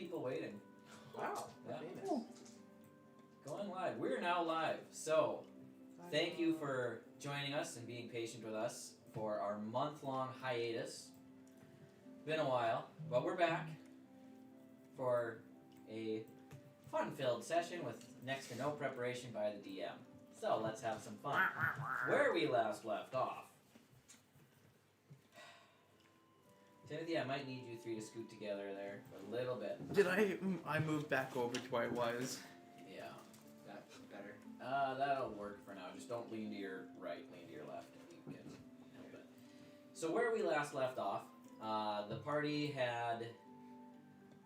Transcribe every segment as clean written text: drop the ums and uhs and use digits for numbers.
people waiting. Wow. Yeah. Famous. Going live. We're now live. So, thank you for joining us and being patient with us for our month-long hiatus. Been a while, but we're back for a fun-filled session with next to no preparation by the DM. So, let's have some fun. Where we last left off. Timothy, I might need you three to scoot together there a little bit. Did I moved back over to where I was. Yeah. That's better. That'll work for now. Just don't lean to your right, lean to your left if you can help it. So where we last left off, the party had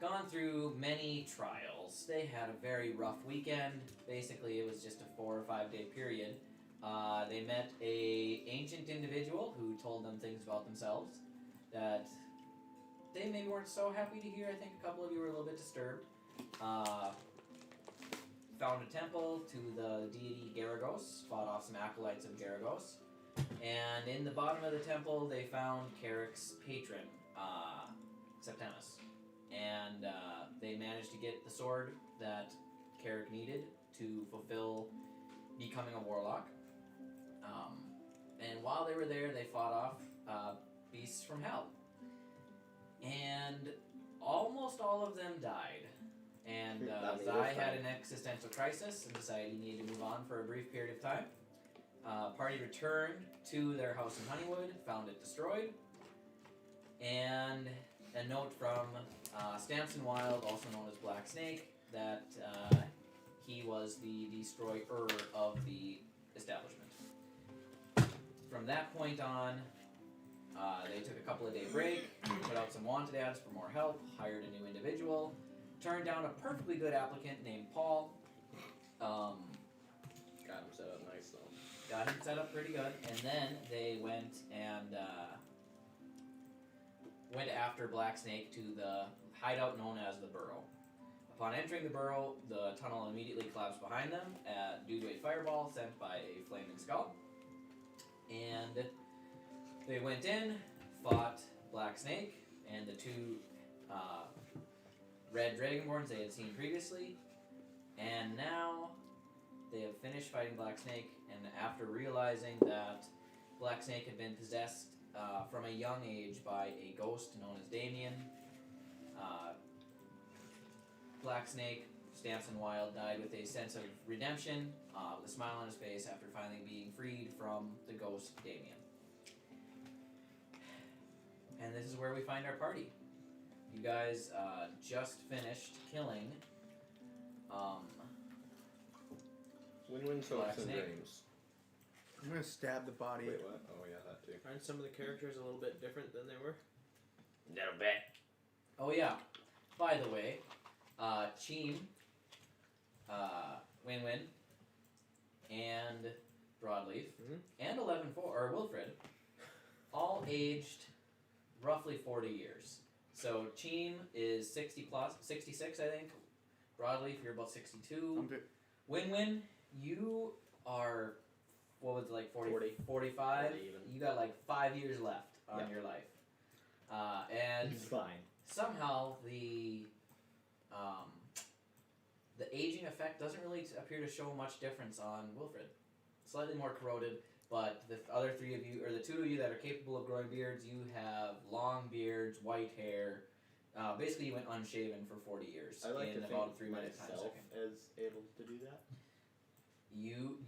gone through many trials. They had a very rough weekend. Basically, it was just a 4 or 5 day period. They met a ancient individual who told them things about themselves that they maybe weren't so happy to hear. I think a couple of you were a little bit disturbed. Found a temple to the deity Garagos, fought off some acolytes of Garagos, and in the bottom of the temple they found Carrick's patron, Septimus, and they managed to get the sword that Carrick needed to fulfill becoming a warlock. And while they were there, they fought off beasts from hell. And almost all of them died. And Zai had an existential crisis and decided he needed to move on for a brief period of time. Party returned to their house in Honeywood, found it destroyed. And a note from Stamson Wild, also known as Black Snake, that he was the destroyer of the establishment. From that point on, they took a couple of day break, put out some wanted ads for more help, hired a new individual, turned down a perfectly good applicant named Paul. Got Got him set up nice though. Got him set up pretty good, and then they went and went after Black Snake to the hideout known as the Burrow. Upon entering the Burrow, the tunnel immediately collapsed behind them due to a fireball sent by a flaming skull. And they went in, fought Black Snake and the two red dragonborns they had seen previously, and now they have finished fighting Black Snake, and after realizing that Black Snake had been possessed from a young age by a ghost known as Damien, Black Snake, Stamson Wild, died with a sense of redemption, with a smile on his face after finally being freed from the ghost Damien. And this is where we find our party. You guys just finished killing Win-win Black hopes and Snake. dreams. I'm gonna stab the body. Wait, what? Oh yeah, that too. Aren't some of the characters a little bit different than they were? Little bit. Oh yeah. By the way, Cheem, Win-Win, and Broadleaf, and 11-4, or Wilfred, all aged roughly 40 years. So Cheem is 60 plus, 66 I think. Broadleaf, you're about 62. Win-Win, you are, what was it, like 40. 45? 40 even. You got like 5 years left on your life. And It's fine. somehow the aging effect doesn't really appear to show much difference on Wilfred. Slightly more corroded, but the other three of you, or the two of you that are capable of growing beards, you have long beards, white hair. Basically, you went unshaven for 40 years I like in to about a think 3 minute time myself second. is able to do that. You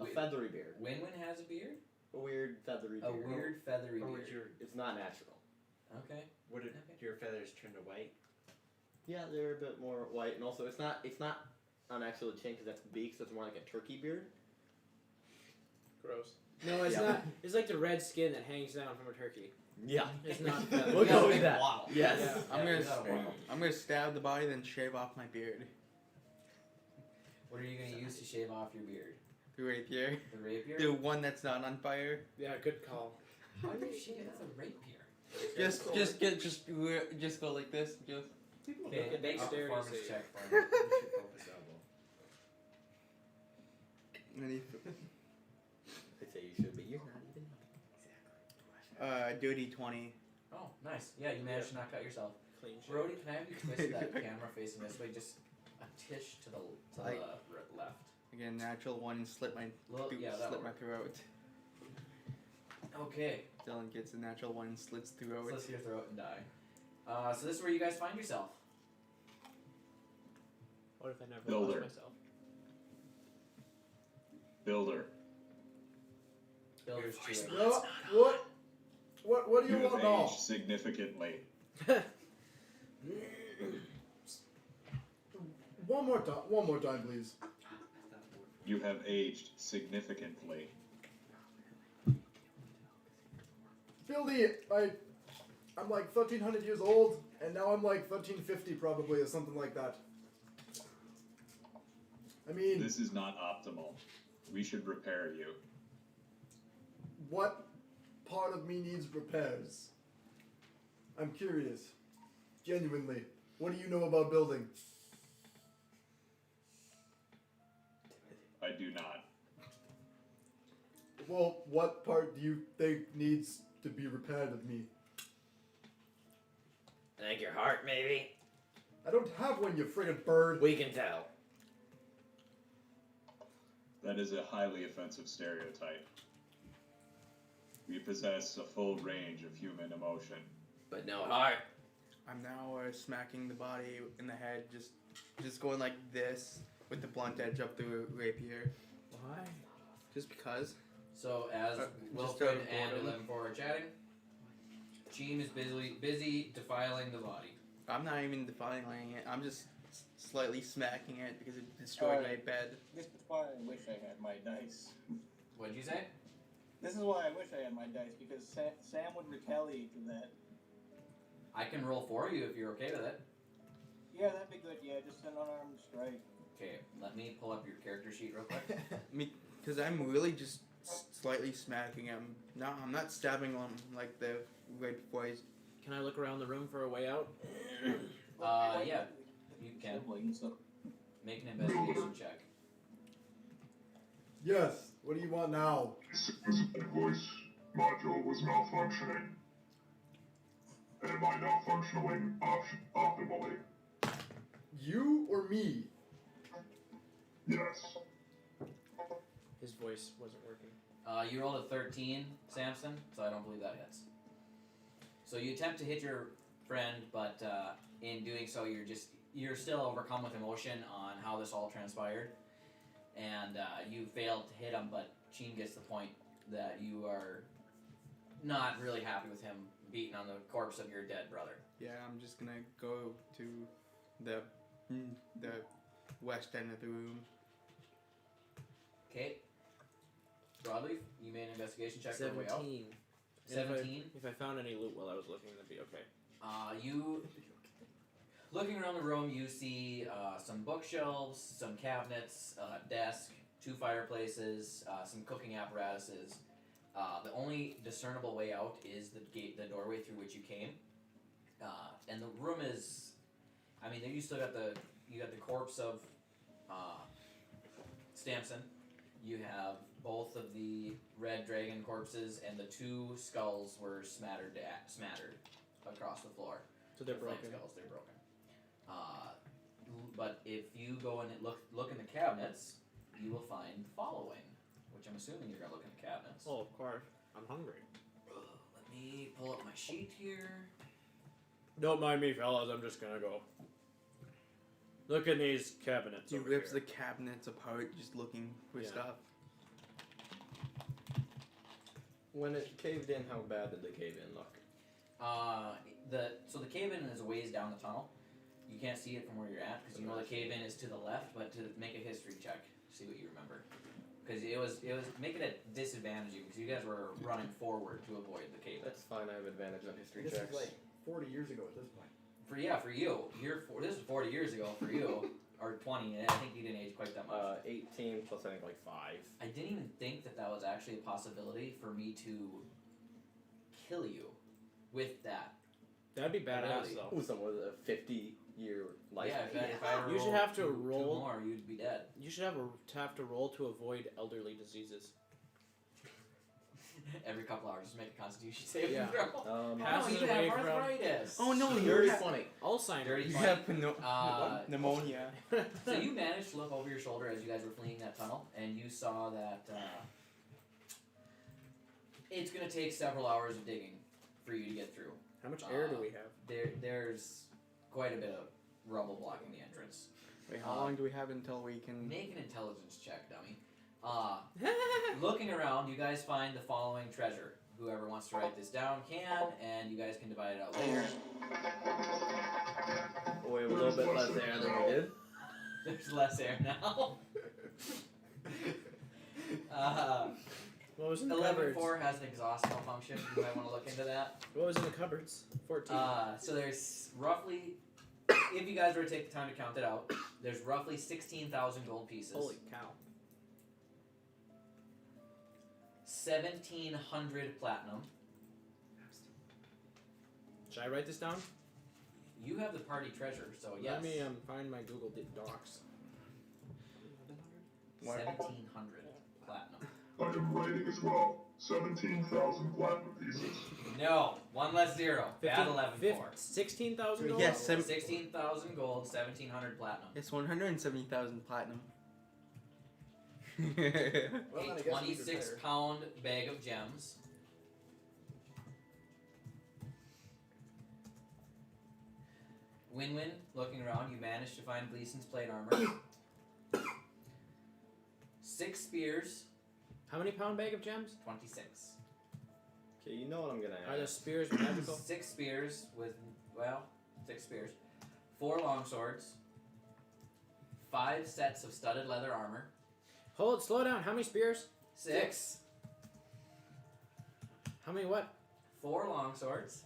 A feathery beard. Win-Win has a beard? A weird feathery beard. A weird feathery Or beard. would your It's not natural. Okay. would it, Okay. your feathers turn to white? Yeah, they're a bit more white, and also it's not on actual chin because that's beak, so it's more like a turkey beard. Gross. No, it's Yeah. not. It's like the red skin that hangs down from a turkey. Yeah. It's not feathers. We'll You got go a with big that. waddle. Yes. Yeah, I'm you got a gonna waddle. I'm gonna stab the body, then shave off my beard. What are you going to use to shave off your beard? The rapier. The rapier? The one that's not on fire. Yeah, good call. How do you shave with a rapier? Just go like this. Just. People Okay, look at make a dexterity performance save. check for me. You should focus elbow. And I'd say you should, but you're not even. do a d20. Oh, nice. Yeah, you managed to knock out yourself. Clean shit. Brody, can I have you twist that camera facing this way, just a tish to the left? Again, natural one and slit my Well, yeah, that'll slit my work. throat. Okay, Dylan gets a natural one and slits throat. slit your throat and die. So this is where you guys find yourself. What if I never Builder. lost myself? Builder, Builder's tree. No, what do you you have want now? aged significantly. One more time, please. You have aged significantly. Billy, I'm like 1,300 years old, and now I'm like 1,350 probably, or something like that. I mean, This is not optimal. We should repair you. what part of me needs repairs? I'm curious. Genuinely. What do you know about building? I do not. Well, what part do you think needs to be repaired of me? I think your heart, maybe. I don't have one, you friggin' bird. We can tell. That is a highly offensive stereotype. We possess a full range of human emotion. But no heart. I'm now smacking the body in the head, just going like this with the blunt edge up the rapier. Why? Just because. So as just Wilfred out of and boredom. 11-4 are chatting, Cheem is busy defiling the body. I'm not even defiling it. I'm just slightly smacking it because it destroyed my bed. This is why I wish I had my dice. What'd you say? This is why I wish I had my dice, because Sam would retaliate to that. I can roll for you if you're okay with it. Yeah, that'd be good. Yeah, just an unarmed strike. Okay, let me pull up your character sheet real quick. Because I'm really just slightly smacking him. No, I'm not stabbing him like the right before he's. Can I look around the room for a way out? Yeah, you can. Siblings, so- Make an investigation check. Yes, what do you want now? The voice module was malfunctioning. Am I now functioning optimally? You or me? Yes. His voice wasn't working. You rolled a 13, Samson, so I don't believe that hits. So you attempt to hit your friend, but in doing so, you're still overcome with emotion on how this all transpired, and you failed to hit him. But Sheen gets the point that you are not really happy with him beating on the corpse of your dead brother. Yeah, I'm just gonna go to the west end of the room. Okay. Broadleaf, you made an investigation check for the way out. 17. 17. If I found any loot while I was looking, that'd be okay. You looking around the room, you see some bookshelves, some cabinets, a desk, 2 fireplaces, some cooking apparatuses. The only discernible way out is the doorway through which you came, and the room is. I mean, you still got the corpse of Stamson. You have both of the red dragon corpses, and the 2 skulls were smattered across the floor. So they're The flame broken. Skulls, they're broken. But if you go and look in the cabinets, you will find the following, which I'm assuming you're gonna look in the cabinets. Oh, of course. I'm hungry. Let me pull up my sheet here. Don't mind me, fellas. I'm just gonna go. Look in these cabinets. He over rips here. the cabinets apart, just looking for Yeah. stuff. When it caved in, how bad did the cave in look? So the cave in is a ways down the tunnel. You can't see it from where you're at because you know the cave in is to the left. But to make a history check, see what you remember, because it was make it a disadvantage because you guys were running forward to avoid the cave in. That's fine. I have advantage on history This checks. is like 40 years ago at this point. For you, this was 40 years ago for you, or 20. And I think you didn't age quite that much. 18 plus I think like 5. I didn't even think that was actually a possibility for me to kill you with that. That'd be badass, Really? though. Ooh, so was it a 50-year life? Yeah, if I You should have to two roll- more, you'd be dead. You should have to roll to avoid elderly diseases. Every couple hours, just make a Constitution saving Yeah. throw. No, Passes you away have from- arthritis. Oh no, Dirty you 20. Alzheimer's. Dirty You 20. have pneumonia. So you managed to look over your shoulder as you guys were fleeing that tunnel, and you saw that it's going to take several hours of digging for you to get through. How much air do we have? There's quite a bit of rubble blocking the entrance. Wait, how long do we have until we can? Make an intelligence check, dummy. Looking around, you guys find the following treasure. Whoever wants to write this down can, and you guys can divide it out later. We have a little bit less air than we did. There's less air now. What was in the cupboards? 11.4 has an exhaust malfunction. You might want to look into that. What was in the cupboards? 14. So there's roughly, if you guys were to take the time to count it out, there's roughly 16,000 gold pieces. Holy cow. 1,700 platinum. Should I write this down? You have the party treasure, so yes. Let me find my Google Docs. 1,700 platinum. I am writing as well. 17,000 platinum pieces. No, one less zero. Bad 11.4. 16,000 gold? Yes, 16,000 gold, 1,700 platinum. It's 170,000 platinum. Well, then I A guess we could 26-pound bag of gems. Win-win, looking around, you managed to find Gleason's plate armor. 6 spears, How many pound bag of gems? 26. Okay, you know what I'm gonna Are the ask. spears magical? 6 spears with, 6 spears. 4 longswords. 5 sets of studded leather armor. Hold, slow down. How many spears? 6. How many what? 4 longswords.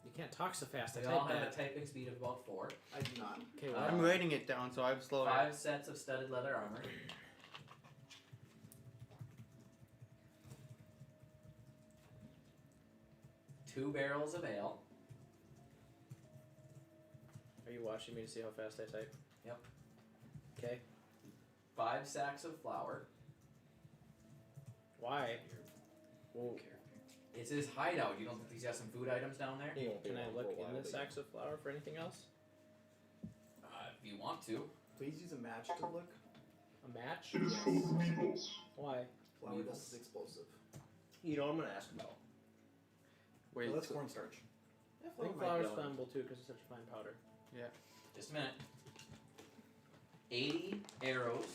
You can't talk so fast. I They all type have a that. typing speed of about 4. I do not. Okay, Uh, what? I'm writing it down, so I'm slow. 5 sets of studded leather armor. 2 barrels of ale. Are you watching me to see how fast I type? Yep. Okay. 5 sacks of flour. Why? Well, It's his hideout. You don't think he's got some food items down there? He won't be can I around look for a while, in the but- sacks of flour for anything else? If you want to. Please use a match to look. A match? It is full of weevils. Why? Flour Weevils. dust is explosive. You know what I'm gonna ask about. Wait, Well, that's cornstarch. I think flour is flammable too because it's such a fine powder. Just a minute. 80 arrows.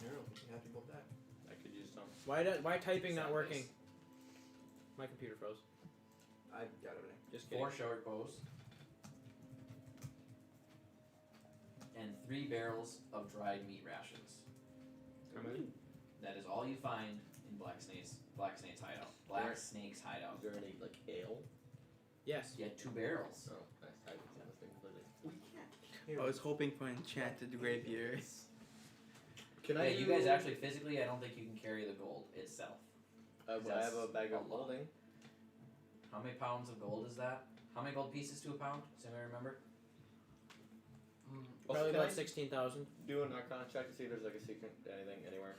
You happy about that? I could use some. Why typing not Sad working? face. My computer froze. I got everything. Just kidding. 4 short bows. And 3 barrels of dried meat rations. How many? That is all you find in Black Snake's hideout. Black Snake's hideout. Is there any like ale? Yes. You had 2 barrels. No, I didn't have a thing completely. We can't. I was hoping for enchanted rapier. Can Hey, I? you guys actually physically, I don't think you can carry the gold itself. Would I have a bag of a lot. holding? How many pounds of gold is that? How many gold pieces to a pound? Does anybody remember? Probably Can about I 16,000. do an Arcana check to see if there's like a secret anything anywhere.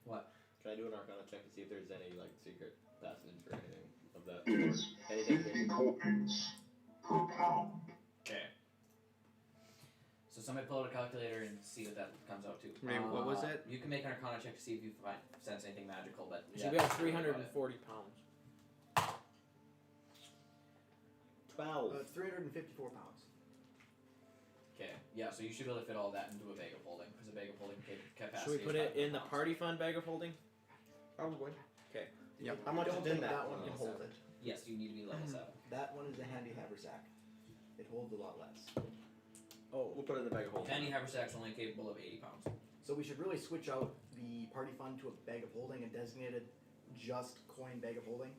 What? Can I do an Arcana check to see if there's any like secret passage or anything of that? It is Anything 50 coins per pound. Okay. So somebody pull out a calculator and see what that comes out to. Wait, what was it? You can make an Arcana check to see if you sense anything magical, but So we have 340 pounds. 12. It's 354 pounds. Okay, yeah, so you should be able to fit all that into a bag of holding, because a bag of holding capacity. Should we put is it in the 500 party fund bag of holding? Probably. Yep. How much I don't is in think that one one? can hold it. Yes, you need to be level 7. That one is a handy haversack. It holds a lot less. Oh, We'll put it in the bag of holding. Handy haversack's only capable of 80 pounds. So we should really switch out the party fund to a bag of holding and designate it just coin bag of holding.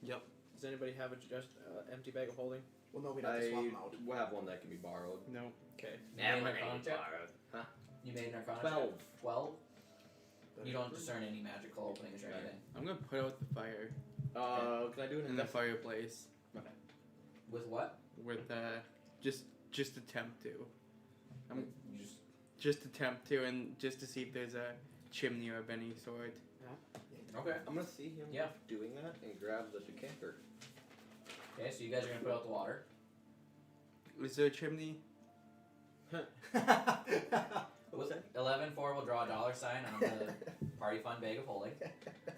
does anybody have a just empty bag of holding? Well, no, we'd have to swap them out. will have one that can be borrowed. No. Okay. You made an Arcana check? You made an Arcana 12. check? 12? You don't discern any magical openings or anything. I'm gonna put out the fire Can I do an in the fireplace With what? with Just attempt to. You Just attempt to, and just to see if there's a chimney of any sort. okay. I'm gonna see him Yeah. doing that and grab the decanter. Okay, so you guys are gonna put out the water. Is there a chimney? What's that? 11-4 will draw a $sign on the party fund bag of holding.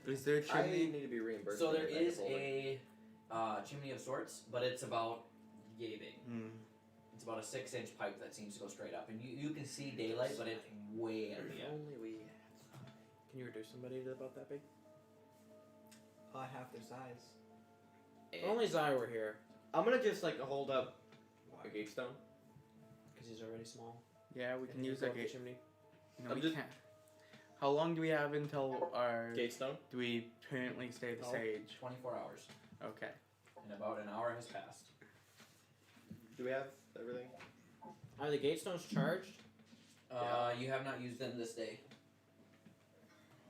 Is there a I chimney? need to be reimbursed. So for there that bag of is holding. a chimney of sorts, but it's about yay big. Hmm. It's about a 6-inch pipe that seems to go straight up, and you can see daylight, but it's way at the If end. only we. Can you reduce somebody to about that big? Half their size. If only Zai were here, I'm gonna just like hold up a gate stone. because he's already small. Yeah, we can And use go that up the gate. chimney. No, I'm we just- can't. How long do we have until our? Gate stone. Do we permanently stay the Oh. sage? 24 hours, Okay. and about an hour has passed. Do we have everything? Are the gate stones charged? You have not used them this day.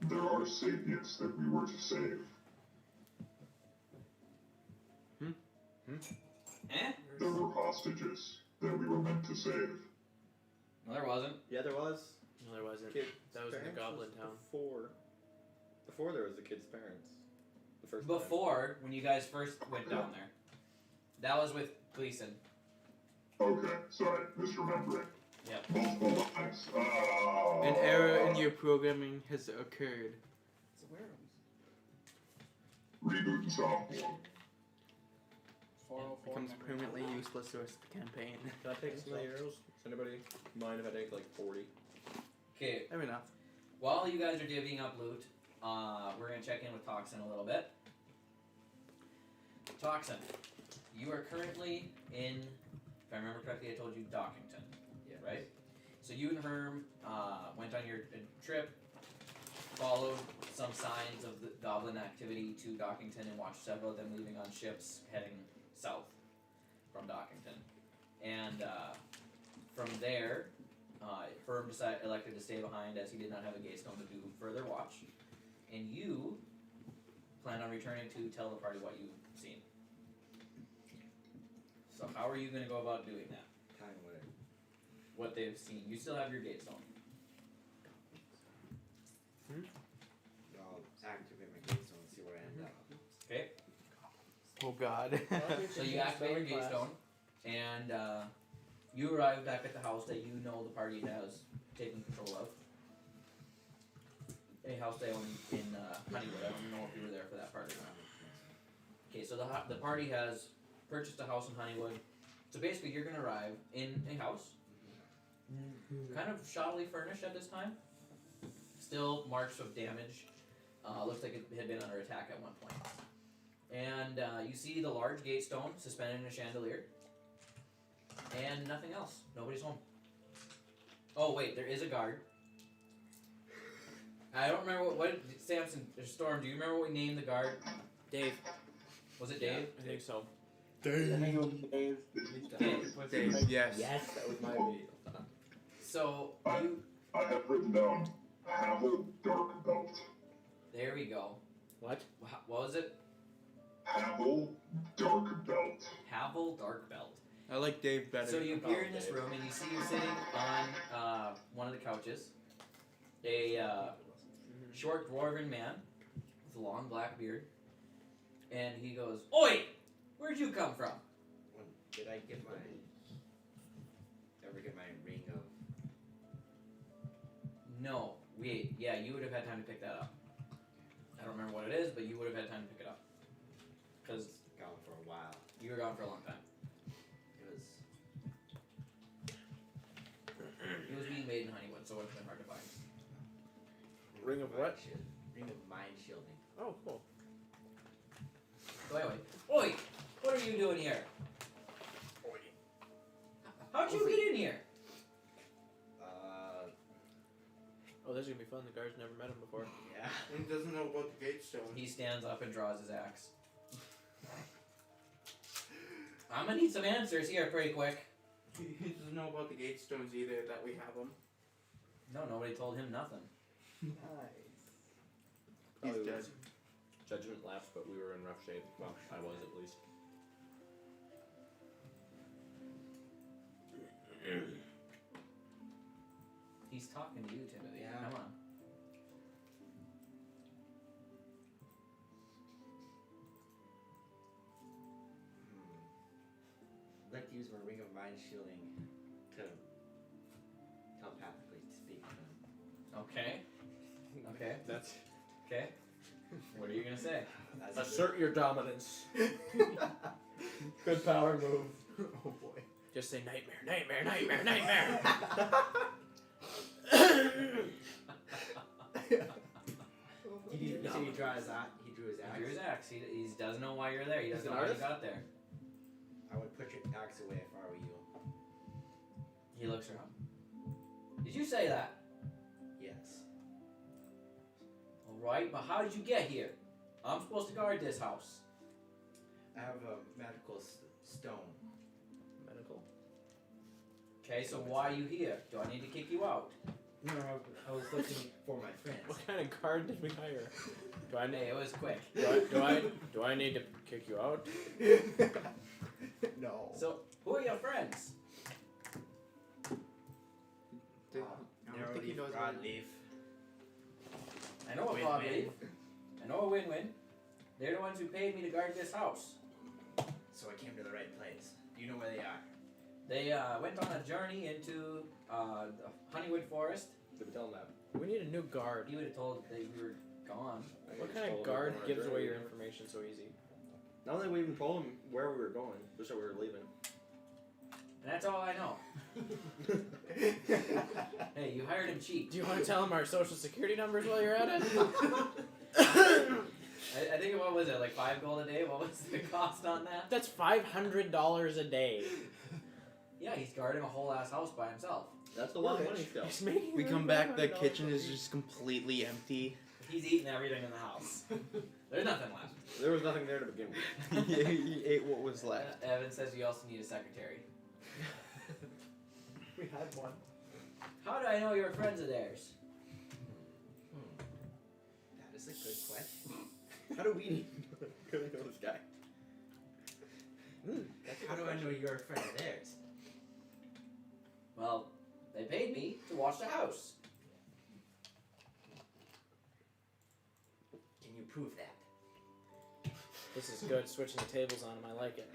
There are sapients that we were to save. Eh? There were hostages that we were meant to save. No, there wasn't. Yeah, there was. No, there wasn't. Kid's That was in the parents Goblin was Town. Before there was the kid's parents. The first time. Before, when you guys first went down there. That was with Gleason. Okay, sorry, misremembering. Yep. Multiple lives. An error in your programming has occurred. So where are Reboot and software. 404 Becomes memory. permanently useless the rest of the campaign. Can I take some of the arrows? Does anybody mind if I take like 40? Okay, Fair enough. while you guys are divvying up loot, we're gonna check in with Toxin a little bit. Toxin, you are currently in, if I remember correctly, I told you Dockington, right? So you and Herm went on your trip, followed some signs of the goblin activity to Dockington, and watched several of them moving on ships heading south from Dockington. And from there, Herm elected to stay behind as he did not have a gate stone to do further watch. And you plan on returning to tell the party what you've seen. So how are you going to go about doing that? Time winner. What they've seen. You still have your gate stone. I'll activate my gate zone and see where I end up. Okay. Oh God. So you activate your gate stone, and you arrive back at the house that you know the party has taken control of. A house they own in Honeywood. I don't know if you were there for that part or not. Okay, so the party has purchased a house in Honeywood. So basically, you're gonna arrive in a house, kind of shoddily furnished at this time. Still marks of damage. Looks like it had been under attack at one point. And you see the large gate stone suspended in a chandelier. And nothing else. Nobody's home. Oh wait, there is a guard. I don't remember what Samson or Storm. Do you remember what we named the guard? Dave. Was it Dave? I think so. I think it was Dave. Dave, yes. Yes, that was my video. So you. I have written down Havel Dark Belt. There we go. What? What was it? Havel Dark Belt. Havel Dark Belt. I like Dave better. So you appear in this room and you see you sitting on one of the couches. A short dwarven man with a long black beard. And he goes, "Oi! Where'd you come from?" When did I get my? Ever get my ring of? No. Wait. Yeah, you would have had time to pick that up. I don't remember what it is, but you would have had time to pick it up. Because Gone for a while. you were gone for a long time. It was It was being made in Honeywood, so it would have been hard to find. Ring of what? Ring of mind shielding. Oh, cool. So anyway, oi! What are you doing here? How'd you get in here? Oh, this is gonna be fun. The guards never met him before. Yeah. He doesn't know about the gate stone. He stands up and draws his axe. I'm gonna need some answers here pretty quick. He doesn't know about the gate stones either, that we have them. No, nobody told him nothing. He's Oh, dead. Judgment lapsed, but we were in rough shape. Well, I was at least. He's talking to you, Timothy. Yeah. Come on. I'd like to use my ring of mind shielding to telepathically speak to him. Okay. Okay. That's Okay. What are you gonna say? That's a assert your dominance. Good power move. Oh boy. Just say nightmare, nightmare, nightmare, nightmare. He drew his axe. He drew his He axe. drew his axe. He doesn't know why you're there. He doesn't He's know an how you artist? got there. I would put your axe away if I were you. He looks around. Did you say that? Yes. Alright, but how did you get here? I'm supposed to guard this house. I have a magical stone. Medical. Okay, so why are you here? Do I need to kick you out? No, I was looking for my friends. What kind of guard did we hire? Do I Hey, need? it was quick. Do I need to kick you out? No. So, who are your friends? Dude, I don't think he knows what Broadleaf. I know a Win-win. Broadleaf. I know a win-win. They're the ones who paid me to guard this house. So I came to the right place. Do you know where they are? They went on a journey into the Honeywood Forest. Did we tell him that? We need a new guard. He would have told that we were gone. What kind of guard gives away your information so easy? Not only we even told him where we were going, just that we were leaving. And that's all I know. Hey, you hired him cheap. Do you want to tell him our social security numbers while you're at it? I think what was it, like 5 gold a day? What was the cost on that? That's $500 a day. Yeah, he's guarding a whole ass house by himself. That's a lot of money still. He's making We come back, the $500 kitchen a is day. just completely empty. He's eating everything in the house. There's nothing left. There was nothing there to begin with. He ate what was left. Evan says you also need a secretary. We had one. How do I know you're friends of theirs? That is a good question. How do we know this guy? How do I know you're a friend of theirs? Well, they paid me to watch the house. Can you prove that? This is good. Switching the tables on him. I like it.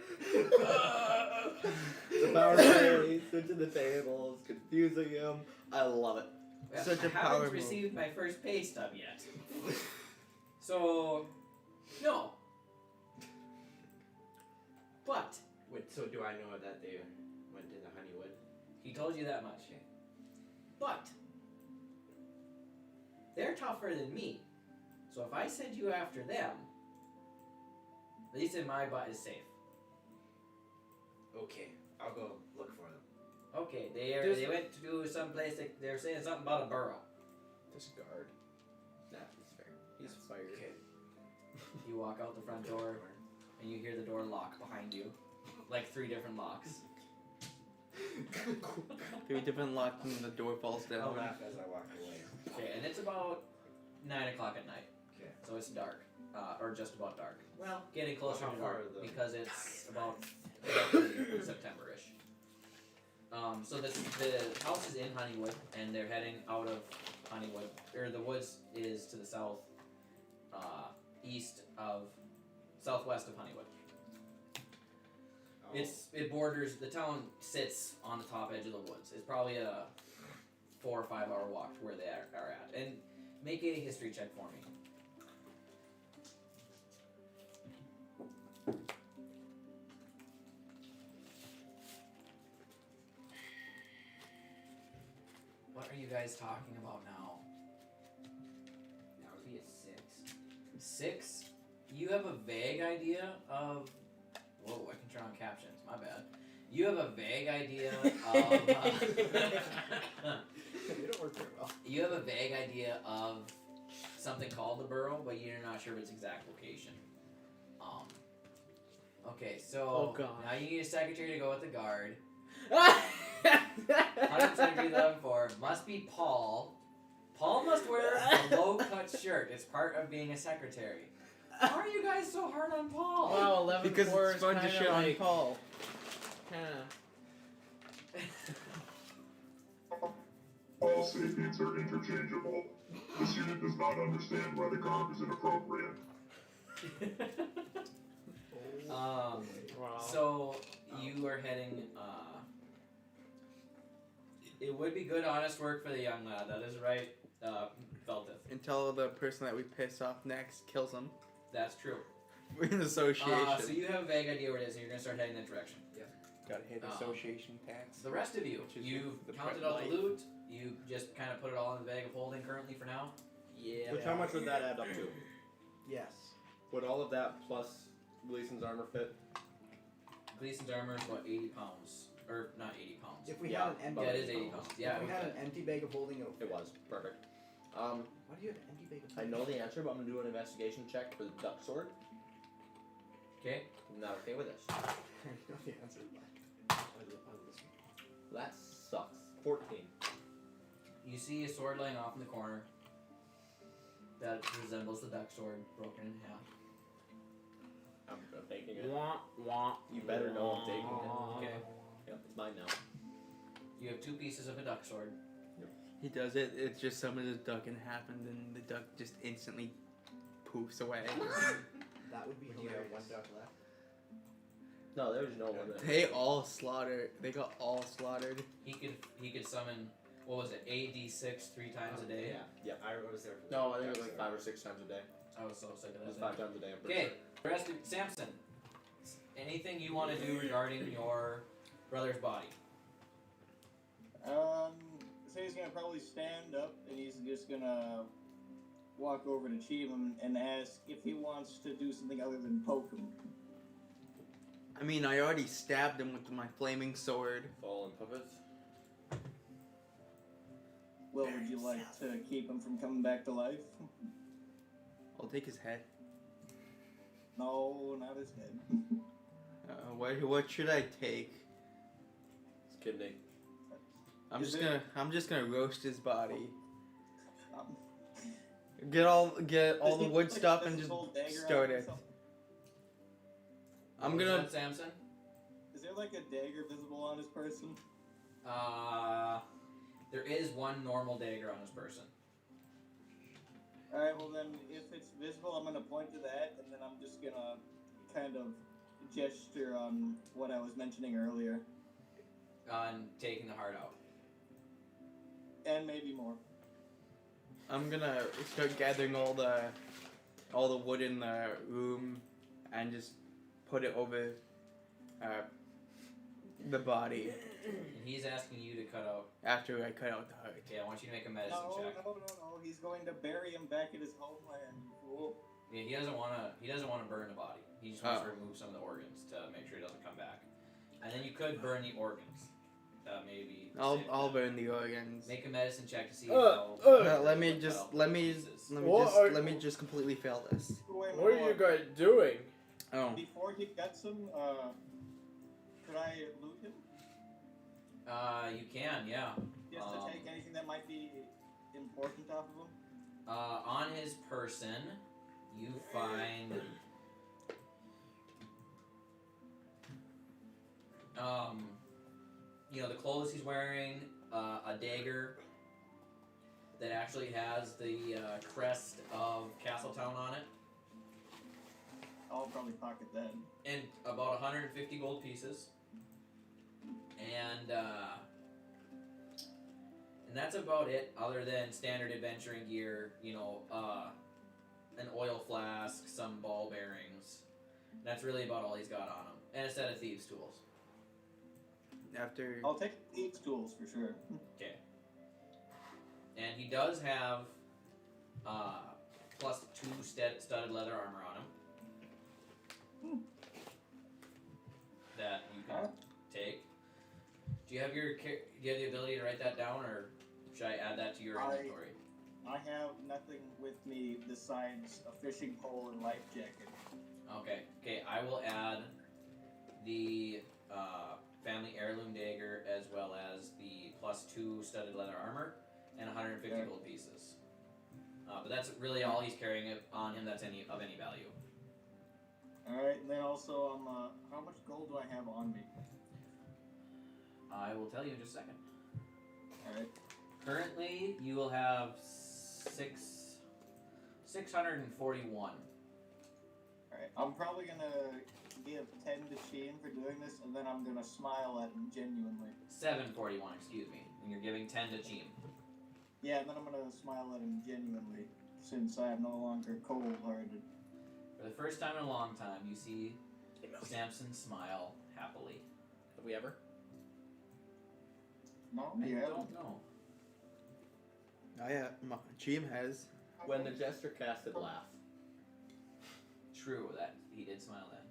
The power play, switching the tables, confusing him. I love it. Well, Such a I power haven't move. received my first pay stub yet. So, no. But Wait, so do I know that they went into Honeywood? he told you that much. But they're tougher than me. So if I send you after them, at least in my butt is safe. Okay, I'll go look for them. Okay, they went to some place that they're saying something about a burrow. This guard. That is fair. He's fired. Okay. You walk out the front door and you hear the door lock behind you. Like 3 different locks. 3 different locks and the door falls I'll down. laugh as I walk away. Okay, and it's about 9 o'clock at night. Okay. So it's dark. Or just about dark. Well, Getting closer How to far dark are the- because it's about September-ish. So the house is in Honeywood and they're heading out of Honeywood, or the woods is to the south, southwest of Honeywood. It borders, the town sits on the top edge of the woods. It's probably a 4 or 5 hour walk to where they are at. And make a history check for me. What are you guys talking about now? that would be a 6. 6? You have a vague idea of... Whoa, I can turn on captions. My bad. You have a vague idea of... They don't work very well. you have a vague idea of something called the Burrow, but you're not sure of its exact location. Okay, so Oh, God. now you need a secretary to go with the guard. Ah! 173,4 must be Paul. Paul must wear a low-cut shirt. It's part of being a secretary. Why are you guys so hard on Paul? Wow, 11 Because four it's is fun to kinda shit on like, Paul. kinda. sapiens are interchangeable. This unit does not understand why the garb is inappropriate. Wow. So you are heading. It would be good, honest work for the young lad. That is right, Veltith. Until the person that we piss off next kills him. That's true. We're in association. So you have a vague idea where it is, and you're gonna start heading that direction. Gotta hit Um, association tax. The rest of you, Which is you've the counted prep out the life. loot. You just kind of put it all in the bag of holding currently for now. Yeah. Which, how much would that add up to? Yes. Would all of that plus Gleason's armor fit? Gleason's armor is what, 80 pounds, or not 80 pounds. If we Yeah, had an empty, Yeah, it is 80 pounds. Yeah, if we it had would an empty bag of holding, It was perfect. Why do you have an empty bag of I holding? know the answer, but I'm gonna do an investigation check for the duck sword. Okay. I'm not okay with this. I know the answer. That sucks. 14. You see a sword laying off in the corner that resembles the duck sword, broken in half. I'm taking it. Wah, wah, You better know I'm taking it. Okay. Yep, it's mine now. You have 2 pieces of a duck sword. He does it. It's just some of the duck in half, and then the duck just instantly poofs away. That would be Would you have hilarious. one duck left? No, there's no limit. They all slaughtered. They got all slaughtered. He could summon, what was it, AD6 3 times a day? Yeah. I was there for the No, I think it duck was like sword. 5 or 6 times a day. I was so sick It of was that. 5 times a day. I'm pretty Okay, sure. the rest of Samson. Anything you want to do regarding your brother's body? So he's gonna probably stand up and he's just gonna walk over to Cheevam and ask if he wants to do something other than poke him. I mean, I already stabbed him with my flaming sword. Fallen puppets. Well, would you like to keep him from coming back to life? I'll take his head. No, not his head. What should I take? It's kidney. I'm Is just gonna roast his body. Um, Get all does the he wood like stuff this and just whole dagger start out or it. something? I'm What was gonna. that, Samson? Is there like a dagger visible on his person? There is one normal dagger on his person. Alright, well then, if it's visible, I'm gonna point to that, and then I'm just gonna kind of gesture on what I was mentioning earlier. On taking the heart out. And maybe more. I'm gonna start gathering all the wood in the room and just put it over the body And he's asking you to cut out. after I cut out the heart. Okay, I want you to make a medicine No, check. no, no, no. He's going to bury him back at his homeland, you fool. Yeah, he doesn't want to burn the body. He just wants to Oh. remove some of the organs to make sure he doesn't come back. And then you could burn the organs. Maybe. I'll burn the organs. Make a medicine check to see Uh, how. Let me cut just out the let me pieces. What are- let me just completely fail this. Wait, What are you guys doing? Oh, Before he gets him, could I loot him? You can, yeah. Just to take anything that might be important off of him? On his person, you find. The clothes he's wearing, a dagger that actually has the crest of Castletown on it, I'll probably pocket that. and about 150 gold pieces, and that's about it. Other than standard adventuring gear, an oil flask, some ball bearings. That's really about all he's got on him, and a set of thieves' tools. after I'll take these tools for sure. Okay. And he does have plus 2 studded leather armor on him that you can take. Do you have the ability to write that down, or should I add that to your inventory? I have nothing with me besides a fishing pole and life jacket. Okay. I will add the family heirloom dagger as well as the plus 2 studded leather armor and 150 Okay. gold pieces. But that's really all he's carrying on him that's of any value. Alright, and then also, how much gold do I have on me? I will tell you in just a second. Alright. Currently, you will have 641. Alright, I'm probably gonna give 10 to Sheen for doing this, and then I'm gonna smile at him genuinely. 741, excuse me. And you're giving 10 to Cheem. Yeah, and then I'm gonna smile at him genuinely, since I am no longer cold-hearted. For the first time in a long time, you see Samson smile happily. Have we ever? No, I you haven't. don't know. Oh yeah, Cheem has. When the jester casted laugh. True, that he did smile then.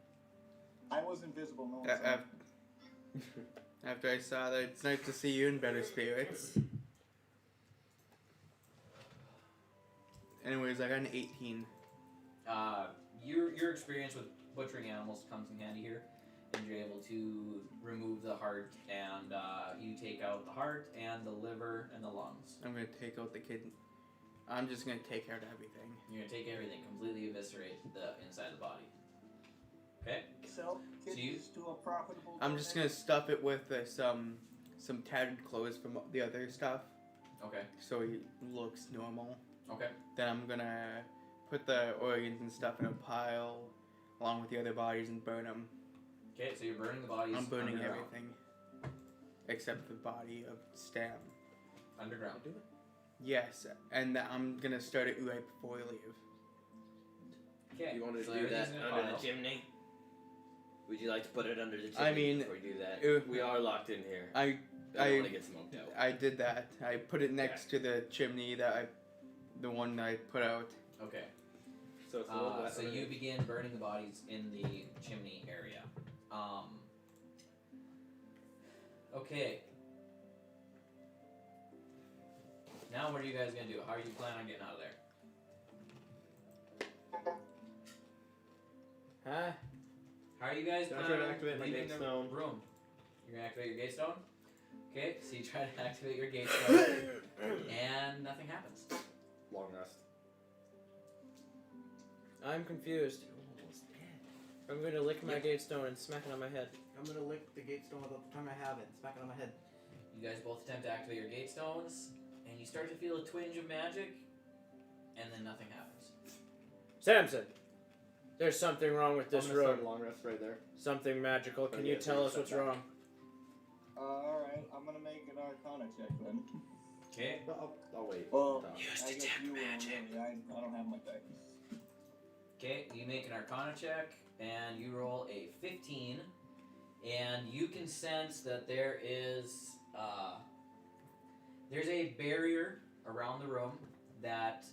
I was invisible, no one saw me. After I saw that, it's nice to see you in better spirits. Anyways, I got an 18. Your experience with butchering animals comes in handy here, and you're able to remove the heart, and you take out the heart and the liver and the lungs. I'm gonna take out the kidney. I'm just gonna take out everything. You're gonna take everything, completely eviscerate the inside of the body. Okay. Sell kidneys to a profitable. I'm just gonna stuff it with some tattered clothes from the other stuff, Okay. so he looks normal. Okay. Then I'm gonna put the organs and stuff in a pile, along with the other bodies, and burn them. Okay. So you're burning the bodies. I'm burning underground. everything, except the body of Stam. Underground. Yes, and I'm gonna start it right before we leave. Okay. You want to so do that everything's in a under pile. the chimney? Would you like to put it under the chimney I mean, before you do that? if- We are locked in here. I I don't want to get smoked out. I did that. I put it next to the chimney the one I put out. Okay. So it's a little bit So you begin burning the bodies in the chimney area. Okay. Now what are you guys gonna do? How are you planning on getting out of there? Huh? How are you guys I'm trying planning to on activate my leaving gate the stone. room? You're gonna activate your gate stone? Okay, so you try to activate your gate stone, and nothing happens. Long rest. I'm confused. I'm going to lick my gate stone and smack it on my head. I'm gonna lick the gate stone without the tongue I have it, smack it on my head. You guys both attempt to activate your gate stones, and you start to feel a twinge of magic, and then nothing happens. Samson! There's something wrong with this I'm gonna room. start long rest right there. Something magical. Can Yeah, you tell so us what's step back. wrong? Alright, I'm gonna make an Arcana check then. Okay. I'll wait. Well, Use I guess detect you will magic. really. I don't have my dice. Okay, you make an Arcana check, and you roll a 15, and you can sense that there's a barrier around the room that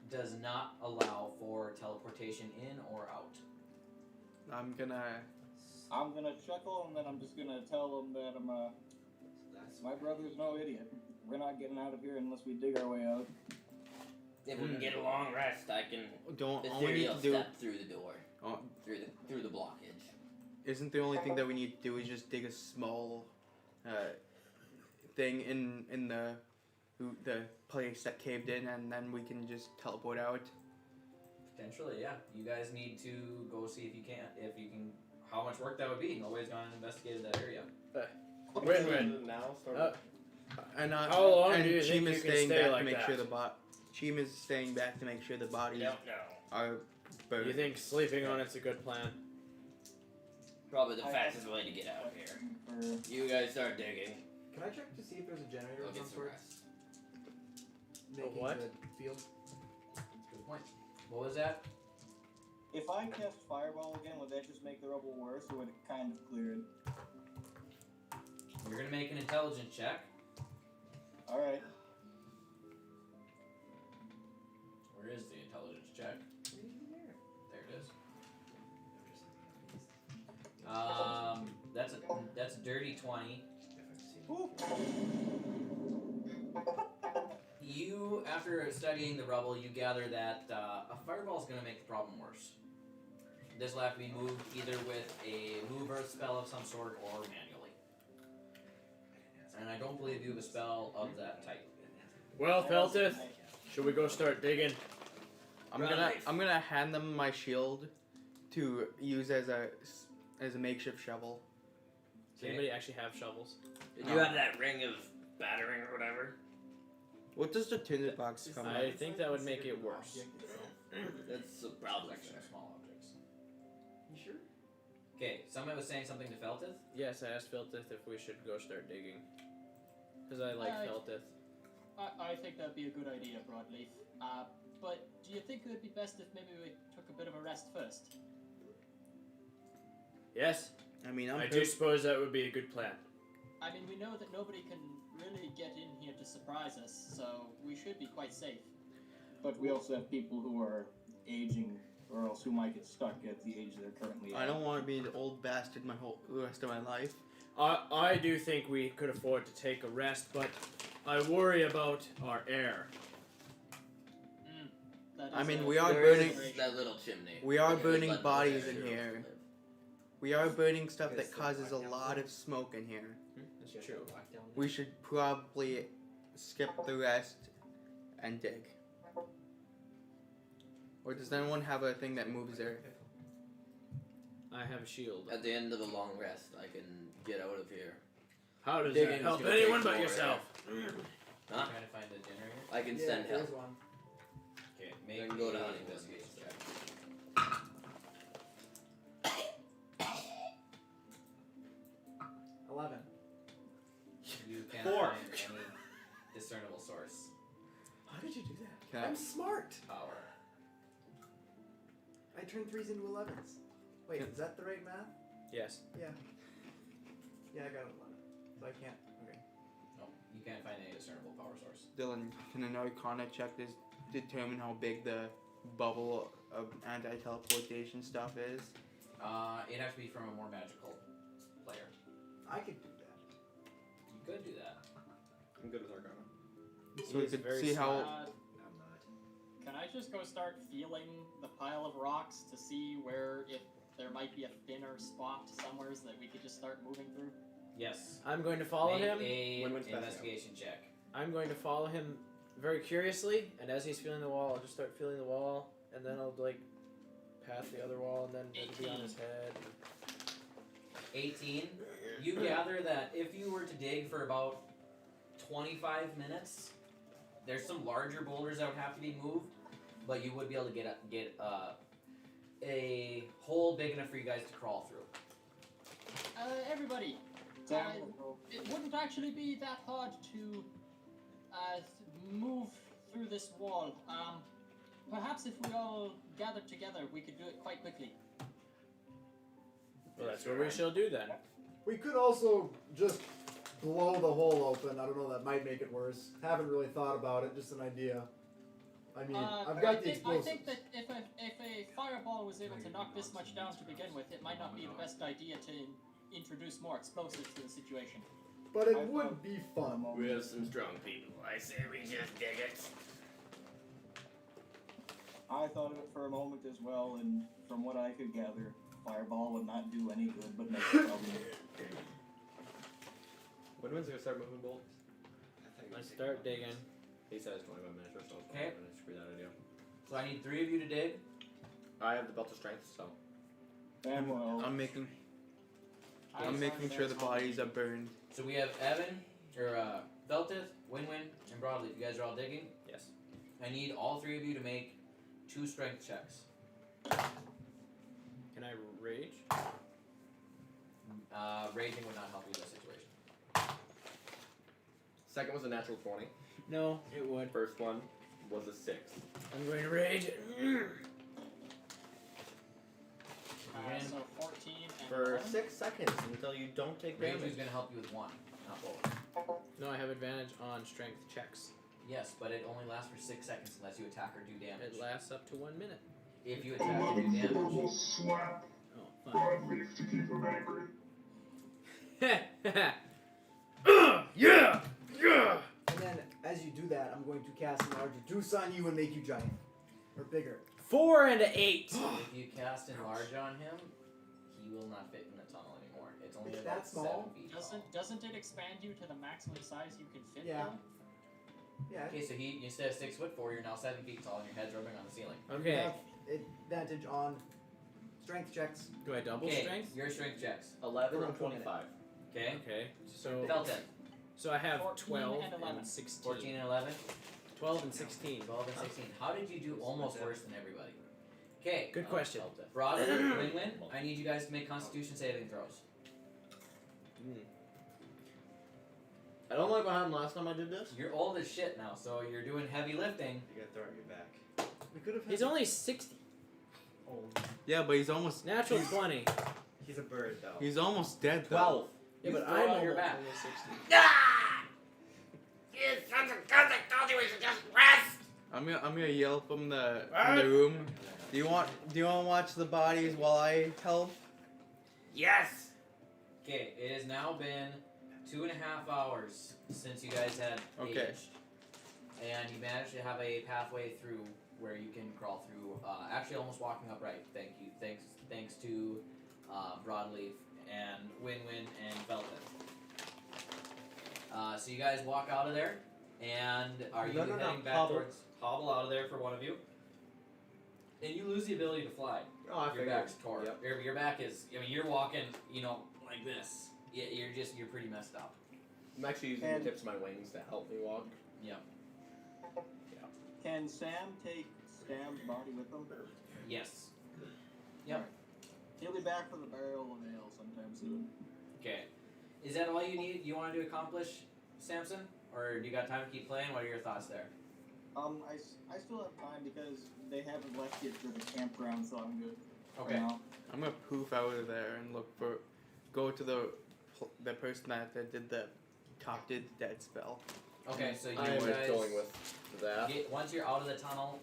does not allow for teleportation in or out. I'm gonna. I'm gonna chuckle and then I'm just gonna tell him that my brother's no idiot. We're not getting out of here unless we dig our way out. If we can get a long rest, I can Don't. All we need ethereal to do. step through the door. Oh, Through the blockage. isn't the only thing that we need to do is just dig a small thing in the place that caved in, and then we can just teleport out. Potentially, yeah. You guys need to go see if you can, how much work that would be. Nobody's gone and investigated that area. Win-win. Now start. And How long and do you Cheem think is you can staying stay back like to make that? sure Cheem is staying back to make sure the bodies No. are burned. You think sleeping on it's a good plan? Probably the I fastest way to get out of here. For You guys start digging. Can I check to see if there's a generator Go of get some some sort? rest. Making what? the field? That's a good point. What was that? if I cast Fireball again, would that just make the rubble worse, or would it kind of clear it? You're gonna make an intelligence check. Alright. Where is the intelligence check? There it is. That's a dirty 20. You, after studying the rubble, you gather that a fireball is going to make the problem worse. This will have to be moved either with a move earth spell of some sort or manually. And I don't believe you have a spell of that type. Well, Feltith, should we go start digging? I'm gonna hand them my shield to use as a makeshift shovel. Does anybody actually have shovels? Did you have that ring of battering or whatever? What does the tinderbox come I with? think that would make it worse. That's a Broad problem. section of small objects. You sure? Okay, somebody was saying something to Feltith. Yes, I asked Filtith if we should go start digging. Because I like Feltith. I think that'd be a good idea, Broadleaf. But do you think it would be best if maybe we took a bit of a rest first? Yes, I mean, I do suppose that would be a good plan. I mean, we know that nobody can really get in here to surprise us, so we should be quite safe. But we also have people who are aging, or else who might get stuck at the age they're currently at. I don't want to be an old bastard the rest of my life. I do think we could afford to take a rest, but I worry about our air. That is I mean, a we are There burning. is that little chimney. We are Yeah, burning let bodies the in heroes here. live. We are burning stuff Guys, that the causes a black lot down of smoke in here. That's true. We should probably skip the rest and dig. Or does anyone have a thing that moves there? I have a shield. At the end of a long rest, I can get out of here. How does Digging that is help gonna anyone take but more yourself? Huh? Trying to find the generator. I can Yeah, send there's help. one. Okay, Then make go a to hunting investigation check. 11. You can't 4. find any discernible source How did you do that? Okay. I'm smart. power. I turned 3s into 11s. Wait, is that the right math? Yes. Yeah. Yeah, I got 11. So I can't. Okay. No, you can't find any discernible power source. Dylan, can an Arcana check determine how big the bubble of anti-teleportation stuff is? It has to be from a more magical player. I could do that. You could do that. I'm good with Arcana. So we He's could very see how. Uh, can I just go start feeling the pile of rocks to see where, if there might be a thinner spot somewhere that we could just start moving through? Yes. I'm going to follow Make him. a Win-win's best investigation check. I'm going to follow him very curiously, and as he's feeling the wall, I'll just start feeling the wall, and then I'll like pass the other wall, and then it'll be on his head. 18. You gather that if you were to dig for about 25 minutes, there's some larger boulders that would have to be moved, but you would be able to get a hole big enough for you guys to crawl through. Everybody, it wouldn't actually be that hard to move through this wall. Perhaps if we all gathered together, we could do it quite quickly. Well, that's what we shall do then. We could also just blow the hole open. I don't know, that might make it worse. Haven't really thought about it, just an idea. I mean, I've got the I explosives. think that if a fireball was able to knock this much down to begin with, it might not be the best idea to introduce more explosives to the situation. But it would be fun. We have some strong people. I say we just dig it. I thought of it for a moment as well, and from what I could gather, fireball would not do any good but make the problem. When's gonna start moving bolts? Let's start digging. He says 25 minutes or so. Okay. Screw that idea. So I need 3 of you to dig. I have the belt of strength, so. And well, I'm making I I'm was making on sure the there. bodies are burned. So we have Evan, or Veltith, Win-Win, and Broadleaf. You guys are all digging? Yes. I need all 3 of you to make 2 strength checks. Can I rage? Raging would not help you in this situation. Second was a natural 20. No, it would. First one was a 6. I'm going to rage. So 14 and For 11? 6 seconds until you don't take Rage damage. is going to help you with 1, not both. No, I have advantage on strength checks. Yes, but it only lasts for 6 seconds unless you attack or do damage. It lasts up to 1 minute. If you The attack or one do of the four damage. will slap Oh, Broadleaf to keep him angry. fine. Yeah! Yeah! And then, as you do that, I'm going to cast Enlarge Juice on you and make you giant. Or bigger. 4 and 8. If you cast Enlarge on him, he will not fit in the tunnel anymore. It's only It's about that small? 7 feet tall. Doesn't it expand you to the maximum size you can fit? Yeah. though? Yeah. Okay, so he instead of 6'4", you're now 7 feet tall and your head's rubbing on the ceiling. You Okay. have advantage on strength checks. Do I double Okay, strength? your strength checks. 11 For and up to a minute. 25. Okay, Okay. So Felton. So I have 14 12 and 11. 16. 14 and 11. 12 and 16. 12 and 16. How did you do almost worse than everybody? Okay. Good question. Broadly, win-win. I need you guys to make Constitution saving throws. I don't like what happened last time I did this. You're old as shit now, so you're doing heavy lifting. You gotta throw it in your back. We could have. He's only 60. Yeah, but he's almost Natural 20. He's a bird, though. he's almost dead though. 12. Yeah, You but throw I'm it on almost, your back. almost 60. You sons of guns, I told you we should just rest! I'm gonna yell from the room. Do you want to watch the bodies while I help? Yes! Okay, it has now been 2.5 hours since you guys had Okay. aged. And you managed to have a pathway through where you can crawl through, actually almost walking upright. Thanks to Broadleaf and Win-Win and Felton. So you guys walk out of there, and are you No, heading back hobble. towards hobble out of there for one of you? And you lose the ability to fly. Oh, I Your figured. back's torn. Yep. Your back is. I mean, you're walking. Like this. Yeah, you're pretty messed up. I'm actually using the tips of my wings to help me walk. Yeah. Can Sam take Sam's body with him? Yes. Yep. He'll be back for the barrel of ale sometime soon. Okay. Is that all you need? You wanted to accomplish, Samson, or do you got time to keep playing? What are your thoughts there? I still have time because they haven't left yet for the campground, so I'm good. Okay. For now. I'm gonna poof out of there and go to the person that did the top did dead spell. Okay, so you I am guys going with that. once you're out of the tunnel,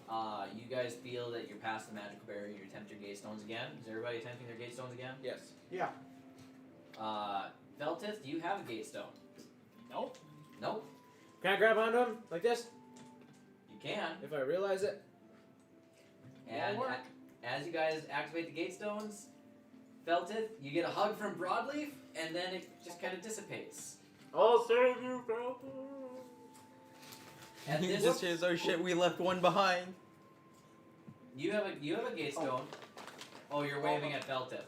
you guys feel that you're past the magical barrier. You attempt your gate stones again. Is everybody attempting their gate stones again? Yes. Yeah. Feltith, do you have a gate stone? Nope. Nope. Can I grab onto him like this? You can. If I realize it? And That'll work. as you guys activate the gate stones, Feltith, you get a hug from Broadleaf, and then it just kind of dissipates. I'll save you, Felton. And He this, just says, "Oh shit, we left one behind." you have a gate stone. Oh, you're waving at Feltith.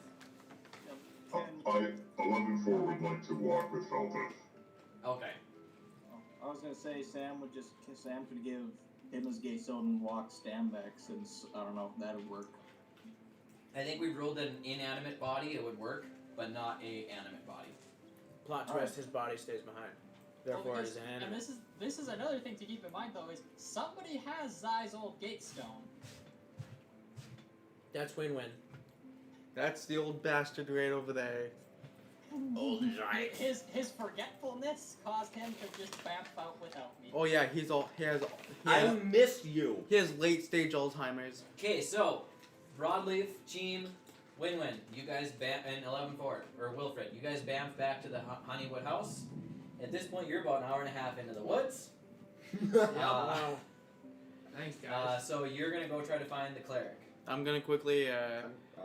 I, 11-4, would like to walk with Felton. Okay. I was gonna say Sam could give him his gate stone and walk Stam back since I don't know if that would work. I think we ruled that an inanimate body it would work, but not a animate body. Plot twist: his body stays behind. Therefore, it is an And animal. this is another thing to keep in mind though is somebody has Zai's old gate stone. That's win-win. That's the old bastard right over there. Old Zai. His forgetfulness caused him to just bamf out without me. Oh yeah, he has I miss you. he has late stage Alzheimer's. Okay, so Broadleaf, Cheem, Win-Win, you guys and 11-4 or Wilfred, you guys bamf back to the Honeywood house. At this point, you're about an hour and a half into the woods. Wow. Thanks, guys. So you're gonna go try to find the cleric. I'm gonna quickly.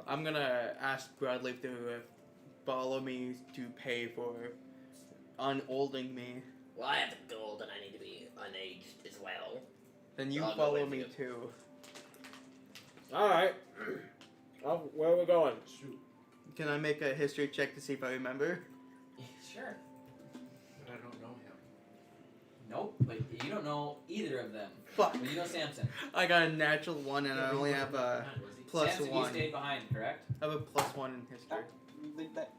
I'm gonna ask Broadleaf to follow me to pay for unolding me. Well, I have the gold and I need to be unaged as well. Then you I'll go follow with me you. too. All right. Where are we going? Can I make a history check to see if I remember? Sure. But I don't know him. Nope, but you don't know either of them. Fuck. But you know Samson. I got a natural 1 and I only have a plus Samson, 1. you stayed behind, correct? I have a plus 1 in history.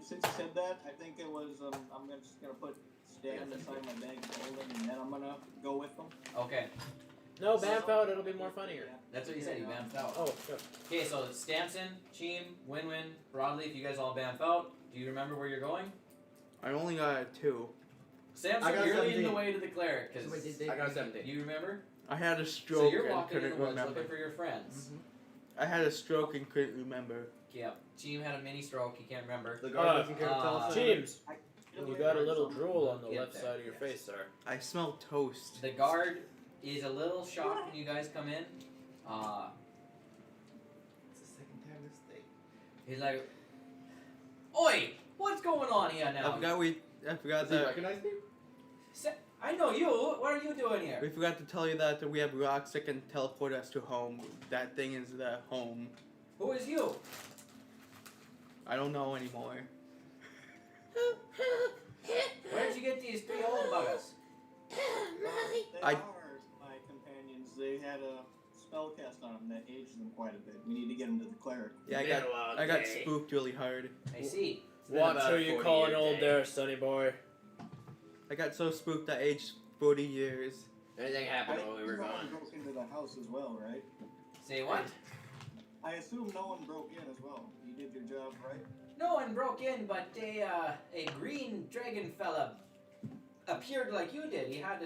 Since you said that, I think it was just gonna put Stan inside my bag and hold him, and then I'm gonna go with them. Okay, No, bamf out. It'll be more funnier. that's what you said. You bamfed out. Oh, good. Okay, so Stamson, Cheem, Win-Win, Broadleaf, you guys all bamf out. Do you remember where you're going? I only got a 2. Samson, I got you're 17. leading the way to the cleric. Cause I got a 17. you remember? I had a So stroke you're and walking in the couldn't woods remember. looking for your friends. I had a stroke and couldn't remember. Yeah, Cheem had a mini stroke. He can't remember. The guard doesn't care to tell us. James, you got a little drool on the Get left there. side of your face, sir. I smell toast. The guard is a little shocked when you guys come in. It's the second time this thing. He's like, "Oi, what's going on here now? I forgot Does he that recognize me? I know you. What are you doing here?" we forgot to tell you that we have rocks that can teleport us to home. That thing is the home. Who is you? I don't know anymore. Where'd you get these 3 old buggers? They I- are my companions. They had a spell cast on them that aged them quite a bit. We need to get them to the cleric. Yeah, I got spooked really hard. I see. Watch who you calling old there, sonny boy. I got so spooked I aged 40 years. Anything happened while we were No one gone? broke into the house as well, right? Say what? I assume no one broke in as well. You did your job, right? No one broke in, but a green dragon fella appeared like you did. He had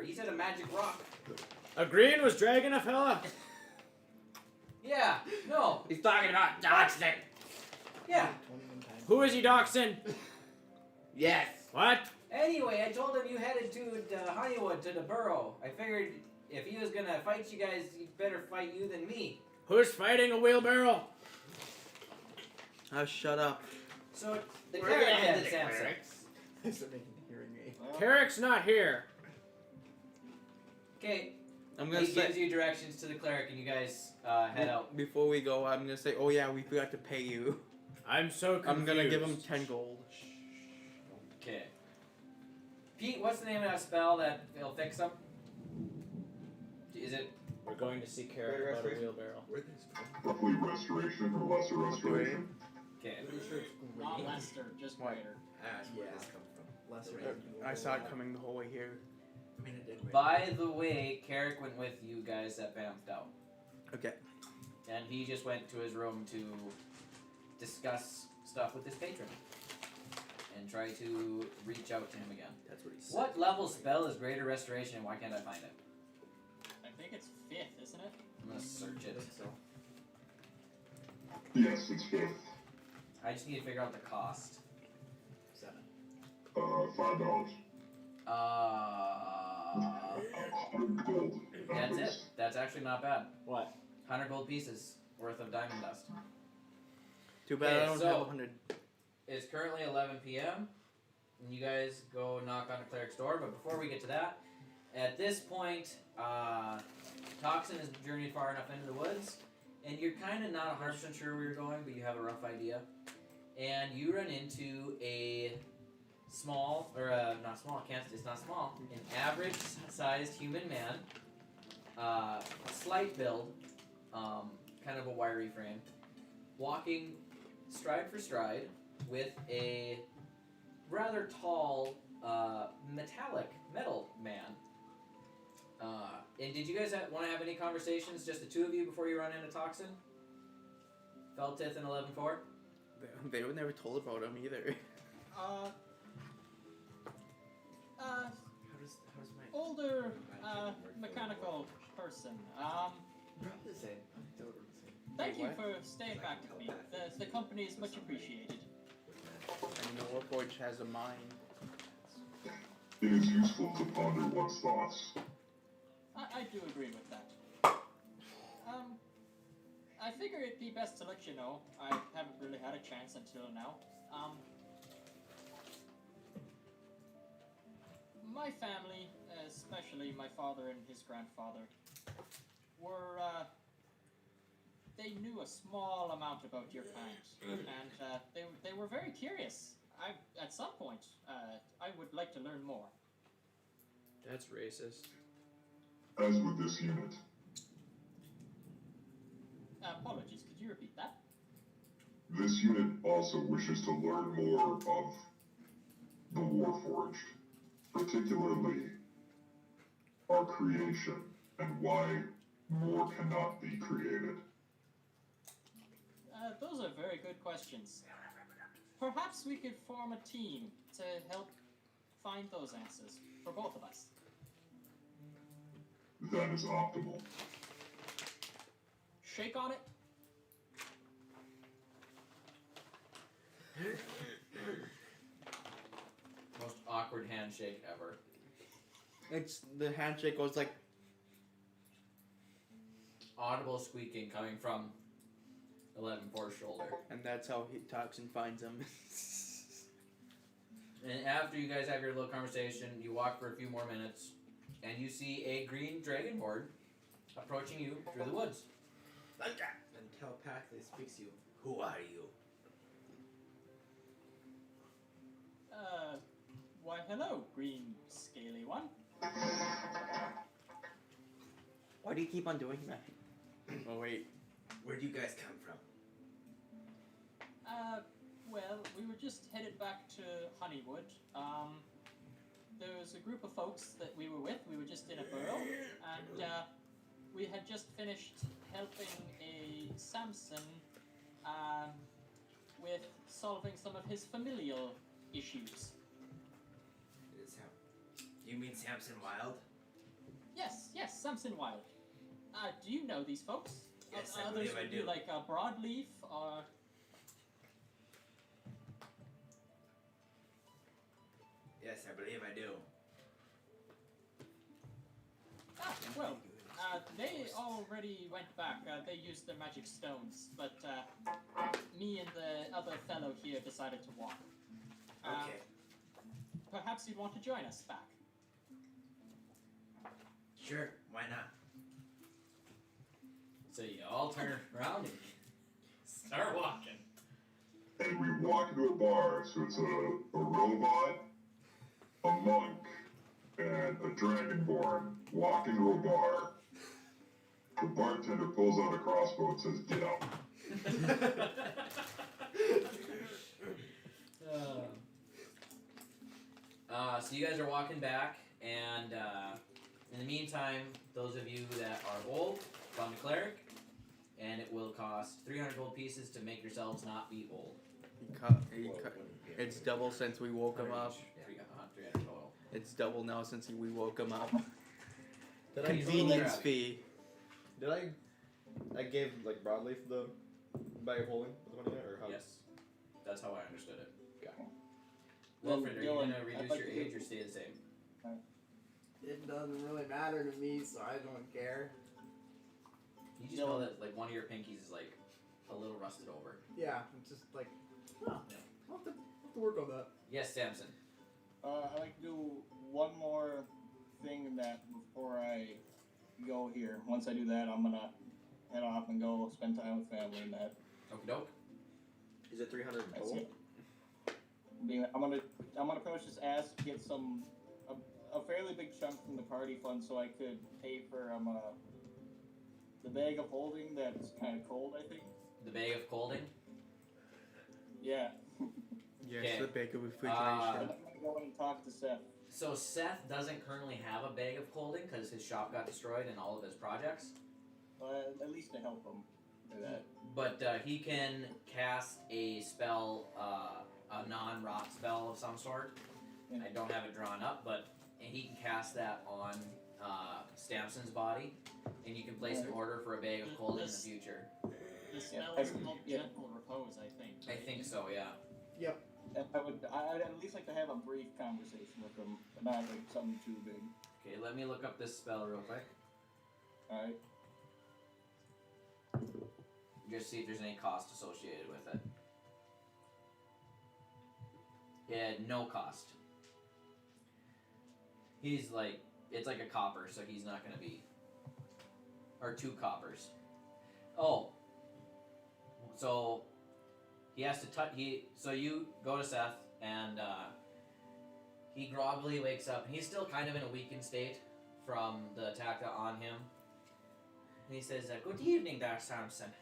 he said a magic rock. A green was dragging a fella. Yeah, no, He's talking about doxing. yeah. Who is he doxing? Yes. What? Anyway, I told him you headed to Honeywood, to the burrow. I figured if he was gonna fight you guys, he'd better fight you than me. Who's fighting a wheelbarrow? Oh, shut up. So the We're cleric gonna head headed to Samson. clerics. I start making a hearing aid. Well, Carrick's not here. Okay, I'm gonna he say gives you directions to the cleric, and you guys head out. before we go. I'm gonna say, oh yeah, we forgot to pay you. I'm so confused. I'm gonna give him 10 gold. Okay. Pete, what's the name of that spell that will fix them? Is it? We're going to see Carrick about a wheelbarrow. Where this from? Roughly restoration or lesser restoration. Okay. Pretty sure it's Not green. Lester, just What? greater. That's where Yeah. this comes from. Lesser. I saw it coming the whole way here. I mean, it did. By the way, Carrick went with you guys that vamped out. Okay. And he just went to his room to discuss stuff with his patron. And try to reach out to him again. That's what he said. What level spell is Greater Restoration and why can't I find it? I think it's 5th, isn't it? I'm gonna search it. Yes, it's 5th. I just need to figure out the cost. 7. $5. 100 gold. That's it. That's actually not bad. What? 100 gold pieces worth of diamond dust. Too bad Okay, I don't so- have 100. It's currently 11 p.m. and you guys go knock on the cleric's door. But before we get to that, at this point, Toxin has journeyed far enough into the woods, and you're kind of not 100% sure where you're going, but you have a rough idea. And you run into a small, or not small, it's not small, an average-sized human man, a slight build, kind of a wiry frame, walking stride for stride with a rather tall, metallic metal man. And did you guys want to have any conversations, just the two of you, before you run into Toxin? Feltith and 11-4? They were never told about him either. How does my Older, mechanical person. probably the same? Totally the same. Thank you what? for staying back with me. The company is much appreciated. And you know what Forge has a mind. It is useful to ponder one's thoughts. I do agree with that. I figure it'd be best to let you know. I haven't really had a chance until now. My family, especially my father and his grandfather, were, they knew a small amount about your kind, and they were very curious. At some point, I would like to learn more. That's racist. As with this unit, Apologies, could you repeat that? this unit also wishes to learn more of the Warforged, particularly our creation and why more cannot be created. Those are very good questions. Perhaps we could form a team to help find those answers for both of us. That is optimal. Shake on it. Most awkward handshake ever. It's the handshake goes like Audible squeaking coming from 11-4's shoulder. and that's how Toxin finds him. And after you guys have your little conversation, you walk for a few more minutes, and you see a green dragon horde approaching you through the woods. And telepathically speaks to you. Who are you? Why, hello, green scaly one. Why do you keep on doing that? Oh wait. Where do you guys come from? Well, we were just headed back to Honeywood. There was a group of folks that we were with. We were just in a burrow, and we had just finished helping a Samson with solving some of his familial issues. You mean Samson Wild? Yes, Samson Wild. Do you know these folks? Yes, I Others believe I would do. be like Broadleaf or... Yes, I believe I do. Well, they already went back. They used their magic stones, but me and the other fellow here decided to walk. Okay. Perhaps you'd want to join us back. Sure, why not? So you all turn around and start walking. And we walk into a bar, so it's a robot, a monk, and a dragonborn walk into a bar. The bartender pulls out a crossbow and says, "Get out." So you guys are walking back, and in the meantime, those of you that are old, found a cleric, and it will cost 300 gold pieces to make yourselves not be old. It's double since we woke him up. 300 total. It's double now since we woke him up. Did Convenience fee. Did I gave like Broadleaf the bag of holding with the money in it, or how? Yes, that's how I understood it. Okay. Wilfred, are you Dylan, gonna I'd reduce like your to- age or stay the same? It doesn't really matter to me, so I don't care. You just know that like one of your pinkies is like a little rusted over. Yeah, it's just like, oh, I'll have to work on that. Yes, Samson. I'd like to do one more thing that before I go here. Once I do that, I'm gonna head off and go spend time with family and that. Okie doke. Is it 300 That's total? it. I'm gonna pretty much just ask to get a fairly big chunk from the party fund so I could pay for the bag of holding that's kind of cold, I think. The bag of colding. Yeah. Yes, Okay. the bag of I'm refrigeration. gonna go and talk to Seth. So Seth doesn't currently have a bag of colding because his shop got destroyed in all of his projects. At least to help him do that. But he can cast a spell, a non-rot spell of some sort. Yeah. I don't have it drawn up, but he can cast that on Stamson's body, and you can place an order for a bag of colding in the future. The spell Yeah. is called Yeah. Gentle Repose, I think. I think so, yeah. And I'd at least like to have a brief conversation with him, but not like something too big. Okay, let me look up this spell real quick. Alright. Just see if there's any cost associated with it. Yeah, no cost. He's like, it's like a copper, so he's not gonna be, or 2 coppers. Oh, so he has to touch. So you go to Seth, and he groggily wakes up, and he's still kind of in a weakened state from the attack on him. And he says, "Good evening, there, Samson.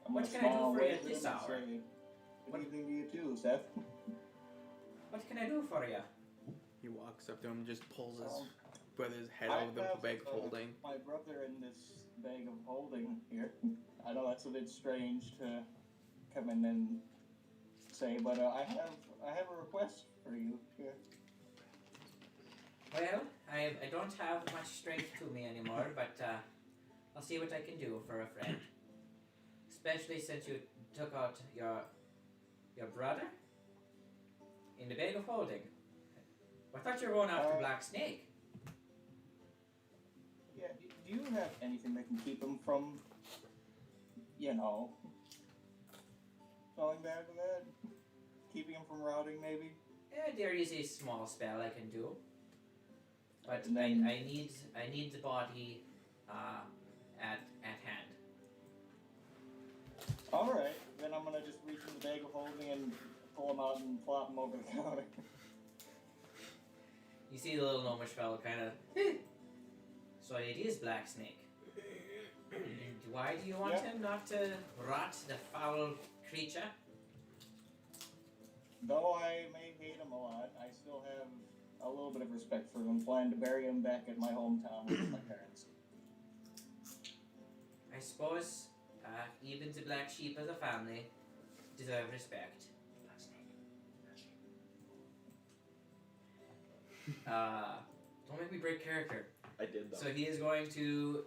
I'm What gonna can I do smile, for you wave at this him, and hour? say, Good evening to you too, Seth. What can I do for you?" He walks up to him and just pulls his Um, brother's head I out of the have, bag of holding. My brother in this bag of holding here. I know that's a bit strange to come in and say, but I have a request for you here. Well, I don't have much strength to me anymore, but I'll see what I can do for a friend. Especially since you took out your brother in the bag of holding. I thought you were going after Black Snake. Yeah, do you have anything that can keep him from, going back to that? Keeping him from routing, maybe? There is a small spell I can do, but And then- I need the body at hand. Alright, then I'm gonna just reach in the bag of holding and pull him out and flop him over the counter. see the little gnomish fellow kind of. So it is Black Snake. And why do you want him not to rot, the foul creature? Though I may hate him a lot, I still have a little bit of respect for him. Plan to bury him back at my hometown with my parents. I suppose even the black sheep of the family deserve respect. Don't make me break character. I did though. So he is going to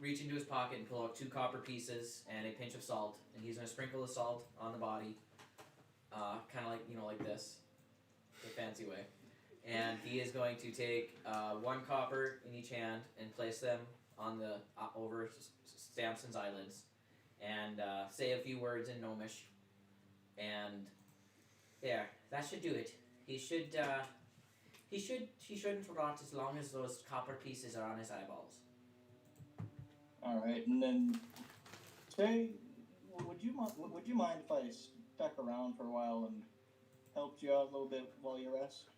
reach into his pocket and pull out 2 copper pieces and a pinch of salt, and he's going to sprinkle the salt on the body, kind of like, you know, like this, the fancy way. And he is going to take 1 copper in each hand and place them on the over Stamson's eyelids, and say a few words in Gnomish, and there, that should do it. He shouldn't rot as long as those copper pieces are on his eyeballs. All right, and then Trey, would you mind if I stuck around for a while and helped you out a little bit while you rest?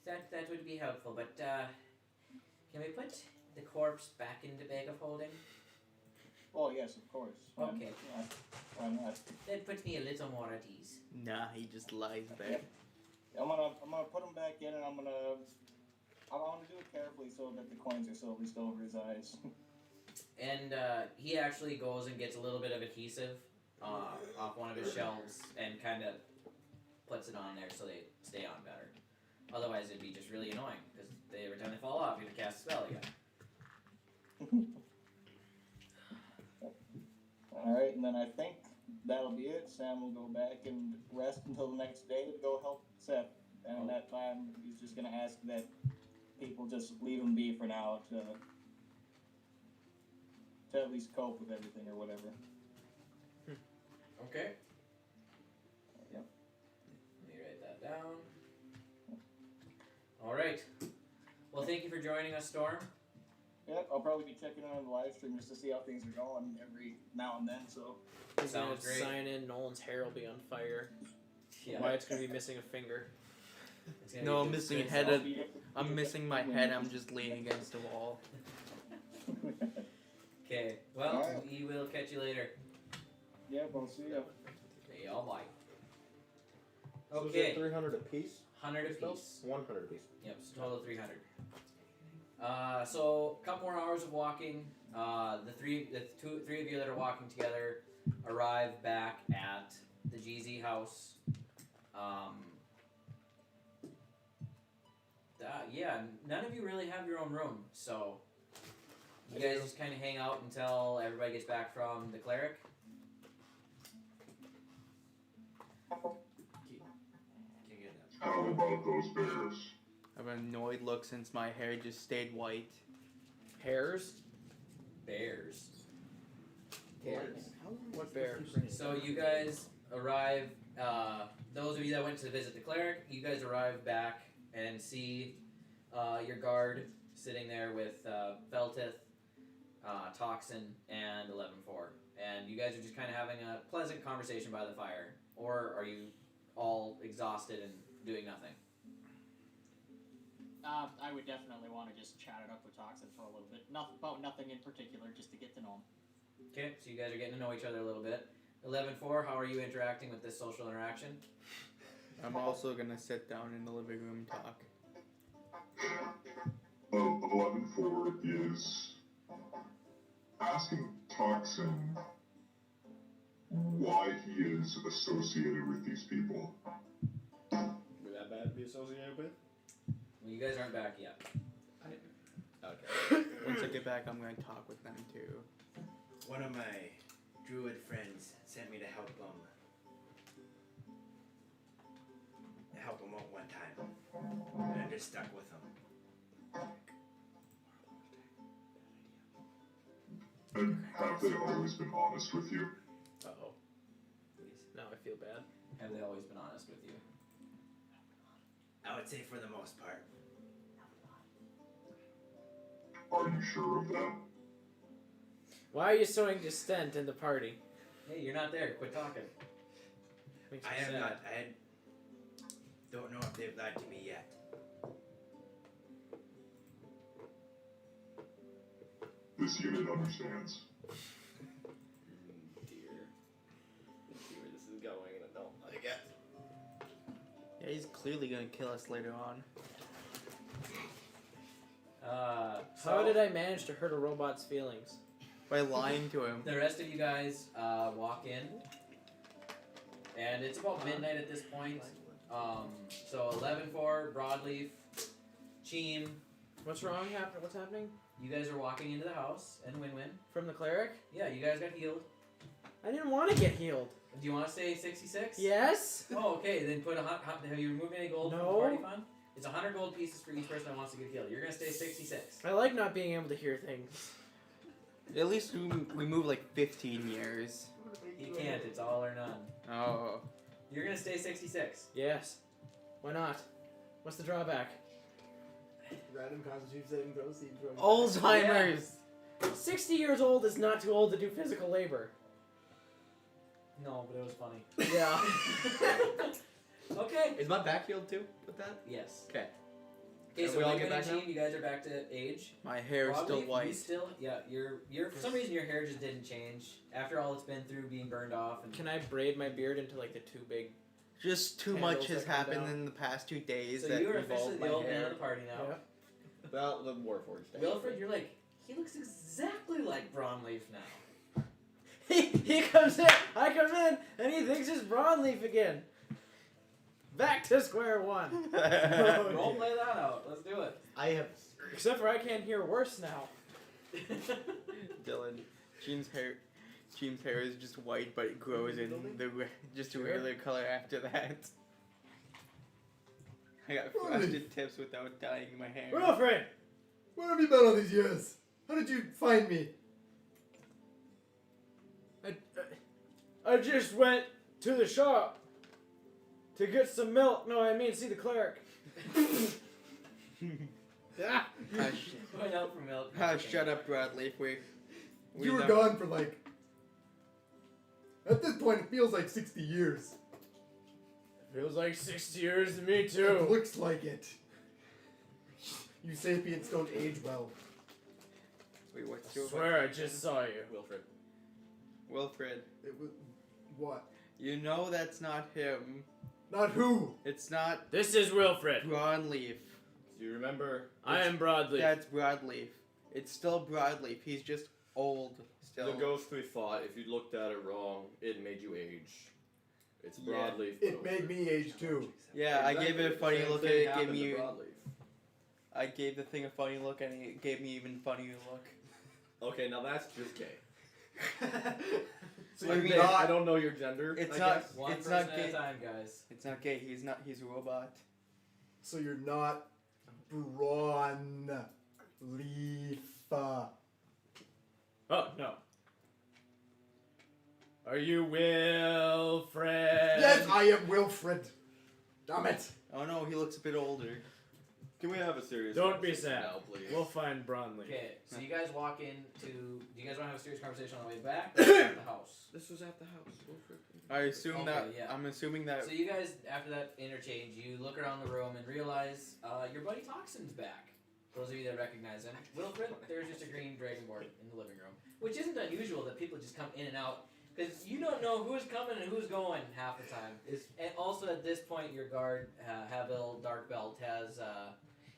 That would be helpful, but can we put the corpse back in the bag of holding? Oh yes, of course. Okay. Why not? That puts me a little more at ease. Nah, he just lies there. Yep. I'm gonna put him back in, and I'm gonna do it carefully so that the coins are slowly still over his eyes. And he actually goes and gets a little bit of adhesive off one of his shelves and kind of puts it on there so they stay on better. Otherwise, it'd be just really annoying because every time they fall off, you have to cast a spell again. Alright, and then I think that'll be it. Sam will go back and rest until the next day to go help Seth. And that time, he's just going to ask that people just leave him be for now to at least cope with everything or whatever. Okay. Yep. Let me write that down. Alright. Well, thank you for joining us, Storm. Yep, I'll probably be checking in on the live stream just to see how things are going every now and then, so. He's Sounds gonna great. sign in. Nolan's hair will be on fire. Yeah. Wyatt's gonna be missing a finger. It's gonna No, be I'm good. missing a Good head. self. I'm missing my head. I'm just leaning against the wall. Okay, well, Alright. we will catch you later. Yep, I'll see ya. Hey, all bye. So is Okay, it 300 apiece? 100 apiece. 100 apiece. Yep, so total of 300. So a couple more hours of walking. The three of you that are walking together arrive back at the GZ house. Yeah, none of you really have your own room, so you guys just kind of hang out until everybody gets back from the cleric. How about those bears? I have an annoyed look since my hair just stayed white. Hairs? Bears. What bear? So you guys arrive, those of you that went to visit the cleric, you guys arrive back and see your guard sitting there with Feltith, Toxin, and 11-4. And you guys are just kind of having a pleasant conversation by the fire. Or are you all exhausted and doing nothing? I would definitely want to just chat it up with Toxin for a little bit. About nothing in particular, just to get to know him. Okay, so you guys are getting to know each other a little bit. 11-4, how are you interacting with this social interaction? I'm also gonna sit down in the living room and talk. 11-4 is asking Toxin why he is associated with these people. Would that bad to be associated with? Well, you guys aren't back yet. Okay. Once I get back, I'm gonna talk with them too. One of my druid friends sent me to help him out one time, and I just stuck with him. And have they always been honest with you? Uh-oh. Now I feel bad. Have they always been honest with you? I would say for the most part. Are you sure of that? Why are you so distant in the party? Hey, you're not there. Quit talking. Makes me I am sad. not. I don't know if they've lied to me yet. This unit understands. Dear. Let's see where this is going, and I don't like it. Yeah, he's clearly gonna kill us later on. How did I manage to hurt a robot's feelings? By lying to him. The rest of you guys walk in, and it's about midnight at this point. So 11-4, Broadleaf, Cheem. What's wrong? What's happening? You guys are walking into the house, and Win-Win. From the cleric? Yeah, you guys got healed. I didn't want to get healed. Do you want to stay 66? Yes. Oh, okay. Then put have you removed any gold from the No. party fund? It's 100 gold pieces for each person that wants to get healed. You're gonna stay 66. I like not being able to hear things. At least we move like 15 years. You can't. It's all or none. Oh. You're gonna stay 66. Yes. Why not? What's the drawback? Random constitution saving throws. See if Alzheimer's. 60 years old is not too old to do physical labor. No, but it was funny. Yeah. Okay. Is my back healed too with that? Yes. Okay. Okay, And so we all Win-Win get and back now? Cheem, you guys are back to age. My hair is still Broadleaf, white. You still, yeah, you're for some reason your hair just didn't change after all it's been through being burned off. And Can I braid my beard into like the two big? Just too Candles much has that come happened down. in the past 2 days so that you are involved officially my the old man hair. of the party now. Yeah. Well, the Warforged. Wilfred, you're like, he looks exactly like Broadleaf now. He comes in. I come in, and he thinks it's Broadleaf again. Back to square one. Role play that out. Let's do it. I have. Except for I can't hear worse now. Dylan, Jean's hair is just white, but it grows in just a regular color after that. I got frosted tips without dyeing my hair. Wilfred! Where have you been all these years? How did you find me? I just went to the shop to get some milk. No, I mean see the cleric. Yeah. Going out for milk. Shut up, Broadleaf. We You were know- gone for like. At this point, it feels like 60 years. Feels like 60 years to me It too. looks like it. You sapiens don't age well. Wait, what's I your swear I just saw you. Wilfred. Wilfred? It was. What? You know that's not him. Not who? It's not This is Wilfred. Broadleaf. Do you remember? I am Broadleaf. That's Broadleaf. It's still Broadleaf. He's just old still. The ghost we fought, if you looked at it wrong, it made you age. It's Yeah. Broadleaf. It made me age too. Yeah, I gave it a funny Same look and thing it gave happened me. to Broadleaf. I gave the thing a funny look and it gave me even funnier look. Okay, now that's just gay. So I you're mean, not. I don't know your gender. It's I not- guess. One It's person not at a gay. time, guys. It's not gay. He's not. He's a robot. So you're not Braun Leaf. Oh no. Are you Wilfred? Yes, I am Wilfred. Damn it. Oh no, he looks a bit older. Can we have a serious Don't be conversation sad. now, please? We'll find Broadleaf. Okay, so you guys walk into. Do you guys want to have a serious conversation on the way back or at the house? This was at the house. Wilfred. I assume Okay, that. yeah. I'm assuming that. So you guys, after that interchange, you look around the room and realize your buddy Toxin's back. Those of you that recognize him. Wilfred, there's just a green dragonborn in the living room. Which isn't unusual that people just come in and out. Because you don't know who's coming and who's going half the time. And also at this point, your guard, Havil Darkbelt, has...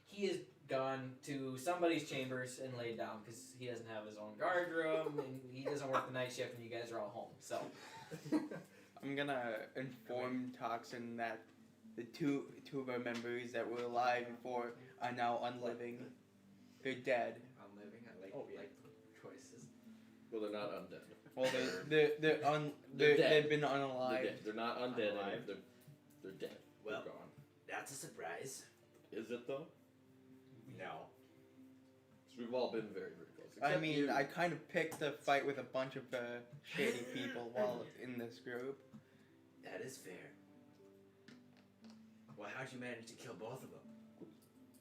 he has gone to somebody's chambers and laid down because he doesn't have his own guard room and he doesn't work the night shift and you guys are all home. So... I'm gonna inform Toxin that the two of our members that were alive before are now unliving. They're dead. I'm living. I like choices. Well, they're not undead. Well, They're dead. they've been They're unalive. dead. They're not undead. Unalive. Anymore. They're dead. Well, They're gone. that's a surprise. Is it though? No. So we've all been very, very close. I Except mean, you. I kind of picked a fight with a bunch of shady people while in this group. That is fair. Well, how'd you manage to kill both of them?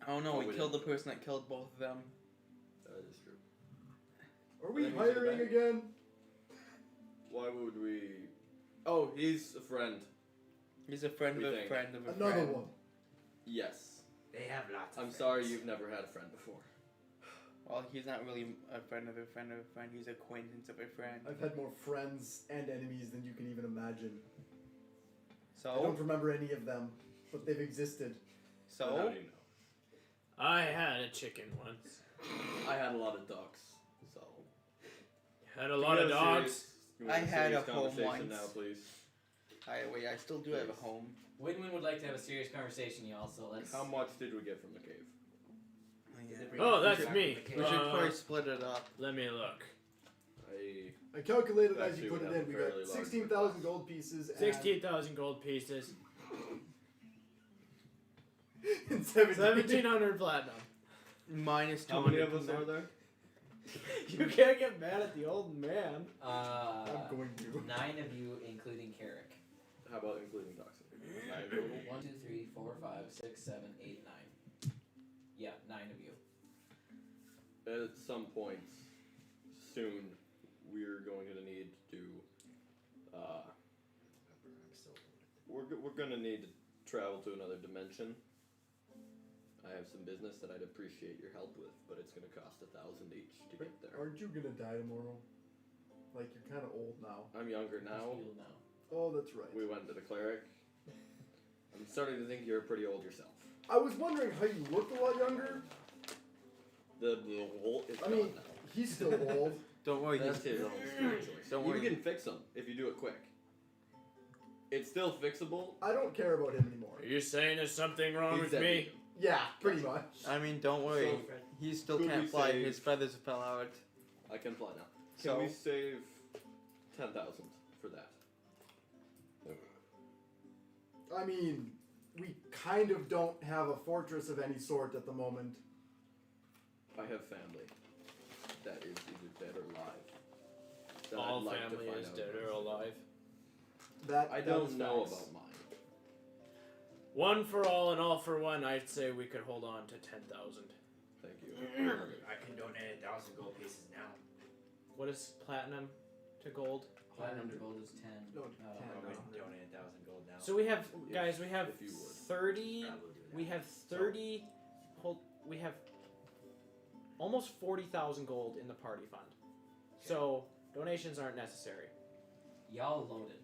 I don't know. Oh, We we killed the didn't. person that killed both of them. That is true. Are we Let me see the hiring back. again? Why would we? Oh, he's a friend. He's a friend We of a think. friend of a Another friend. one. Yes. They have lots of I'm friends. sorry you've never had a friend before. Well, he's not really a friend of a friend of a friend. He's an acquaintance of a friend. I've had more friends and enemies than you can even imagine. I So, don't remember any of them, but they've existed. How so do you know? I had a chicken once. I had a lot of ducks, so. Had a lot of dogs. I had a home conversation once. now, please. I still do have a home. Win-Win would like to have a serious conversation, y'all. So let's. How much did we get from the cave? Oh, that's me. We should probably split it up. Let me look. I calculated as Actually, you put we it have in. We a fairly got large 16,000 gold pieces and 16,000 gold pieces. and 1,700 platinum. Minus 200. How many of us are there? You can't get mad at the old man. I'm going to. 9 of you, including Carrick. How about including Toxic? 9 total? 1, 2, 3, 4, 5, 6, 7, 8, 9. Yeah, 9 of you. At some point soon, we're going to need to. We're going to need to travel to another dimension. I have some business that I'd appreciate your help with, but it's going to cost 1,000 each to get there. Aren't you gonna die tomorrow? Like you're kind of old now. I'm younger now. Oh, that's right. We went to the cleric. I'm starting to think you're pretty old yourself. I was wondering how you looked a lot younger. The wool is I gone mean, now. he's still old. Don't worry, That's his own choice. Don't You worry. can fix them if you do it quick. It's still fixable. I don't care about him anymore. Are you saying there's something wrong He's with dead. me? Yeah, pretty much. I mean, don't worry. So, He still could can't we fly. save- His feathers fell out. I can fly now. So- Can we save 10,000 for that? I mean, we kind of don't have a fortress of any sort at the moment. I have family that is either dead or alive. that All I'd like to family find is out dead about. or alive. That I that don't is know facts. about mine. One for all and all for one, I'd say we could hold on to 10,000. Thank you. I can donate 1,000 gold pieces now. What is platinum to gold? Platinum to gold is 10. No, not 10. 100. I'm going to donate 1,000 gold now. So we have, guys, we have if you would. 30. I will do that. We have 30. We have almost 40,000 gold in the party fund. So donations aren't necessary. Y'all loaded.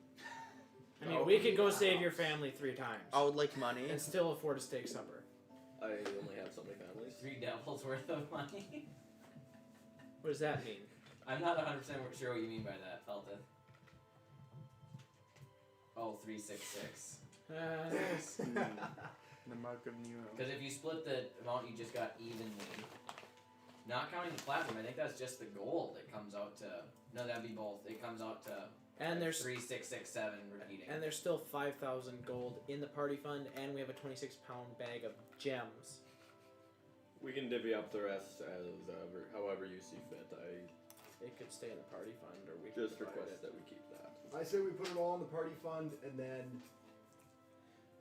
I mean, we could go save your family 3 times I would like money. and still afford a steak supper. I only have so many families. 3 devils worth of money. What does that mean? I'm not 100% sure what you mean by that, Felton. Oh, 366. The mark of Nero. Because if you split the amount you just got evenly, not counting the platinum, I think that's just the gold. It comes out to no, that'd be both. It comes out to And there's 3667 repeating. and there's still 5,000 gold in the party fund, and we have a 26-pound bag of gems. We can divvy up the rest as however you see fit. I It could stay in the party fund, or we could just divide request it. that we keep that. I say we put it all in the party fund, and then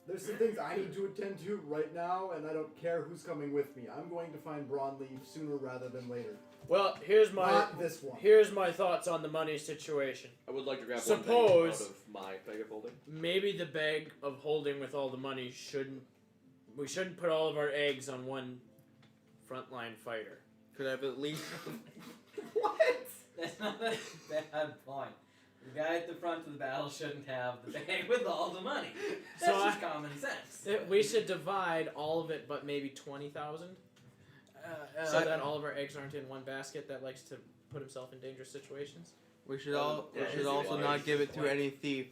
there's some things I need to attend to right now, and I don't care who's coming with me. I'm going to find Broadleaf sooner rather than later. Well, here's my Not this one. here's my thoughts on the money situation. I would like to grab Suppose- one thing out of my bag of holding. Maybe the bag of holding with all the money we shouldn't put all of our eggs on one frontline fighter. Could have at least. What? That's not a bad point. The guy at the front of the battle shouldn't have the bag with all the money. That's So just common sense. We should divide all of it, but maybe 20,000. So that all of our eggs aren't in one basket that likes to put himself in dangerous situations. We should Yeah, should it's also wise. not give it to any thief.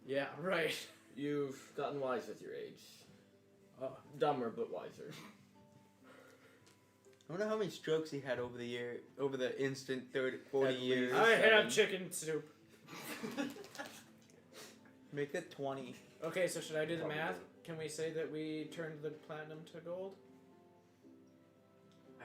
Yeah, right. You've gotten wise with your age. Oh. Dumber but wiser. I wonder how many strokes he had over the instant 40 At years. least. I have 7. chicken soup. Make that 20. Okay, so should I do the Probably. math? Can we say that we turned the platinum to gold?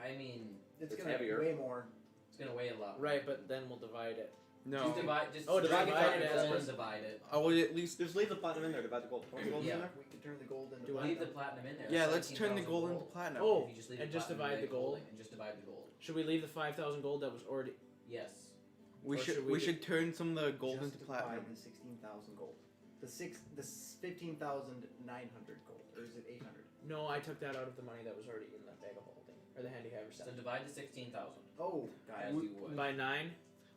I mean, It's It's gonna heavier. be way more. it's gonna weigh a lot. Right, but then we'll divide it. No. Just divide. Just Oh, divide divide it it as as- divide it. I would at least. Just leave the platinum in there. Divide the gold. Yeah. We could turn the gold into Do I- Leave platinum. the platinum in there. Yeah, let's turn the 17,000 gold into platinum. Oh, If you just leave and the just platinum, divide make the gold? holding, and just divide the gold. Should we leave the 5,000 gold that was already? Yes. We Or should should we we should turn some of the gold Just into divide platinum. the 16,000 gold. The 15,900 gold, or is it 800? No, I took that out of the money that was already in that bag of holding. Or the handy-haver So 7? divide the 16,000 Oh, as you would. By 9?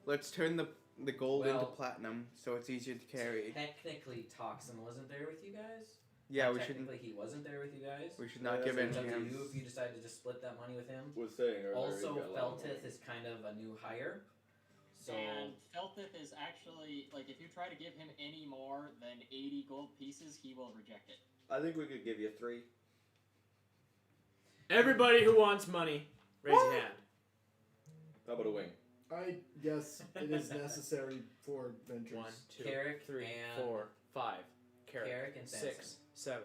Let's turn the gold into Well- platinum so it's easier to carry. Technically, Toxin wasn't there with you guys. Yeah, we shouldn't. Technically, he wasn't there with you guys. We should not Yeah, give that's in It's to up to him. you if you decide to just split that money with him. Was saying earlier. Also, he got a lot of money. Feltith is kind of a new hire. So And Feltith is actually, like, if you try to give him any more than 80 gold pieces, he will reject it. I think we could give you 3. Everybody who wants money, raise your hand. How about a wing? I guess it is necessary for ventures. 1, 2, Carrick 3, and 4, 5. Carrick and 6, Sanson. 7.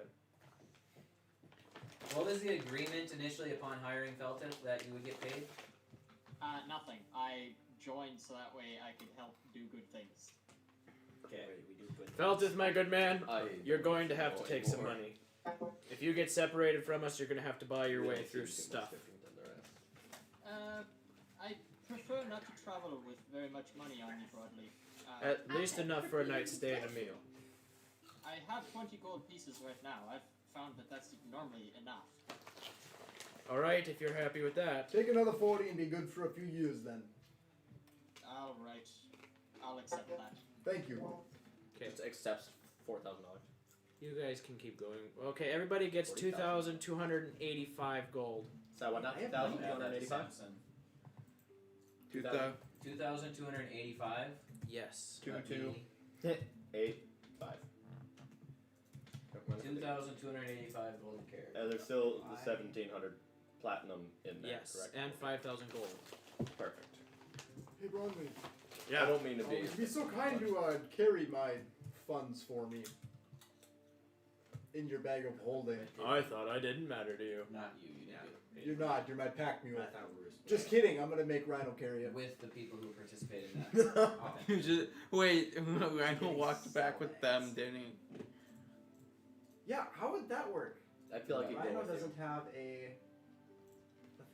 What was the agreement initially upon hiring Feltith that you would get paid? Nothing. I joined so that way I could help do good things. Okay. We do good Feltith, my good man, I you're going to have to know take some anymore. money. If you get separated from us, you're going to have to buy your We way don't through seem too much stuff. different than the rest. I prefer not to travel with very much money on me broadly. At least enough for a night's stay and a meal. I have 20 gold pieces right now. I've found that that's normally enough. Alright, if you're happy with that. Take another 40 and be good for a few years then. Alright. I'll accept that. Thank you. Okay. Just accepts $4,000. You guys can keep going. Okay, everybody gets 40,000. 2,285 gold. So what? Not I have 2,285. 2,285. Yes. 2,285. 2,285 golden carrick. And there's still the 1,700 platinum in there. Yes, Correct. and 5,000 gold. Perfect. Hey, Bronwyn. I don't mean to be. Be so kind to carry my funds for me in your bag of holding. I thought I didn't matter to you. Not you. You didn't do it. You're not. You're my pack mule. I thought we were. Just kidding. I'm gonna make Rhino carry it. With the people who participated in that. event. You just wait. Rhino walked back with them, didn't he? Yeah. How would that work? I feel like he'd go Rhino with you. doesn't have a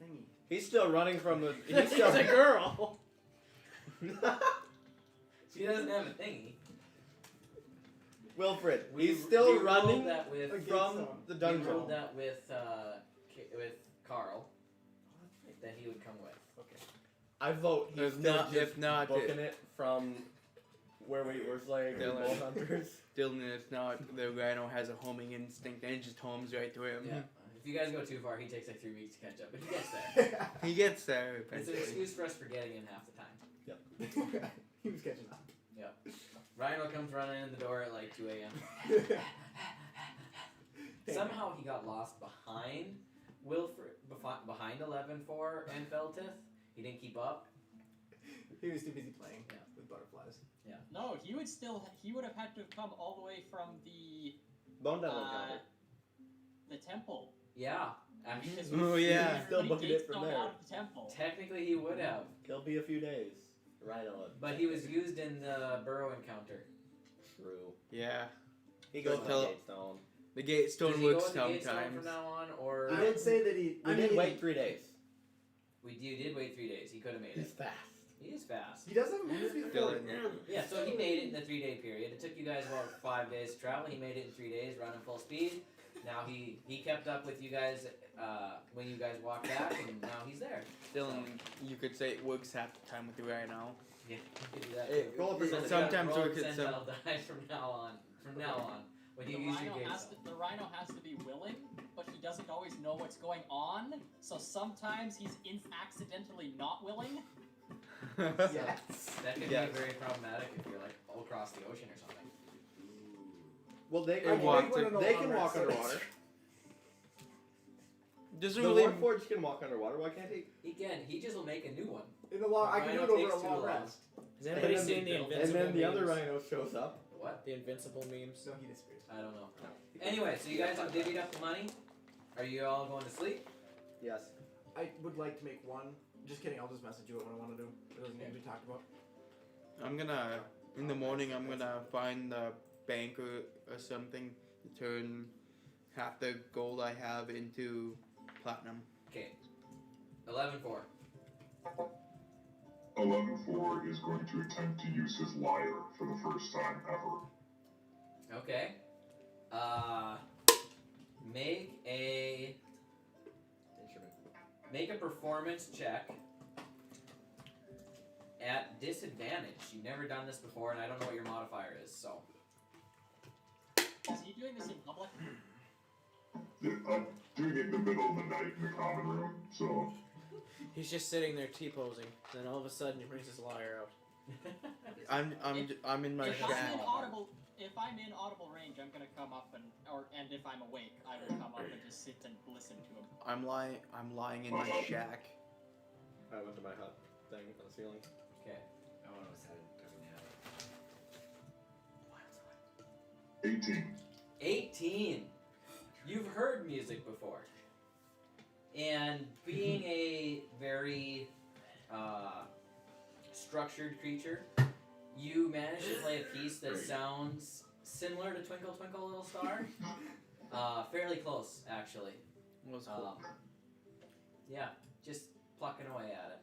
thingy. He's still running from the. He's He's still. a girl! She doesn't have a thingy. Wilfred, We- he's still we rolled running that with, from the We dungeon. rolled that with Carl. That he would come with. Okay. I vote he's If still not- just if not, booking it from where we were slaying the Dylan. bull hunters. Dylan, if not, the Rhino has a homing instinct and it just homes right to him. Yeah. If you guys go too far, he takes like 3 weeks to catch up, but he gets there. He gets there It's an eventually. excuse for us forgetting him half the time. He was catching up. Rhino comes running in the door at like 2 a.m. Somehow he got lost behind Wilfred, behind 11-4 and Feltith. He didn't keep up. He was too busy playing Yeah. with butterflies. No, he would have had to have come all the way from the Bone Devil encounter. the temple. Yeah, actually, Because Oh, we yeah. figured Still many booking gates it from don't there. out of the temple. technically he would have, He'll be a few days. Rhino. but he was used in the Burrow encounter. True. Yeah. He goes Tell- to the Gatestone. The Gatestone Does he go works with the Gatestone sometimes. from now on, or He did say that he. We did wait 3 days. you did wait 3 days? He could have made He's it. fast. He is fast. He doesn't move before. Dylan. Yeah, so he made it in the 3-day period. It took you guys about 5 days to travel. He made it in 3 days, running full speed. Now he kept up with you guys when you guys walked back, and now he's there. Dylan, you could say it works half the time with the Rhino. Yeah, you could do that. It- too. roll a percentage. sometimes roll we a could percentile die from now on. From now on, when you use your gates. The rhino has to be willing, but he doesn't always know what's going on. So sometimes he's accidentally not willing. Yes. That could Yes. be very problematic if you're like all across the ocean or something. Well, they It can walked walk. it- They can walk underwater. Doesn't The really. Warforged can walk underwater. Why can't he? He can. He just will make a new one. In the long, I can do Rhino it over takes a too long long. rest. Has anybody And then seen the the- Invincible And then the other memes? rhino shows up. What? The Invincible memes? So he disappears. I don't know. Anyway, so you guys have divvied up the money. Are you all going to sleep? Yes. I would like to make one. Just kidding. I'll just message you what I want to do. It doesn't need to be talked about. I'm gonna in the morning. I'm gonna find a bank or something to turn half the gold I have into platinum. Okay. 11-4. 11-4 is going to attempt to use his lyre for the first time ever. Okay. Make a Instrument. Make a performance check at disadvantage. You've never done this before, and I don't know what your modifier is, so. Is he doing this in public? Yeah, I'm doing it in the middle of the night in the common room, so He's just sitting there T-posing. Then all of a sudden he brings his lyre out. I'm in my If I'm shack. in audible, if I'm in audible range, I'm gonna come up and if I'm awake, I will come up and just sit and listen to him. I'm lying in my shack. I went to my hut thing on the ceiling. Okay. I want to set it. 18. 18. You've heard music before. And being a very structured creature, you manage to play a piece that sounds similar to Twinkle Twinkle Little Star. Fairly close, actually. Was cool. Yeah, just plucking away at it.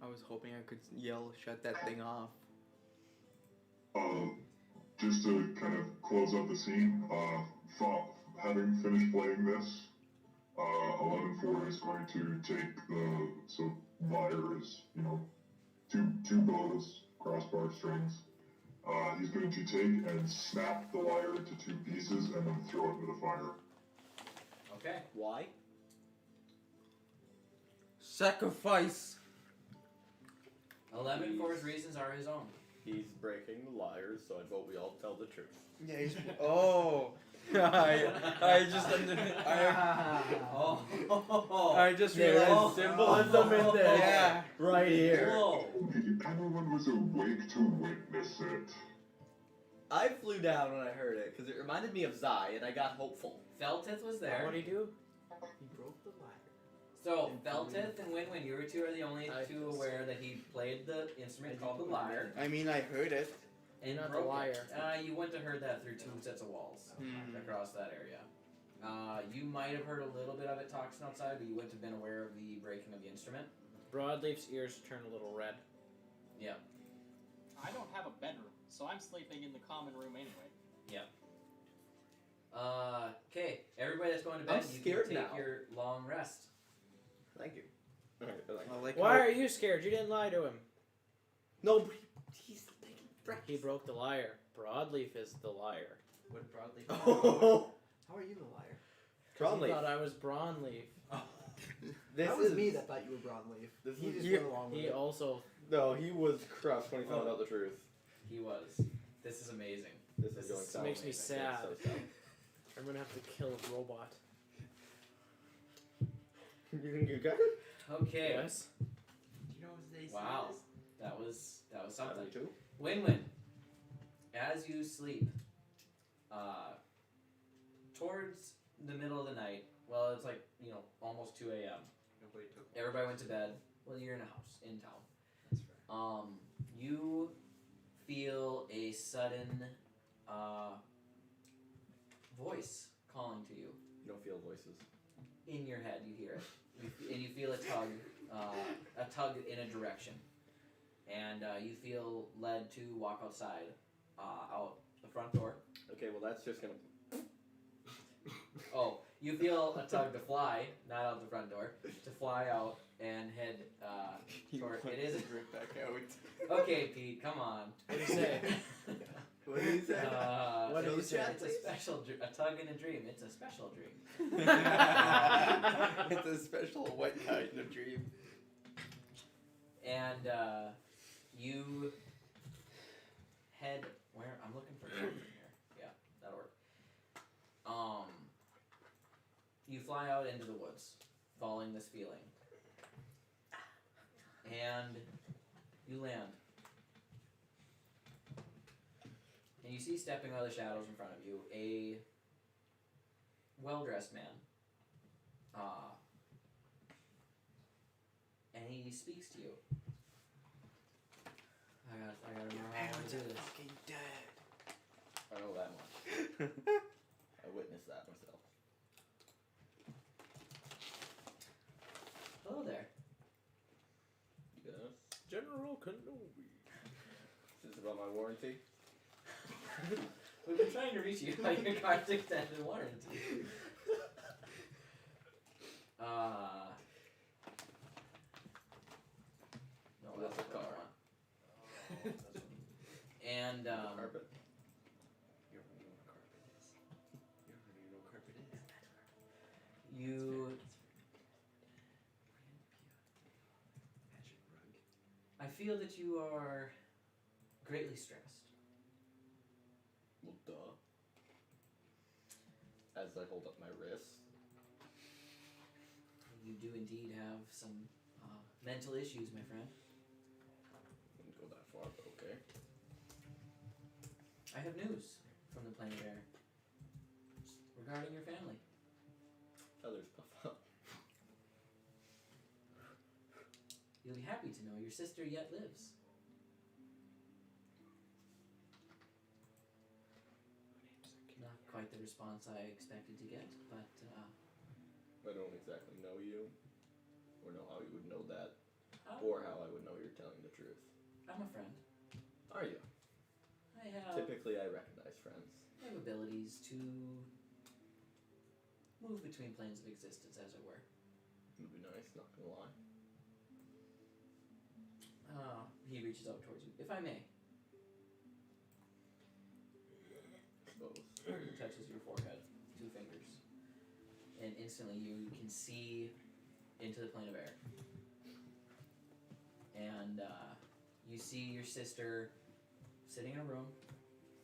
I was hoping I could yell, "Shut that thing off." Just to kind of close up the scene, having finished playing this, 11-4 is going to take so lyre is, two bows, crossbar strings. He's going to take and snap the lyre into 2 pieces and then throw it into the fire. Okay. Why? Sacrifice! 11-4's reasons are his own. He's breaking the lyres, so I vote we all tell the truth. Yeah, he's. Oh! I just. I just realized symbolism in this. Yeah. Right here. Whoa. Everyone was awake to witness it. I flew down when I heard it, because it reminded me of Zai, and I got hopeful. Feltith was there. What'd he do? He broke the lyre. So, Feltith and Win-Win, you two are the only two aware that he played the instrument called the lyre. I mean, I heard it. And Not the broke lyre. it. You wouldn't have heard that through 2 sets of walls across that area. You might have heard a little bit of it talking outside, but you wouldn't have been aware of the breaking of the instrument. Broadleaf's ears turn a little red. Yeah. I don't have a bedroom, so I'm sleeping in the common room anyway. Yeah. Okay, everybody that's going to bed, I'm you scared can take now. your long rest. Thank you. Alright, I like Why how- are you scared? You didn't lie to him. No, but he's taking breakfast. He broke the lyre. Broadleaf is the liar. What broadleaf? Oh, How are you the liar? He thought I was Broadleaf. That was me that thought you were broadleaf. This He is- just you- went along with He it. also. No, he was crushed when he found out the truth. He was. This is amazing. This This is going is- south. makes me It's sad. so sad. I'm gonna have to kill a robot. You think you got it? Okay. Yes. Do you know what they say Wow. is? That was something. Me too. Win-Win. As you sleep, towards the middle of the night, well, it's like, almost 2 a.m. Nobody took Everybody went to bed. Well, you're in a house in town. That's fair. You feel a sudden voice calling to you. You don't feel voices. In your head, you hear it. And you feel a tug in a direction. And you feel led to walk outside, out the front door. Okay, well that's just gonna. Oh, you feel a tug to fly, not out the front door, to fly out and head toward. It is. Right back out. Okay, Pete, come on. What did he say? What did he say? What did he It's say? a special, a tug in a dream. It's a special dream. It's a special what kind of dream? And you head where? I'm looking for something here. Yeah, that'll work. You fly out into the woods, following this feeling, and you land. And you see stepping out of the shadows in front of you a well-dressed man. And he speaks to you. I gotta know how to do this. Fucking dead. I know that much. I witnessed that myself. Hello there. Yes. General Kenobi. This is about my warranty. We've been trying to reach you about your car's extended warranty. And Carpet. You already know what carpet is. You already know what carpet is. you, Magic rug. I feel that you are greatly stressed. Well, duh. As I hold up my wrist. You do indeed have some mental issues, my friend. Wouldn't go that far, but okay. I have news from the plane of air regarding your family. Feathers puff up. You'll be happy to know your sister yet lives. Not quite the response I expected to get, but I don't exactly know you, or know how you would know that, I'm or how I would know you're telling the truth. a friend. Are you? I have Typically, I recognize friends. abilities to move between planes of existence, as it were. Would be nice, not gonna lie. He reaches out towards you. If I may. Suppose. He touches your forehead, 2 fingers. And instantly you can see into the plane of air. And you see your sister sitting in a room,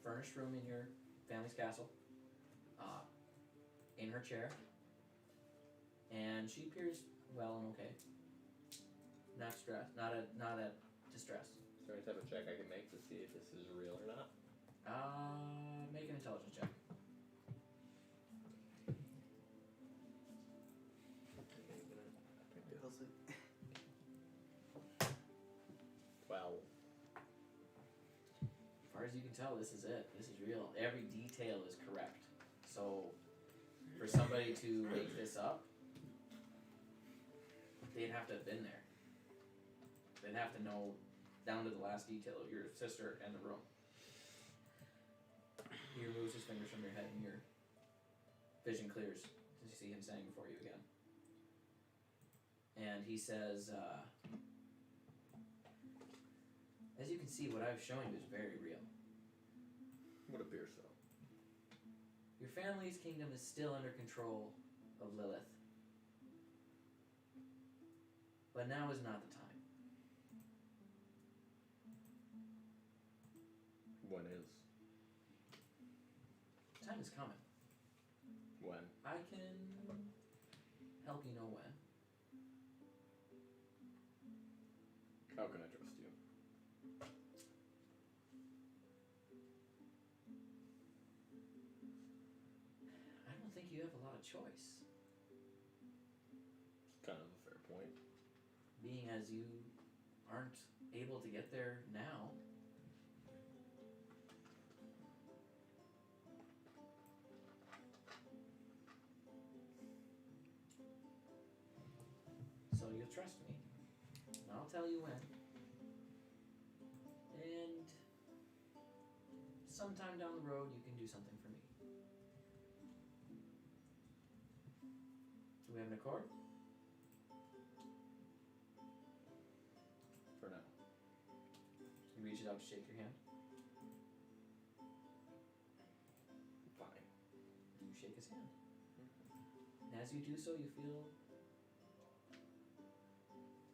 furnished room in your family's castle, in her chair. And she appears well and okay. Not stressed, not at distress. Is there any type of check I can make to see if this is real or not? Make an intelligence check. Well, As far as you can tell, this is it. This is real. Every detail is correct. So, for somebody to make this up, they'd have to have been there. They'd have to know down to the last detail of your sister and the room. He removes his fingers from your head and your vision clears as you see him standing before you again. And he says, as you can see, what I've shown you is very real. would appear so. Your family's kingdom is still under control of Lilith. But now is not the time. When is? Time is coming. When? I can help you know when. How can I trust you? I don't think you have a lot of choice. Kind of a fair point. Being as you aren't able to get there now. So you'll trust me. And I'll tell you when. And sometime down the road you can do something for me. Do we have an accord? For now. He reaches out to shake your hand. Fine. You shake his hand. And as you do so, you feel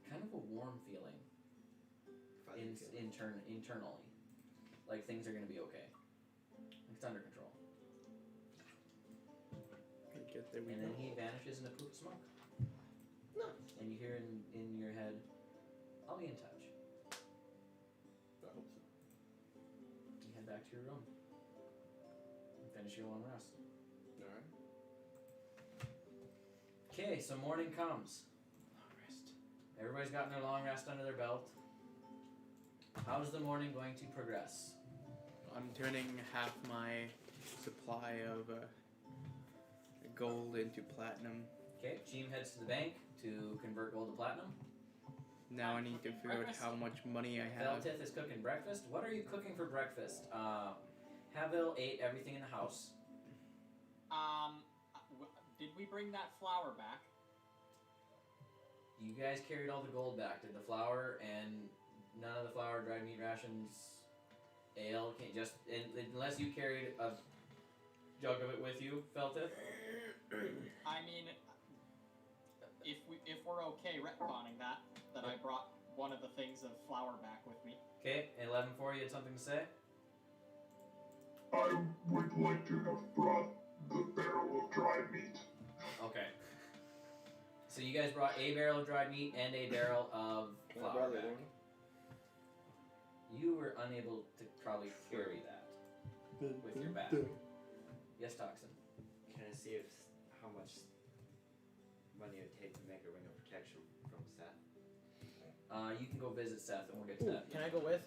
kind of a warm feeling internally. Like things are going to be okay. It's under control. And then he vanishes in a poop of smoke. No. And you hear in your head, I'll be in touch. I hope so. You head back to your room. And finish your long rest. Alright. Okay, so morning comes. Long rest. Everybody's gotten their long rest under their belt. How's the morning going to progress? I'm turning half my supply of gold into platinum. Okay, Jeem heads to the bank to convert gold to platinum. Now I need to figure out how much money I have. Veltith is cooking breakfast. What are you cooking for breakfast? Havil ate everything in the house. Did we bring that flour back? You guys carried all the gold back. Did the flour and none of the flour, dried meat rations, ale. Can't just unless you carried a jug of it with you, Feltith. I mean, if we're okay retconning that I brought one of the things of flour back with me. Okay, 11-4, you had something to say? I would like to have brought the barrel of dried meat. Okay. So you guys brought a barrel of dried meat and a barrel of flour back. You were unable to probably carry that with your bag. Yes, Toxin. Can I see how much money it would take to make a ring of protection from Seth? You can go visit Seth, and we'll get to that. Can I go with?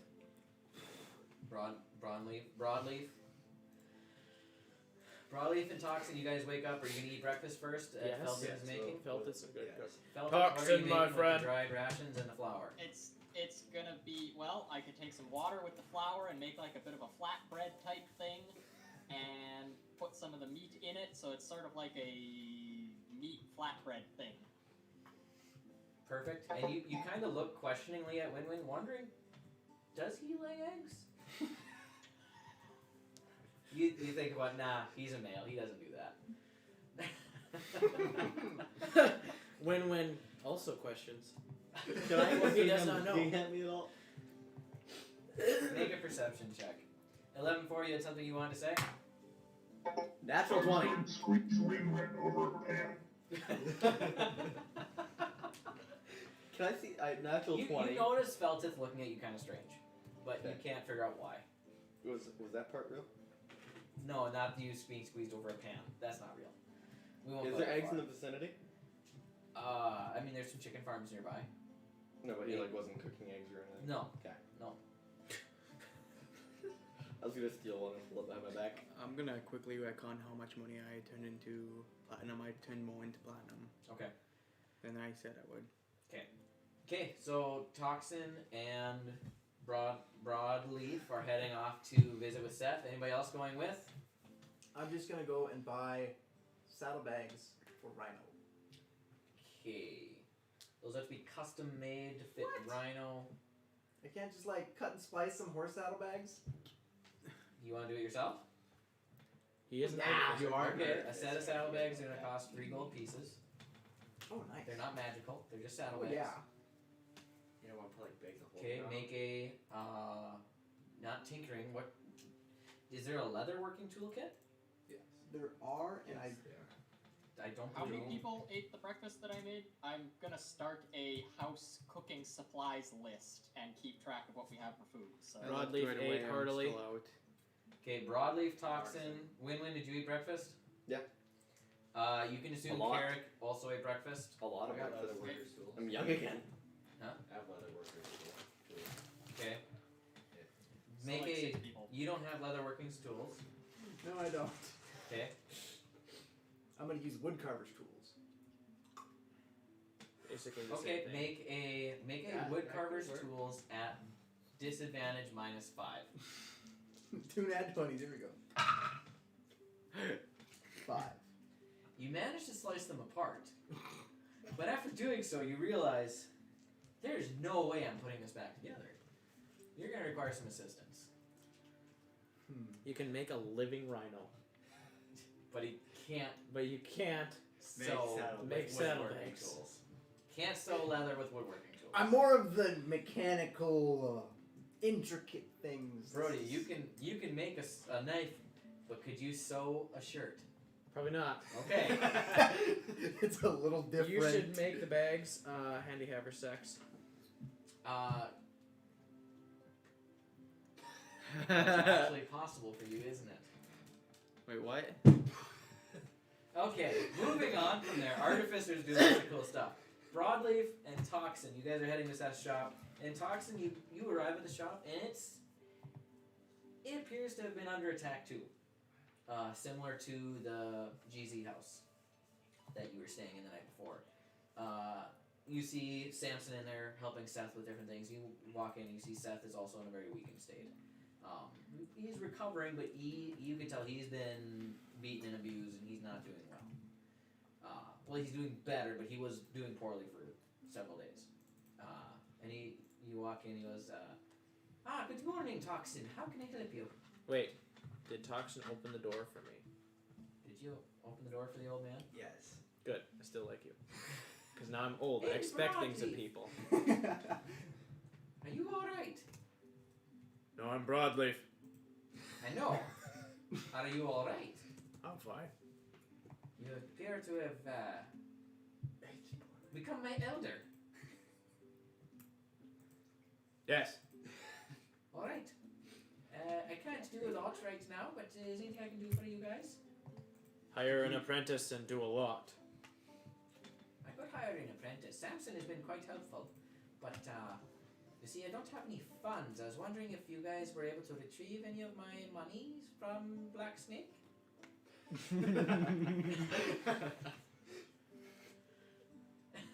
Broadleaf and Toxin, you guys wake up. Are you going to eat breakfast first? Yes. Feltith is making? Feltith's a good cook. Feltith, what are you Toxin, making my with friend. the dried rations and the flour? It's gonna be, well, I could take some water with the flour and make like a bit of a flatbread type thing, and put some of the meat in it, so it's sort of like a meat flatbread thing. Perfect. And you kind of look questioningly at Win-Win, wondering, does he lay eggs? You think about, nah, he's a male. He doesn't do that. Win-Win also questions. Can I What if he does not know? looking at me at all? Make a perception check. 11-4, you had something you wanted to say? Natural I 20. could squeeze Win-Win over a pan. Can I see? Natural 20. You notice Feltith looking at you kind of strange, but you can't figure out why. Was that part real? No, not you being squeezed over a pan. That's not real. We won't Is go there that eggs far. in the vicinity? I mean, there's some chicken farms nearby. No, but he wasn't cooking eggs or anything. No. Okay. No. I was gonna steal one and pull it behind my back. I'm gonna quickly recon how much money I turned into platinum. I turned more into platinum Okay. than I said I would. Okay, so Toxin and Broadleaf are heading off to visit with Seth. Anybody else going with? I'm just gonna go and buy saddlebags for Rhino. Okay. Those have to be custom made to fit Rhino. I can't just like cut and splice some horse saddlebags. You want to do it yourself? He is an Nah, artificer. you are. Okay, a set of saddlebags are going to cost 3 gold pieces. Oh, nice. They're not magical, they're just Oh saddlebags. yeah. You don't want to put like bags of whole Okay, ground? make a, not tinkering, what, is there a leather working toolkit? Yes. There are, and Yes, they are. I don't How many know. people ate the breakfast that I made? I'm gonna start a house cooking supplies list and keep track of what we have for food. So I looked Broadleaf right ate away, I'm heartily. still out. Okay, Broadleaf, Toxin, Win-Win, did you eat breakfast? Yeah. You can assume A lot. Carrick also ate breakfast. A lot I of got breakfast. leather workers tools. I'm young again. I have leather workers tools. Okay. so Make like a, 6 people. you don't have leather working tools. no, I don't. Okay. I'm gonna use woodcarver's tools. Basically the Okay, same thing. make a Yeah, woodcarver's that could work. tools at disadvantage -5. 2 nat 20s. Here we go. 5. You manage to slice them apart, but after doing so, you realize there's no way I'm putting this back together. You're gonna require some assistance. You can make a living rhino, But he can't but you can't sew saddlebags. Make with woodworking saddlebags. tools. Can't sew leather with woodworking tools. I'm more of the mechanical, intricate things. Brody, you can make a knife, but could you sew a shirt? Probably not. Okay. It's a little different. You should make the bags handy haversacks. That's actually possible for you, isn't it? Wait, what? Okay, moving on from there. Artificers do lots of cool stuff. Broadleaf and Toxin, you guys are heading to Seth's shop. And Toxin, you arrive at the shop, and it appears to have been under attack too. Similar to the GZ house that you were staying in the night before. You see Samson in there helping Seth with different things. You walk in and you see Seth is also in a very weakened state. He's recovering, but you can tell he's been beaten and abused, and he's not doing well. Well, he's doing better, but he was doing poorly for several days. And you walk in, he goes, good morning, Toxin. How can I help you? Wait, did Toxin open the door for me? Did you open the door for the old man? Yes. Good. I still like you. Because now I'm old. I Hey, expect things of Broadleaf. people. Are you alright? No, I'm Broadleaf. I know. Are you alright? I'm fine. You appear to have become my elder. Yes. Alright. I can't do a lot right now, but is there anything I can do for you guys? Hire an apprentice and do a lot. I could hire an apprentice. Samson has been quite helpful. But, you see, I don't have any funds. I was wondering if you guys were able to retrieve any of my monies from Black Snake?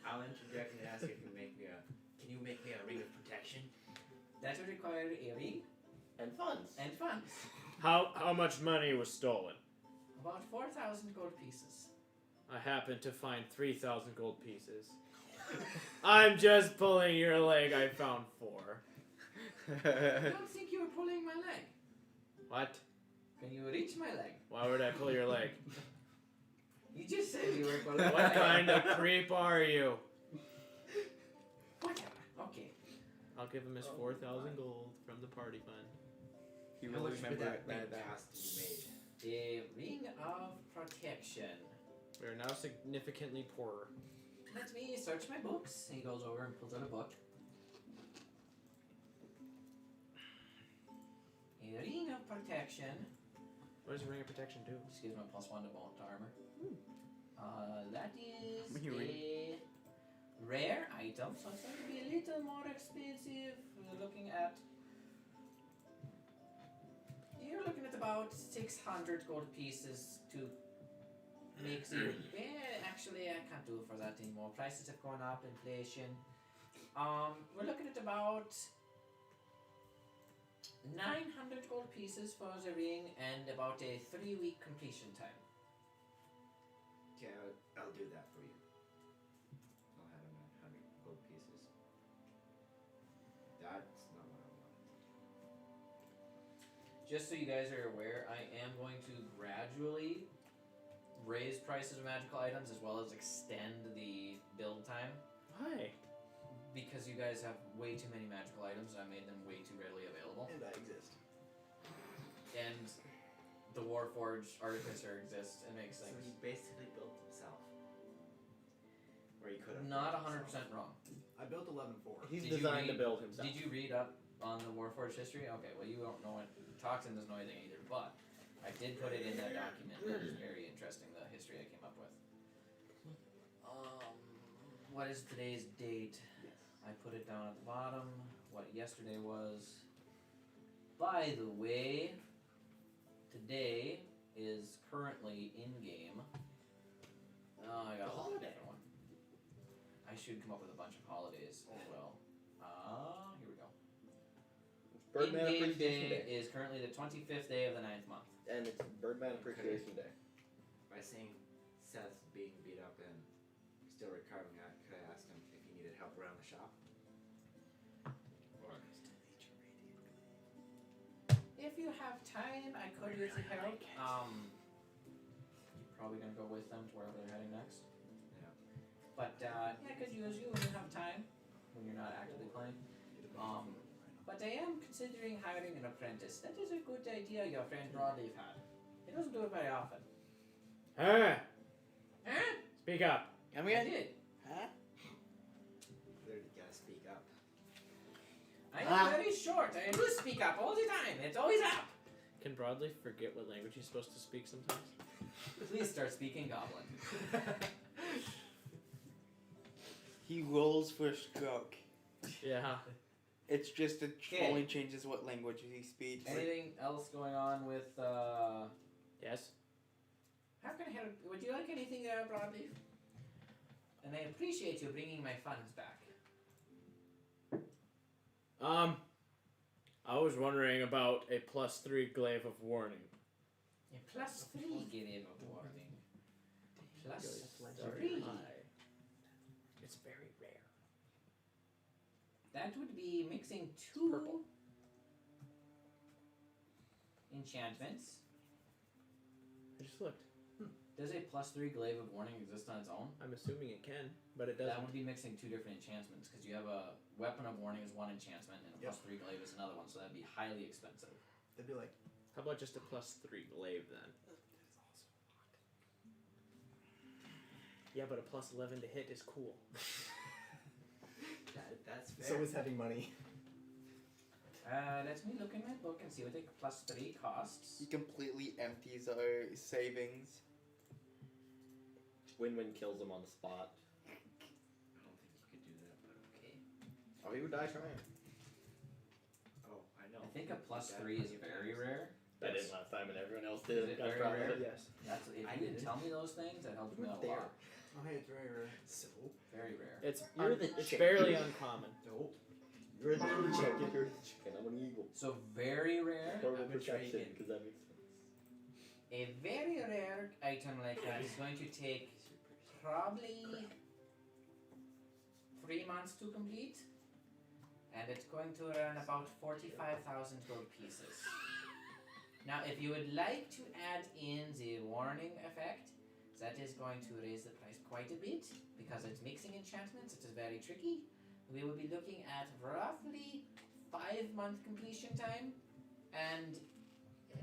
I'll interject and ask if you make me a. Can you make me a ring of protection? That would require a ring And funds. and funds. How much money was stolen? About 4,000 gold pieces. I happened to find 3,000 gold pieces. I'm just pulling your leg. I found 4. I don't think you were pulling my leg. What? Can you reach my leg? Why would I pull your leg? You just said you were pulling my What leg. kind of creep are you? Whatever. Okay. I'll give him his 4,000 gold from the party fund. He How will much would remember that it ring like that. cost to be made? A ring of protection. We are now significantly poorer. Let me search my books. He goes over and pulls out a book. A ring of protection. What does a ring of protection do? Just gives him a +1 to armor. That is Can you a rare item, so it's going to be a little more expensive. We're looking at. You're looking at about 600 gold pieces to make some. Actually, I can't do it for that anymore. Prices have gone up, inflation. We're looking at about 900 gold pieces for the ring and about a 3-week completion time. Okay, I'll do that for you. I'll have 900 gold pieces. That's not what I want. Just so you guys are aware, I am going to gradually raise prices of magical items as well as extend the build time. Why? Because you guys have way too many magical items and I made them way too readily available. And I exist. And the Warforged Artificer exists. It makes So things. he basically built himself. Or he could have. Not 100% wrong. I built 11-4. He's Did you designed to read- build himself. Did you read up on the Warforged history? Okay, well you don't know it. Toxin doesn't know anything either, but I did put it in that document. It was very interesting, the history I came up with. What is today's date? I put it down at the bottom, what yesterday was. By the way, today is currently in-game. Oh, I got a whole different one. I should come up with a bunch of holidays as well. Here we go. Birdman In-game Appreciation day Day. is currently the 25th day of the 9th month. And it's Birdman Appreciation Day. By saying Seth's being beat up and still recovering, could I ask him if he needed help around the shop? Or If you have time, I could use the help. You're probably gonna go with them to wherever they're heading next. Yeah. But yeah, I could use you when you have time, when you're not actively playing. But I am considering hiring an apprentice. That is a good idea your friend Broadleaf had. He doesn't do it very often. Huh? Huh? Speak up. Come I again? did. Huh? clearly gotta speak up. I am very short. I do speak up all the time. It's always up. Can Broadleaf forget what language he's supposed to speak sometimes? Please start speaking Goblin. He rolls for stroke. Yeah. It's just it Okay. only changes what language he speaks. Anything else going on with Yes. how can I help? Would you like anything, Broadleaf? And I appreciate you bringing my funds back. I was wondering about a +3 glaive of warning. A +3 game of warning. Very +3. high. It's very rare. that would be mixing 2 Purple. enchantments. I just looked. Does a +3 glaive of warning exist on its own? I'm assuming it can, but it That doesn't. would be mixing 2 different enchantments because you have a weapon of warning is 1 enchantment and a Yep. +3 glaive is another one, so that'd be highly expensive. They'd be like, How about just a +3 glaive then? Yeah, but a +11 to hit is cool. That's fair. so is having money. Let me look in my book and see what a +3 costs. He completely empties our savings. Win-win kills him on the spot. I don't think you could do that, but okay. Oh, he would die trying. Oh, I know. I think a +3 is very rare. I did last time and everyone else Is did. it Got very proud of rare? it. Yes. That's if I you didn't didn't. tell me those things, that helped me out a There. lot. Oh, hey, it's very rare. So Very rare. It's You're the it's chicken. barely uncommon. dope. You're the chicken. You're the chicken. I'm an eagle. So very rare. Horrible I'm a perception, dragon. because that makes sense. A very rare item like that is going to take probably 3 months to complete, and it's going to run about 45,000 gold pieces. Now, if you would like to add in the warning effect, that is going to raise the price quite a bit because it's mixing enchantments. It is very tricky. We will be looking at roughly 5-month completion time and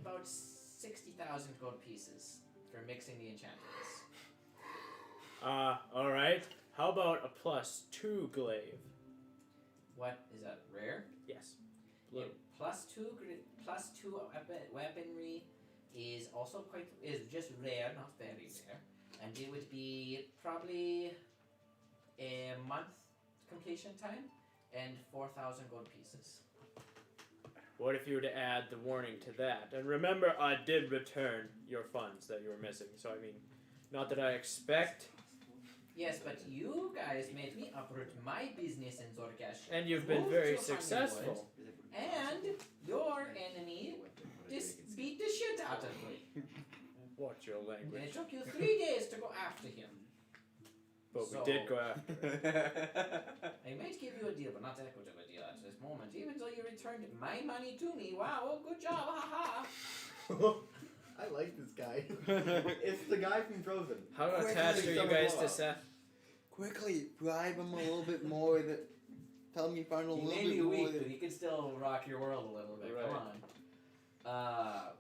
about 60,000 gold pieces for mixing the enchantments. Alright. How about a +2 glaive? What is that? Rare? Yes. Yeah, Blue. +2 weaponry is also just rare, not very rare, and it would be probably a month completion time and 4,000 gold pieces. What if you were to add the warning to that? And remember, I did return your funds that you were missing. So I mean, not that I expect. Yes, but you guys made me uproot my business in Zorgash. And you've been Moved very to successful. And your enemy just beat the shit out of me. Watch your And language. it took you 3 days to go after him. But So- we did go after him. I might give you a deal, but not that good of a deal at this moment. Even though you returned my money to me. Wow, good job, haha. I like this guy. It's the guy from Frozen. How Quickly, attached are you someone guys blow to up. Seth? Quickly, bribe him a little bit more. Tell him you found a He little may bit be more. weak, but he can still rock your world a little bit. Right. Come on.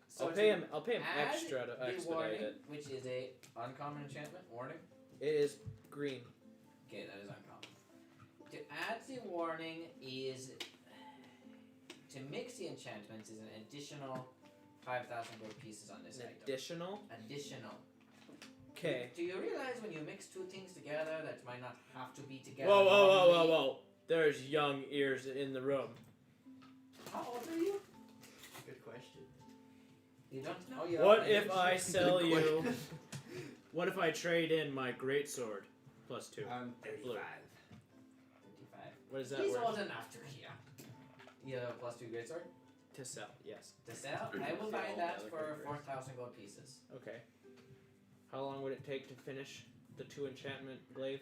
So I'll pay him add extra to the expedite warning, it. which is a uncommon enchantment. Warning. It is green. Okay, that is uncommon. To add the warning is to mix the enchantments is an additional 5,000 gold pieces on this An item. additional. Additional. Okay. Do you realize when you mix 2 things together that might not have to be together? Whoa, whoa, whoa, whoa, normally? whoa! There's young ears in the room. How old are you? Good question. You don't know your What own if age? I sell you? What if I trade in my greatsword +2? I'm 35. 55. What is that He's worth? old enough to hear. You have a +2 greatsword? To sell, yes. To sell? I will buy that for 4,000 gold pieces. Okay. How long would it take to finish the 2 enchantment glaive?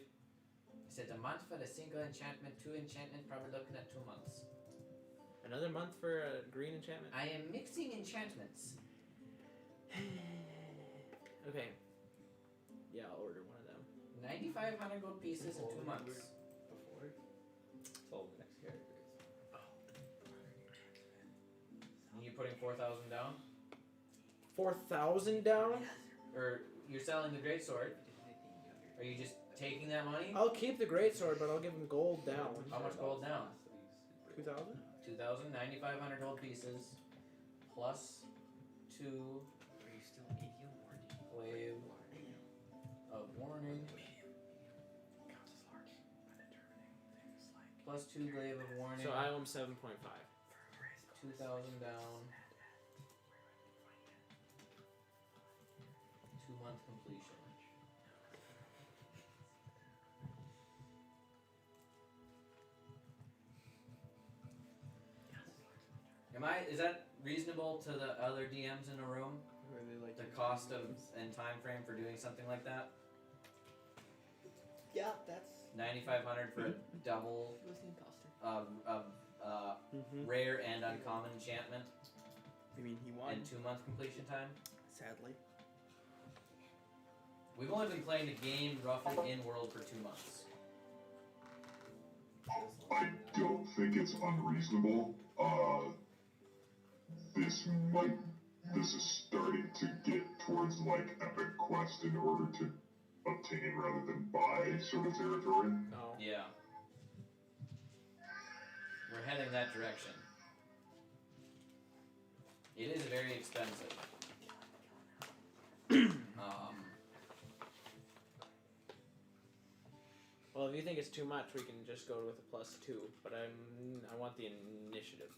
I said a month for the single enchantment, 2 enchantment, probably looking at 2 months. Another month for a green enchantment? I am mixing enchantments. Okay. Yeah, I'll order one of them. 9,500 gold pieces in 2 months. Before? It's all the next characters. And you putting 4,000 down? 4,000 down? Or you're selling the greatsword? Are you just taking that money? I'll keep the greatsword, but I'll give him gold down. How much gold down? 2,000? 2,000, 9,500 gold pieces, plus 2 Are you still medium or do you glaive of warning, counts as large by determining things like plus 2 glaive of warning, So I owe him 7.5. 2,000 down, 2-month completion. Is that reasonable to the other DMs in the room? Really like The cost of and time frame for doing something like that? Yeah, that's 9,500 for a double Who's the imposter? rare and uncommon enchantment, I mean, he won. and 2-month completion time. Sadly. We've only been playing the game roughly in world for 2 months. I don't think it's unreasonable. This is starting to get towards like epic quest in order to obtain rather than buy sort of territory. No. Yeah. We're heading that direction. It is very expensive. Well, if you think it's too much, we can just go with a +2. But I want the initiative.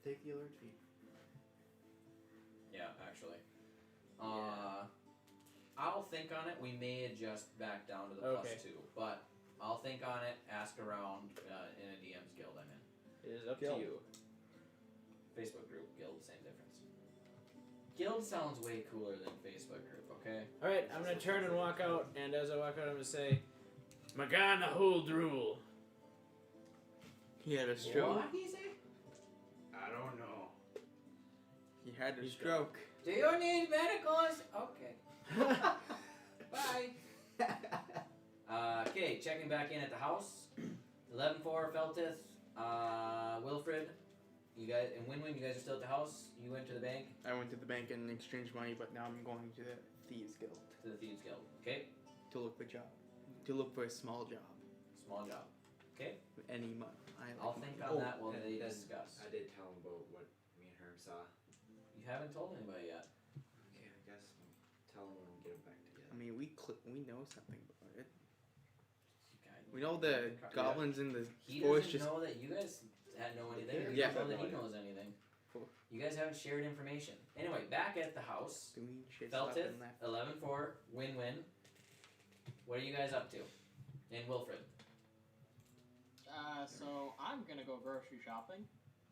Take the alert feed. Yeah, actually. I'll think on it. We may adjust back down to the Okay. +2, but I'll think on it. Ask around in a DM's guild I'm in. It is up Guild. to you. Facebook group, guild, same difference. Guild sounds way cooler than Facebook group. Okay. All right, I'm gonna turn and walk out, and as I walk out, I'm gonna say, "Magana hold rule." He had a stroke. What he say? I don't know. He had a stroke. Do you need medicals? Okay. Bye. Okay, checking back in at the house. 11-4, Feltith, Wilfred, you guys, and Winwin, you guys are still at the house. You went to the bank. I went to the bank and exchanged money, but now I'm going to the Thieves Guild To the Thieves Guild. Okay, to look for a job. To look for a small job. small job. Okay, With any money. I'll think on that while they then discuss. I did tell him about what me and Herm saw. You haven't told anybody yet. Okay, I guess I'll tell him when we get back together. I mean, we know something about it. You guys- We know the goblins in the He forest doesn't just. know that you guys know anything. Or you Yeah. don't know that he knows anything. Cool. You guys haven't shared information. Anyway, back at the house. Doing shit left Feltith, and left. 11-4, win-win. What are you guys up to? And Wilfred. So I'm gonna go grocery shopping,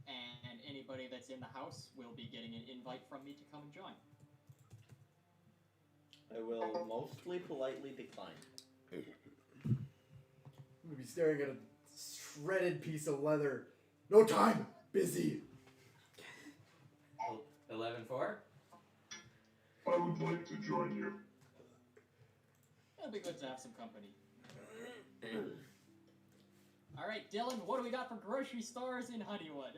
and anybody that's in the house will be getting an invite from me to come and join. I will mostly politely decline. I'm gonna be staring at a shredded piece of leather. No time! Busy! 11-4. I would like to join you. It'll be good to have some company. Alright, Dylan, what do we got for grocery stores in Honeywood?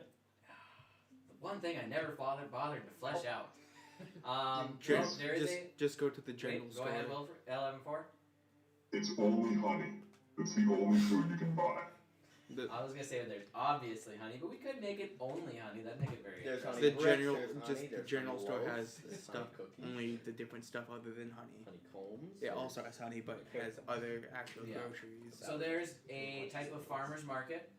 The one thing I never bothered to flesh out. Just, there is just go to the a. general Wait, go store. ahead, Wilfred. 11-4. It's only honey. It's the only food you can buy. I was gonna say there's obviously honey, but we could make it only honey. That'd make it very There's interesting. The honey bricks, general, there's just honey, the there's general honey store loaves, has there's stuff, honey cookies, only the different stuff other than honey. honeycombs. It also has honey, but has other actual Yeah. groceries. So there's a type of farmer's market.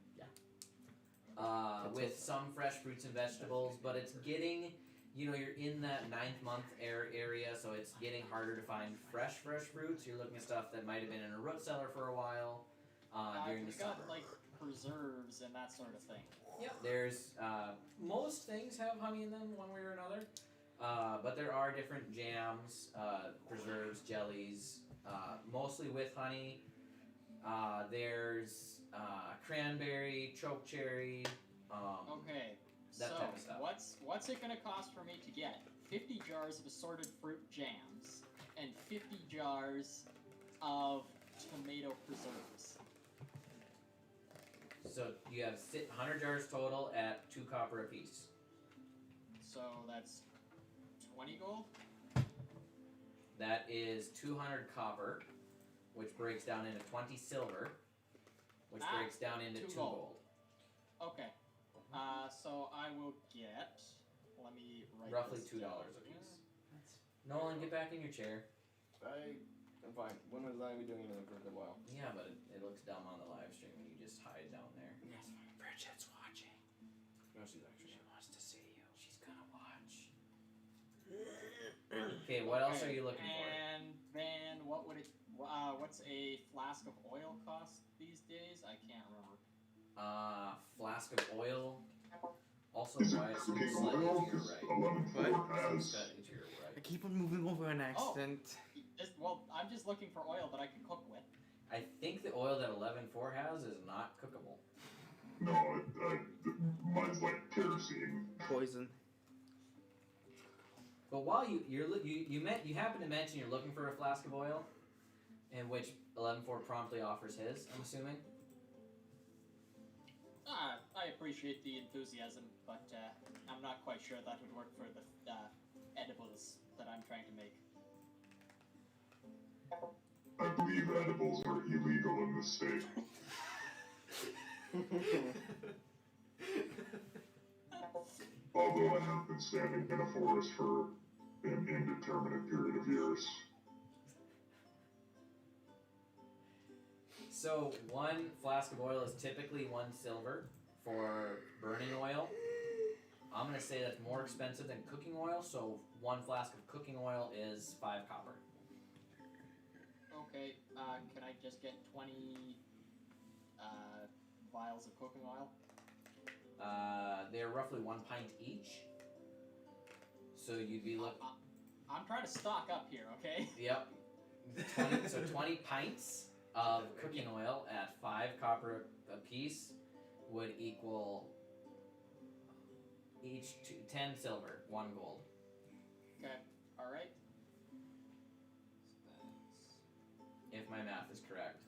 With some fresh fruits and vegetables, but it's getting, you're in that 9th month area, so it's getting harder to find fresh fruits. You're looking at stuff that might have been in a root cellar for a while during the We got summer. like preserves and that sort of thing. Yep. There's most things have honey in them one way or another, but there are different jams, preserves, jellies, mostly with honey. There's cranberry, choke cherry. Okay, That so type of stuff. what's it gonna cost for me to get 50 jars of assorted fruit jams and 50 jars of tomato preserves? So you have 100 jars total at 2 copper apiece. So that's 20 gold. That is 200 copper, which breaks down into 20 silver, which Ah, breaks down into 2 2 gold. gold. Okay, so I will get. Let me write Roughly this $2 down. apiece. Nolan, get back in your chair. I'm fine. When was I doing it for a while? Yeah, but it looks dumb on the live stream when you just hide down there. Bridget's watching. No, she's actually. She wants to see you. She's gonna watch. Okay, what else are you looking for? And then what would it? What's a flask of oil cost these days? I can't remember. Flask of oil. Also, Is it why it's cooking slightly oil? to your Because right. 11-4 has. Slightly to your I right. keep on moving over an accident. Well, I'm just looking for oil that I can cook with. I think the oil that 11.4 has is not cookable. No, mine's like kerosene. Poison. But while you happen to mention you're looking for a flask of oil, in which 11.4 promptly offers his, I'm assuming. I appreciate the enthusiasm, but I'm not quite sure that would work for the edibles that I'm trying to make. I believe edibles are illegal in this state. Although I have been standing in a forest for an indeterminate period of years. So 1 flask of oil is typically 1 silver for burning oil. I'm gonna say that's more expensive than cooking oil, so 1 flask of cooking oil is 5 copper. Okay, can I just get 20 vials of cooking oil? They're roughly 1 pint each. So you'd be looking. I'm trying to stock up here, okay? Yep. 20 pints of cooking oil at 5 copper a piece would equal each 10 silver, 1 gold. Okay, alright. If my math is correct.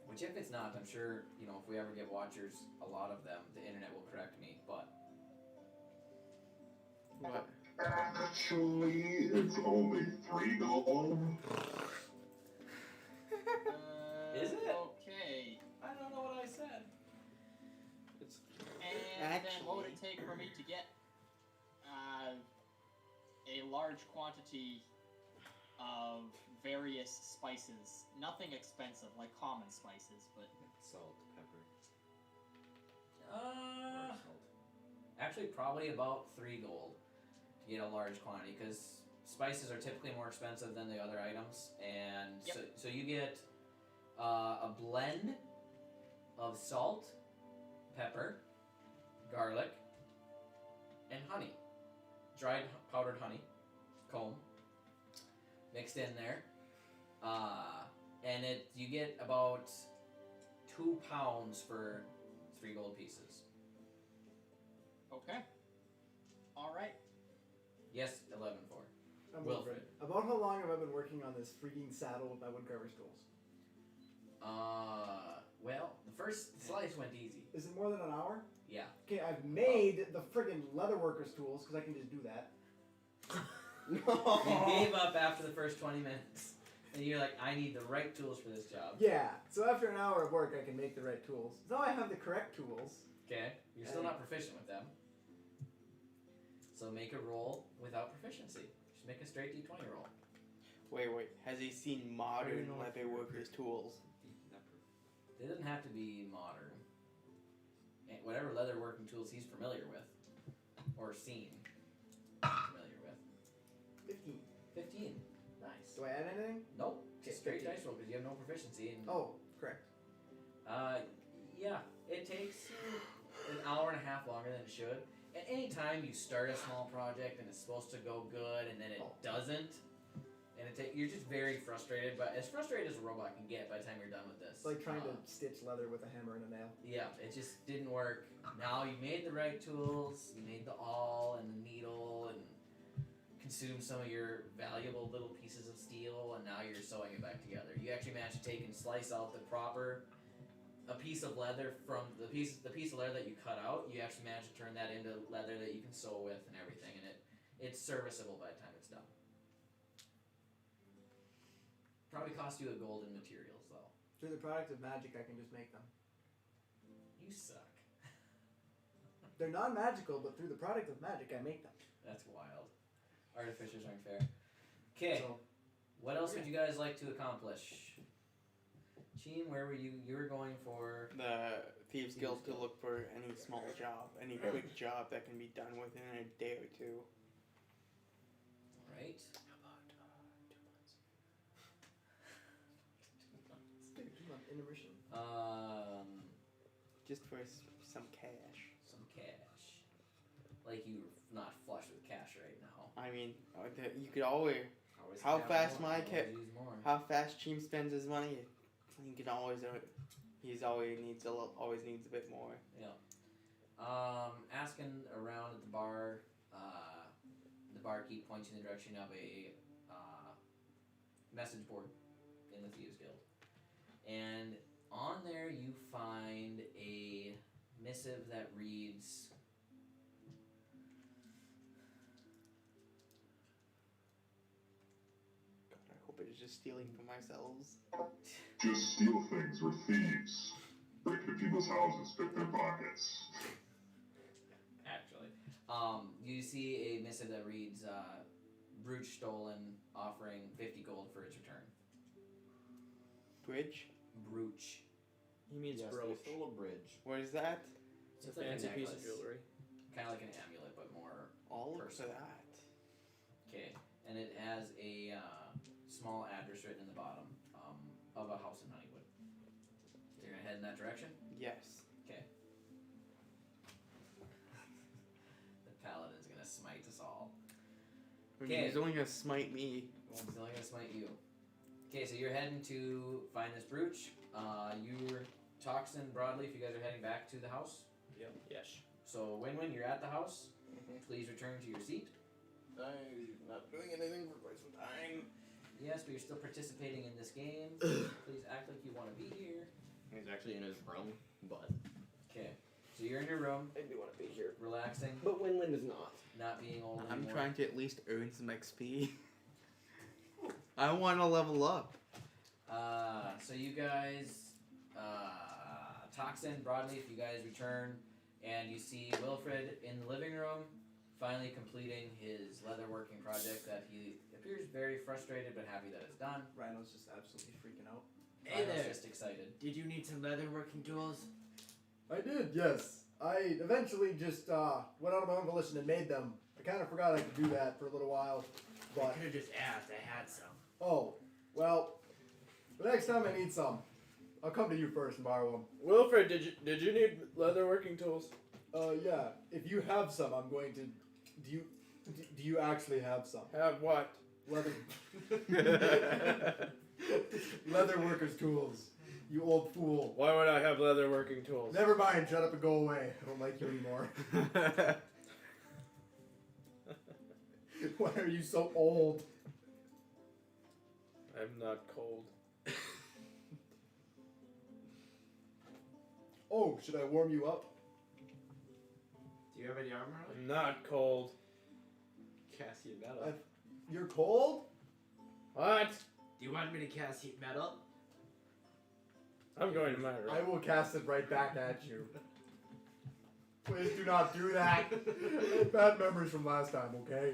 Which if it's not, I'm sure, if we ever get watchers, a lot of them, the internet will correct me, but... What? Actually, it's only 3 gold. Is it? Okay. I don't know what I said. It's And then what would it take for me to get a large quantity of various spices? Nothing expensive, like common spices, but... Salt, pepper. Actually probably about 3 gold to get a large quantity, because spices are typically more expensive than the other items, and so you get a blend of salt, pepper, garlic, and honey. Dried powdered honey, comb, mixed in there. And you get about 2 pounds for 3 gold pieces. Okay. Alright. Yes, 11.4. I'm Wilfred. Wilfred. About how long have I been working on this freaking saddle with my woodcarver's tools? Well, the first slice went easy. Is it more than an hour? Yeah. Okay, I've made the friggin' leatherworker's tools because I can just do that. You gave up after the first 20 minutes. And you're like, I need the right tools for this job. Yeah, so after an hour of work, I can make the right tools. Now I have the correct tools. Okay. You're still not proficient with them. So make a roll without proficiency. Just make a straight D20 roll. Wait. Has he seen modern leatherworkers' tools? They doesn't have to be modern. And whatever leatherworking tools he's familiar with, or seen, familiar with. 15. 15. Nice. Do I add anything? Nope. Just straight 15. dice roll because you have no proficiency. And, Oh, correct. yeah, it takes you an hour and a half longer than it should. And any time you start a small project and it's supposed to go good and then it doesn't, and you're just very frustrated. But as frustrated as a robot can get by the time you're done with this. It's like trying to stitch leather with a hammer and a nail. Yeah, it just didn't work. Now you made the right tools. You made the awl and the needle and consumed some of your valuable little pieces of steel, and now you're sewing it back together. You actually managed to take and slice out a piece of leather from the piece of leather that you cut out. You actually managed to turn that into leather that you can sew with and everything, and it's serviceable by the time it's done. Probably cost you a gold in materials though. Through the product of magic, I can just make them. You suck. They're non-magical, but through the product of magic, I make them. That's wild. Artificers aren't fair. Okay. So, What else would you guys like to accomplish? Cheen, where were you? You were going for The Thieves Guild to look for any small job, any quick job that can be done within a day or two. Right. How about 2 months? intermission. Just for some cash. Some cash. Like you're not flush with cash right now. I mean, you could always always How have fast more, my always ca- use more. How fast Cheem spends his money, he can always he's always needs a bit more. Asking around at the bar, the barkeep points you in the direction of a message board in the Thieves Guild. And on there you find a missive that reads, God, I hope it is just stealing from ourselves. Just steal things, we're thieves. Break into people's houses, pick their pockets. actually. You see a missive that reads, brooch stolen, offering 50 gold for its return. Bridge? Brooch. He means Yes, brooch. they stole a bridge. What is that? It's a It's like a fancy piece of necklace. jewelry. Kind of like an amulet, but more All personal. for that. Okay, and it has a small address written in the bottom of a house in Honeywood. So you're gonna head in that direction? Yes. Okay. The paladin's gonna smite us all. I mean, he's only gonna smite me. He's only gonna smite you. Okay, so you're heading to find this brooch. You're Toxin, Broadleaf, you guys are heading back to the house. Yep. Yes. So Win-Win, you're at the house. Please return to your seat. I'm not doing anything for quite some time. Yes, but you're still participating in this game. Please act like you want to be here. He's actually in his room, but Okay, so you're in your room, I do want to be here. relaxing, But Win-Win is not. not being old I'm anymore. trying to at least earn some XP. I want to level up. So you guys, Toxin, Broadleaf, you guys return, and you see Wilfred in the living room, finally completing his leatherworking project that he appears very frustrated but happy that it's done. Rhino's just absolutely freaking out. Hey Rhino's there. just excited. Did you need some leatherworking tools? I did, yes. I eventually just went out of my own volition and made them. I kind of forgot I could do that for a little while, I but could have just asked. I had some. oh, well, the next time I need some, I'll come to you first and borrow them. Wilfred, did you need leatherworking tools? Yeah. If you have some, I'm going to. Do you actually have some Have what? leather? Leather workers' tools. You old fool. Why would I have leatherworking tools? Never mind. Shut up and go away. I don't like you anymore. Why are you so old? I'm not cold. Oh, should I warm you up? Do you have any armor on? I'm not cold. Cassian metal. You're cold? What? Do you want me to cast heat metal? I'm going to my I room. will cast it right back at you. Please do not do that. I have bad memories from last time. Okay.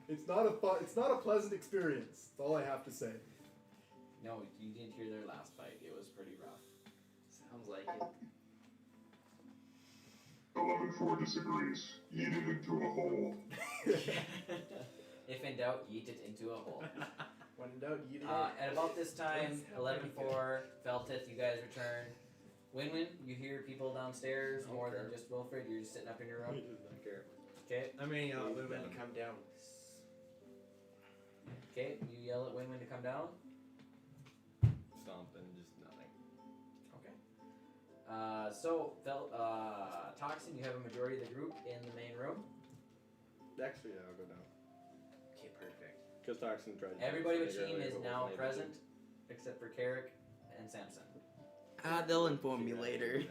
It's not a pleasant experience. That's all I have to say. No, you didn't hear their last fight. It was pretty rough. Sounds like it. 11-4 disagrees. Yeet it into a hole. If in doubt, yeet it into a hole. When in doubt, eat it. At about this time, 11-4, Feltith, you guys return. Win-Win, you hear people downstairs more than just Wilfred. You're just sitting up in your room. don't care. Okay. I mean, women to come down. Okay. You yell at Win-Win to come down. Stomping, just nothing. Okay. Toxin, you have a majority of the group in the main room. Actually, yeah, I'll go down. Okay, perfect. Because Toxin tried to Everybody with earlier, Cheem is but now wasn't able to. present, except for Carrick and Samson. They'll inform me later.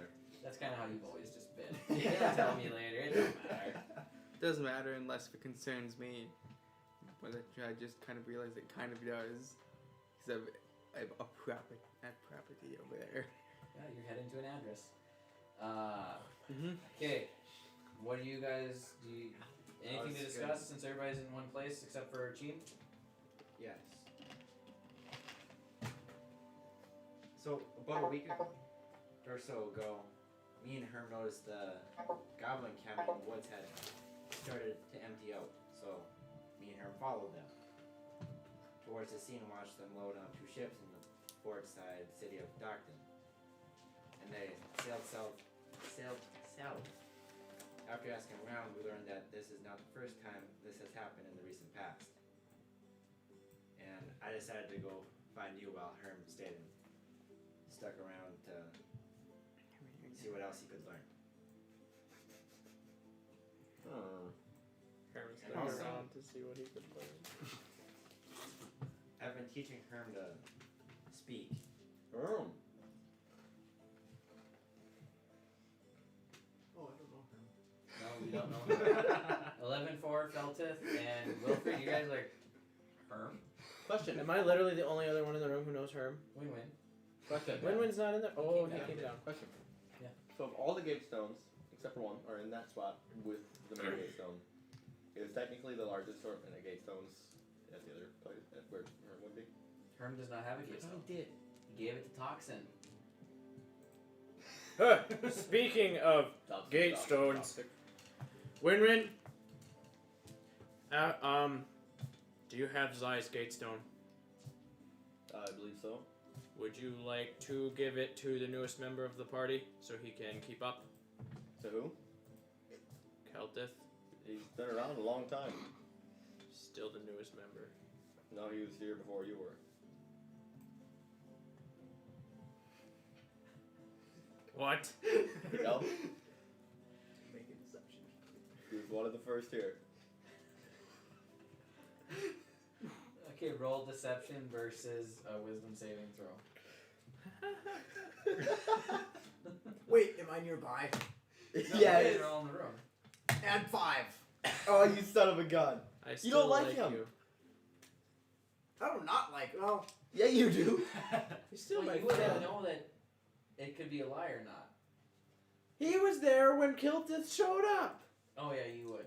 That's kind of how you've always just been. Yeah, tell me later. It don't matter. Doesn't matter unless it concerns me. But I just kind of realize it kind of does. Because I have a property over there. Yeah, you're heading to an address. Mm-hmm. Okay. What do you guys anything to that's discuss since everybody's in one place except for Cheem? Yes. So about a week or so ago, me and Herm noticed the goblin camp in the woods had started to empty out. So me and Herm followed them towards the scene and watched them load on 2 ships in the port side city of Docton. And they sailed south. After asking around, we learned that this is not the first time this has happened in the recent past. and I decided to go find you while Herm stayed and stuck around to see what else he could learn. Herm's And going also- around to see what he could learn. I've been teaching Herm to speak. Oh. Oh, I don't know him. No, we don't know. 11-4, Feltith, and Wilfred. You guys are like Herm. Question. Am I literally the only other one in the room who knows Herm? Win-win. Question. Win-win's not in there? Oh, he down. came down. Question. Yeah. So if all the gate stones, except for one, are in that spot with the main gate stone, is technically the largest sort in a gate stones at the other place at where Herm would be. Herm does not have a gate stone. He did. He gave it to Toxin. Speaking of Toxic, gate toxic, stones, toxic. Winrin, do you have Zai's gate stone? I believe so. Would you like to give it to the newest member of the party so he can keep up? To who? Keltith, He's been around a long time. still the newest member. No, he was here before you were. What? Yep. Make a deception. He was one of the first here. Okay, roll deception versus a wisdom saving throw. Wait, am I nearby? No, Yeah. They're all in the room. Add 5. Oh, you son of a gun. I You still don't like him. you. I do not like. Well, Yeah, you do. He's still Well, my you wouldn't friend. know that it could be a lie or not. He was there when Keltith showed up. Oh yeah, you would.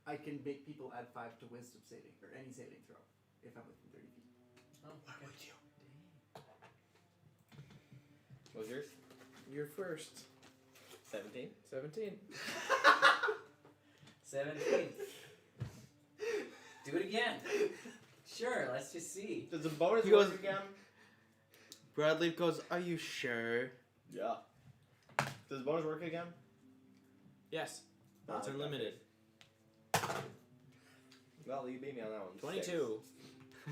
I can make people add 5 to wisdom saving or any saving throw if I'm within 30 feet. Oh, What would you? What was yours? You're first. 17. 17. 17. Do it again. Sure, let's just see. Does the bonus He work goes- again? Bradley goes, "Are you sure?" Yeah. Does the bonus work again? Yes. Oh, It's okay. unlimited. Well, you beat me on that one. 22.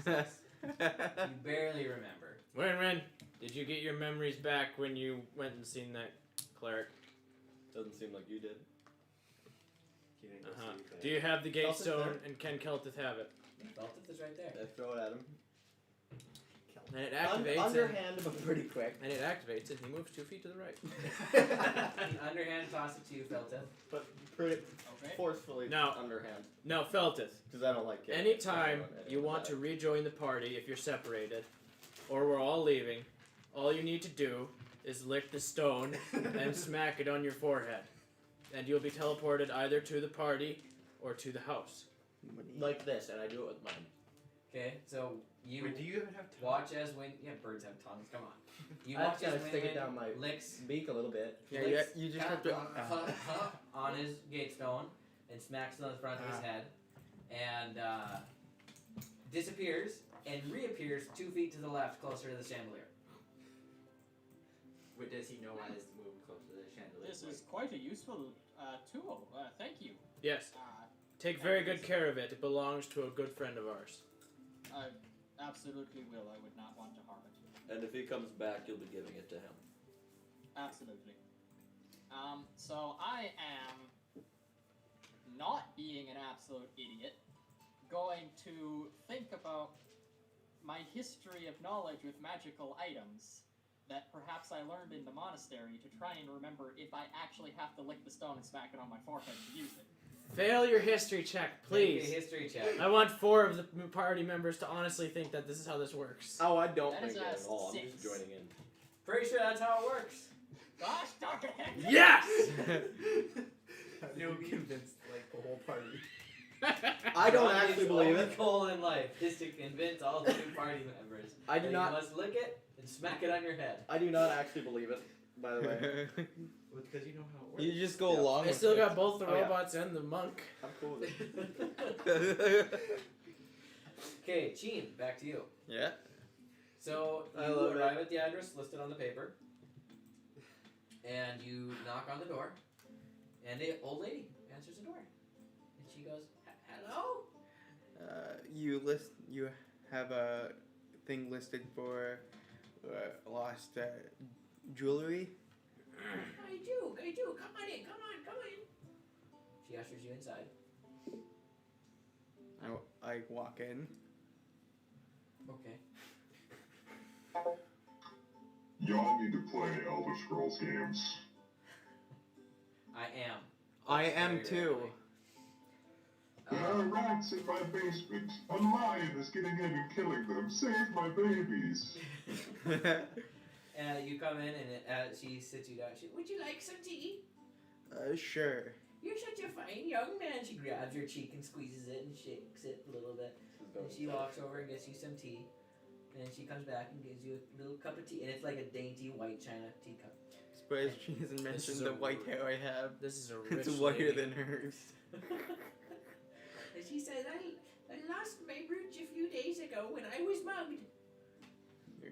You barely remember. Ren, did you get your memories back when you went and seen that cleric? Doesn't seem like you did. He didn't go Uh-huh. see Do you have the gate Keltith stone, there. and can Keltith have it? Feltith is right there. I throw it at him. And it activates Underhand, but pretty quick. and it activates and he moves 2 feet to the right. The underhand toss it to you, Feltith. But pretty Okay. forcefully Now- underhand. Now, Feltith, Because I don't like it. anytime you want to rejoin the party if you're separated, or we're all leaving, all you need to do is lick the stone and smack it on your forehead. And you'll be teleported either to the party or to the house. Like this, and I do it with mine. Okay, so you Wait, do you even have time? watch as when birds have tongues. Come on. You I watch just gotta as stick it Win down my licks beak a little bit. Yeah, licks you just have to. on his gate stone and smacks it on the front of his head and disappears and reappears 2 feet to the left, closer to the chandelier. Wait, does he know why this moving close to the chandelier? This is quite a useful tool. Thank you. Yes. Take very good care of it. It belongs to a good friend of ours. I absolutely will. I would not want to harm it. And if he comes back, you'll be giving it to him. Absolutely. So I am, not being an absolute idiot, going to think about my history of knowledge with magical items that perhaps I learned in the monastery to try and remember if I actually have to lick the stone and smack it on my forehead to use it. Fail your history check, please. Make a history check. I want 4 of the party members to honestly think that this is how this works. Oh, I don't That think is it a at all. I'm 6. just joining in. Pretty sure that's how it works. Gosh darn it! Yes! You'll convince like the whole party. I don't Ronnie's actually believe only it. goal in life is to convince all the new party members. I do that not. You must lick it and smack it on your head. I do not actually believe it. By the way, Well, because you know how it works. You just go Yeah. along. I with still it. got both the Oh, yeah. robots and the monk. I'm cool with it. Okay, Cheen, back to you. Yeah. So I you love arrive at the address listed on the paper, and you knock on the door, and an old lady answers the door, and she goes, "Hello." You have a thing listed for lost jewelry. I do. Come on in. She ushers you inside. I walk in. Okay. Y'all need to play Elder Scrolls games. I am Very too. There are rats in my basement. A lion is getting in and killing them. Save my babies. You come in and she sits you down. Would you like some tea? Sure. You're such a fine young man. She grabs your cheek and squeezes it and shakes it a little bit. And she walks over and gets you some tea. And she comes back and gives you a little cup of tea. And it's like a dainty white china teacup. Surprised she hasn't mentioned the white hair I have. This is a rich It's whiter lady. than hers. And she said, I lost my brooch a few days ago when I was mugged.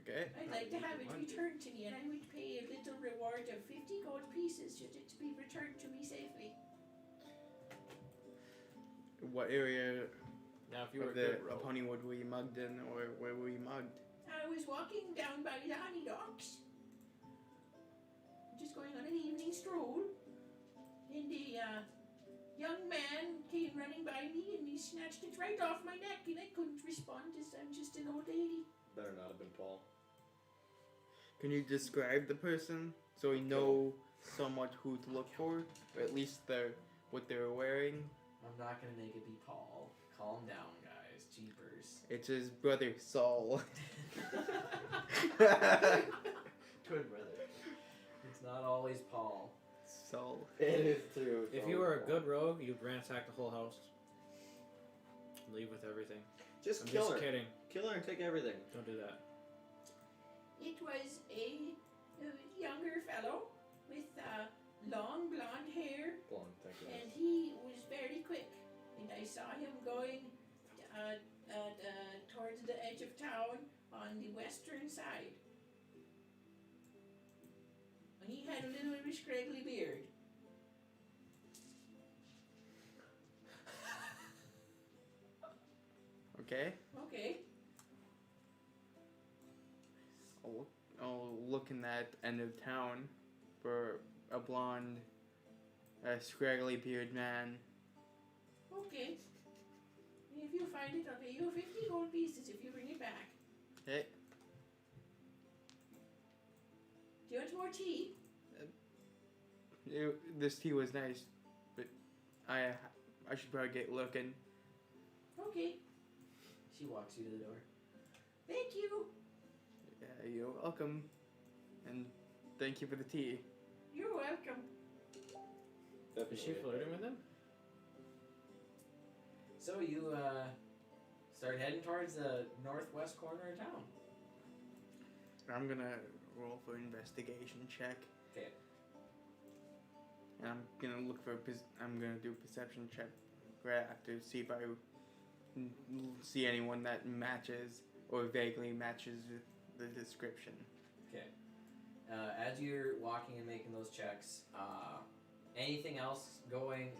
Okay. I'd like to have it returned to me, and I would pay a little reward of 50 gold pieces should it be returned to me safely. What area Now, if you were of a good the rogue, Honeywood were you mugged in, or where were you mugged? I was walking down by the honey docks, just going on an evening stroll, and a young man came running by me, and he snatched it right off my neck, and I couldn't respond as I'm just an old lady. Better not have been Paul. Can you describe the person so we know somewhat who to look for, or at least what they're wearing? I'm not gonna make it be Paul. Calm down, guys. Jeepers. It's his brother Saul. Twin brother. It's not always Paul. Saul. It is true. if you were a good rogue, you'd ransack the whole house. Leave with everything. just I'm kill just her. kidding. Kill her and take everything. Don't do that. It was a younger fellow with long blonde hair, Blonde, thank you. and he was very quick. And I saw him going towards the edge of town on the western side. And he had a little bit of a scraggly beard. Okay. Okay. I'll look in that end of town for a blonde, scraggly beard man. Okay. If you find it, I'll pay you 50 gold pieces if you bring it back. Okay. Do you want more tea? This tea was nice, but I should probably get looking. Okay. She walks you to the door. Thank you. Yeah, you're welcome, and thank you for the tea. You're welcome. Is she flirting with him? So you start heading towards the northwest corner of town. I'm gonna roll for investigation check. Okay. And I'm gonna look for. I'm gonna do a perception check right after, see if I see anyone that matches or vaguely matches with the description. Okay. As you're walking and making those checks, anything else going?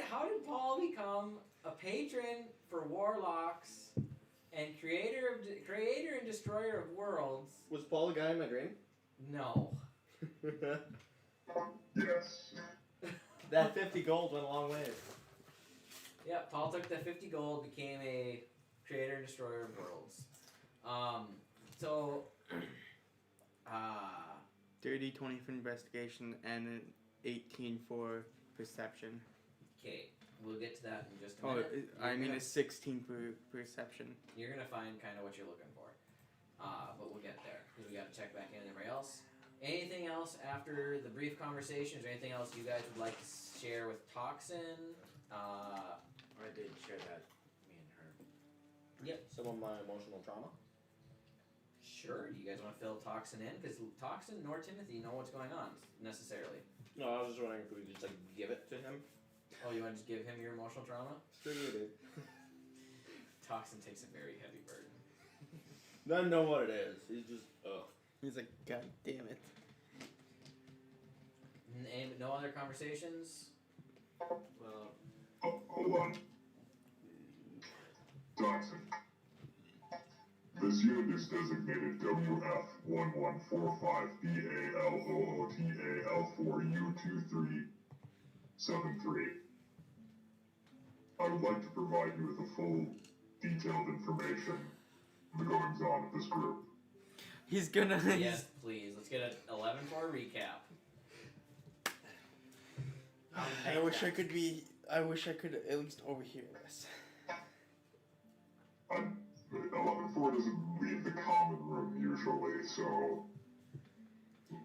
How did Paul become a patron for warlocks and creator and destroyer of worlds? Was Paul the guy in my dream? No. Yes. That 50 gold went a long way. Yeah, Paul took the 50 gold, became a creator and destroyer of worlds. Dirty 20 for investigation and an 18 for perception. Okay, we'll get to that in just a Oh, minute. I mean a 16 for perception. You're gonna find kind of what you're looking for, but we'll get there because we got to check back in. Everybody else? Anything else after the brief conversations, or anything else you guys would like to share with Toxin? Or I did share that, me and her. Yep. Some of my emotional trauma. Sure. Do you guys want to fill Toxin in? Because Toxin nor Timothy know what's going on necessarily. No, I was just wondering if we could just like give it to him. Oh, you want to just give him your emotional trauma? Sure you do. Toxin takes a very heavy burden. Doesn't know what it is. He's just He's like, God damn it. no other conversations? Well, Oh, hold on. Toxic. This unit is designated WF1145BALOOTAL4U2373. I would like to provide you with a full, detailed information of the goings on of this group. He's gonna. Yes, please. Let's get an 11-4 recap. I wish I could be. I wish I could at least overhear this. 11-4 doesn't leave the common room usually, so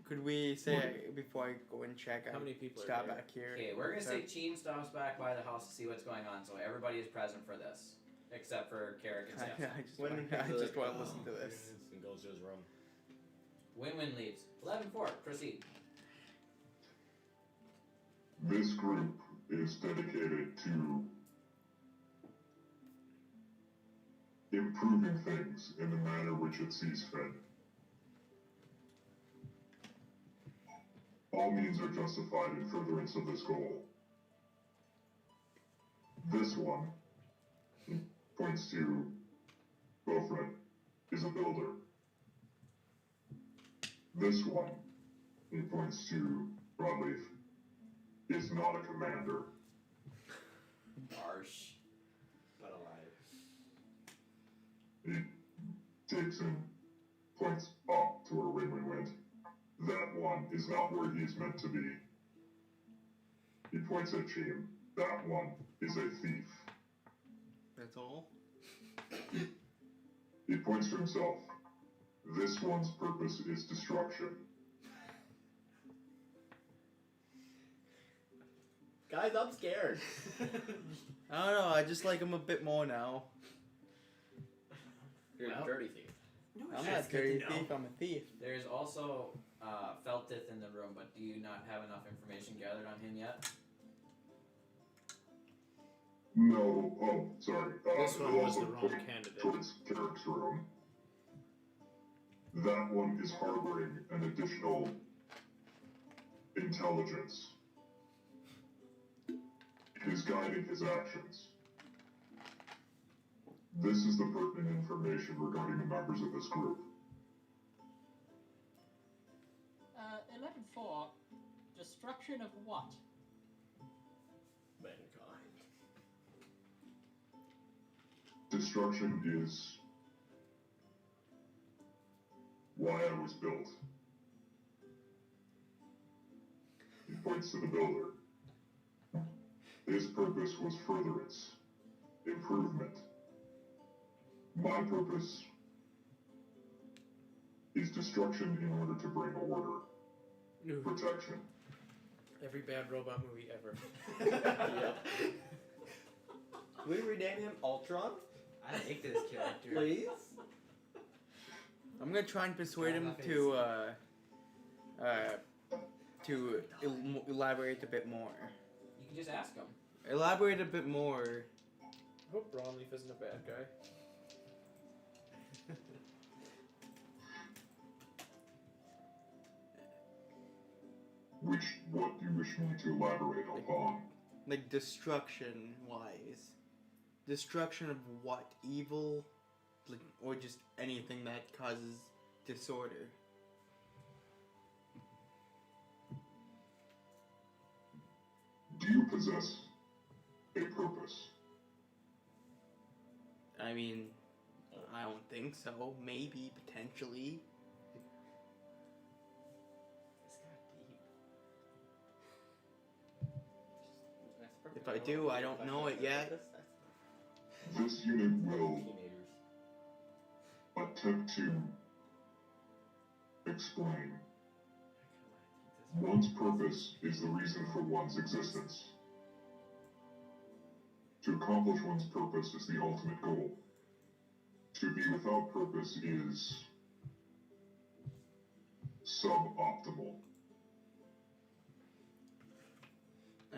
Could we say before I go and check? How I many people are stop there? back here. Okay, we're gonna So- say Cheen stops back by the house to see what's going on, so everybody is present for this, except for Carrick and Samson. I just When want. he I comes just like, want to listen to this. And goes to his room. Win-win leaves. 11-4. Proceed. this group is dedicated to improving things in the manner which it sees fit. All means are justified in furtherance of this goal. This one, he points to Beaufort, is a builder. This one, he points to Broadleaf, is not a commander. Harsh. But alive. He takes and points up to where Win-Win went. That one is not where he is meant to be. He points at Cheem. That one is a thief. That's all. He points to himself. This one's purpose is destruction. Guys, I'm scared. I don't know. I just like him a bit more now. You're Well. a dirty thief. I'm not a dirty thief. I'm a thief. There's also Feltith in the room, but do you not have enough information gathered on him yet? No, oh, sorry. This one he'll was also the wrong point candidate. Towards Carrick's room. That one is harboring an additional intelligence. It is guiding his actions. This is the pertinent information regarding the members of this group. 11-4. Destruction of what? Mankind. Destruction is why I was built. He points to the builder. His purpose was furtherance, improvement. My purpose is destruction in order to bring order, Ooh, protection. every bad robot movie ever. Yep. Can we rename him Ultron, I like this character. please? I'm gonna try and persuade him Nothing's- to elaborate a bit more. You can just ask him. Elaborate a bit more. I hope Brownleaf isn't a bad guy. What do you wish me to elaborate upon? Like destruction wise. Destruction of what? Evil? Like, or just anything that causes disorder. Do you possess a purpose? I mean, I don't think so. Maybe, potentially. This got deep. If I do, I don't know it yet. This unit will Teenagers. attempt to explain. One's purpose is the reason for one's existence. To accomplish one's purpose is the ultimate goal. To be without purpose is suboptimal.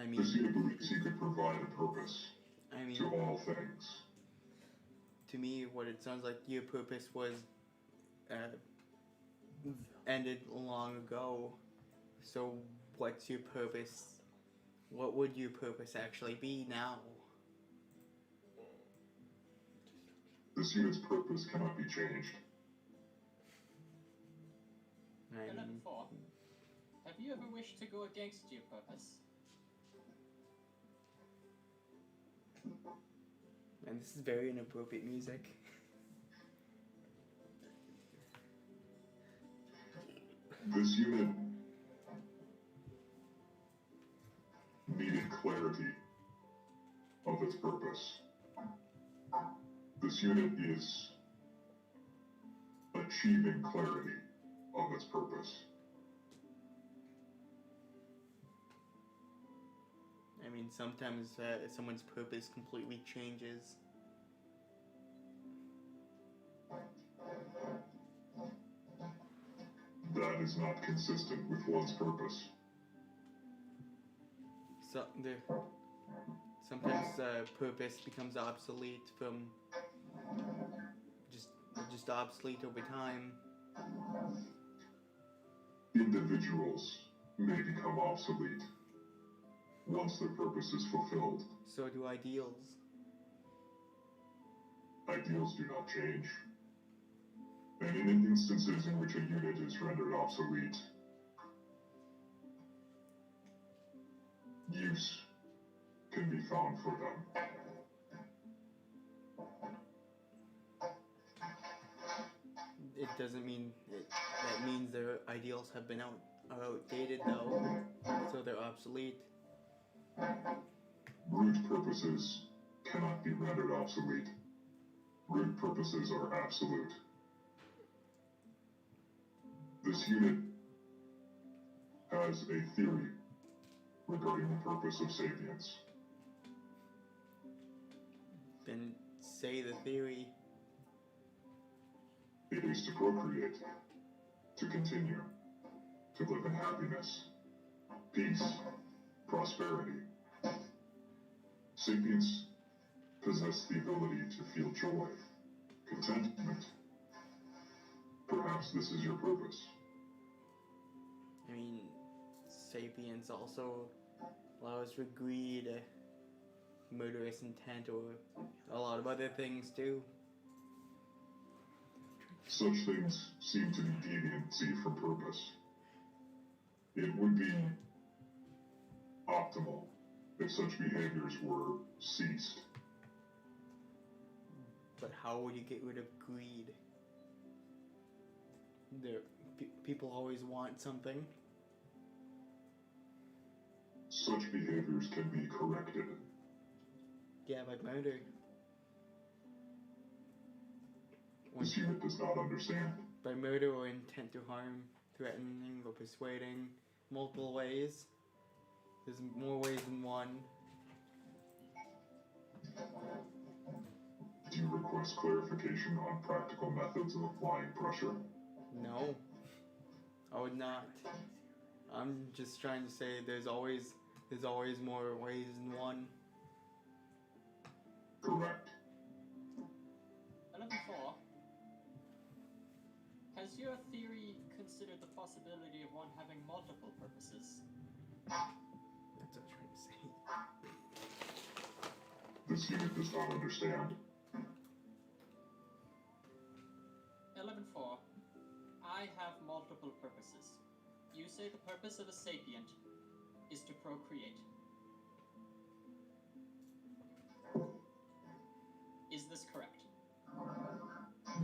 I This mean, unit believes he could provide a purpose I mean, to all things. to me, what it sounds like your purpose was ended long ago. So what's your purpose? What would your purpose actually be now? This unit's purpose cannot be changed. 11-4. Have you ever wished to go against your purpose? And this is very inappropriate music. This unit needed clarity of its purpose. This unit is achieving clarity of its purpose. I mean, sometimes someone's purpose completely changes. That is not consistent with one's purpose. So sometimes purpose becomes obsolete from just obsolete over time. Individuals may become obsolete once their purpose is fulfilled. So do ideals. Ideals do not change. And in instances in which a unit is rendered obsolete, use can be found for them. It doesn't mean that means their ideals have been are outdated though, so they're obsolete. Root purposes cannot be rendered obsolete. Root purposes are absolute. This unit has a theory regarding the purpose of sapience. Then say the theory. It is to procreate, to continue, to live in happiness, peace, prosperity. Sapiens possess the ability to feel joy, contentment. Perhaps this is your purpose. I mean, sapience also allows for greed, murderous intent, or a lot of other things too. Such things seem to be deviancy from purpose. It would be optimal if such behaviors were ceased. But how would you get rid of greed? People always want something. Such behaviors can be corrected. Yeah, like murder. This unit does not understand. By murder or intent to harm, threatening or persuading, multiple ways. There's more ways than one. Do you request clarification on practical methods of applying pressure? No, I would not. I'm just trying to say there's always more ways than one. Correct. 11-4. Has your theory considered the possibility of one having multiple purposes? That's what I'm trying to say. This unit does not understand. 11-4. I have multiple purposes. You say the purpose of a sapient is to procreate. Is this correct?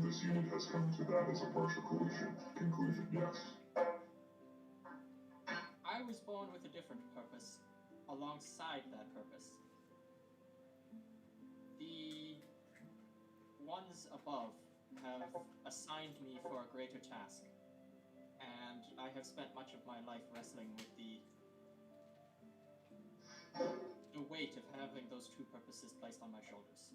This unit has come to that as a partial conclusion, yes. I was born with a different purpose alongside that purpose. The ones above have assigned me for a greater task, and I have spent much of my life wrestling with the weight of having those two purposes placed on my shoulders.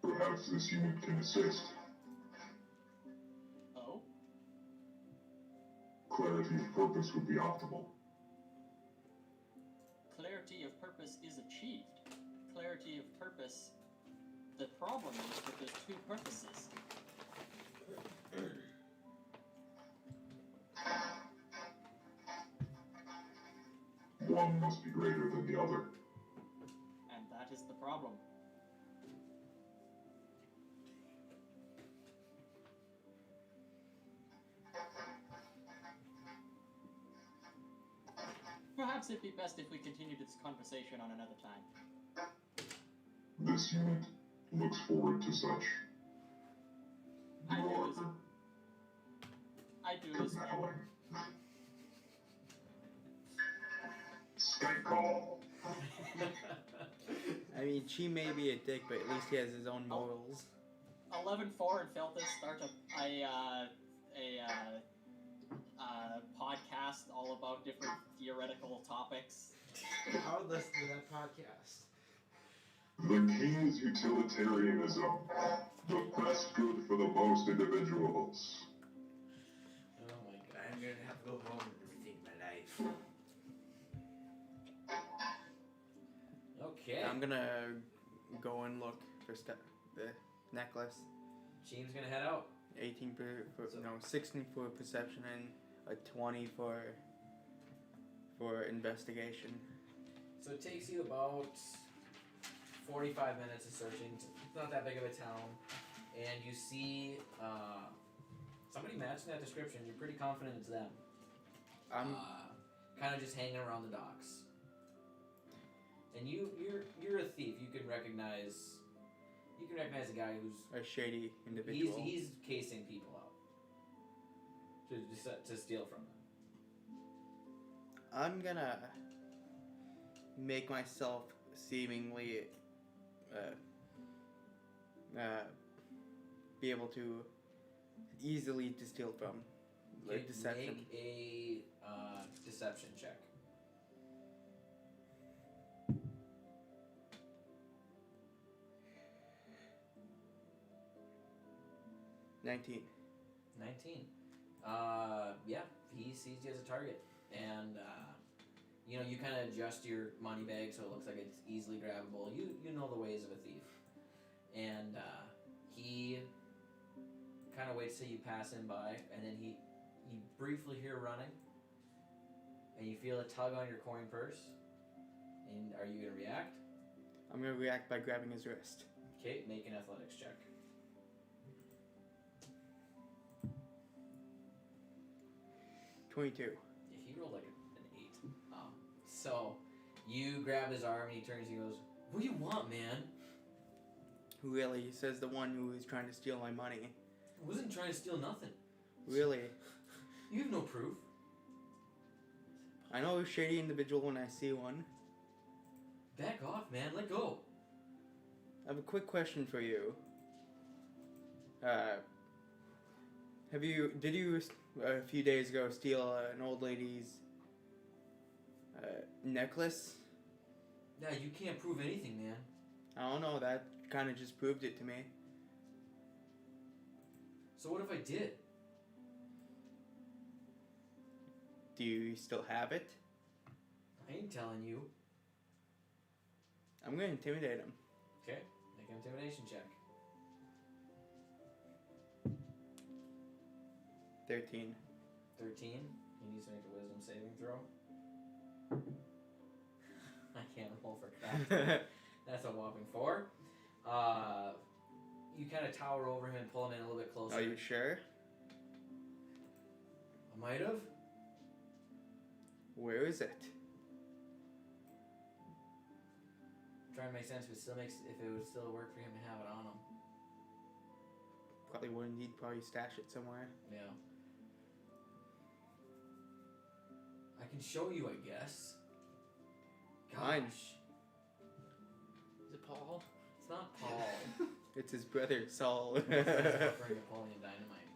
Perhaps this unit can assist. Oh? Clarity of purpose would be optimal. Clarity of purpose is achieved. Clarity of purpose The problem is that there's two purposes. One must be greater than the other. And that is the problem. Perhaps it'd be best if we continued this conversation on another time. This unit looks forward to such. I You do are as well. compelling. Skype call. I mean, she may be a dick, but at least he has his own morals. 11-4 and Feltus start a podcast all about different theoretical topics. I would listen to that podcast. The key is utilitarianism. The best good for the most individuals. Oh my god. I'm gonna have to go home and rethink my life. Okay. I'm gonna go and look for the necklace. Sheem's gonna head out. 18 no, 16 for perception and a 20 for investigation. So it takes you about 45 minutes of searching. It's not that big of a town. And you see somebody matching that description. You're pretty confident it's them. Kind of just hanging around the docks. And you're a thief. You can recognize a guy who's a shady individual. He's casing people out to steal from them. I'm gonna make myself seemingly be able to easily steal from. Like deception. Make a deception check. $19. 19. Yeah, he sees you as a target, and you kind of adjust your money bag so it looks like it's easily grabbable. You know the ways of a thief, and he kind of waits till you pass him by, and then you briefly hear running, and you feel a tug on your coin purse. And are you gonna react? I'm gonna react by grabbing his wrist. Okay, make an athletics check. 22. Yeah, he rolled like an 8. So you grab his arm and he turns and he goes, "What do you want, man?" Really? Says the one who is trying to steal my money. I wasn't trying to steal nothing. Really? You have no proof. I know a shady individual when I see one. Back off, man. Let go. I have a quick question for you. Did you a few days ago steal an old lady's necklace? Yeah, you can't prove anything, man. I don't know, that kind of just proved it to me. So what if I did? Do you still have it? I ain't telling you. I'm gonna intimidate him. Okay, make an intimidation check. 13. 13. He needs to make a wisdom saving throw. I can't roll for crap. That's a whopping 4. You kind of tower over him and pull him in a little bit closer. Are you sure? I might have. Where is it? Trying to make sense if it would still work for him to have it on him. Probably wouldn't. He'd probably stash it somewhere. Yeah. I can show you, I guess. Fine. Gosh. Is it Paul? It's not Paul. It's his brother, Saul. That's for Napoleon Dynamite.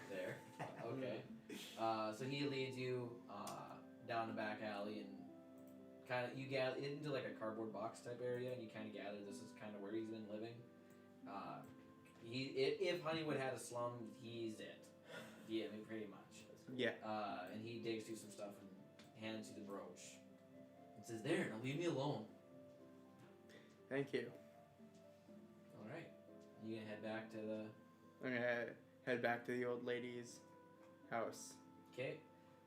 There. Okay. So he leads you down the back alley and kind of, you gather into like a cardboard box type area, and you kind of gather this is kind of where he's been living. If Honeywood had a slum, he's it. Yeah, I mean, pretty much. Yeah. And he digs through some stuff and hands you the brooch. It says, "There, now leave me alone." Thank you. All You gonna head back to the... I'm gonna head back to the old lady's house. Okay.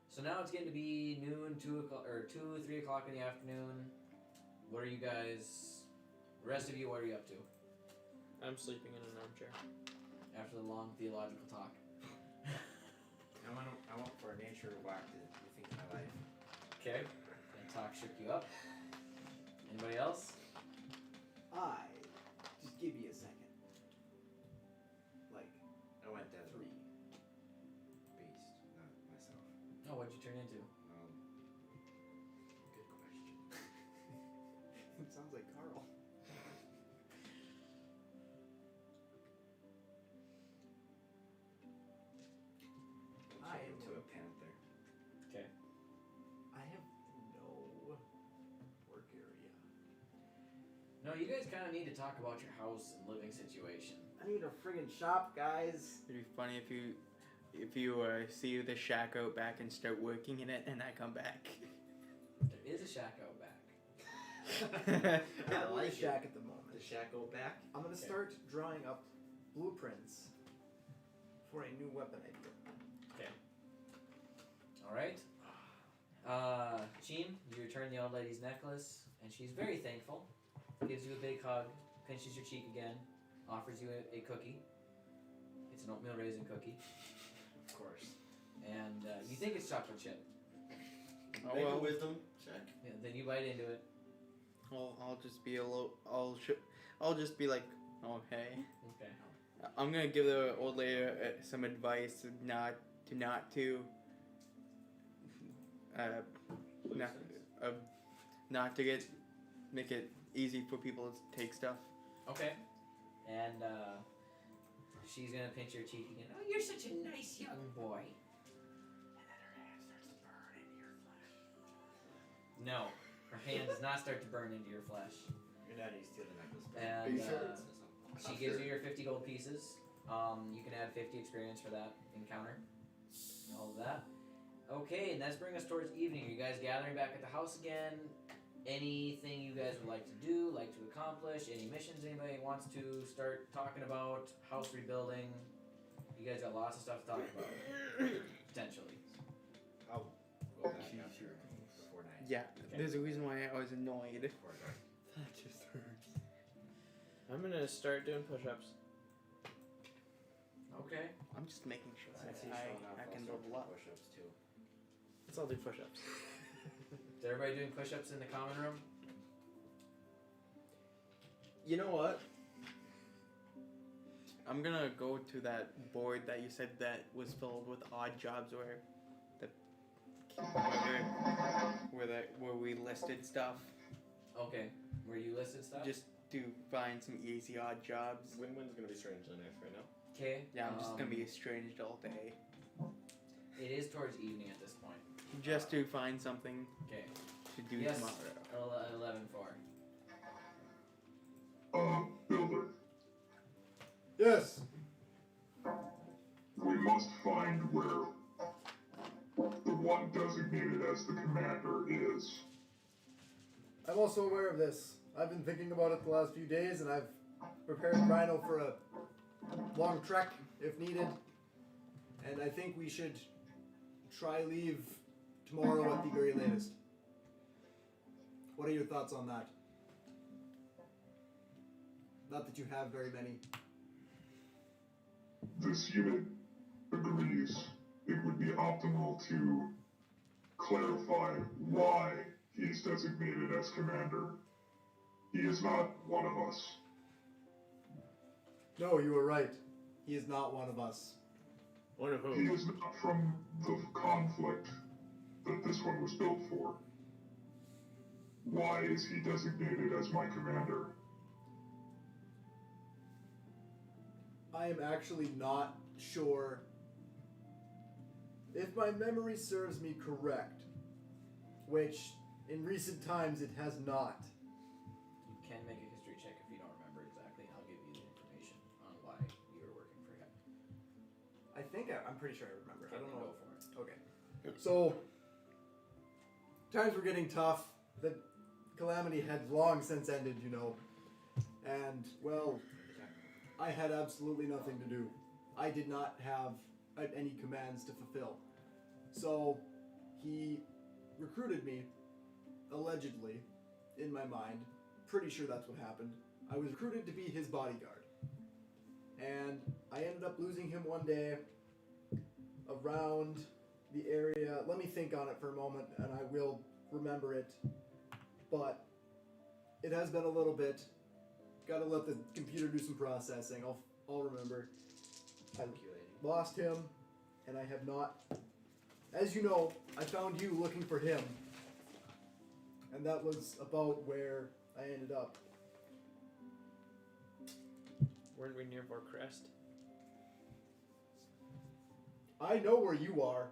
So now it's getting to be noon, 2 o'clock, or 2, 3 o'clock in the afternoon. What are you guys... The rest of you, what are you up to? I'm sleeping in an armchair. After the long theological talk. I want for a nature walk to rethink my life. Okay. That talk shook you up. Anybody else? Just give me a second. Like, I went that 3. beast, not myself. Oh, what'd you turn into? Good question. It sounds like Carl. I am to a panther. Okay. I have no work area. No, you guys kind of need to talk about your house and living situation. I need a friggin' shop, guys. It'd be funny if you see the shack out back and start working in it, and I come back. There is a shack out back. I I don't like a shack at the moment. The shack go back. I'm gonna start drawing up blueprints for a new weapon idea. Okay. All right. Sheen, you return the old lady's necklace, and she's very thankful. Gives you a big hug, pinches your cheek again, offers you a cookie. It's an oatmeal raisin cookie. Of course. And you think it's chocolate chip. Oh Make a well. wisdom check. Yeah, then you bite into it. I'll just be a little. I'll just be like, oh hey. Okay. I'm gonna give the old lady some advice not to make it easy for people to take stuff. Okay. And she's gonna pinch your cheek again. Oh, you're such a nice young boy. And then her hand starts to burn into your flesh. No, her hand does not start to burn into your flesh. You're not used to the necklace. And sure? she gives you your 50 gold pieces. You can add 50 experience for that encounter. All of that. Okay, and that's bringing us towards evening. Are you guys gathering back at the house again? Anything you guys would like to do, like to accomplish? Any missions anybody wants to start talking about? House rebuilding? You guys got lots of stuff to talk about. Potentially. I'll go back after before night. Yeah, Okay. there's a reason why I was annoyed. Before night. That just hurts. I'm gonna start doing push-ups. Okay. I'm just making sure Since that he's showing up, I I'll can start level up. push-ups too. Let's all do push-ups. Is everybody doing push-ups in the common room? You know what? I'm gonna go to that board that you said that was filled with odd jobs where we listed stuff. Okay. Where you listed stuff? Just to find some easy odd jobs. Win-win's gonna be strangely nice right now. Okay. Yeah, I'm just gonna be estranged all day. It is towards evening at this point. Just to find something Okay. to do Yes. tomorrow. 11-4. Builder, Yes. we must find where the one designated as the commander is. I'm also aware of this. I've been thinking about it the last few days, and I've prepared Rhino for a long trek if needed. And I think we should try leave tomorrow at the very latest. What are your thoughts on that? Not that you have very many. This unit agrees it would be optimal to clarify why he is designated as commander. He is not one of us. No, you were right. He is not one of us. One of He who? is not from the conflict that this one was built for. Why is he designated as my commander? I am actually not sure. If my memory serves me correct, which in recent times it has not. You can make a history check if you don't remember exactly, and I'll give you the information on why you were working for him. I think I'm pretty sure I remember. I Okay, don't then know. go for it. Okay. So, times were getting tough. The calamity had long since ended, you know. And, well, I had absolutely nothing to do. I did not have any commands to fulfill. So he recruited me, allegedly, in my mind. Pretty sure that's what happened. I was recruited to be his bodyguard. And I ended up losing him one day around the area. Let me think on it for a moment and I will remember it. But it has been a little bit. Gotta let the computer do some processing. I'll remember. I lost him, and I have not. As you know, I found you looking for him, and that was about where I ended up. Weren't we near Vorcrest? I know where you are.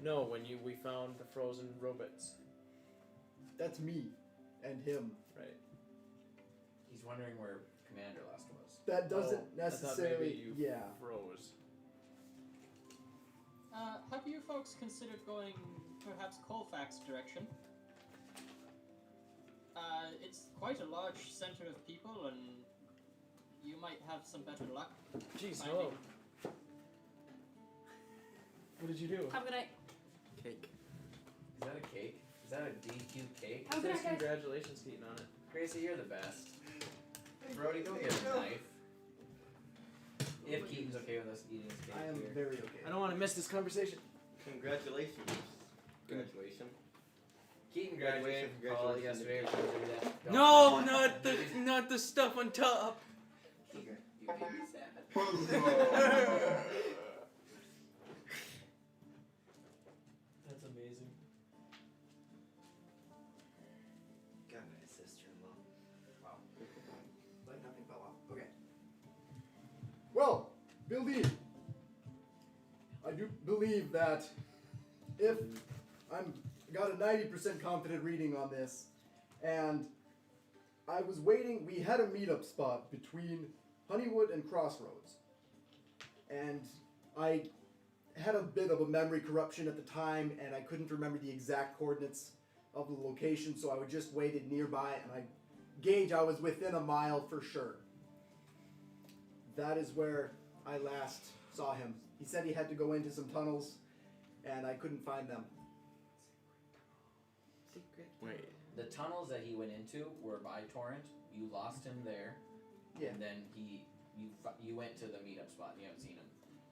No, when we found the frozen robots. That's me, and him. Right. He's wondering where Commander last was. That doesn't I thought necessarily. maybe you Yeah. froze. Have you folks considered going perhaps Colfax direction? It's quite a large center of people, and you might have some better luck. Jeez, finding- hello. What did you do? How can I? Cake. Is that a cake? Is that a DQ cake? How can I Says guys? congratulations, Keaton, on it. Gracie, you're the best. Brody, go get a knife. If Keaton's okay with us eating his cake I am here. very okay. I don't want to miss this conversation. Congratulations. Graduation. Keaton graduated from college yesterday. We're gonna do that. Don't No, worry. not the stuff on top. You made me sad. That's amazing. Got my sister-in-law. Wow. Like nothing fell off. Okay. Well, Bill D, I do believe that if I'm got a 90% confident reading on this, and I was waiting. We had a meetup spot between Honeywood and Crossroads, and I had a bit of a memory corruption at the time, and I couldn't remember the exact coordinates of the location, so I just waited nearby, and I gauge I was within a mile for sure. That is where I last saw him. He said he had to go into some tunnels, and I couldn't find them. Wait. The tunnels that he went into were by Torrent. You lost him there, Yeah. and then you went to the meetup spot. And you haven't seen him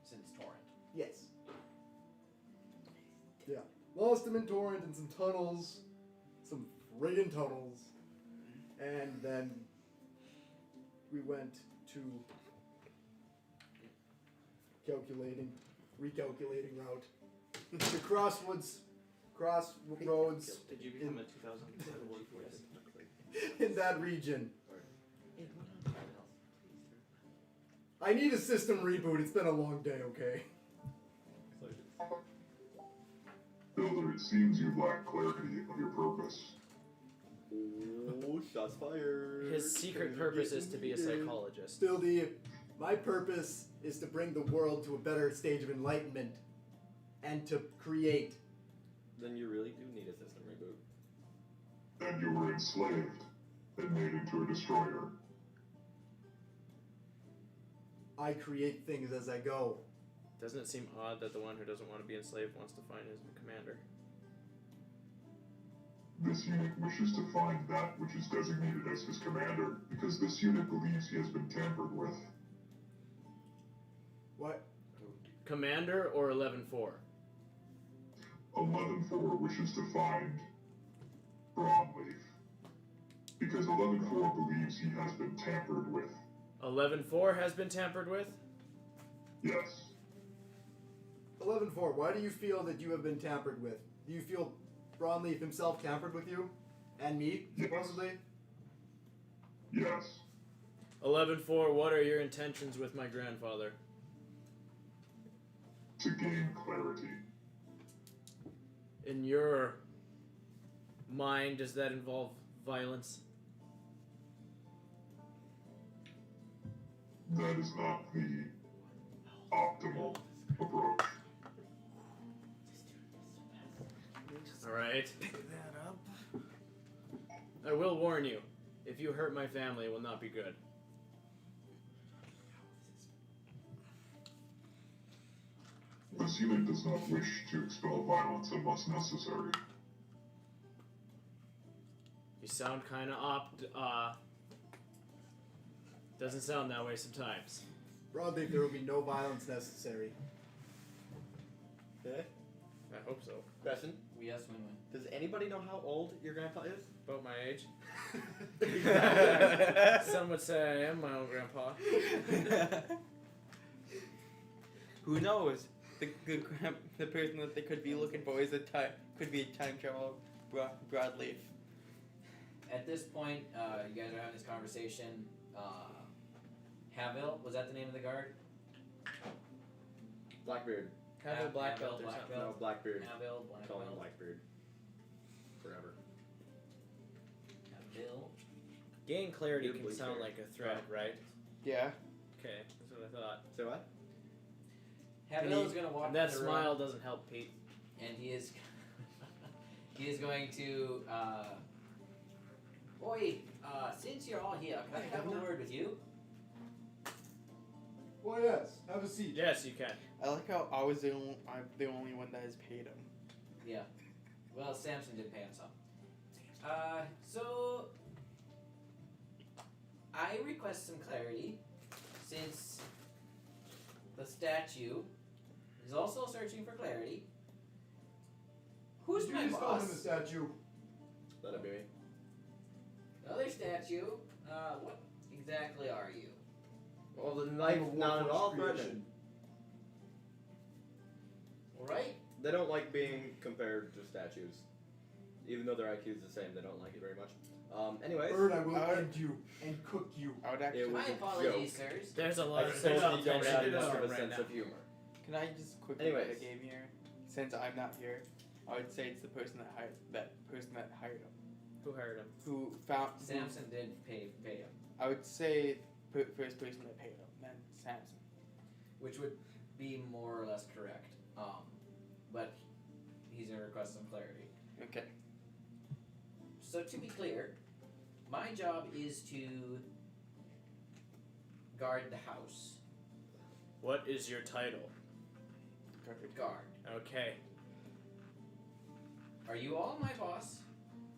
since Torrent. Yes. Yeah. Lost him in Torrent in some tunnels. Some friggin' tunnels. And then we went to recalculating route. The Crossroads. Did you become a 2007 GPS? In that region. I need a system reboot. It's been a long day, okay? Builder, it seems you lack clarity of your purpose. Oh, shots fired. His secret purpose is to be a psychologist. Still, my purpose is to bring the world to a better stage of enlightenment and to create. Then you really do need a system reboot. Then you were enslaved and made into a destroyer. I create things as I go. Doesn't it seem odd that the one who doesn't want to be enslaved wants to find his commander? This unit wishes to find that which is designated as his commander, because this unit believes he has been tampered with. What? Commander or 11-4? 11-4 wishes to find Broadleaf, because 11-4 believes he has been tampered with. 11-4 has been tampered with? Yes. 11-4, why do you feel that you have been tampered with? Do you feel Broadleaf himself tampered with you? And me, supposedly? Yes. 11-4, what are your intentions with my grandfather? To gain clarity. In your mind, does that involve violence? That is not the optimal approach. Alright. Pick that up. I will warn you, if you hurt my family, it will not be good. This unit does not wish to expel violence unless necessary. You sound kind of doesn't sound that way sometimes. Broadleaf, there will be no violence necessary. Okay. I hope so. Question. Yes, win-win. Does anybody know how old your grandpa is? About my age. Some would say I am my own grandpa. Who knows? The person that they could be looking for is could be a time travel broadleaf. At this point, you guys are having this conversation. Havel, was that the name of the guard? Blackbeard. Have a black Havel, belt or black something. belt. No, Blackbeard. Havel, black Call him belt. Blackbeard. Forever. Havel. Gain clarity You're can bleach sound hair. like a threat, right? Yeah. Okay, that's what I thought. Say what? Havel is going to walk And that in the room, smile doesn't help, Pete. and he is going to Oi, since you're all here, can I have a word with you? Well, yes. Have a seat. Yes, you can. I like how I'm the only one that has paid him. Yeah. Well, Samson did pay him some. So I request some clarity, since the statue is also searching for clarity. Who's Did my you just call him a boss? statue? That'd be me. The other statue. What exactly are you? Well, the knife, not at all threatening. Creation. All right. They don't like being compared to statues. Even though their IQ is the same, they don't like it very much. Anyways. Bird, I will end you and cook you. I would actually. It was My a apologies, joke. sirs. There's a I lot of just told you don't have tension enough of a right sense now. of humor. Can I just quickly Anyways. play the game here? Since I'm not here, I would say it's the person that hired him. Who hired him? Who found Samson did pay him, I would say first person that paid him, then Samson. which would be more or less correct. But he's gonna request some clarity. Okay. So to be clear, my job is to guard the house. What is your title? Guard. Okay. Are you all my boss?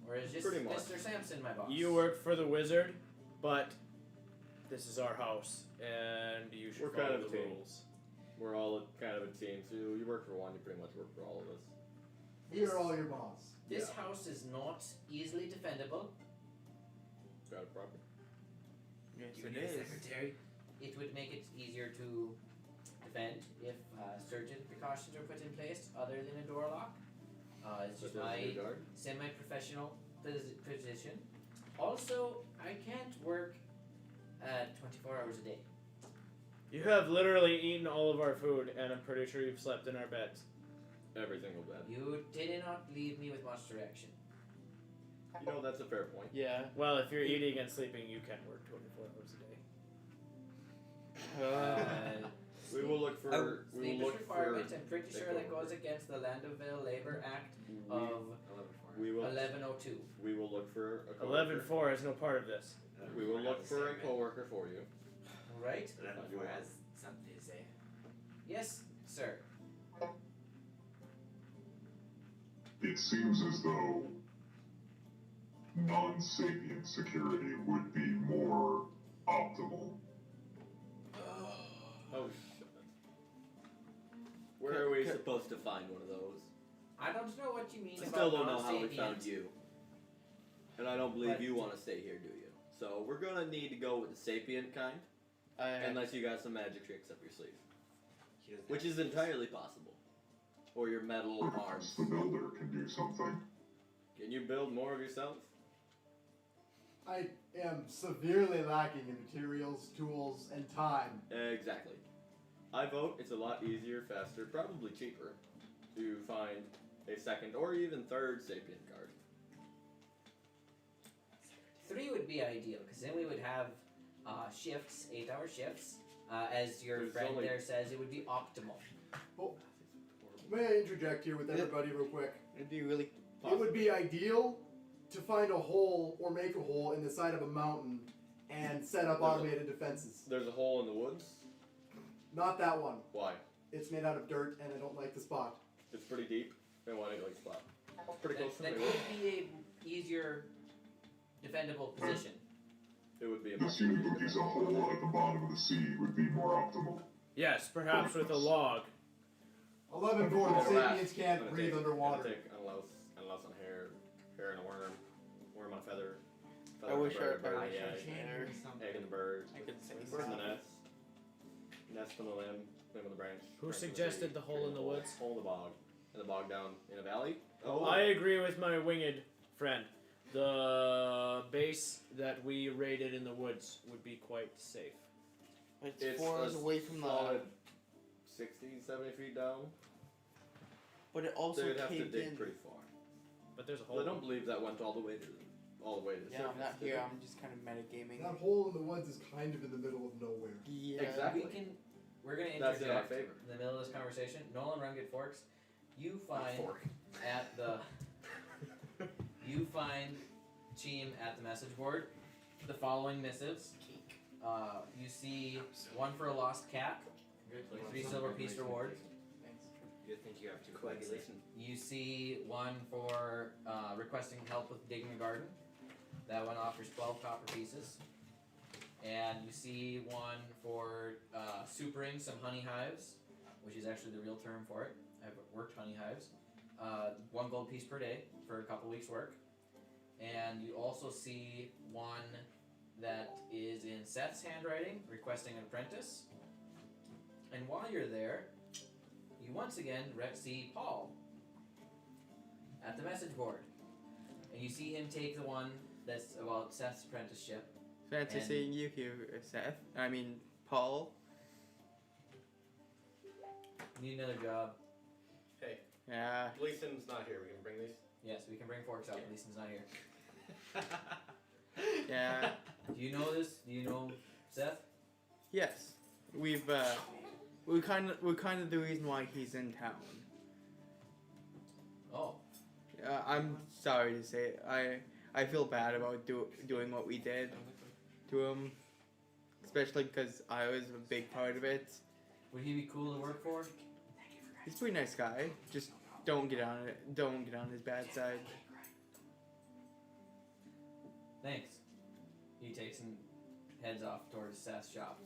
Or is just Pretty much. Mr. Sampson my boss? You work for the wizard, but this is our house, and you should We're follow kind of the a team. rules. We're all kind of a team, so you work for one, you pretty much work for all of us. We are all your boss. This Yeah. house is not easily defendable. Got it proper. Yes, You it need a is. secretary. It would make it easier to defend if certain precautions are put in place other than a door lock. It's just Such as my your guard. semi-professional position. Also, I can't work 24 hours a day. You have literally eaten all of our food, and I'm pretty sure you've slept in our beds. Every single bed. You did not leave me with much direction. You know, that's a fair point. Yeah. Well, if you're eating and sleeping, you can work 24 hours a day. We will look for. we Sleep will is look requirement. for. I'm pretty sure that goes against the Landoville Labor Act of We will. 1102. We will look for a coworker. 11-4 is no part of this. We will look for a coworker for you. Right? 11-4 has something to say. Yes, sir. It seems as though non-sapient security would be more optimal. Oh shit. Where are we supposed to find one of those? I don't know what you mean I about still don't know how we non-sapient. found you. And I don't believe But- you want to stay here, do you? So we're gonna need to go with the sapient kind, unless you got some magic tricks up your sleeve. He doesn't Which have is to- entirely possible. Or your metal Perhaps arms. the builder can do something. Can you build more of yourself? I am severely lacking in materials, tools, and time. Exactly. I vote it's a lot easier, faster, probably cheaper to find a second or even third sapient guard. 3 would be ideal, because then we would have shifts, 8-hour shifts. As your There's friend only- there says, it would be optimal. May I interject here with everybody real quick? It'd be really. It would be ideal to find a hole or make a hole in the side of a mountain and set up There's a- automated defenses. There's a hole in the woods. Not that one. Why? it's made out of dirt, and I don't like the spot. It's pretty deep. And why don't you like spot? Pretty close to That me. could be a easier defendable position. It would be a The sea boogies a hole at the bottom of the sea would be more optimal. Yes, perhaps with a log. 11 for the It'll last. sapiens can't It'll breathe take- underwater. it'll take unless on hair and a worm on a feather. I wish on a bird, I bird in wish the I egg, shared egg in the bird, I could say in the nest, nest on the limb on the branch. Who branch on suggested tree, the hole tree in the woods? Hole in the bog. In the bog down in a valley. Oh, I agree with my winged friend. The base that we raided in the woods would be quite safe. It's 4 hours a away from the. solid 60, 70 feet down. But it also They'd have to caved dig in. pretty far. But there's a Well, hole. I don't believe that went all the way to the Yeah, I'm not surface, did here. it? I'm just kind of metagaming. That hole in the woods is kind of in the middle of nowhere. Yeah. Exactly. We're gonna That's in our interject favor. in the middle of this conversation. Nolan Runget Forks, you find Fork. at the Cheem at the message board the following missives. You see one for a lost cat, 3 silver piece reward. You think you have 2 Coagulation. You see one for requesting help with digging a garden. That one offers 12 copper pieces. And you see one for supering some honey hives, which is actually the real term for it. I've worked honey hives. 1 gold piece per day for a couple weeks' work. And you also see one that is in Seth's handwriting, requesting an apprentice. And while you're there, you once again see Paul at the message board. And you see him take the one that's about Seth's apprenticeship. Fancy And- seeing you here, Seth. I mean, Paul. Need another job. Hey, Yeah. Gleason's not here. We can bring these. Yes, we can bring forks out. Leeson's not here. Yeah. Do you know this? Do you know Seth? Yes. We're kind of the reason why he's in town. Oh. I'm sorry to say it. I feel bad about doing what we did to him, especially because I was a big part of it. Would he be cool to work for? He's a pretty nice guy. Just don't get on it. Don't get on his bad side. Thanks. He takes and heads off towards Seth's shop.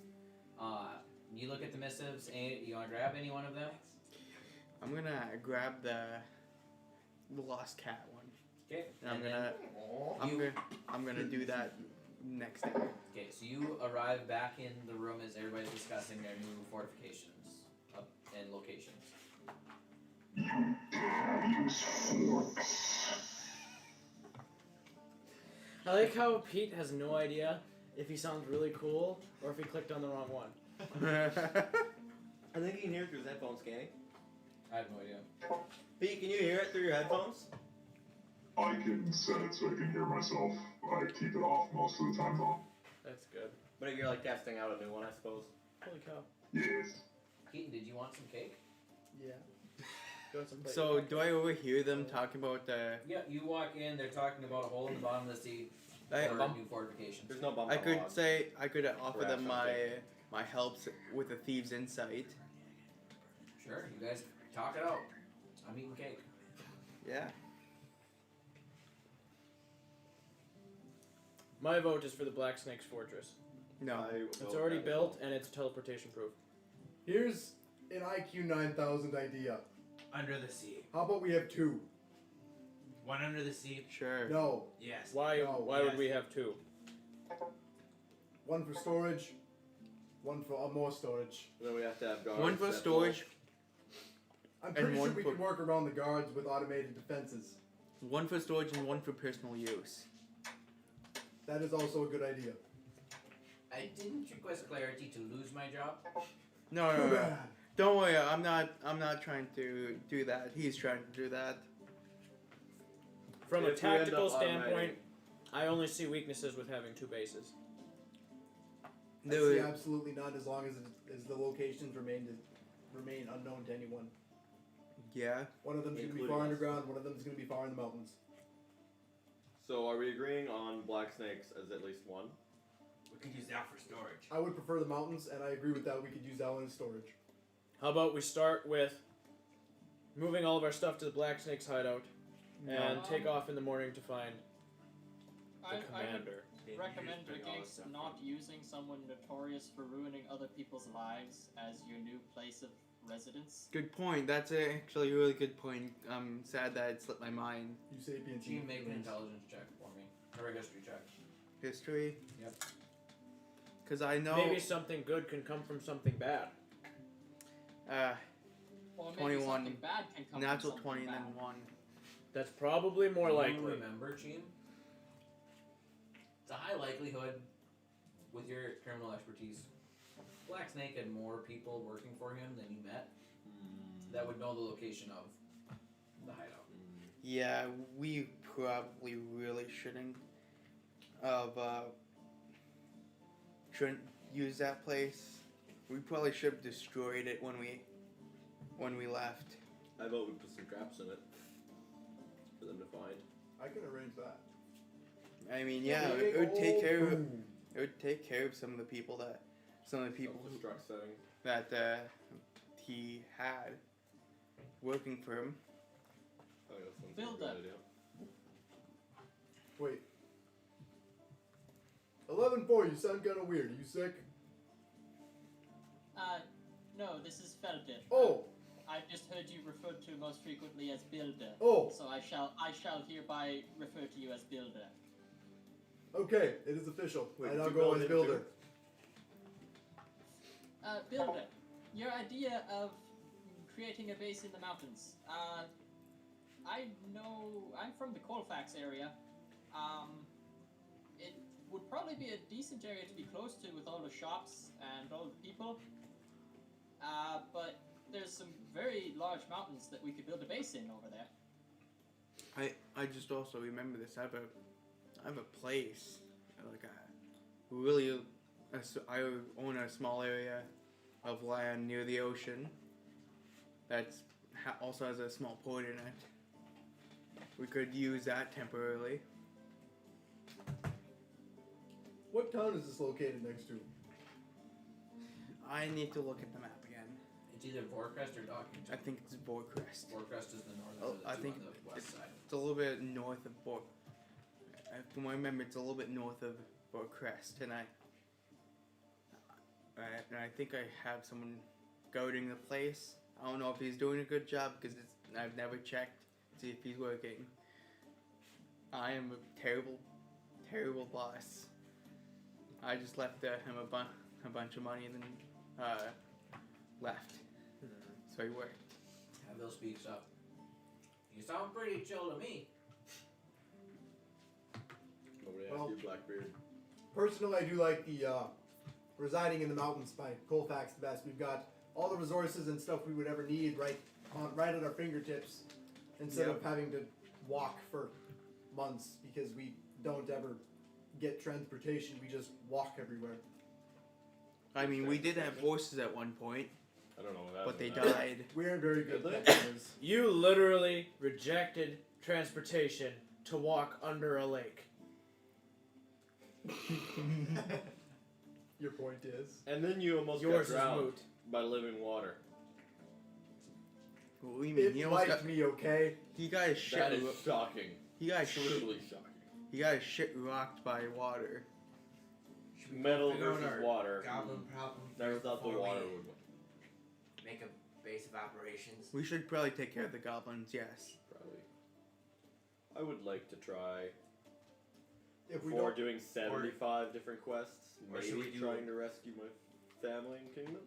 You look at the missives. You want to grab any one of them? I'm gonna grab the lost cat one. Okay. And I'm then gonna do that next day. Okay, so you arrive back in the room as everybody's discussing their new fortifications and locations. Use forks. I like how Pete has no idea if he sounds really cool or if he clicked on the wrong one. I think you can hear it through his headphones, Kenny. I have no idea. Pete, can you hear it through your headphones? I can set it so I can hear myself. I keep it off most of the time though. That's good. But you're like testing out a new one, I suppose. Holy cow. Yes. Keaton, did you want some cake? Yeah. You want some plate? So do I overhear them talking about the? Yeah, you walk in, they're talking about a hole in the bottom of the sea I, for new fortifications. There's no bump I on could log. say I could offer Grab them my something. my helps with the thieves' insight. Sure, you guys talk it out. I'm eating cake. Yeah. My vote is for the Black Snakes Fortress. No. It's already built and it's teleportation proof. Here's an IQ 9000 idea. Under the sea. How about we have 2? One under the sea. Sure. No. Yes. Why No, would yes. we have 2? 1 for storage, 1 for more storage. Then we have to have guards. One for that storage, I'm And pretty sure one we for- can work around the guards with automated defenses. one for storage, and one for personal use. That is also a good idea. I didn't request clarity to lose my job. No, no, Too no. bad. Don't worry. I'm not trying to do that. He's trying to do that. From a If we end tactical up automating- standpoint, I only see weaknesses with having 2 bases. I There see were- absolutely none as long as the locations remain unknown to anyone. Yeah. One of them's going to be Including far us. underground, one of them's going to be far in the mountains. So are we agreeing on black snakes as at least one? We could use that for storage. I would prefer the mountains, and I agree with that. We could use that one as storage. How about we start with moving all of our stuff to the Black Snakes hideout and take off in the morning to find the I would commander. Maybe recommend just bring all the against stuff not from- using someone notorious for ruining other people's lives as your new place of residence. Good point. That's actually a really good point. I'm sad that it slipped my mind. You sapient. Gene, make an intelligence check for me. Or a history check. History. Yep. Because I know. Maybe something good can come from something bad. Or maybe 21. something bad can come Natural from 20 something and bad. then 1. That's probably more You likely. remember, Gene? It's a high likelihood, with your criminal expertise, Black Snake had more people working for him than you met that would know the location of the hideout. Yeah, we probably really shouldn't use that place. We probably should have destroyed it when we left. I vote we put some traps in it for them to find. I can arrange that. I mean, yeah, Big it would take old care of boom. it would take care of some of the people who, Self-destruct setting. that he had working for him. Oh, yeah, that sounds Build like a that. good idea. Wait. 11-4, you sound kind of weird. Are you sick? No, this is Felder. Oh, I've just heard you referred to most frequently as Builder. oh, So I shall hereby refer to you as Builder. okay, it is official. Wait, I now did you go build as it builder. too? Builder, your idea of creating a base in the mountains. I know I'm from the Colfax area. It would probably be a decent area to be close to with all the shops and all the people. But there's some very large mountains that we could build a base in over there. I just also remember this. I have a place, like a really, I own a small area of land near the ocean. That's also has a small port in it. We could use that temporarily. What town is this located next to? I need to look at the map again. It's either Vorcrest or Dockington. I think it's Vorcrest. Vorcrest is the northern Oh, of the I two think on the west side. It's a little bit north of From what I remember, it's a little bit north of Vorcrest, and I think I have someone guarding the place. I don't know if he's doing a good job because I've never checked to see if he's working. I am a terrible, terrible boss. I just left him a bunch of money and then left. So he worked. Haville speaks up. You sound pretty chill to me. Nobody Well- asked you, Blackbeard. Personally, I do like the residing in the mountains by Colfax the best. We've got all the resources and stuff we would ever need right at our fingertips, instead of having to walk for months because we don't ever get transportation. We just walk everywhere. I mean, we did have horses at one point, I don't know what but they happened to that. died. We aren't very good Did at they? that. You literally rejected transportation to walk under a lake. Your point is? And then you almost Yours got is drowned moot. by living water. What do you mean? It He almost liked got, me, okay? he got his shit. That is shocking. He got his shit. Truly shocking. He got his shit rocked by water. Should we Metal figure out versus our water. Goblin problem. Never thought the before water we would. make a base of operations. We should probably take care of the goblins. Yes. Probably. I would like to try, If we before don't, doing 75 different quests, or should maybe we do- trying to rescue my family and kingdom.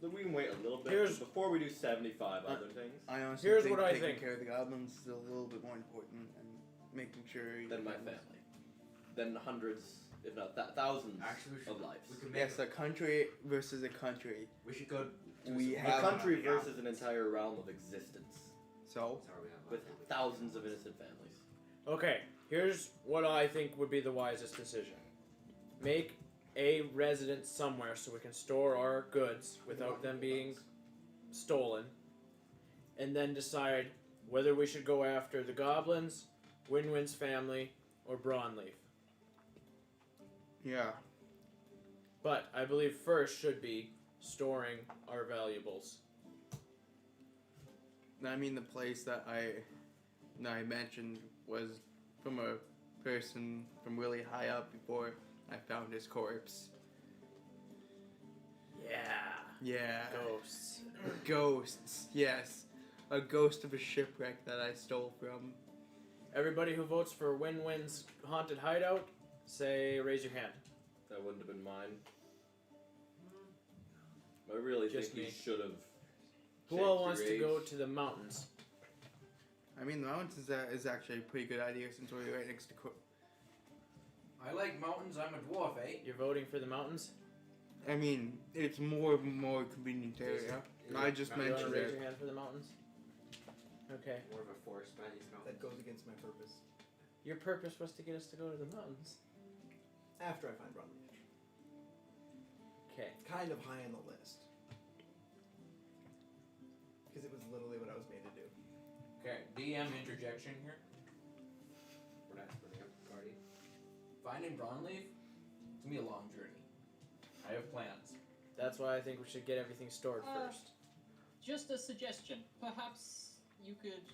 That we can wait a little bit Here's- before we do 75 other things. I honestly Here's think what I taking think. care of the goblins is a little bit more important than making sure. Than my family. Than hundreds, if not thousands Actually, we should. of lives. We could make. Yes, a country versus a country. We should go. Do We some A have- country on the versus an goblins. entire realm of existence So Sorry, we have with thousands of innocent families. Okay, here's what I think would be the wisest decision. Make a residence somewhere so we can store our goods without them being stolen. And then decide whether we should go after the goblins, Winwin's family, or Brawnleaf. yeah, But I believe first should be storing our valuables. I mean, the place that I mentioned was from a person from really high up before I found his corpse. Yeah. Ghosts. Ghosts, yes. A ghost of a shipwreck that I stole from. Everybody who votes for Win-Win's haunted hideout, raise your hand. That wouldn't have been mine. I really Just think me. you should have. Who all wants to go to the mountains? I mean, the mountains is actually a pretty good idea since we're right next to. I like mountains. I'm a dwarf, eh? You're voting for the mountains? I mean, it's more convenient area. I just You want to mentioned raise it. your hand for the mountains? Okay. More of a forest by these mountains. That goes against my purpose. Your purpose was to get us to go to the mountains. After I find Bromley. Okay. It's kind of high on the list. Because it was literally what I was made to do. Okay, DM interjection here. We're not splitting up the party. Finding Brownleaf, it's gonna be a long journey. I have plans. That's why I think we should get everything stored first. Just a suggestion. Perhaps you could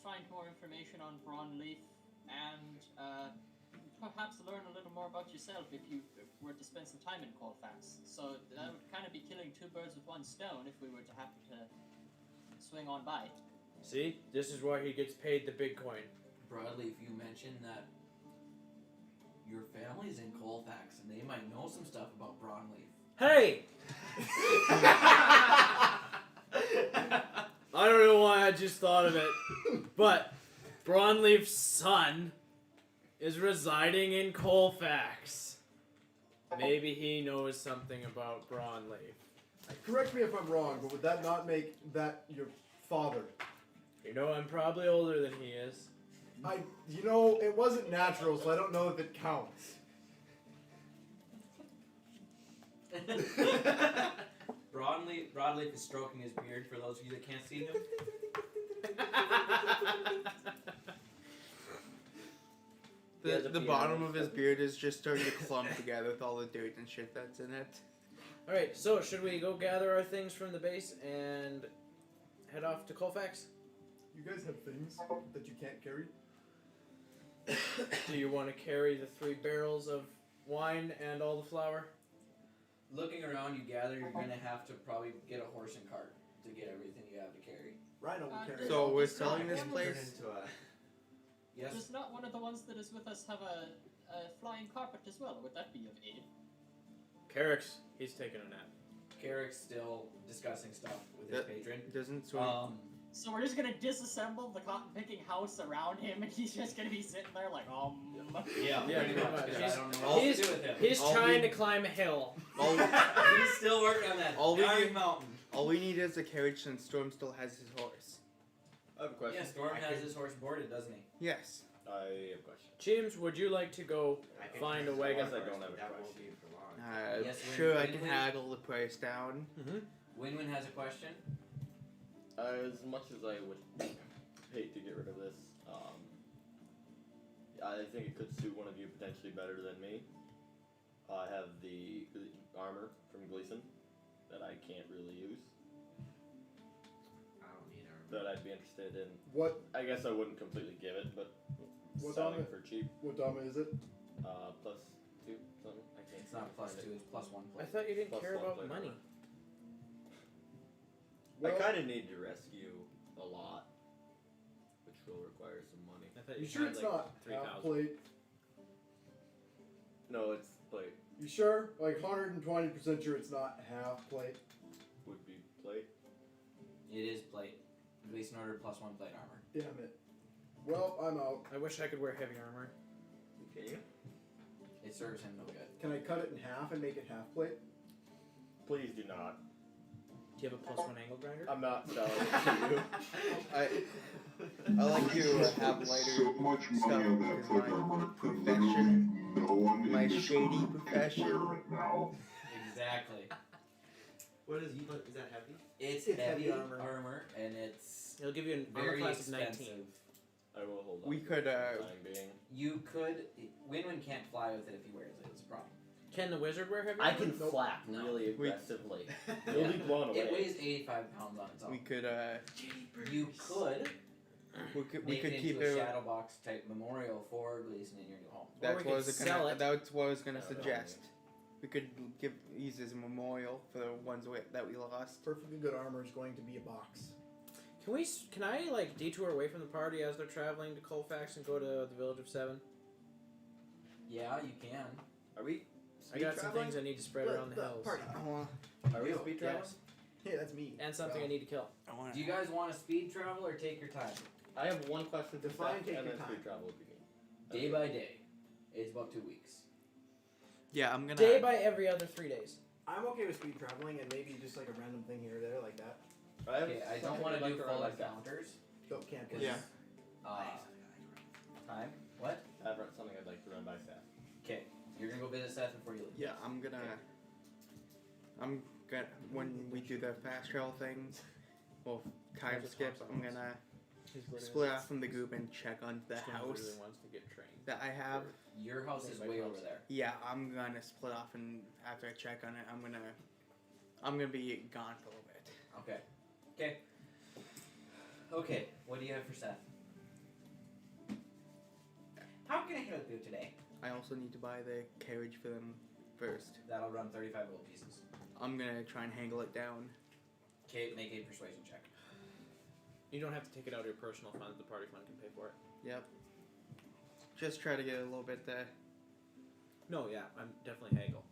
find more information on Brownleaf and perhaps learn a little more about yourself if you were to spend some time in Colfax. So that would kind of be killing two birds with one stone if we were to happen to swing on by. See? This is why he gets paid the big coin. Broadleaf, you mentioned that your family's in Colfax and they might know some stuff about Brownleaf. Hey! I don't know why I just thought of it, but Brownleaf's son is residing in Colfax. Maybe he knows something about Brownleaf. Correct me if I'm wrong, but would that not make that your father? You know, I'm probably older than he is. It wasn't natural, so I don't know if it counts. Broadleaf is stroking his beard for those of you that can't see him. The bottom of his beard is just starting to clump together with all the dirt and shit that's in it. Alright, so should we go gather our things from the base and head off to Colfax? You guys have things that you can't carry? Do you want to carry the 3 barrels of wine and all the flour? Looking around, you gather you're gonna have to probably get a horse and cart to get everything you have to carry. Rhino will carry. So we're selling this place? Yes. Does not one of the ones that is with us have a flying carpet as well? Would that be of aid? Carrick's, he's taking a nap. Carrick's still discussing stuff with his patron. Doesn't swing. So we're just gonna disassemble the cotton picking house around him, and he's just gonna be sitting there like, Yeah, pretty much. 'Cause I don't know what to do with him. He's trying to climb a hill. He's still working on that darn mountain. All we need is a carriage, and Storm still has his horse. I have a question. Yeah, Storm has his horse boarded, doesn't he? Yes. I have a question. James, would you like to go find a wagon? I don't have a That question. won't be for long. Yes, Sure, I Win-Win. can haggle the price down. Win-Win has a question. As much as I would hate to get rid of this, I think it could suit one of you potentially better than me. I have the armor from Gleason that I can't really use. I don't need armor. That I'd be interested in. What? I guess I wouldn't completely give it, but What selling armor? for cheap. What armor is it? +2 something. I can't. It's not +2, it's +1 I plate. thought you didn't Plus care one about plate money. armor. Well, I kind of need to rescue a lot, which will require some money. I thought You you sure had it's like not 3,000. half plate? No, it's plate. You sure? Like 120% sure it's not half plate? Would be plate. It is plate. Gleason ordered +1 plate armor. Damn it. Well, I'm out. I wish I could wear heavy armor. Okay. It serves him no good. Can I cut it in half and make it half plate? Please do not. Do you have a +1 angle grinder? I'm not selling it to you. I like to have lighter So much money stuff on that because plate my armor. profession, No one my in this shady room can profession. wear it now. Exactly. What is that heavy? It's It's heavy heavy armor. armor, and it's It'll give you an armor very class of expensive. 19. I will hold on. We could, for the time being. You could. Win-Win can't fly with it if he wears it. It's a problem. Can the wizard wear heavy I armor? can flap really aggressively. You'll be blown away. It weighs 85 pounds on its own. We could You could we make could it keep into a it. shadow box type memorial for releasing in your new home. Or we That's what I could was sell gonna. it. That's what I was gonna No, suggest. We could use as a memorial for the ones that we lost. Perfectly good armor is going to be a box. Can I like detour away from the party as they're traveling to Colfax and go to the village of 7? Yeah, you can. Are we? I got some things I need to spread around the hills. Party. Are we speed traveling? Yes. Hey, that's me. And something I need to kill. Do you guys want to speed travel or take your time? I have one question to Define Seth, take and your then time. speed travel would be me. Day by day. It's about 2 weeks. Yeah, I'm gonna. Day by every other 3 days. I'm okay with speed traveling and maybe just like a random thing here or there like that. Okay, I don't want to do full like that. encounters. Don't can't. Yeah. Time? What? I've run something I'd like to run by Seth. Okay, you're gonna go visit Seth before you leave. Yeah, I'm gonna. When we do the fast travel thing, well, time just skip. hops I'm on us. gonna He's literally split off from the group and check on the just house literally wants to get trained. that I have. Your house is way over there. Yeah, I'm gonna split off, and after I check on it, I'm gonna be gone for a little bit. Okay. Okay. Okay, what do you have for Seth? How can I help you today? I also need to buy the carriage for them first. That'll run 35 gold pieces. I'm gonna try and haggle it down. Okay, make a persuasion check. You don't have to take it out of your personal funds. The party fund can pay for it. Yep. Just try to get a little bit. No, yeah, I'm definitely haggle.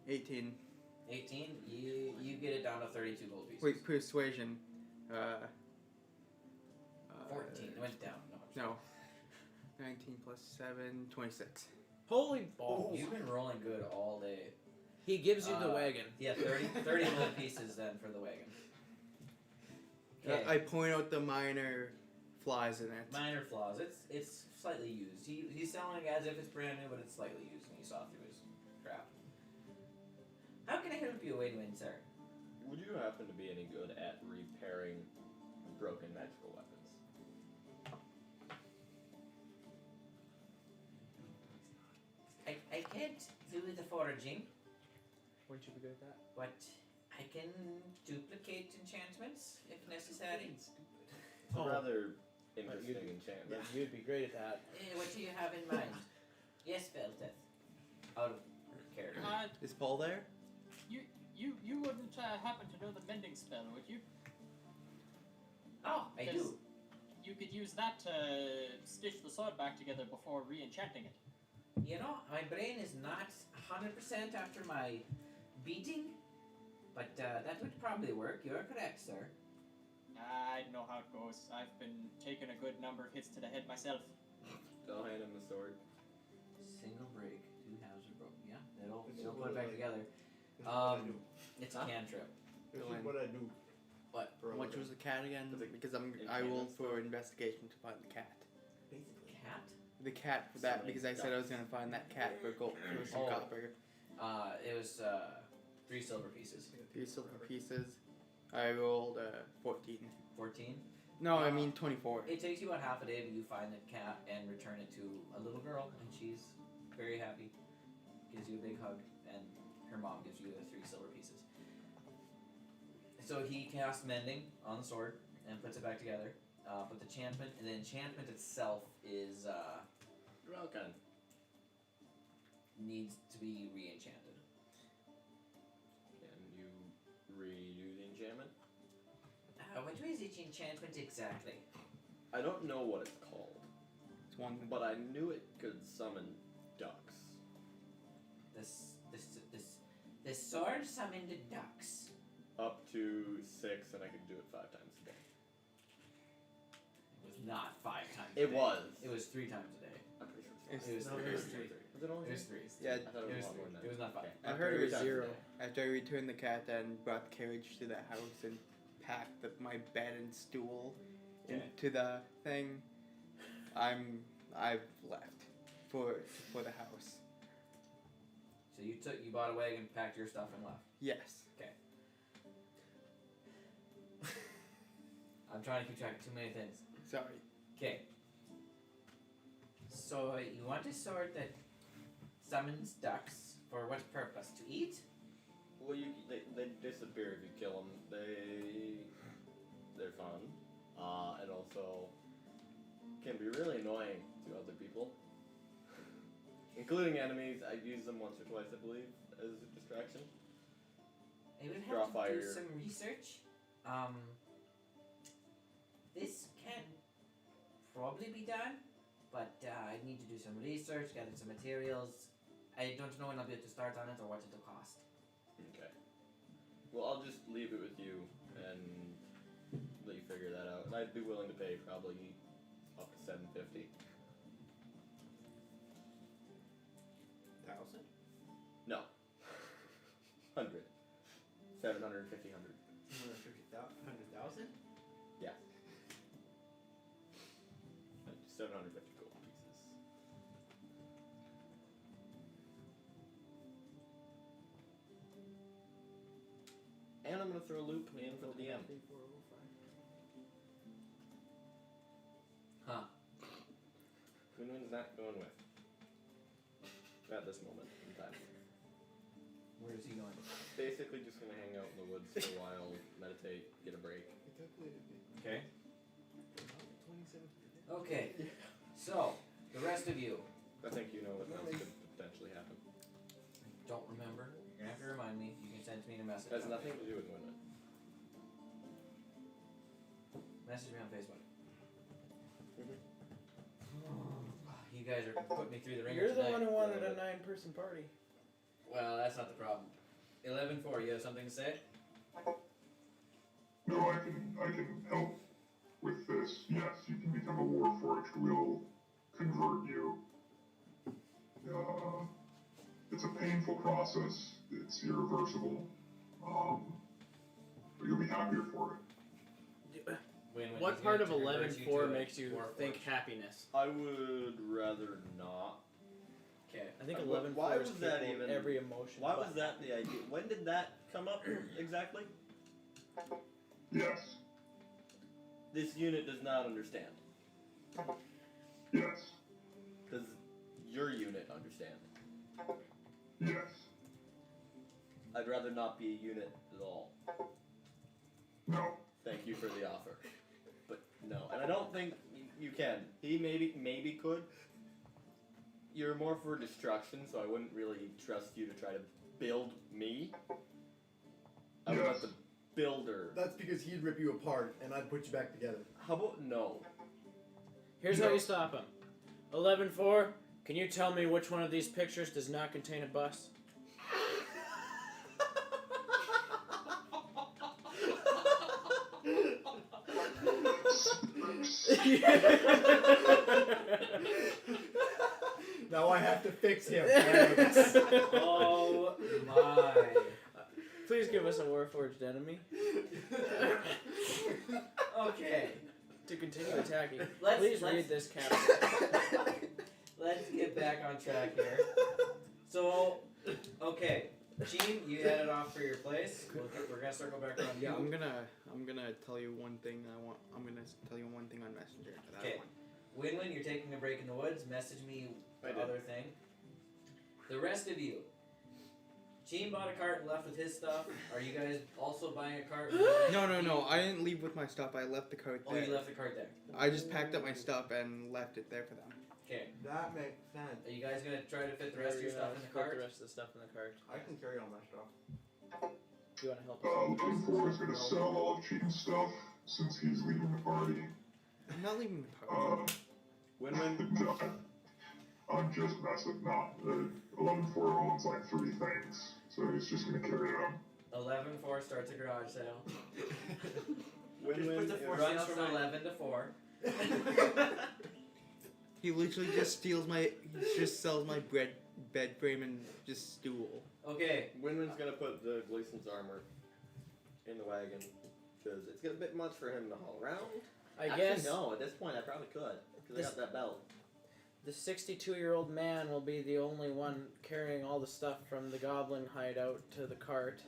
18. 18, you get it down to 32 gold pieces. Wait, persuasion. 14, it went down. No. No. 19 plus 7, 26. Holy balls! You've been rolling good all day. He gives you the wagon. Yeah, 30 gold pieces then for the wagon. Okay. I point out the minor flaws in it. Minor flaws. It's slightly used. He's selling it as if it's brand new, but it's slightly used, and you saw through his crap. How can I help you, Win, sir? Would you happen to be any good at repairing broken magical weapons? I can't do the foraging, Wouldn't you be good at that? but I can duplicate enchantments if necessary. It's a rather interesting you'd- enchantment. You'd be great at that. What do you have in mind? Yes, Belteth. Out of character. Is Paul there? You wouldn't happen to know the mending spell, would you? Oh, I Because do. You could use that to stitch the sword back together before re-enchanting it. You know, my brain is not 100% after my beating, but that would probably work. You're correct, sir. I know how it goes. I've been taking a good number of hits to the head myself. I'll hand him the sword. Single break, 2 halves are broken. Yeah, it'll This is put what it back I- together. This is what I do. It's a cantrip. This is what I do. What? For a Which living. was the cat again? Is it Because I rolled for investigation to find the cat. Basically. Cat? The cat for that So many because I said I was ducks. gonna find that cat for gold for some Oh. copper. It was 3 silver pieces. 3 silver pieces. I rolled 14. 14. No, I mean 24. It takes you about half a day, but you find the cat and return it to a little girl, and she's very happy. Gives you a big hug, and her mom gives you the 3 silver pieces. So he casts mending on the sword and puts it back together. But the enchantment itself is Welcome. needs to be re-enchanted. Can you redo the enchantment? What is each enchantment exactly? I don't know what it's called, It's one. but I knew it could summon ducks. The sword summoned ducks. Up to 6, and I could do it 5 times a day. It was not 5 times. It a day. was. It was 3 times a day. I'm pretty sure It's- It was no, 3. it was 3. Was it only It was 3. Yeah, I thought It it was was a lot more 3. than that. It was not 5. Okay. I heard it was 0. After I returned the cat and brought the carriage to the house and packed my bed and stool into the thing, I've left for the house. So you bought a wagon, packed your stuff, and left. Yes. I'm trying to keep track of too many things. Sorry. Okay. So you want a sword that summons ducks for what purpose? To eat? Well, they disappear if you kill them. They're fun, and also can be really annoying to other people, including enemies. I've used them once or twice, I believe, as a distraction. I would Draw have to fire. do some research. This can probably be done, but I need to do some research, gather some materials. I don't know when I'll be able to start on it or what it'll cost. Okay. Well, I'll just leave it with you and let you figure that out. And I'd be willing to pay probably up to $750. 1,000? No. 100. 750, 100. 100,000? Yeah. 750 gold pieces. And I'm gonna throw a loop in for the DM. Huh. Quinlan's not going with. At this moment in time. Where is he going? Basically just gonna hang out in the woods for a while, meditate, get a break. Okay. Okay. So, the rest of you. I think you know what else could potentially happen. Don't remember. You're gonna have to remind me. You can send me a message. It has nothing to do with women. Message me on Facebook. You guys are putting me through the ringer You're the tonight. one who wanted a 9-person party. Well, that's not the problem. 11-4, you have something to say? No, I can help with this. Yes, you can become a Warforged. We'll convert you. It's a painful process. It's irreversible. But you'll be happier for it. What part of 11-4 to makes you think Warforged? happiness? I would rather not. Okay. I think Why 11-4 is was that capable of even- every emotion. Why but was that the idea? When did that come up exactly? Yes. This unit does not understand. Yes. Does your unit understand? Yes. I'd rather not be a unit at all. No. Thank you for the offer. But no, and I don't think you can. He maybe could. You're more for destruction, so I wouldn't really trust you to try to build me. I would let the builder. That's because he'd rip you apart and I'd put you back together. How about no? Here's how you stop him. 11-4, can you tell me which one of these pictures does not contain a bus? Now I have to fix him. Oh my. Please give us a Warforged enemy Okay. to continue attacking. Let's read this caption. Let's get back on track here. So, okay. Gene, you had it off for your place. We're gonna circle back around. Yeah, you. I'm gonna tell you one thing I'm gonna tell you one thing on Messenger. For that Okay. one. Win-win, you're taking a break in the woods. Message me the other thing. The rest of you. Gene bought a cart and left with his stuff. Are you guys also buying a cart? No. I didn't leave with my stuff. I left the cart Oh, there. you left the cart there. I just packed up my stuff and left it there for them. Okay. That makes sense. Are you guys gonna try to fit the rest of your stuff in the Put cart? the rest of the stuff in the cart. I can carry all my stuff. Do you want to help us? Looking for is gonna sell all of Cheaton's stuff since he's leaving the party. I'm not leaving the party. Win-win. No, I'm just messing. No, 11-4 owns like 3 things, so he's just gonna carry them. 11-4 starts a garage sale. Win-win. It runs from 11 to 4. He literally just sells my bed frame and just stool. Okay. Win-win's gonna put the Gleason's armor in the wagon because it's a bit much for him to haul around. I guess no. At this point, I probably could because I got that belt. the 62-year-old man will be the only one carrying all the stuff from the goblin hideout to the cart.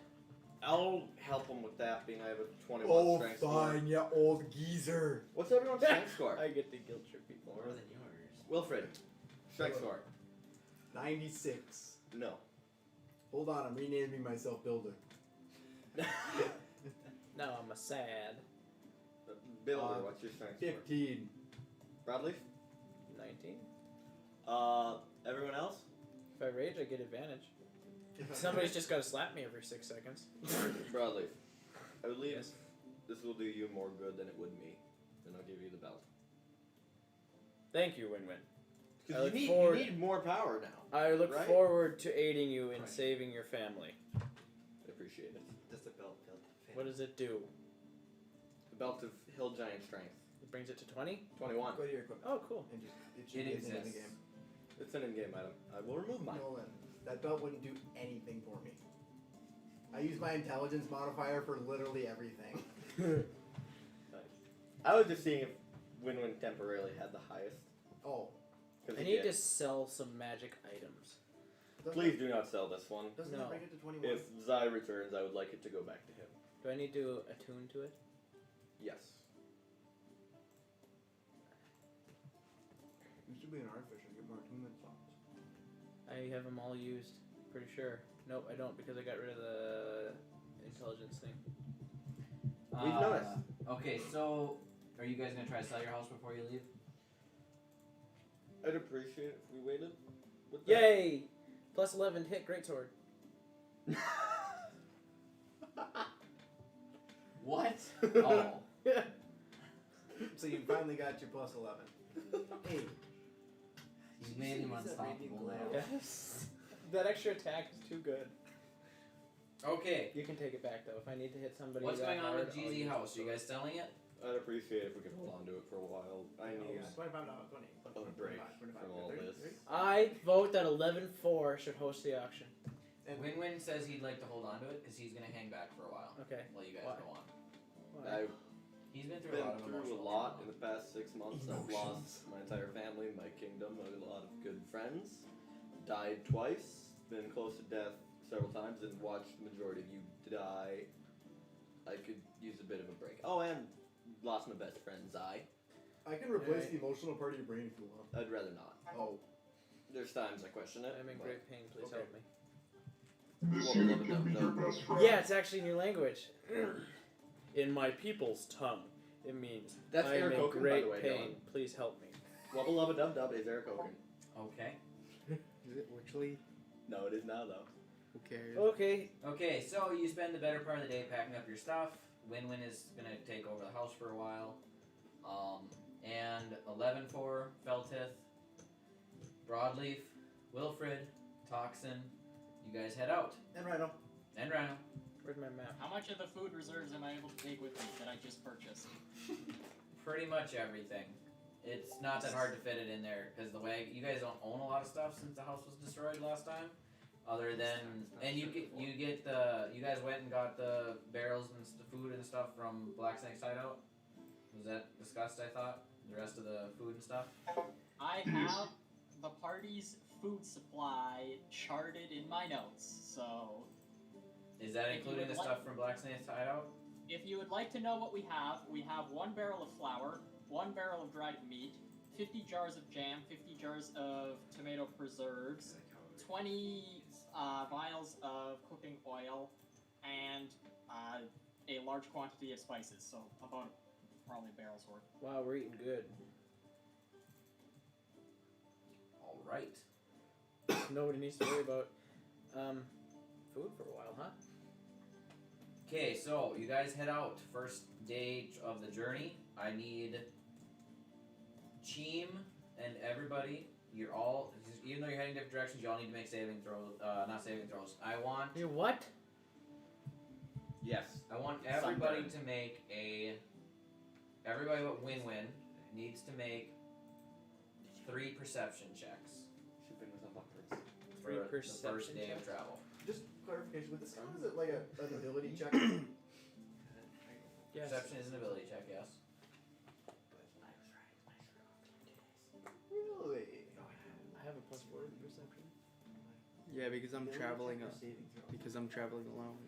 I'll help him with that, being I have a 21 Oh, strength fine, score. you old geezer. What's everyone's strength score? I get to guilt trip people. More than yours. Wilfred, strength score. 96. No. Hold on, I'm renaming myself Builder. Now I'm a sad. Builder, what's your strength? 15. Broadleaf? 19. Everyone else? If I rage, I get advantage. Somebody's just got to slap me every 6 seconds. Broadleaf. I believe Yes. this will do you more good than it would me. Then I'll give you the belt. Thank you, Win-Win. I Because look you forward- need more power now. I look Right? forward to aiding you in saving your family. I appreciate it. Does the belt build? What does it do? The belt of Hill Giant Strength. It brings it to 20? 21. Go to your equipment. Oh, cool. And just, it should It be in the exists. game. It's an in-game item. I will remove mine. Nolan, that belt wouldn't do anything for me. I use my intelligence modifier for literally everything. Nice. I was just seeing if Win-Win temporarily had the highest. Oh. Because I need to sell some magic items. Please do not sell this one. Doesn't No. that bring it to 21? If Zai returns, I would like it to go back to him. Do I need to attune to it? Yes. You should be an artificer, get more attunement slots. I have them all used. Pretty sure. Nope, I don't because I got rid of the intelligence thing. We've noticed. Okay, so are you guys gonna try to sell your house before you leave? I'd appreciate it if we waited. With that. Yay! Plus 11 to hit greatsword. What? Oh. So you finally got your plus 11. Hey. You made him unstoppable now. Yes. That extra attack is too good. Okay. You can take it back though. If I need to hit somebody. What's that going on hard, with I'll GZ use House? it. Are you guys selling it? I'd appreciate it if we could hold on to it for a while. I need $25, 20, a break from all this. I vote that 11-4 should host the auction. And Win-Win says he'd like to hold on to it because he's gonna hang back for a while Okay. while you guys Why? go on. I've He's been through been a lot of through emotional a lot trauma. in the past 6 months. I've lost my entire family, my kingdom, a lot of good friends. Died twice, been close to death several times, and watched the majority of you die. I could use a bit of a break. Oh, and lost my best friend, Zai. I can replace the emotional part of your brain if you want. I'd rather not. Oh. There's times I question it. I'm in but great pain. Please Okay. help me. This Well, unit no, can be no. your best friend. Yeah, it's actually in your language. In my people's tongue, it means That's I'm Eric in Oaken, by great the way, pain. Dylan. Please help me. Wubba Lubba Dub Dub is Eric Oaken. Okay. Is it Witchley? No, it is now, though. Who cares? Okay. Okay, so you spend the better part of the day packing up your stuff. Win-Win is gonna take over the house for a while. And 11-4, Feltith, Broadleaf, Wilfred, Toxin, you guys head out. And Rhino. And Rhino. Where's my map? How much of the food reserves am I able to take with me that I just purchased? Pretty much everything. It's not that hard to fit it in there because the way you guys don't own a lot of stuff since the house was destroyed last time. Other than you guys went and got the barrels and the food and stuff from Black Snakes hideout. Was that discussed? I thought the rest of the food and stuff. I have the party's food supply charted in my notes, so Is that If you including the would like- stuff from Black Snakes hideout? if you would like to know what we have 1 barrel of flour, 1 barrel of dried meat, 50 jars of jam, 50 jars of tomato preserves, 20 vials of cooking oil, and a large quantity of spices, so about probably a barrel's worth. Wow, we're eating good. All right. Nobody needs to worry about food for a while, huh? Okay, so you guys head out. First day of the journey. I need Cheem and everybody. You're all, even though you're heading different directions, you all need to make saving throws. Not saving throws. I want. You what? Yes. I want everybody to make a. Everybody but Win-Win needs to make 3 perception checks She's been with a buckers. for the first perception day of checks? travel. Just clarification, with this count, is it like an ability check? Yes. Perception is an ability check, yes. Really? I have a +4 in perception. Yeah, because I'm traveling. Saving throw. Because I'm traveling alone.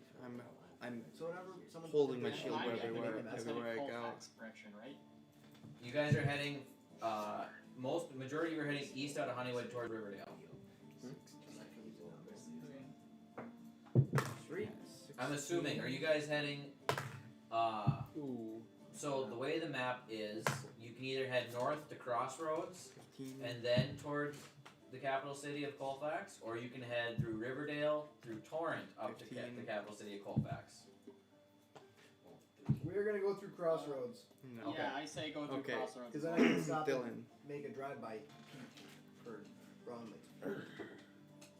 I'm So whenever someone holding my puts shield advantage, everywhere- That's everywhere I gonna go. Colfax correction, right? You guys are heading. Majority of you are heading east out of Honeywood towards Riverdale. Three. I'm assuming. Are you guys heading? Ooh. So the way the map is, you can either head north to Crossroads 15. and then towards the capital city of Colfax, or you can head through Riverdale, through Torrent, up to 15. the capital city of Colfax. We're gonna go through Crossroads No. Yeah, I say go through Okay. Crossroads. because then I can stop Dylan. and make a drive-by peek for Brownlee.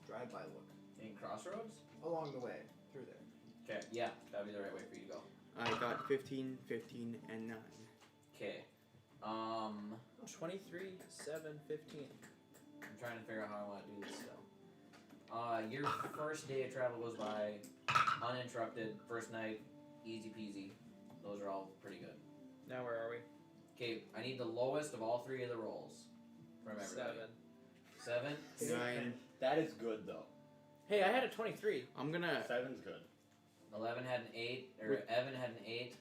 Drive-by look In Crossroads? along the way through there. Okay, yeah, that'd be the right way for you to go. I got 15, 15, and 9. Okay. 23, 7, 15. I'm trying to figure out how I want to do this still. Your first day of travel goes by uninterrupted. First night, easy peasy. Those are all pretty good. Now where are we? Okay, I need the lowest of all three of the rolls from everybody. 7. 7? 9. That is good though. Hey, I had a 23. I'm gonna. 7's good. 11 had an 8, or Evan had an 8.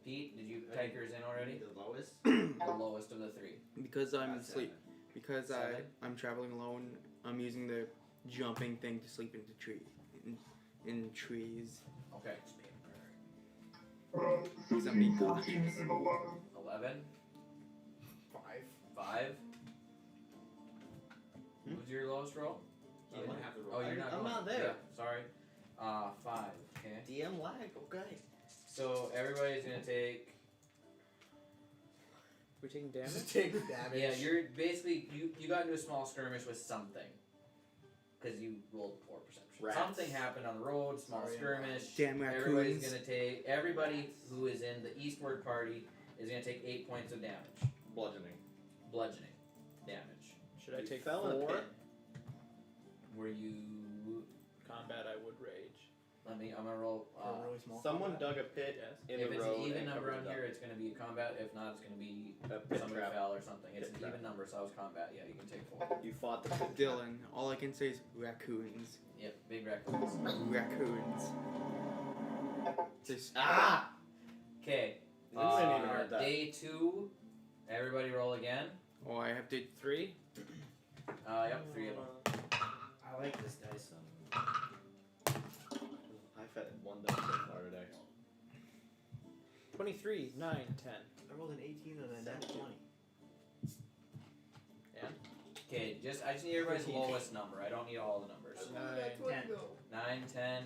Pete, did you type yours in already? The lowest? The lowest of the three. Because I'm Got asleep. Because Seven. I'm traveling alone. I'm using the jumping thing to sleep into in trees. Okay. 15, 14, and 11. 11, 5. 5. What's your lowest roll? You don't have the roll. Oh, you're not I'm going. not there. Yeah, sorry. 5. Okay. DM lag. Okay. So everybody's gonna take. We taking damage? Just take damage. Yeah, you're basically you got into a small skirmish with something. Because you rolled poor perception. Rats. Something happened on the road, small Sorry, skirmish. Damn Everybody's raccoons. gonna take. Everybody who is in the eastward party is gonna take 8 points of damage. Bludgeoning. Bludgeoning damage. Should I You take fell in a 4? pit. Were you? Combat, I would rage. I'm gonna roll. For a really small Someone combat. dug a pit Yes. in If the it's road an even and number covered on it up. here, it's gonna be combat. If not, it's gonna be A pit somebody trap. fell or something. It's Pit an trap. even number, so I was combat. Yeah, you can take 4. You fought the pit trap. Dylan. All I can say is raccoons. Yep, big raccoons. Raccoons. Just Ah! Okay. You didn't even heard that. Day 2. Everybody roll again. Oh, I have to. 3? Yep, 3 of them. I like this dice. I've had one dice so far today. 23, 9, 10. I rolled an 18 and a net 20. Okay, I just need everybody's lowest number. I don't need all the numbers. 9, 10. 9, 10,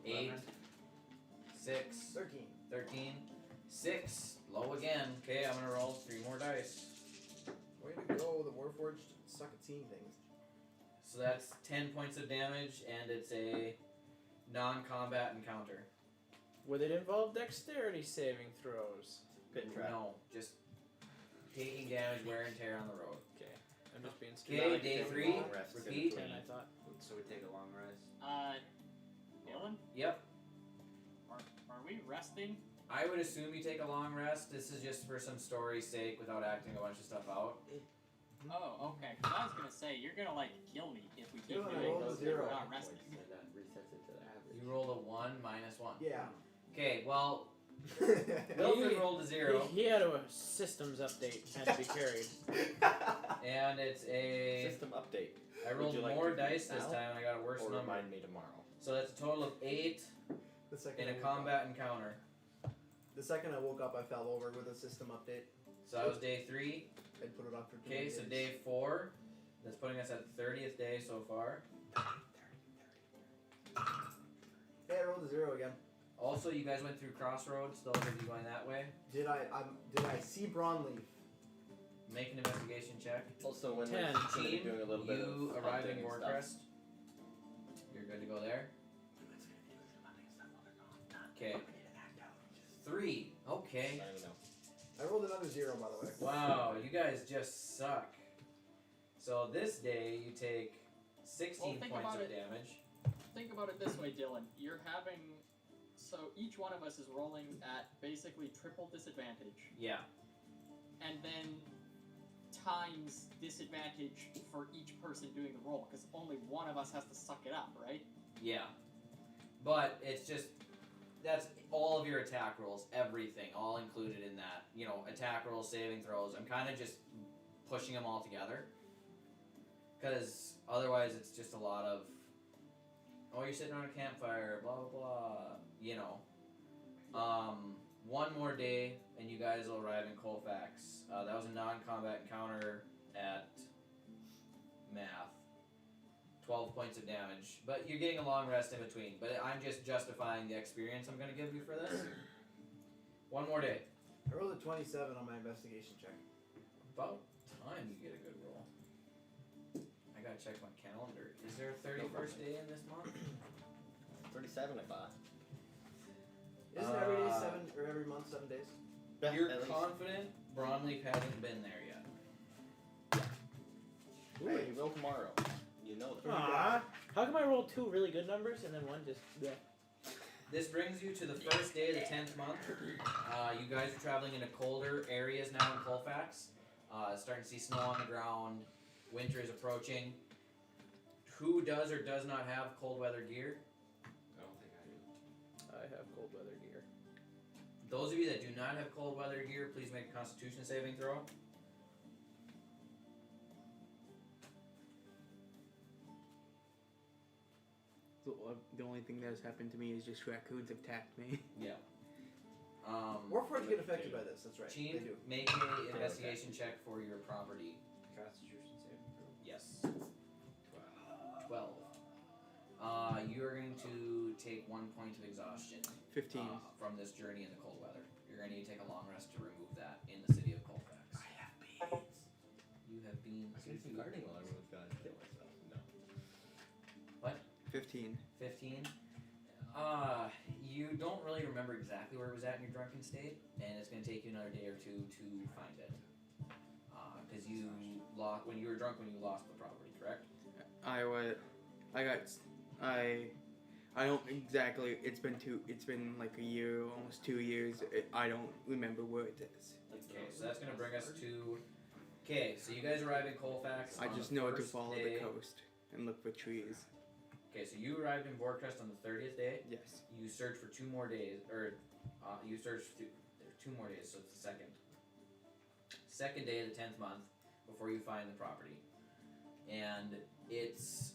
8, 6, 13. 13, 6. Low again. Okay, I'm gonna roll 3 more dice. Way to go, the Warforged suck at seeing things. So that's 10 points of damage, and it's a non-combat encounter. Would it involve dexterity saving throws? Pit trap. No, just taking damage, wear and tear on the road. Okay, I'm just being Okay, stupid. day take a 3. long rest in Repeat. between. And I thought, So we take a long rest. Dylan, Yep. are we resting? I would assume you take a long rest. This is just for some story's sake without acting a bunch of stuff out. Oh, okay. 'Cause I was gonna say you're gonna kill me if we keep Dylan, doing roll this. a 0. We're not resting. So that resets it to the average. You rolled a 1 minus 1. Yeah. Okay, well, Wilfred Wilfred rolled a 0, he had a systems update had to be carried. and it's a. System update. I rolled you like more to do dice it this now, time, and I got a worse Or number. remind me tomorrow. So that's a total of 8 The second in I a woke up- combat encounter. The second I woke up, I fell over with a system update. So that was day 3. I'd put it off for 2 Okay, days. so day 4. That's putting us at the 30th day so far. Hey, I rolled a 0 again. Also, you guys went through Crossroads, those of you going that way. Did I see Brawnleaf? Make an investigation check. Also, when 10. we're gonna be Team, doing a little bit you of arrive hunting in and stuff. Warcrest. You're good to go there. Okay. 3. Okay. Signing up. I rolled another 0, by the way. Wow, you guys just suck. So this day you take 16 think points about of it. damage. Think about it this way, Dylan. You're having. So each one of us is rolling at basically triple disadvantage. Yeah. And then times disadvantage for each person doing the roll, because only one of us has to suck it up, right? Yeah. But it's just. That's all of your attack rolls, everything, all included in that. You know, attack rolls, saving throws. I'm kind of just pushing them all together. Because otherwise it's just a lot of, oh, you're sitting around a campfire, blah blah blah, you know. One more day and you guys will arrive in Colfax. That was a non-combat encounter at math. 12 points of damage, but you're getting a long rest in between. But I'm just justifying the experience I'm going to give you for this. One more day. I rolled a 27 on my investigation check. About time you get a good roll. I gotta check my calendar. Is there a 31st day in this month? 37, I thought. Isn't every day 7 or every month 7 days? You're confident Braunleaf hasn't been there yet. Hey, you roll tomorrow. You know that. Aww. How come I rolled 2 really good numbers and then one just... Yeah. This brings you to the first day of the 10th month. You guys are traveling into colder areas now in Colfax. Starting to see snow on the ground. Winter is approaching. Who does or does not have cold weather gear? I don't think I do. I have cold weather gear. Those of you that do not have cold weather gear, please make a Constitution saving throw. So, the only thing that has happened to me is just raccoons attacked me. Yeah. Warforged get affected by this, that's right. Chief, They do. make an investigation check for your property. Constitution saving throw. Yes. 12. You are going to take 1 point of exhaustion 15. From this journey in the cold weather. You're going to need to take a long rest to remove that in the city of Colfax. I have beans. You have beans. I can do some gardening while everyone's gone to kill myself. No. What? 15. 15. You don't really remember exactly where it was at in your drunken state, and it's going to take you another day or two to find it. Because you lost when you were drunk when you lost the property, correct? I don't exactly. It's been like a year, almost 2 years. I don't remember where it is. Okay, so that's going to bring us to. Okay, so you guys arrive in Colfax. I on just the know to first follow day. the coast and look for trees. Okay, so you arrived in Borcrest on the 30th day. Yes. You search for 2 more days, or you search for 2 more days, so it's the second day of the 10th month before you find the property. And it's,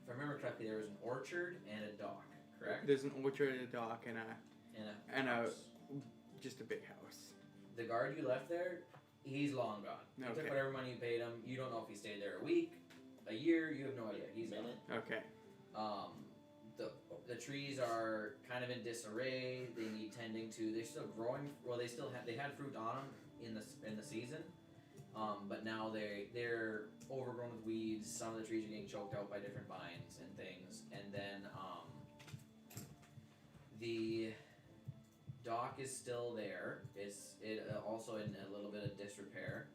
if I remember correctly, there was an orchard and a dock, correct? There's an orchard, a dock, and a house. just a big house. The guard you left there, he's long gone. He took Okay. whatever money you paid him. You don't know if he stayed there a week, a year. You have no idea. He's gone. Okay. The trees are kind of in disarray. They need tending to. They're still growing. Well, they had fruit on them in the season, but now they're overgrown with weeds. Some of the trees are getting choked out by different vines and things. And then the dock is still there. It's also in a little bit of disrepair,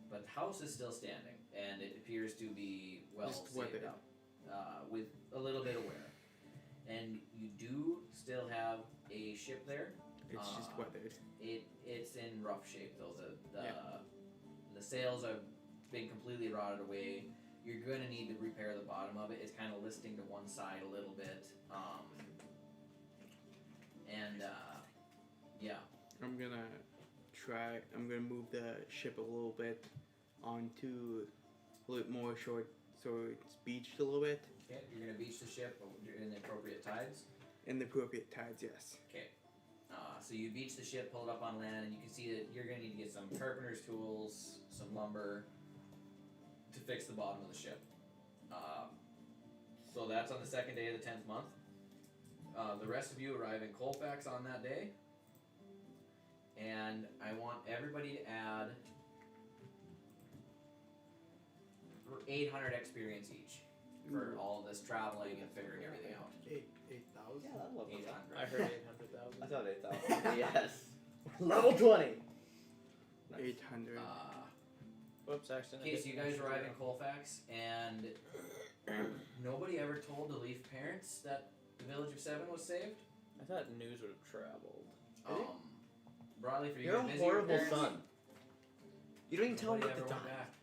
but the house is still standing, and it appears to be well Just saved weathered. up. With a little bit of wear. And you do still have a ship there. It's just weathered. It's in rough shape though. The sails have been completely rotted away. You're gonna need to repair the bottom of it. It's kind of listing to one side a little bit. Yeah. I'm gonna move the ship a little bit onto a little more short, so it's beached a little bit. Okay, you're gonna beach the ship in the appropriate tides. In the appropriate tides, yes. Okay. So you beach the ship, pull it up on land, and you can see that you're gonna need to get some carpenter's tools, some lumber, to fix the bottom of the ship. So that's on the second day of the 10th month. The rest of you arrive in Colfax on that day, and I want everybody to add 800 experience each for all of this traveling and figuring everything out. 8,000? Yeah, that'll look 800. I heard 800,000. I thought 8,000. Yes. Level 20. 800. Whoops, accidentally. Okay, so you guys arrive in Colfax, and nobody ever told the Leaf parents that the village of Seven was saved. I thought news would have traveled. Broadly for you, You're a busy with horrible parents, son. You don't even tell him nobody what to ever went die. back.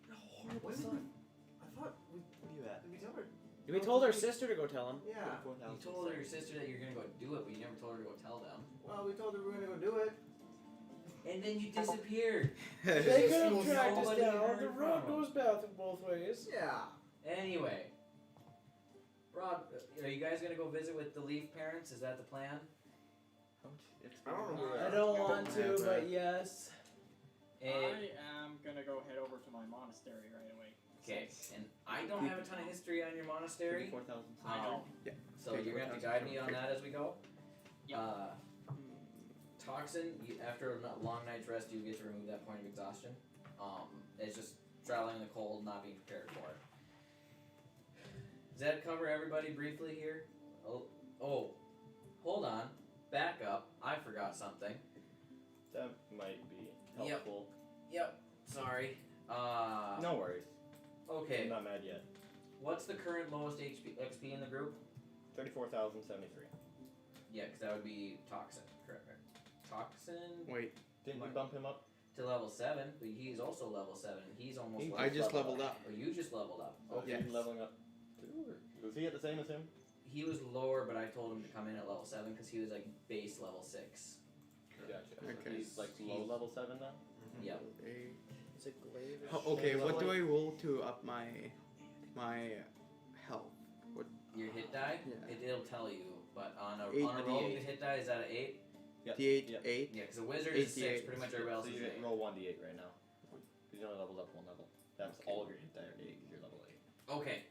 You're a horrible son. I thought we. What are you at? Did we tell her? We told our sister to go tell him. Yeah. You told your sister that you're gonna go do it, but you never told her to go tell them. Well, we told her we were gonna go do it. And then you disappeared. They could have Nobody tracked us down. heard The from road them. goes traffic both ways. Yeah. Anyway, Rob, are you guys gonna go visit with the Leaf parents? Is that the plan? I don't know. I don't want to, but yes. I am gonna go head over to my monastery right away. Okay, and I don't have a ton of history on your monastery. 34,000. I don't. Yeah. So you're gonna have to guide me on that as we go. Yep. Toxin, after a long night's rest, you get to remove that point of exhaustion. It's just traveling in the cold, not being prepared for it. Does that cover everybody briefly here? Oh, hold on. Back up. I forgot something. That might be helpful. Yep. Sorry. No worries. Okay. I'm not mad yet. What's the current lowest XP in the group? 34,073. Yeah, because that would be Toxin, correct? Toxin Wait, Didn't you bump him up? to level 7, but he's also level 7. He's almost. He- level I just leveled leveled up. Oh, you just leveled up. Oh, Okay. he's leveling up too? Or was he at the same as him? He was lower, but I told him to come in at level 7 because he was like base level 6. Gotcha. Okay. He's like low level 7 now? Yep. Is it glaive? Okay, what do I roll to up my health? What? Your hit die, Yeah. it'll tell you, but on a Eight. roll, the hit die is at an 8. Yep. D8, Yep. 8. Yeah, because a wizard Eight is 6. D8. Pretty much everybody else So is you 8. roll 1d8 right now. He's only leveled up 1 level. That's all of your hit die are 8 because you're level 8. Okay.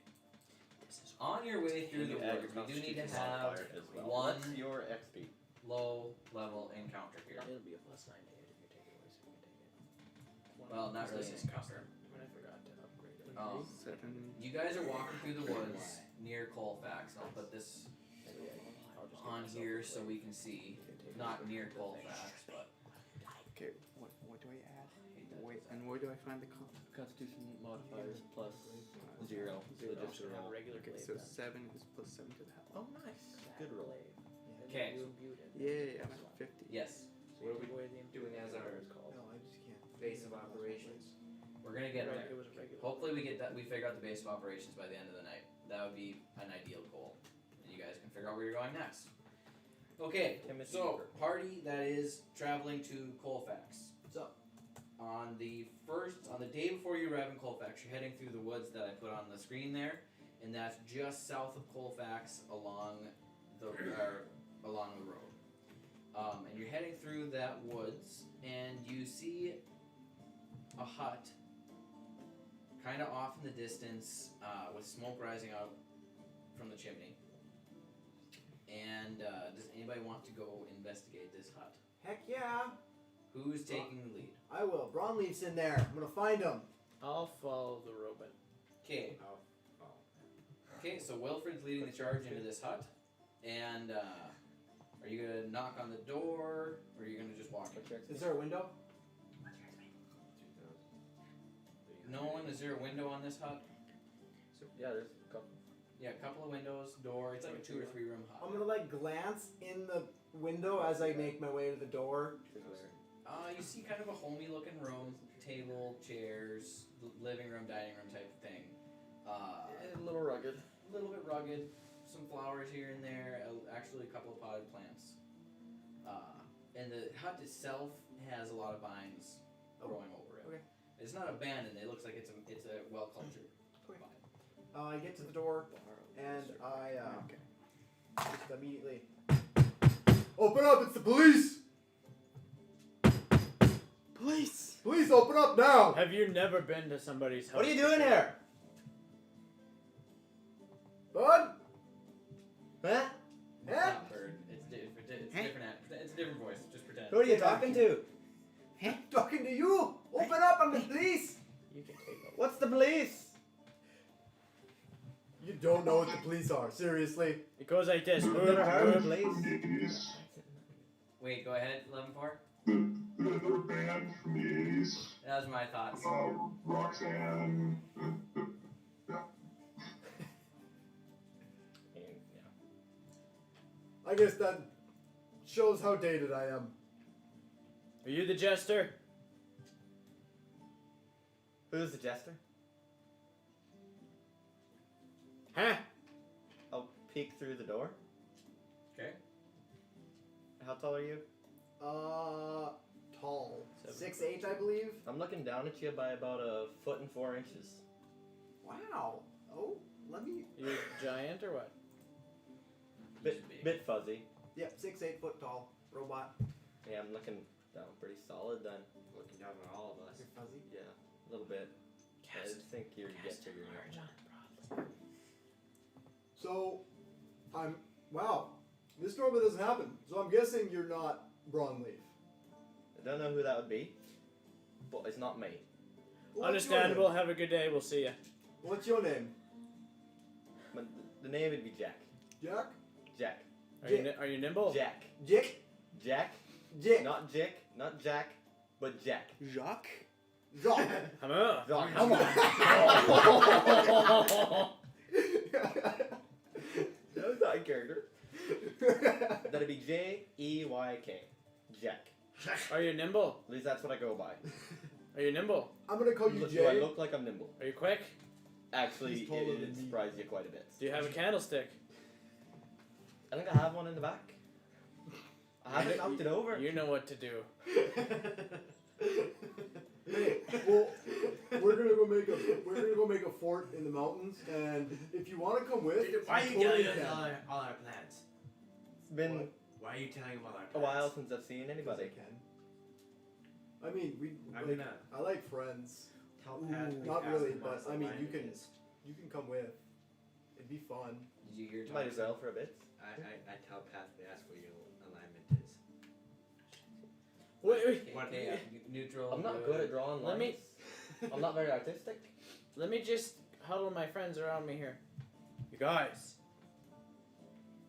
On your way through the You add woods, your we do need to constitution have modifier as well. one What's your XP? low level encounter here. It'll be a +9 to hit if you take it away, so you can take it. Well, not really This an is encounter. when I forgot to upgrade it. 7. You guys are walking through the woods near Colfax. I'll put this I'll just give on myself here a so blade. we can see. Not near Colfax, but Okay, what do I add? Wait, and where do I find the Constitution modifiers plus 0. So I'll just just have a regular Okay, glaive so then. 7 is plus 7 to the health. Oh, nice. Good roll. Glaive. And Okay. you imbued it. Yeah, I'm at 50. yes, So what are we doing as our called? No, I just can't. Base of operations. we're gonna get Right, there. it was a regular. Hopefully we get that. We figure out the base of operations by the end of the night. That would be an ideal goal. And you guys can figure out where you're going next. Okay, Timothy so Cooper. party that is traveling to Colfax. So, On the day before you arrive in Colfax, you're heading through the woods that I put on the screen there, and that's just south of Colfax along the road. And you're heading through that woods, and you see a hut, kind of off in the distance, with smoke rising out from the chimney. And does anybody want to go investigate this hut? heck yeah. Who's taking the lead? I will. Braunleaf's in there. I'm gonna find him. I'll follow the robot. Okay. Okay, so Wilfred's leading the charge into this hut, and are you gonna knock on the door, or are you gonna just walk in? Is there a window? No one. Is there a window on this hut? Yeah, there's a couple. Yeah, a couple of windows, door. It's like a 2 or 3 room hut. I'm gonna like glance in the window as I make my way to the door. You see kind of a homey looking room, table, chairs, living room, dining room type of thing. A little rugged. A little bit rugged, some flowers here and there, actually a couple of potted plants. And the hut itself has a lot of vines growing over it. Okay. It's not abandoned. It looks like it's a well cultured Okay. vine. I get to the door and I just immediately open up. It's the police. Police! Please open up now. Have you never been to somebody's house? What are you doing here? Bud? Huh? It's not bird. It's different. It's a different voice. Just pretend. Who are you talking to? I'm talking to you. Open up. I'm the police. You can take over. What's the police? You don't know what the police are. Seriously. It goes like this. Never heard of the From police. the 80s. Wait, go ahead. 11-4. They're a band from the 80s. That was my thoughts. Roxanne. I guess that shows how dated I am. Are you the jester? Who's the jester? Huh? I'll peek through the door. Okay. How tall are you? Tall. 6'8", I believe. I'm looking down at you by about 1 foot and 4 inches. Wow. Oh, let me. You giant or what? Bit fuzzy. Yep, 6'8" foot tall robot. Yeah, I'm looking down pretty solid then. Looking down on all of us. You're fuzzy. Yeah, a little bit. I just think you get bigger. So, wow. This normally doesn't happen. So I'm guessing you're not Brawnleaf. I don't know who that would be, but it's not me. What's Understandable. your name? Have a good day. We'll see ya. What's your name? But the name would be Jack. Jack? Jack. Are you nimble? Jack. Jick? Jack. Jick. Not Jick. Not Jack. But Jack. Jacques? Jacques. Come on. Jacques. Come on. That was not a character. That'd be Jeyk. Jack. Are you nimble? At least that's what I go by. Are you nimble? I'm gonna call you Do I Jay. look like I'm nimble? Are you quick? Actually, He's taller than it'd me. surprise you quite a bit. Do you have a candlestick? I think I have one in the back. I haven't knocked it over. You know what to do. Hey, well, we're gonna go make a fort in the mountains, and if you want to come with, Why are you totally telling us can. all our plans? It's been What? Why are you telling them all our a plans? while since I've seen Because anybody. I can. I mean, I'm like, gonna I like friends. telepathically Not ask really, them but what the I mean, line you can is. come with. It'd be fun. Did you hear Might as well for a bit. I telepathically ask what your alignment is. Wait. What- Okay, neutral. I'm not good at drawing Let lines. I'm not very artistic. Let me just huddle my friends around me here. You guys.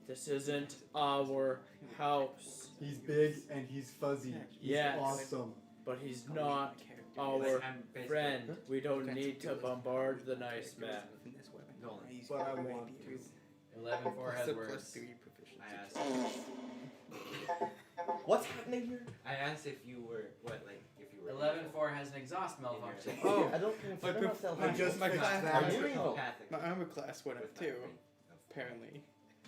This isn't our house. He's big and he's fuzzy. He's Yes. awesome. But he's not Like, our I'm basically- friend. We don't need to bombard the nice man. Nolan. But I want to. 11-4 has Plus words. 3 proficiency. I asked. What's happening here? I asked if you were if you were 11-4 has an exhaust malfunction. Oh, I don't consider myself. I just my fixed class- that. Are you evil? telepathic My armor class went up with too, my- apparently.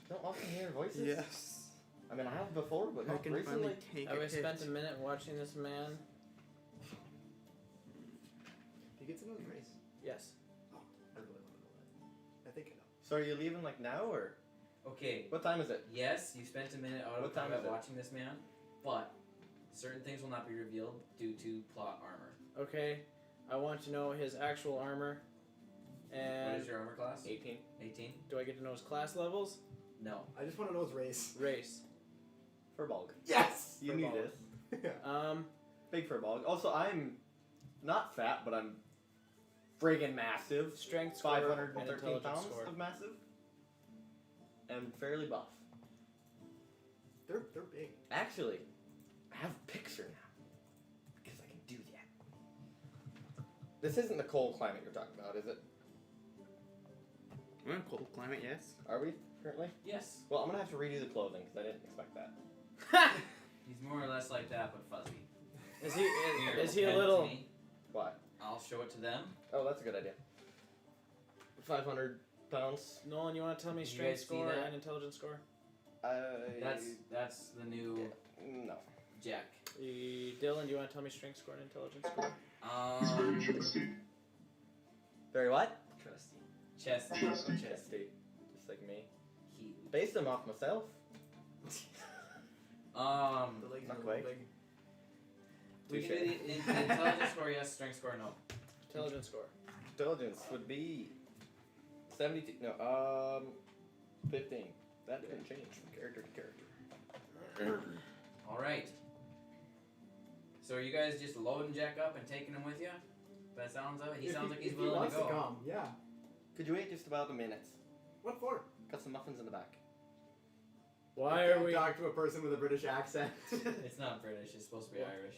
Don't often hear voices. Yes. I mean, I have before, but I not can recently. finally take Have a I spent hit. a minute watching this man? He gets another race. Yes. I really want to know that. I think I know. So are you leaving like now or Okay, what time is it? yes, you spent a minute out of What time combat is it? watching this man, but certain things will not be revealed due to plot armor. Okay. I want to know his actual armor. What And is your armor class? 18. 18? do I get to know his class levels? No. I just want to know his race. Race. Furbolg. Yes. You knew Furbolg. this. Um. Big Furbolg. Also, I'm not fat, but I'm friggin' massive. Strength score and 513 intelligence pounds score. of massive. And fairly buff. They're big. Actually, I have a picture now. Because I can do that. This isn't the cold climate you're talking about, is it? We're in cold climate, yes. Are we currently? Yes. Well, I'm gonna have to redo the clothing because I didn't expect that. He's more or less like that, but fuzzy. Is he Here, is he a hand it to little me. What? I'll show it to them. Oh, that's a good idea. 500 pounds. Nolan, you want to tell me Did you strength guys see score that? and intelligence score? That's the new No. Jack. Dylan, do you want to tell me strength score and intelligence score? He's very Um, chesty. Very what? Trusty. chest. Chesty. Chesty. Just like me. He. Based them off myself. The legs Not are a quite. little big. We can do the intelligence score, yes. Strength score, no. Intelligence score. Intelligence would be 72. No, 15. That didn't change from character to character. All right. So are you guys just loading Jack up and taking him with you? That sounds of it. He sounds like he's if he willing wants to go. come, yeah. Could you wait just about a minute? What for? Got some muffins in the back. Why I are can't we? talk to a person with a British accent? It's not British. It's supposed to be Irish.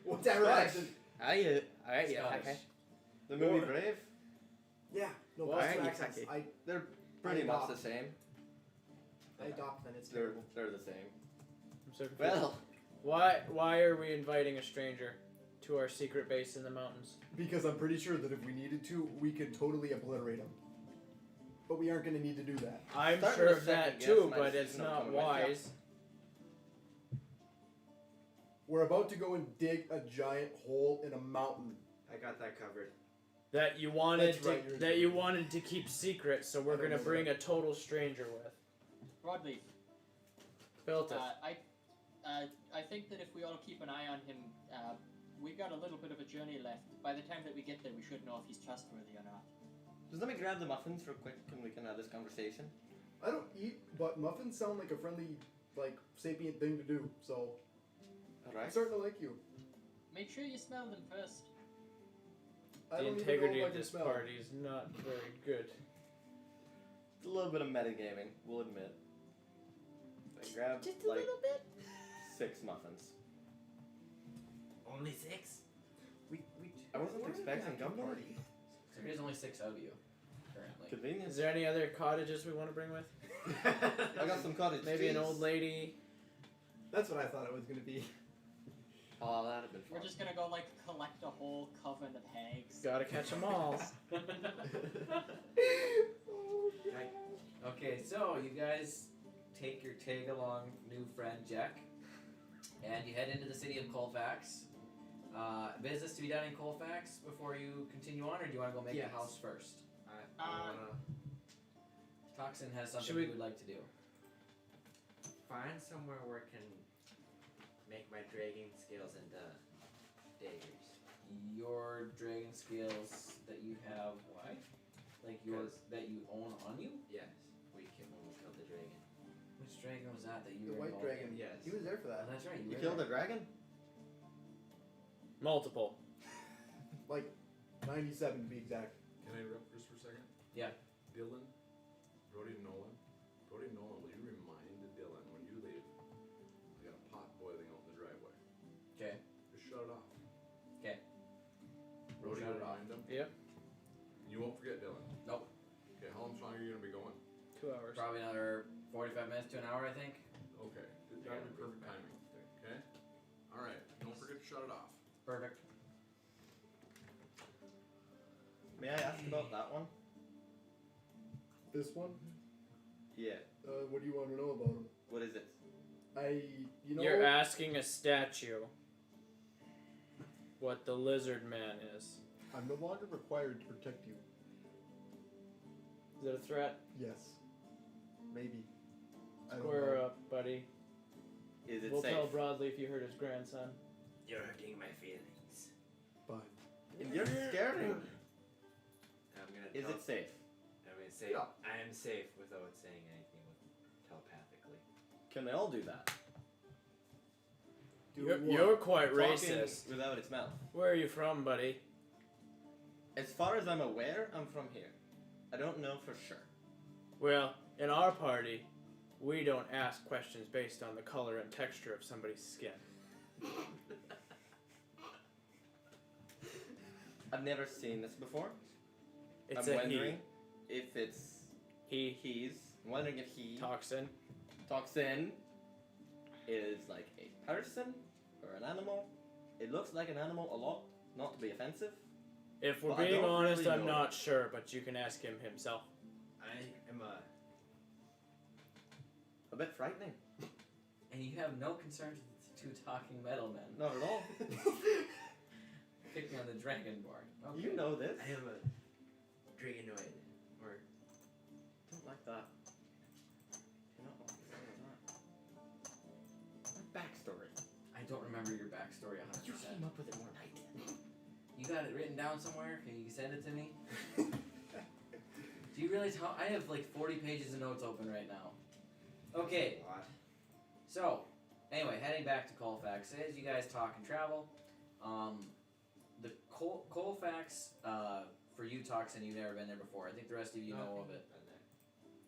Whatever accent. Alright, yeah, Scottish. okay. The movie Or- Brave? Yeah. No, Well, British I- accents. exactly. They're pretty I much adopt. the same. I adopt then it's They're, terrible. they're the same. I'm so confused. Well, Why are we inviting a stranger to our secret base in the mountains? Because I'm pretty sure that if we needed to, we could totally obliterate them. But we aren't going to need to do that. I'm Starting sure to of that second guess too, my but decision it's of not coming with ya. wise. We're about to go and dig a giant hole in a mountain. I got that covered. that you wanted That's right, that you wanted to keep secret. So we're gonna bring a total stranger with. Broadleaf. Built it. I think that if we all keep an eye on him, we've got a little bit of a journey left. By the time that we get there, we should know if he's trustworthy or not. Just let me grab the muffins real quick and we can have this conversation. I don't eat, but muffins sound like a friendly, like, sapient thing to do, so I'm Alright. starting to like you. Make sure you smell them first. I The don't even integrity know if I of can this smell. party is not very good. It's a little bit of metagaming, we'll admit. I grabbed Just a like little bit. 6 muffins. Only 6? I wasn't expecting gumbo. So there's only 6 of you currently. Convenient. Is there any other cottages we want to bring with? I got some cottage Maybe an cheese. old lady. That's what I thought it was gonna be. Oh, that'd have been fun. We're just gonna go like collect a whole coven of hags. Gotta catch them all. Okay, so you guys take your tag along new friend Jack, and you head into the city of Colfax. Business to be done in Colfax before you continue on, or do you want to go make Yes. the house first? I wanna Toxin has something Should we- he would like to do. find somewhere where I can make my dragging scales into daggers. Your dragon scales that you have, why? Like yours that you own on you? Yes, we killed when we killed the dragon. Which dragon was that you The were white involved dragon. in? Yes. He was there for Oh, that. that's right. You were killed there. a dragon? Multiple. Like 97 to be exact. Can I interrupt just for a second? Yeah. Dylan, Brody Nolan, will you remind Dylan when you leave, I got a pot boiling out in the driveway. Okay. Just shut it off. Okay. Brody, Shut it off. remind him. Yep. You won't forget Dylan. Nope. Okay, how long are you gonna be going? 2 hours. Probably another 45 minutes to an hour, I think. Okay, that'll be perfect timing. Okay? Alright, don't forget to shut it off. Perfect. May I ask about that one? This one? Yeah. What do you want to know about him? What is it? You're asking a statue what the lizard man is. I'm no longer required to protect you. Is it a threat? Yes. Maybe. I don't Square know. up, buddy. Is it We'll safe? tell Broadleaf if you hurt his grandson. You're hurting my feelings. Fine. And you're scaring. I'm gonna Is tell, it safe? I'm gonna say Yeah. I am safe without saying anything telepathically. Can they all do that? You're quite Talking racist. without its mouth. Where are you from, buddy? As far as I'm aware, I'm from here. I don't know for sure. Well, in our party, we don't ask questions based on the color and texture of somebody's skin. I've never seen this before. It's I'm a wondering if it's he. I'm wondering if he Toxin. Toxin is like a person or an animal. It looks like an animal a lot, not to be offensive. If we're But I being don't honest, really I'm know. not sure, but you can ask him himself. I am A bit frightening. And you have no concern to talking metal men. Not at all. Picking on the dragonborn. Okay. You know this. I am a dragonoid. Or Don't like that. You're not like that. What backstory? I don't remember your backstory 100%. You came up with it one night. You got it written down somewhere? Can you send it to me? Do you really tell? I have like 40 pages of notes open right now. Okay. So, anyway, heading back to Colfax. As you guys talk and travel, the Colfax, for you, Toxin, you've never been there before. I think the rest of you know of it.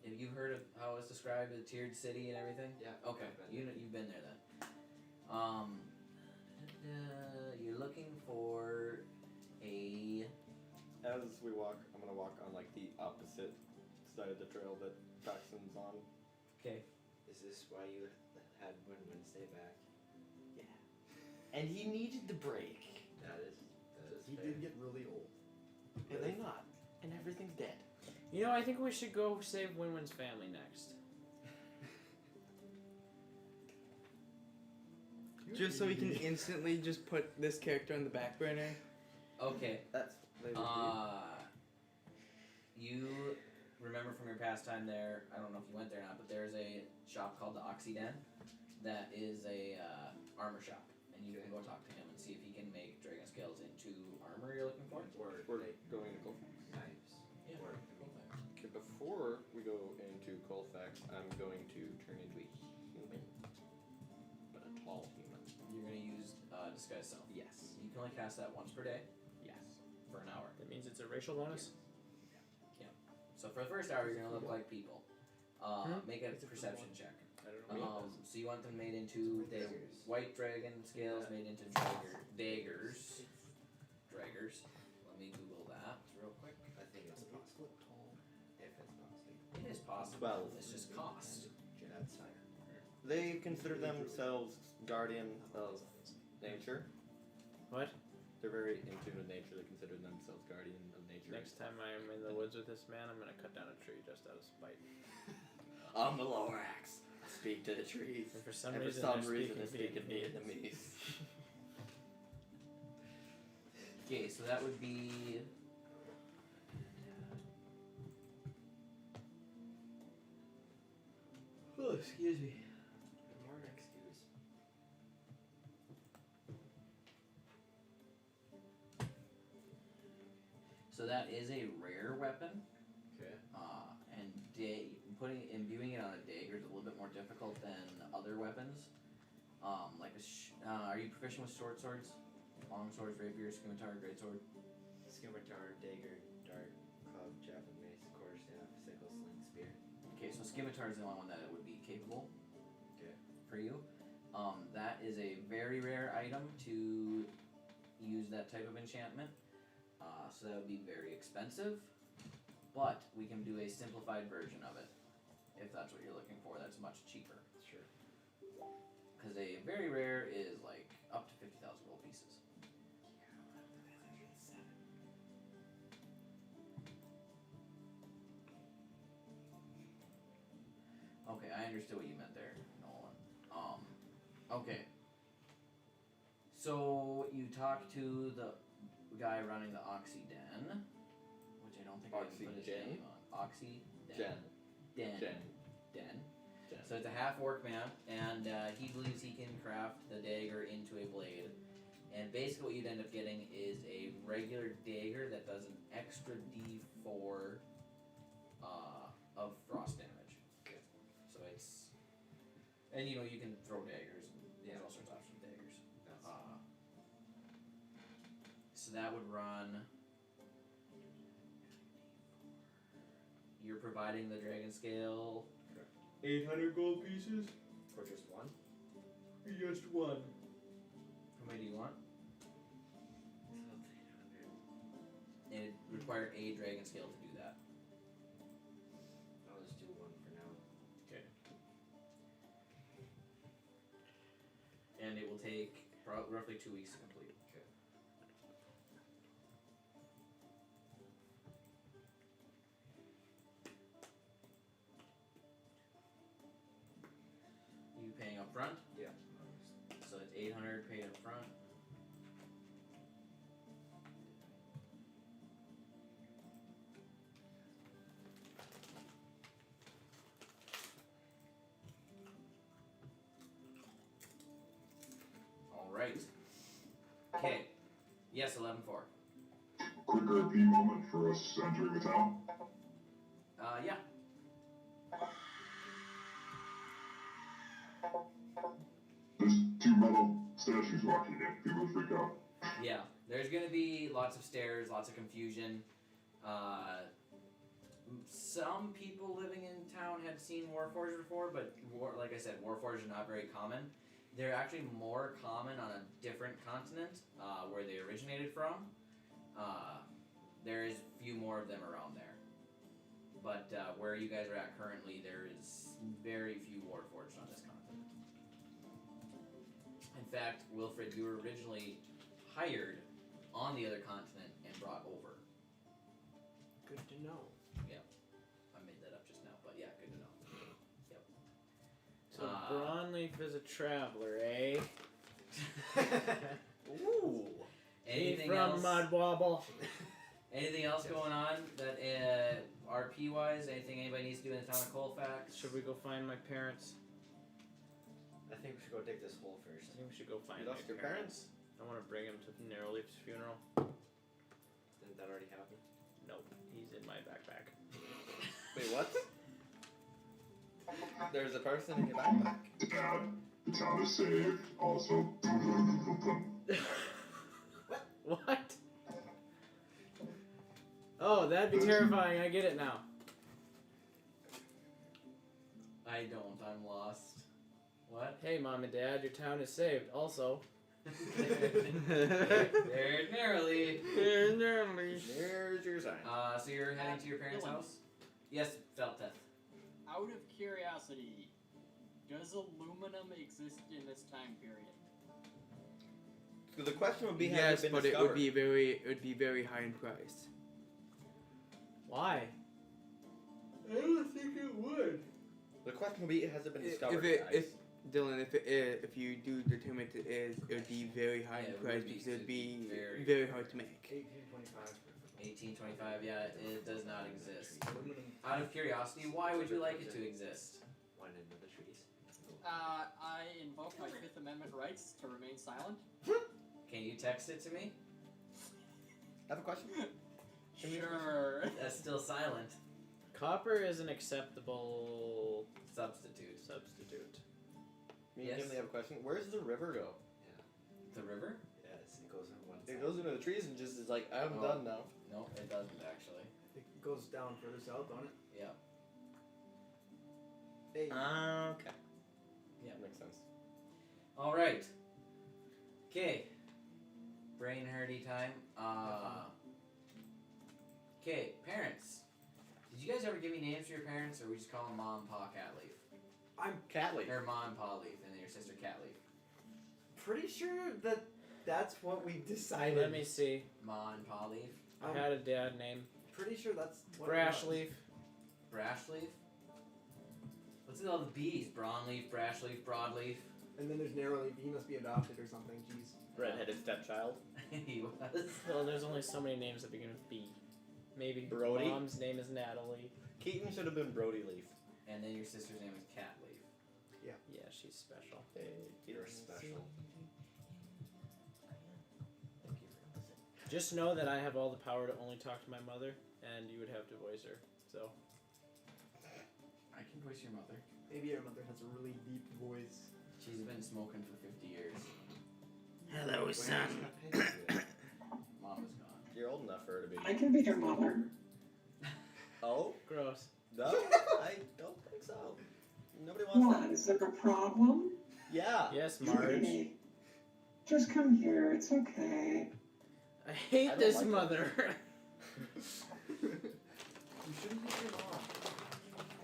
Have you heard of how it's described, the tiered city and everything? Yeah. Okay, you've been there then. You're looking for a... As we walk, I'm gonna walk on like the opposite side of the trail that Toxin's on. Okay. Is this why you had Win-Win stay back? Yeah. And he needed the break. That is He fair. did get really old. Are they not? And everything's dead. You know, I think we should go save Win-Win's family next. Just so we can instantly just put this character on the back burner. Okay. That's You remember from your past time there, I don't know if you went there or not, but there's a shop called the Oxy Den that is a armor shop. And you can go talk to him and see if he can make dragon scales into armor you're looking for. We're going to Colfax. Knives. Yeah. Or Okay, before we go into Colfax, I'm going to turn into a human. But a tall human. You're going to use disguise self. Yes. You can only cast that once per day Yes. for an hour. That means it's a racial bonus. So for the first hour, you're going to look like people. Make a perception check. I don't know. So you want them made into the white dragon scales made into daggers. Draggers. Let me Google that real quick. I think it's possible. If it's possible. It is possible. Well, it's just cost. That's higher. They consider themselves guardian of nature. What? They're very in tune with nature. They consider themselves guardian of nature. Next time I'm in the woods with this man, I'm gonna cut down a tree just out of spite. On the lower axe, speak to the trees. And for some and reason, for some they're reason, speaking they're speaking Vietnamese. Okay, so that would be. Oh, excuse me. More an excuse. So that is a rare weapon. Okay. And imbuing it on a dagger is a little bit more difficult than other weapons. Are you proficient with short swords? Long swords, rapier, scimitar, greatsword? Scimitar, dagger, dart, club, javelin, mace, quarterstaff, sickle, sling, spear. Okay, so scimitar is the only one that would be capable. Okay. For you. That is a very rare item to use that type of enchantment. So that would be very expensive. But we can do a simplified version of it. If that's what you're looking for, that's much cheaper. Sure. Because a very rare is like up to 50,000 gold pieces. Okay, I understood what you meant there, Nolan. Okay. So you talk to the guy running the Oxy Den, which I don't think I can put his Oxygen? name on. Oxy Jen. Den. Jen. Den. Jen. So it's a half orc man, and he believes he can craft the dagger into a blade. And basically, what you'd end up getting is a regular dagger that does an extra D4 of frost damage. Okay. So it's, and you know you can throw daggers. And there's all sorts of options with daggers. So that would run. You're providing the dragon scale. 800 gold pieces. For just one? Just one. How many do you want? And it require a dragon scale to do that. I'll just do one for now. Okay. And it will take roughly 2 weeks to complete. Okay. You paying up front? Yeah. So it's 800 paid up front. All right. Okay. Yes, 11-4. Quick RP moment for us entering the town. Yeah. There's two metal statues walking in. People freak out. Yeah. There's gonna be lots of stairs, lots of confusion. Some people living in town had seen Warforged before, but like I said, Warforged are not very common. They're actually more common on a different continent where they originated from. There is few more of them around there. But where you guys are at currently, there is very few Warforged on this continent. In fact, Wilfred, you were originally hired on the other continent and brought over. Good to know. Yep. I made that up just now, but yeah, good to know. Yep. So Braunleaf is a traveler, eh? Ooh. Anything from else? Mudwobble. Anything else Yes. going on that RP wise? Anything anybody needs to do in the town of Colfax? Should we go find my parents? I think we should go dig this hole first. I think we should go find You lost my your parents? I want to bring him to Narrowleaf's funeral. Didn't that already happen? Nope, he's in my backpack. Wait, what? There's a person in your backpack. Dad, the town is saved. Also, What? Oh, that'd be terrifying. I get it now. I don't. I'm lost. What? Hey, Mom and Dad, your town is saved. Also, There's Narrowleaf. There's your sign. So you're heading to your parents' house? Yes, Felteth. Out of curiosity, does aluminum exist in this time period? So the question would be, has Yes, it been but discovered? it would be very high in price. why? I don't think it would. The question would be, has it been discovered, Dylan, if you do determine it is, it would be very high Yeah, in it price would be. because it would be Very, very hard to make. 1825. 1825, yeah, it does not exist. Out of curiosity, why would you like it to exist? One in the trees. I invoke my Fifth Amendment rights to remain silent. Can you text it to me? I have a question. Sure. That's still silent. Copper is an acceptable Substitute. substitute. Me and Yes. Kimberly have a question. Where does the river go? The river? Yes, it goes on one side. It goes into the trees and just is like, I'm Oh. done now. No, it doesn't actually. It goes down further south on it. Yeah. Hey. Okay. Yeah. Makes sense. Alright. Okay. Brain herdy time. Okay, parents. Did you guys ever give me names for your parents, or we just call them Mom and Pa Catleaf? I'm Catleaf. Or Mom and Pa Leaf, and then your sister Catleaf. pretty sure that that's what we decided. Let me see. Ma and Pa Leaf. I had a dad named Pretty sure that's what Brashleaf. Brashleaf? What's with all the B's? Brownleaf, Brashleaf, Broadleaf. And then there's Narrowleaf. He must be adopted or something. Jeez. Redheaded stepchild. He was. Well, there's only so many names that begin with B. Maybe Brody? Mom's name is Natalie. Keaton should have been Brody Leaf. And then your sister's name is Catleaf. Yeah, she's special. Hey, You're special. Just know that I have all the power to only talk to my mother, and you would have to voice her. So, I can voice your mother. Maybe your mother has a really deep voice. She's been smoking for 50 years. Hello, son. Mom is gone. You're old enough for her to be. I can be your mother. Oh? gross. No? I don't think so. Nobody wants What? that. Is there a problem? Yeah. Yes, Marge. Hey, just come here. It's okay. I hate I don't this like it. mother. You shouldn't hit your mom.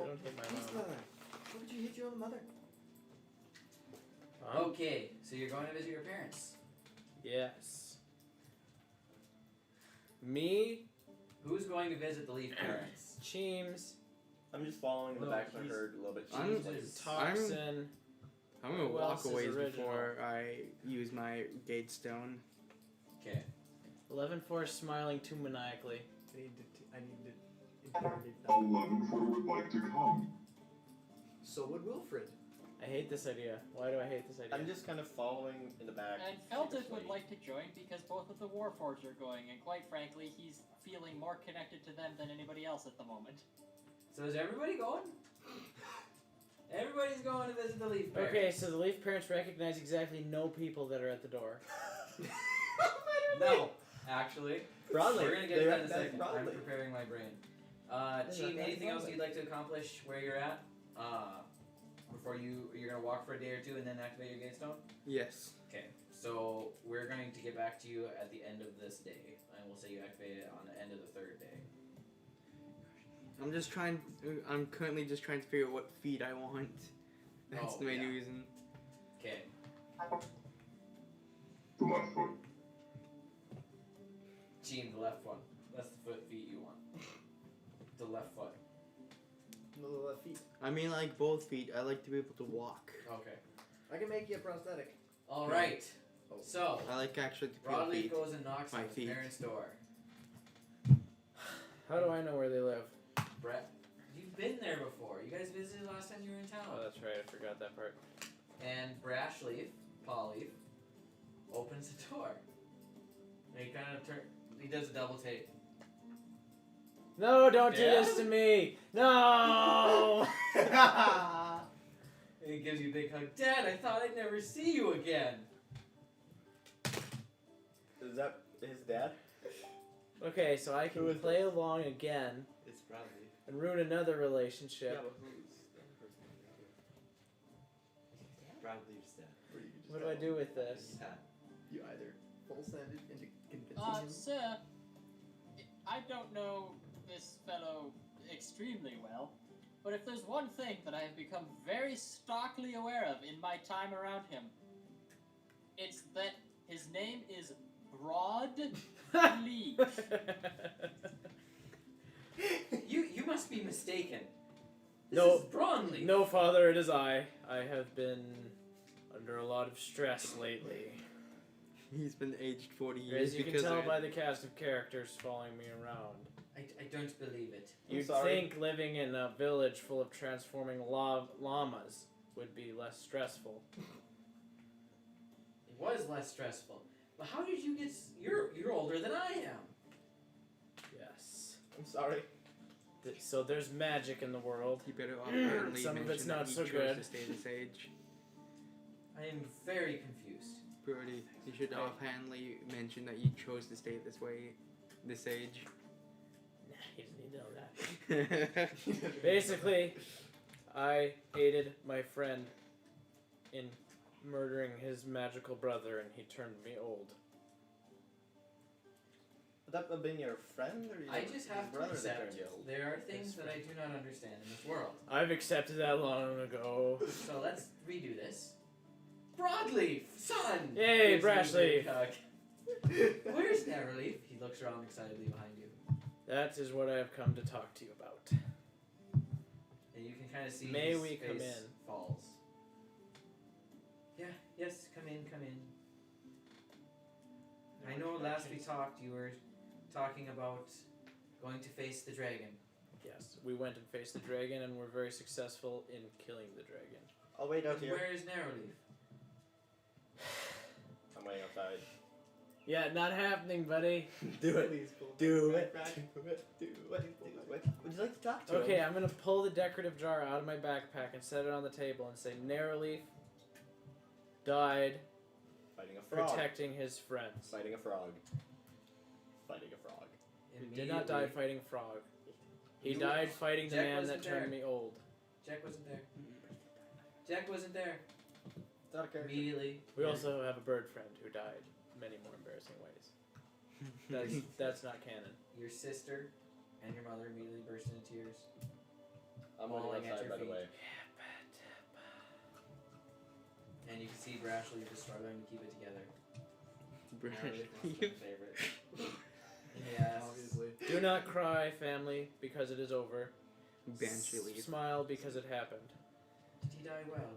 I don't hate my Please, mom. mother. Why would you hit your own mother? Okay, so you're going to visit your parents. Yes. Me, Who's going to visit the Leaf parents? Cheems, I'm just following the No, back of the he's- herd a little bit. I'm- She's like, Toxin. I'm gonna Who walk else is away original? before I use my gate stone. Okay. 11-4 smiling too maniacally. I need to interrogate them. 11-4 would like to come. So would Wilfred. I hate this idea. Why do I hate this idea? I'm just kind of following in the back. And Felton sheepishly. would like to join because both of the Warforged are going, and quite frankly, he's feeling more connected to them than anybody else at the moment. So is everybody going? Everybody's going to visit the Leaf parents. Okay, so the Leaf parents recognize exactly no people that are at the door. No, actually. Broadly. We're gonna get to that in a second. I'm Broadly. preparing my brain. That's Team, not anything else Broadly. you'd like to accomplish where you're at? Before you're gonna walk for a day or two and then activate your gate stone? Yes. Okay. So we're going to get back to you at the end of this day. And we'll say you activate it on the end of the third day. I'm currently just trying to figure out what feed I want. That's Oh, the main yeah. reason. Okay. The left foot. Team, the left one. That's the feet you want. The left foot. No left feet. I mean, like both feet. I like to be able to walk. Okay. I can make you a prosthetic. Alright. So, I like actually to feel Broadleaf feet. goes and knocks My on his feet. parents' door. How do I know where they live? Brett, you've been there before. You guys visited last time you were in town. Oh, that's right. I forgot that part. And Brashleaf, Paulleaf, opens the door. And he kind of he does a double take. No, don't do Dad? this to me. No. And he gives you a big hug. Dad, I thought I'd never see you again. Is that his dad? Okay, so I can Who is play along again It's probably. and ruin another relationship. but who's the other person? Probably just that. What do I do with this? Yeah. You either full send it and you can continue. Sir, I don't know this fellow extremely well, but if there's one thing that I have become very starkly aware of in my time around him, it's that his name is Broadleaf. You must be mistaken. This No. is Brawnleaf. No, Father, it is I. I have been under a lot of stress lately. He's been aged 40 years. As you can because tell of by it. the cast of characters following me around. I don't believe it. You'd sorry. think living in a village full of transforming llamas would be less stressful. It was less stressful. But how did you get? You're older than I am. Yes. I'm sorry. So there's magic in the world. You better offhandedly Some of it's mention not that he so chose good. to stay this age. I am very confused. Brody, you should Okay. offhandedly mention that you chose to stay this way, this age. Nah, he doesn't need to know that. Basically, I aided my friend in murdering his magical brother, and he turned me old. Would that have been your friend or your I just have to brother that accept turned you old? there are things His that I do not understand in this world. I've accepted that long ago. So let's redo this. Broadleaf, son. Yay, Gives you a big Brashleaf. hug. Where's Neverleaf? He looks around excitedly behind you, That is what I have come to talk to you about. and you can kind of see May his we face come in? falls. Yeah. Yes. Come in. Come in. I know last we talked, you were talking about going to face the dragon. Yes, we went and faced the dragon, and were very successful in killing the dragon. I'll wait out And here. where is Neverleaf? I'm waiting outside. Yeah, not happening, buddy. Do it. Please, pull Do back, it. back, Do it. Do it. Would you like to talk to Okay, him? I'm gonna pull the decorative jar out of my backpack and set it on the table and say, Narrowleaf died Fighting a frog. protecting his friends. Fighting a frog. Fighting a frog. He did not die fighting frog. He You- died fighting the Jack man that wasn't turned there. me old. Jack wasn't there. Jack wasn't there. It's not a character. Immediately. We also have a bird friend who died many more embarrassing ways. That's not canon. Your sister and your mother immediately burst into tears. I'm Falling waiting at outside, your by the feet. way. And you can see Brashleaf is struggling to keep it together. Brody, Favorite. Yes. obviously. Do not cry, family, because it is over. Banshee leave. Smile because it happened. Did he die well?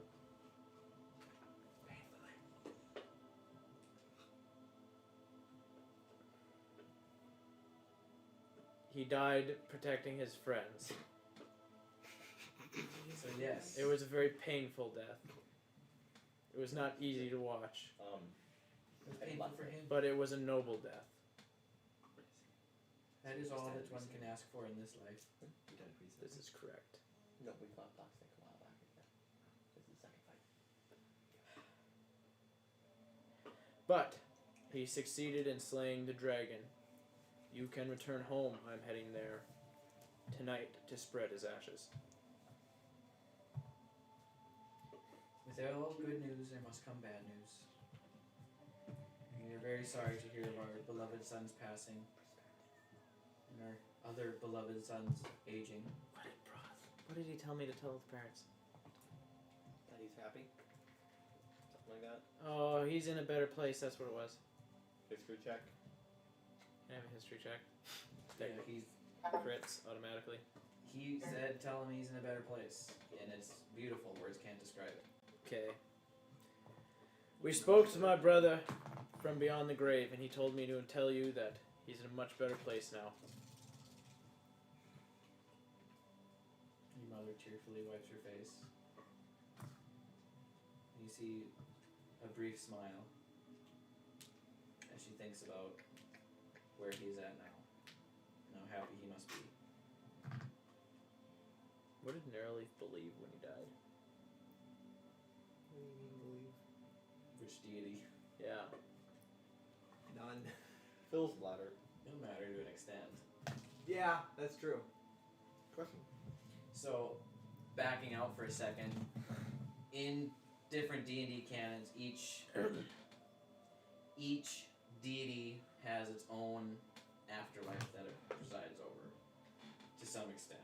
He died protecting his friends. So yes. It was a very painful death. It was not easy to watch, It was painful for him. but it was a noble death. That is all that one can ask for in this life. This is correct. No, we fought Black Snake a while back. This is the second fight. But he succeeded in slaying the dragon. You can return home. I'm heading there tonight to spread his ashes. With all good news, there must come bad news. We are very sorry to hear of our beloved son's passing, and our other beloved son's aging. What did he tell me to tell his parents? That he's happy. Something like that. Oh, he's in a better place. That's what it was. History check. Can I have a history check? Yeah, he's. Crits automatically. He said, "Tell him he's in a better place," and it's beautiful. Words can't describe it. Okay. We spoke to my brother from beyond the grave, and he told me to tell you that he's in a much better place now. tearfully wipes her face. And you see a brief smile as she thinks about where he's at now and how happy he must be. What did Nerleaf believe when he died? What do you mean believe? Which deity? Yeah. None. Phil's bladder. It'll matter to an extent. Yeah, that's true. Question. So, backing out for a second, in different D&D canons, each deity has its own afterlife that it presides over, to some extent.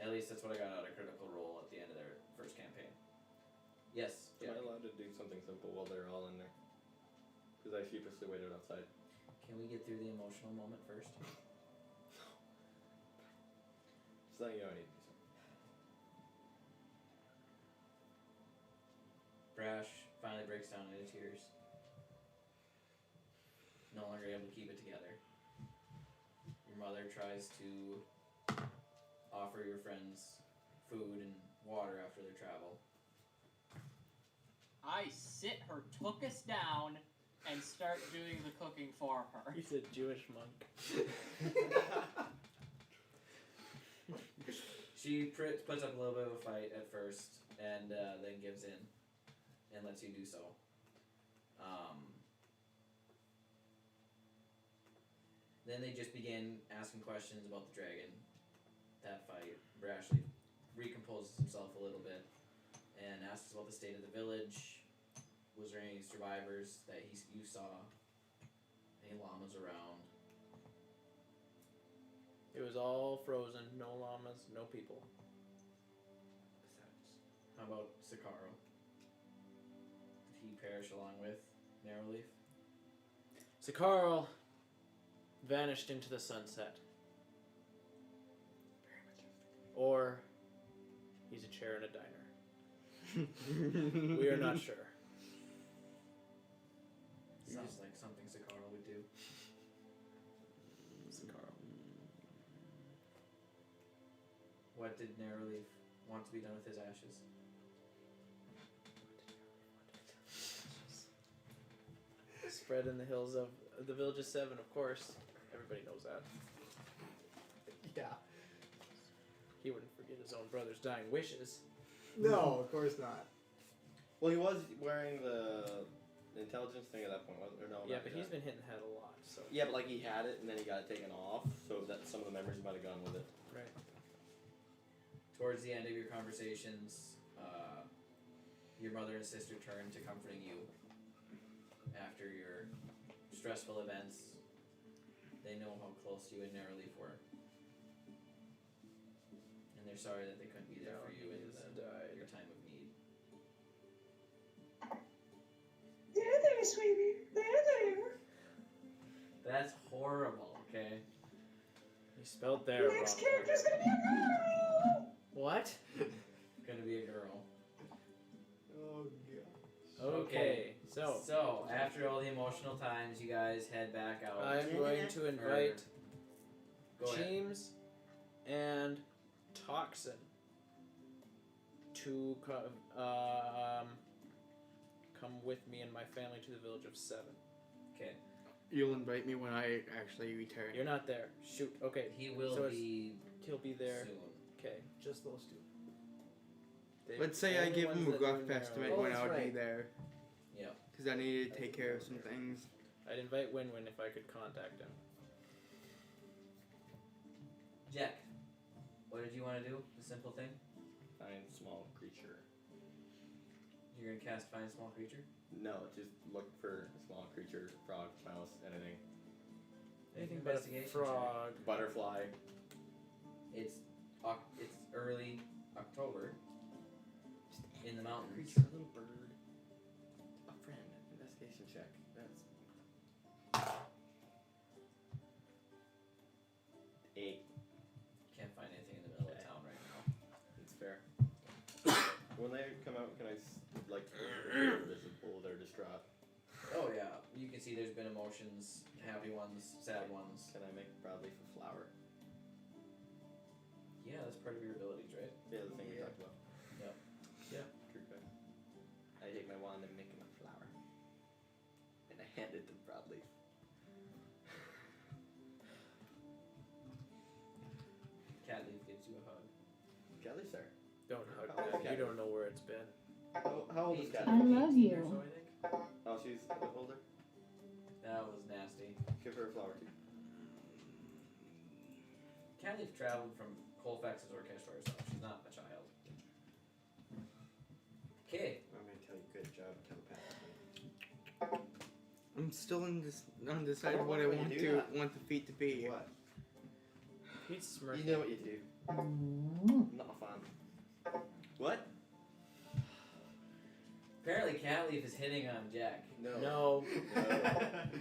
At least that's what I got out of Critical Role at the end of their first campaign. Yes, Am Jack. I allowed to do something simple while they're all in there? Because I sheepishly waited outside. Can we get through the emotional moment first? Just letting you know I need to do something. Brash finally breaks down into tears. No longer able to keep it together. Your mother tries to offer your friends food and water after their travel. I sit her tuchus down and start doing the cooking for her. He's a Jewish monk. She puts up a little bit of a fight at first, and then gives in and lets you do so. Then they just begin asking questions about the dragon. That fight, Brashley recomposes himself a little bit and asks about the state of the village. Was there any survivors that you saw? Any llamas around? It was all frozen, no llamas, no people. How about Sakaro? Did he perish along with Narrowleaf? Sakarl vanished into the sunset. Or he's a chair in a diner. We are not sure. Sounds like something Sakaro would do. Sakarl. What did Narrowleaf want to be done with his ashes? Spread in the hills of the village of Seven, of course. Everybody knows that. Yeah. He wouldn't forget his own brother's dying wishes. No, of course not. Well, he was wearing the intelligence thing at that point, wasn't there? No, Yeah, not but yet. he's been hitting the head a lot, so. Yeah, but like he had it and then he got it taken off, so that some of the memories might have gone with it. Right. Towards the end of your conversations, your mother and sister turn to comforting you after your stressful events. They know how close you and Narrowleaf were. And they're sorry that they couldn't be there for you in your time of need. There, there, sweetie. There. That's horrible, okay? You spelled there wrong. Next character's gonna be a girl. What? Gonna be a girl. Oh, God. Okay, so after all the emotional times, you guys head back out. I'm going to invite Go ahead. James and Toxin to come with me and my family to the village of Seven. Okay. You'll invite me when I actually return. You're not there. Shoot. Okay. He will So be He'll be there. soon. Okay. Just those two. Let's say I Only give him ones a that rough knew Narrow. estimate Oh, when that's I would be right. there. Yeah. Because I need to take care of some things. I'd invite Win-Win if I could contact him. Jack, what did you want to do? The simple thing? Find small creature. You're gonna cast Find Small Creature? No, just look for a small creature, frog, mouse, anything. Anything but a Investigation frog. Butterfly. It's early October in the mountains. Creature, a little bird. A friend. Investigation check. That's 8. Can't find anything in the middle of town right now. It's fair. When they come out, can I like visible they're distraught? Oh yeah, you can see there's been emotions, happy ones, sad ones. Can I make broadleaf a flower? Yeah, as part of your abilities, right? Yeah, the thing we talked about. Yep. Yeah. True fact. I take my wand and make him a flower. And I hand it to Broadleaf. Catleaf gives you a hug. Kelly, sir. Don't hug How old is that. You Cat? don't know where it's been. How old is Cat? I love you. So I think. Oh, she's a bit older. That was nasty. Give her a flower too. Catleaf traveled from Colfax's orchestra herself. She's not a child. Okay. I'm gonna tell you, good job telepathically. I'm still undecided what I When you want the feat to be. What? Pete's smirking. You know what you do. Not a fan. What? Apparently, Catleaf is hitting on Jack. No. No.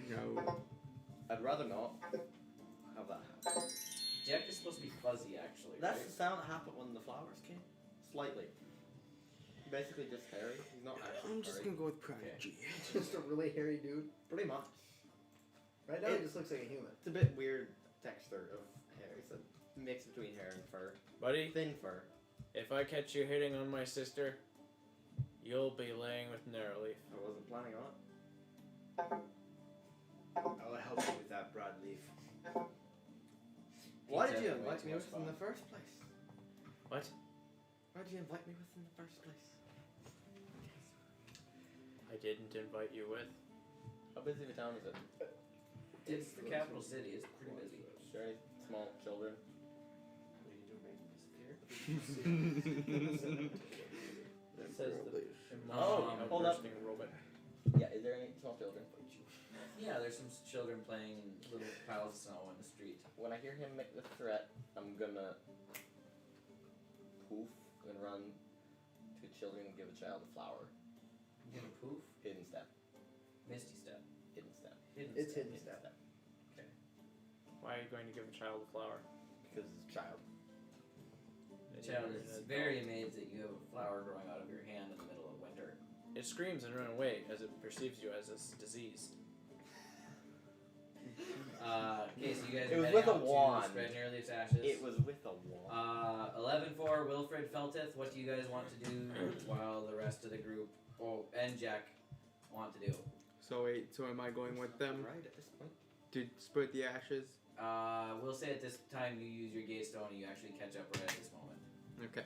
No. I'd rather not have that happen. Jack is supposed to be fuzzy, actually. That's right? the sound that happened when the flowers came. Slightly. Basically just hairy. He's not actually I'm just furry. gonna go with Prodigy. Just a really hairy dude. Pretty much. Right now, he just looks like a human. It's a bit weird texture of hair. It's a mix between hair and fur. Buddy, Thin fur. if I catch you hitting on my sister, you'll be laying with Narrowleaf. I wasn't planning on it. I'll help you with that broadleaf. Why Pizza did you way invite too me much with in fun. the first place? What? Why did you invite me with in the first place? I didn't invite you with. How busy of a town is it? It's the capital city. It's pretty busy. Is there any small children? What are you doing, making disappear? It says the Oh, hold up. Bursting robot. Yeah, is there any small children? Yeah, there's some children playing in little piles of snow in the street. When I hear him make the threat, I'm gonna poof and run to children and give a child a flower. You get a poof, Hidden step. misty step, Hidden step. hidden It's step. hidden step. Okay. Why are you going to give a child a flower? Because it's a child. The child is very amazed that you have a flower growing out of your hand in the middle of winter. It screams and runs away as it perceives you as a disease. Okay, so you guys It are was heading with a out to wand. spread Nearleaf's ashes. It was with a wand. 11-4, Wilfred Felteth, what do you guys want to do while the rest of the group, and Jack, want to do? So wait, so am I going with them Right at this point. to split the ashes? We'll say at this time you use your gaze stone and you actually catch up right at this moment. Okay.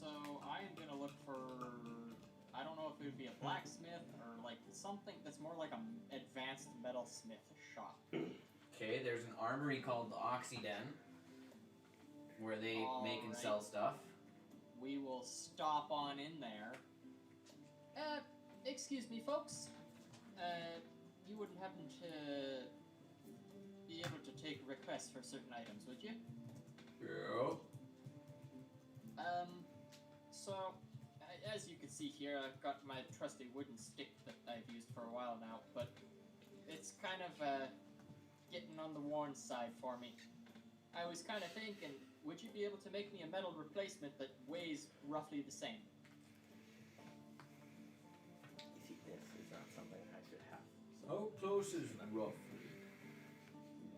So I'm gonna look for. I don't know if it would be a blacksmith or like something that's more like an advanced metalsmith shop. Okay, there's an armory called the Oxyden, where they make and sell stuff. We will stop on in there. Excuse me, folks. You wouldn't happen to be able to take requests for certain items, would you? Yeah. So, as you can see here, I've got my trusty wooden stick that I've used for a while now, but it's kind of getting on the worn side for me. I was kind of thinking, would you be able to make me a metal replacement that weighs roughly the same? You see, this is not something I should have. How close is rough?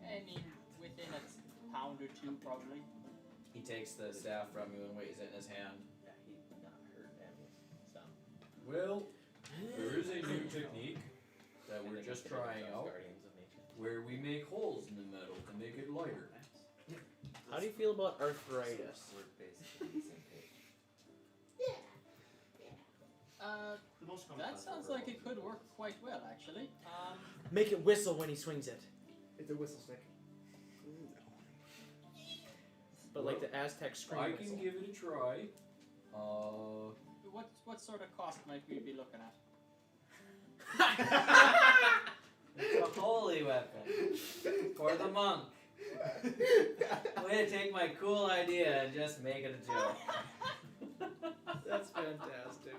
I mean, within a pound or two, probably. He takes the staff from you and weighs it in his hand. Yeah, he would not hurt any stuff. Well, there is a new technique that we're just trying out, Guardians of Nature. where we make holes in the metal to make it lighter. How do you feel about arthritis? We're basically on the same page. The most common That class sounds for like it robots. could work quite well, actually. Make it whistle when he swings it. It's a whistle stick. But like the Aztec scream I whistle. can give it a try. What sort of cost might we be looking at? It's a holy weapon for the monk. Way to take my cool idea and just make it a joke. That's fantastic.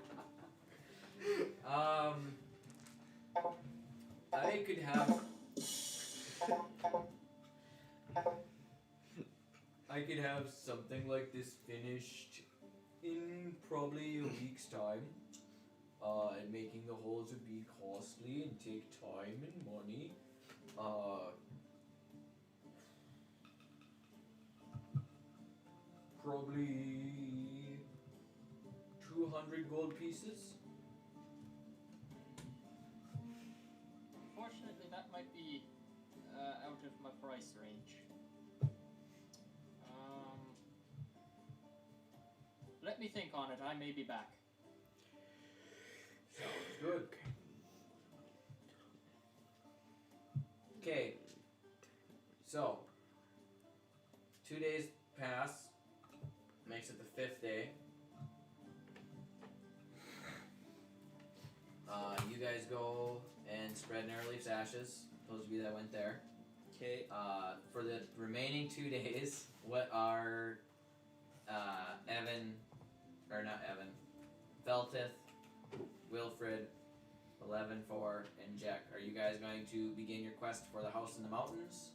I could have. I could have something like this finished in probably a week's time. And making the holes would be costly and take time and money. Probably 200 gold pieces. Unfortunately, that might be out of my price range. Let me think on it. I may be back. Sounds good. Okay. So, 2 days pass. Makes it the 5th day. You guys go and spread Narrowleaf's ashes. Those of you that went there. Okay. For the remaining 2 days, what are Feltith, Wilfred, 11-4, and Jack, are you guys going to begin your quest for the house in the mountains?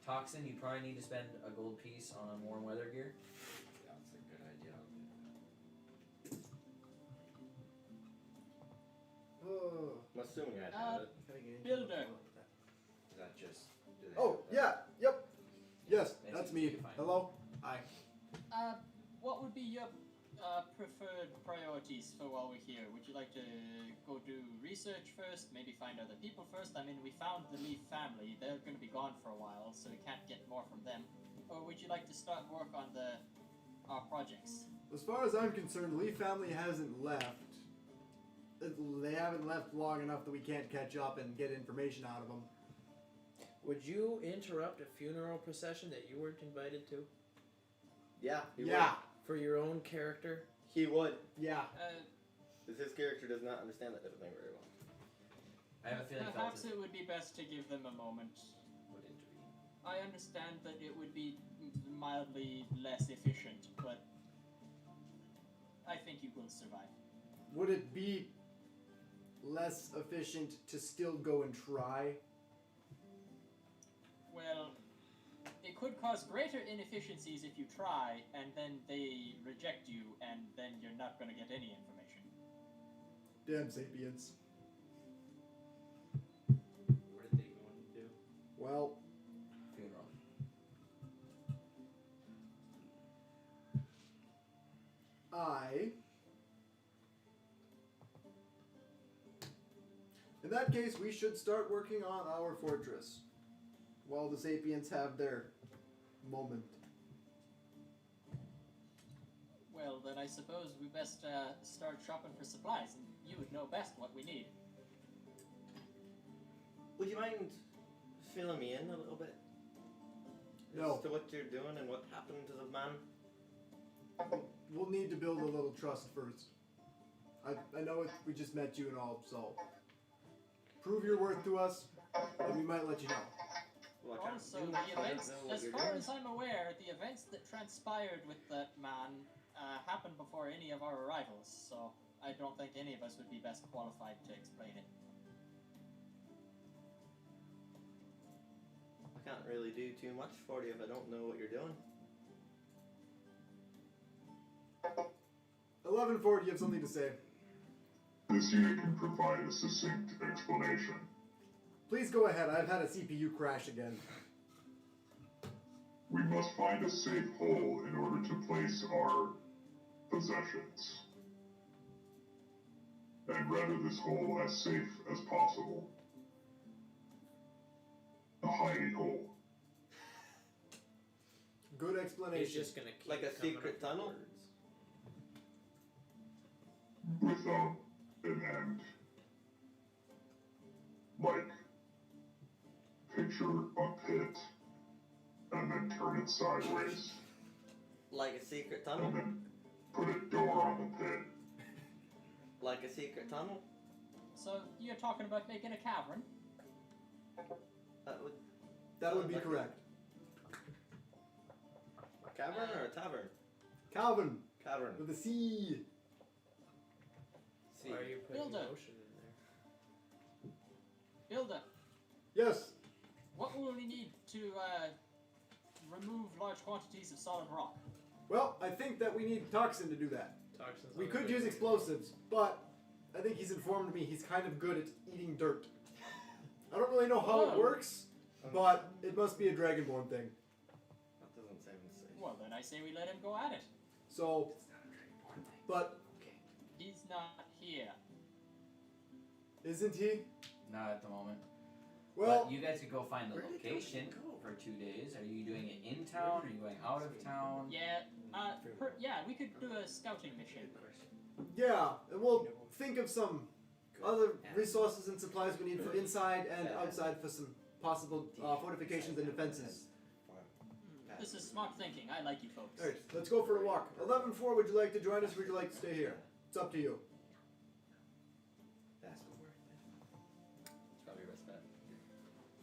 Toxin, you probably need to spend a gold piece on warm weather gear. That's a good idea. Oh. I'm assuming I have it. Builder. Is that just? Do they Oh, have that? yeah, yep. Yes, They that's seem me. to be fine. Hello? Hi. What would be your preferred priorities for while we're here? Would you like to go do research first, maybe find other people first? I mean, we found the Leaf family. They're going to be gone for a while, so we can't get more from them. Or would you like to start work on our projects? As far as I'm concerned, the Lee family hasn't left. They haven't left long enough that we can't catch up and get information out of them. Would you interrupt a funeral procession that you weren't invited to? Yeah, he Yeah. For your own character? would. He would. Yeah. Because his character does not understand that type of thing very well. I have a feeling Perhaps Feltith it would be best to give them a moment. would intervene. I understand that it would be mildly less efficient, but I think you will survive. Would it be less efficient to still go and try? Well, it could cause greater inefficiencies if you try, and then they reject you, and then you're not going to get any information. Damn sapiens. What did they go and do? Well, Funeral. in that case, we should start working on our fortress while the sapiens have their moment. Well, then I suppose we best start shopping for supplies, and you would know best what we need. Would you mind filling me in a little bit? No. As to what you're doing and what happened to the man? We'll need to build a little trust first. I know we just met you and all, so prove your worth to us, and we might let you know. Well, I can't Also, do the that. I don't events, know what as you're far doing. as I'm aware, the events that transpired with that man happened before any of our arrivals, so I don't think any of us would be best qualified to explain it. I can't really do too much for you if I don't know what you're doing. 11-4, do you have something to say? This unit can provide a succinct explanation. Please go ahead. I've had a CPU crash again. We must find a safe hole in order to place our possessions, and render this hole as safe as possible. A hidey hole. Good He's explanation. just gonna keep Like a coming secret up with tunnel? words. Without an end. Like, picture a pit, and then turn it sideways, Like a secret tunnel? and then put a door on the pit. Like a secret tunnel? So you're talking about making a cavern? That would be like correct. A cavern or a tavern? Calvin, Cavern. with a C. See. Why are you putting Builder. motion in there? Builder, Yes. what will we need to remove large quantities of solid rock? Well, I think that we need Toxin to do that. Toxins We on could the use way. explosives, but I think he's informed me he's kind of good at eating dirt. I don't really know how it Oh. works, but it must be a Dragonborn thing. That doesn't sound safe. Well, then I say we let him go at it. So, but He's not here. isn't he? Not at the moment. Well, but you guys could go find the location for 2 days. Are you doing it in town? Are you going out of town? Yeah, we could do a scouting mission. yeah, and we'll think of some other resources and supplies we need for inside and outside for some possible fortifications and defenses. This is smart thinking. I like you folks. Alright, let's go for a walk. 11-4, would you like to join us or would you like to stay here? It's up to you. That's what we're. It's probably your best bet.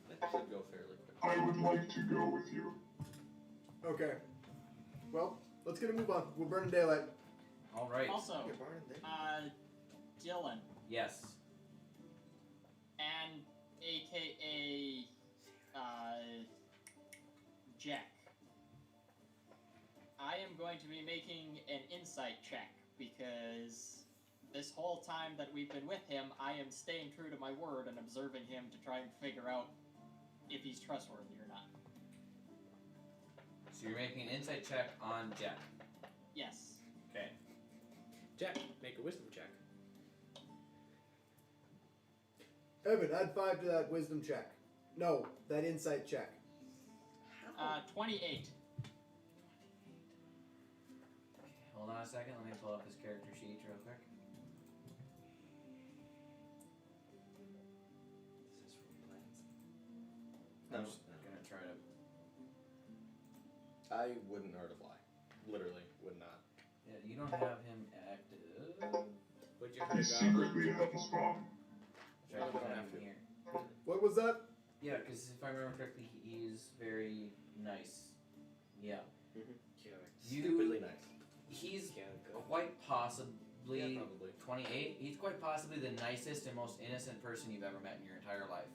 That should go fairly quick. I would like to go with you. Okay. Well, let's get a move on. We're burning daylight. All right. Also, Dylan Yes. and AKA Jack. I am going to be making an insight check because this whole time that we've been with him, I am staying true to my word and observing him to try and figure out if he's trustworthy or not. So you're making an insight check on Jack. Yes. Okay. Jack, make a wisdom check. Evan, add 5 to that wisdom check. No, that insight check. 28. Hold on a second. Let me pull up his character sheet real quick. No. I'm just gonna try to. I wouldn't hurt a fly. Literally, would not. Yeah, you don't have him active. Would you I hurt a secretly goblin? have a spawn. Try to No, put don't that have in to. here. What was that? Yeah, because if I remember correctly, he's very nice. Yeah. Stupidly nice. He's Can't go. quite possibly Yeah, probably. 28. He's quite possibly the nicest and most innocent person you've ever met in your entire life.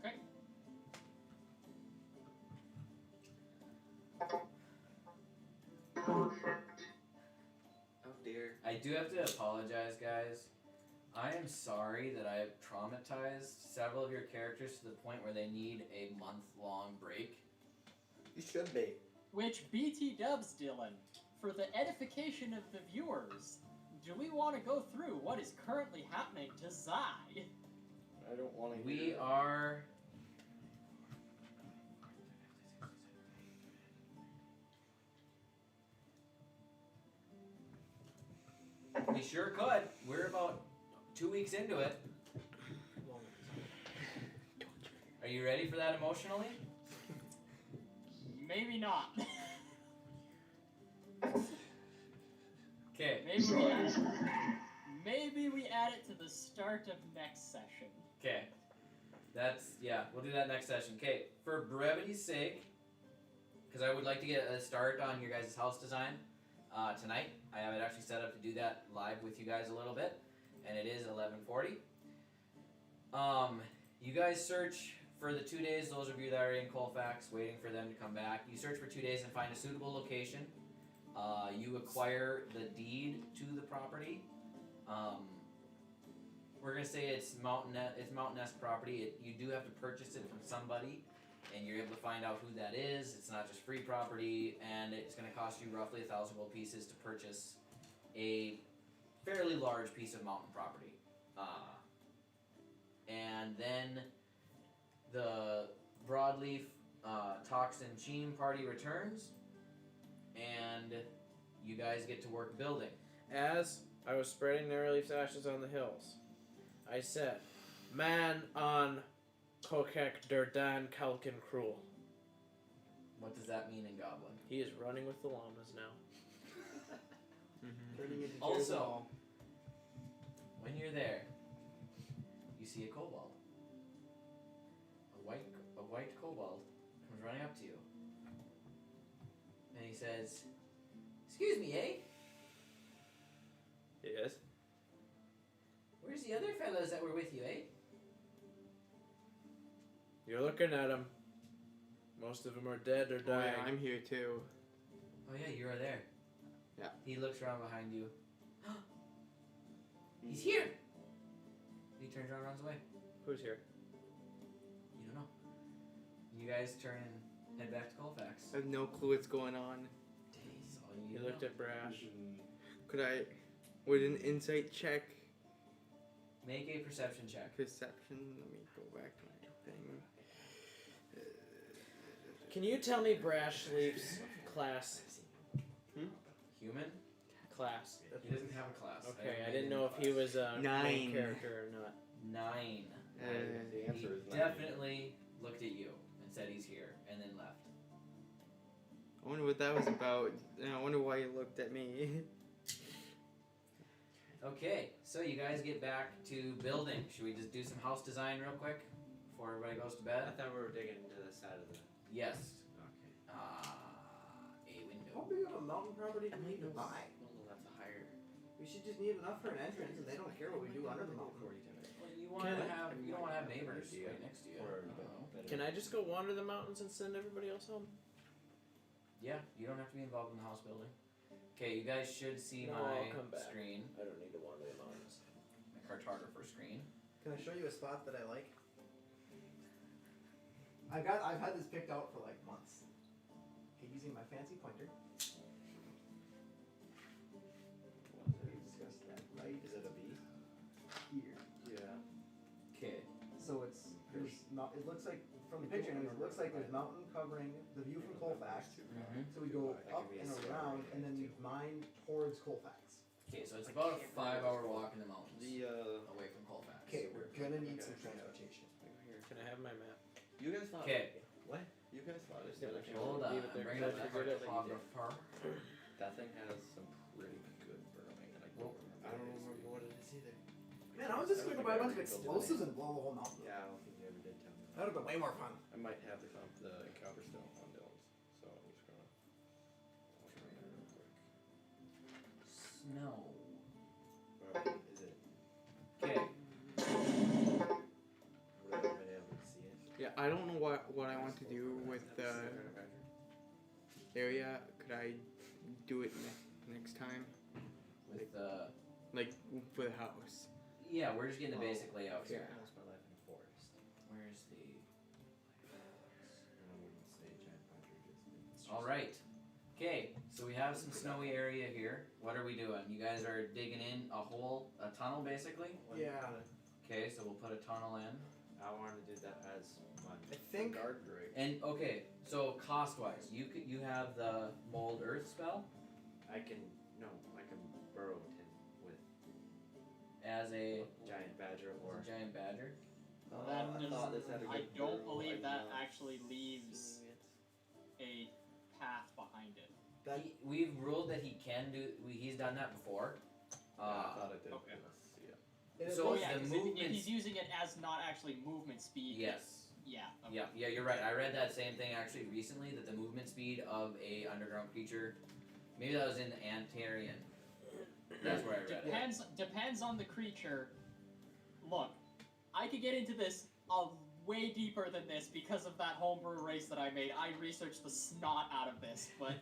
Okay. Perfect. Oh dear. I do have to apologize, guys. I am sorry that I have traumatized several of your characters to the point where they need a month-long break. You should be. Which BT dubs, Dylan, for the edification of the viewers, do we want to go through what is currently happening to Zai? I don't want to. We are. We sure could. We're about 2 weeks into it. Are you ready for that emotionally? Maybe not. Okay. Maybe we add it to the start of next session. Okay. We'll do that next session. Okay, for brevity's sake, because I would like to get a start on your guys' house design tonight. I have it actually set up to do that live with you guys a little bit, and it is 11:40. You guys search for the 2 days, those of you that are in Colfax, waiting for them to come back. You search for 2 days and find a suitable location. You acquire the deed to the property. We're gonna say it's mountain-esque property. You do have to purchase it from somebody, and you're able to find out who that is. It's not just free property, and it's gonna cost you roughly 1,000 gold pieces to purchase a fairly large piece of mountain property. And then the broadleaf Toxin Cheam party returns, and you guys get to work building. As I was spreading the early ashes on the hills, I said, "Man on Kokek Durdan Kalkin Cruel." What does that mean in Goblin? He is running with the llamas now. Turning into Also, Jezebel. when you're there, you see a kobold. A white kobold comes running up to you, and he says, "Excuse me, eh? Yes. Where's the other fellows that were with you, eh?" You're looking at them. Most of them are dead or Oh, yeah, dying. I'm here too. Oh yeah, you are there. Yeah. He looks around behind you. He's here. He turns around and runs away. Who's here? You don't know. You guys turn head back to Colfax. I have no clue what's going on. That's all He you looked know. at Brash. Would an insight check, Make a perception check. perception? Let me go back to my thing. Can you tell me Brash Leaf's class? Human? Class. He doesn't have a class. Okay, I haven't didn't made know him if a he class. was a main 9. character or not. 9. The answer He is 9. definitely looked at you and said he's here, and then left. I wonder what that was about. I wonder why he looked at me. Okay, so you guys get back to building. Should we just do some house design real quick before everybody goes to I bed? thought we were digging into the side of the. Yes. Okay. A How window. big of a mountain property do we need to buy? We'll have to hire. We should just need enough for an entrance, and they don't care what we do under the mountain. Well, you want to have you don't want to have neighbors right next to you. Or- Can I just go wander the mountains and send everybody else home? Yeah, you don't have to be involved in the house building. Okay, you guys should see No, my I'll come back. screen, I don't need to wander the mountains. my cartographer screen. Can I show you a spot that I like? I've had this picked out for like months. Okay, using my fancy pointer. We discussed that, right? Is it a B? Here. Yeah. Okay. So it looks like from the picture anyways, it looks like there's mountain covering the view from Colfax. So we go up and around and then we mine towards Colfax. Okay, so it's about a 5-hour walk in the mountains The away from Colfax. Okay, we're gonna need some transportation. Here, can I have my map? you guys thought. Okay, What? You guys thought this Yeah, actually. hold on. Leave it I'm there, bringing up 'cause I the figured it like you cartographer. That thing has some pretty good burrowing, and I don't remember. I don't remember what it is either. Man, I was just gonna buy a bunch of explosives and blow the whole mountain. Yeah, I don't think you ever did tell me that. That would've been way more fun. I might have the encounter still on Dylan's, so I'm just gonna. I'll try that real quick. Snow. Is it? Okay. Would I have been able to see it? Yeah, I don't know what I want to do with the area. Could I do it next time? With the Like for the house. yeah, we're just getting the basic layout here. I lost my life in a forest. Where's the? And I wouldn't say giant partridges. It's just- All right. Okay, so we have some snowy area here. What are we doing? You guys are digging in a hole, a tunnel, basically. Yeah. Okay, so we'll put a tunnel in. I wanted to do that as one. I think Guard break. And okay, so cost-wise, you have the mold earth spell I can burrow tin with as a giant badger or giant badger. That I thought this had a I good don't burrow, believe I'm that not actually leaves a path behind it. that We've ruled that he can do. He's done that before. Yeah, I thought it did. okay. Let's see it. it So Oh looks- yeah, the 'cause movement- if he's using it as not actually movement speed. Yes. Yeah. Okay. Yeah, you're right. I read that same thing actually recently. That the movement speed of a underground creature, maybe that was in Antarian. That's where I read it. Depends on the creature. Look, I could get into this way deeper than this because of that homebrew race that I made. I researched the snot out of this, but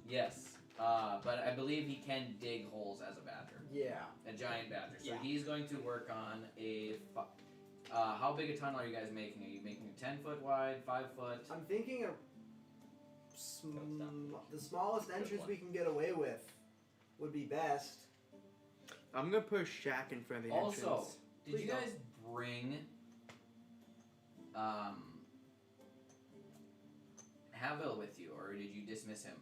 Yes, but I believe he can dig holes as a badger, yeah. a giant badger. So Yeah. he's going to work on a. How big a tunnel are you guys making? Are you making a 10-foot wide, 5-foot? I'm thinking the smallest entrance we can get away with would be best. I'm gonna put a shack in front of the Also, entrance. did you Please guys bring Havil with you, or did you dismiss him?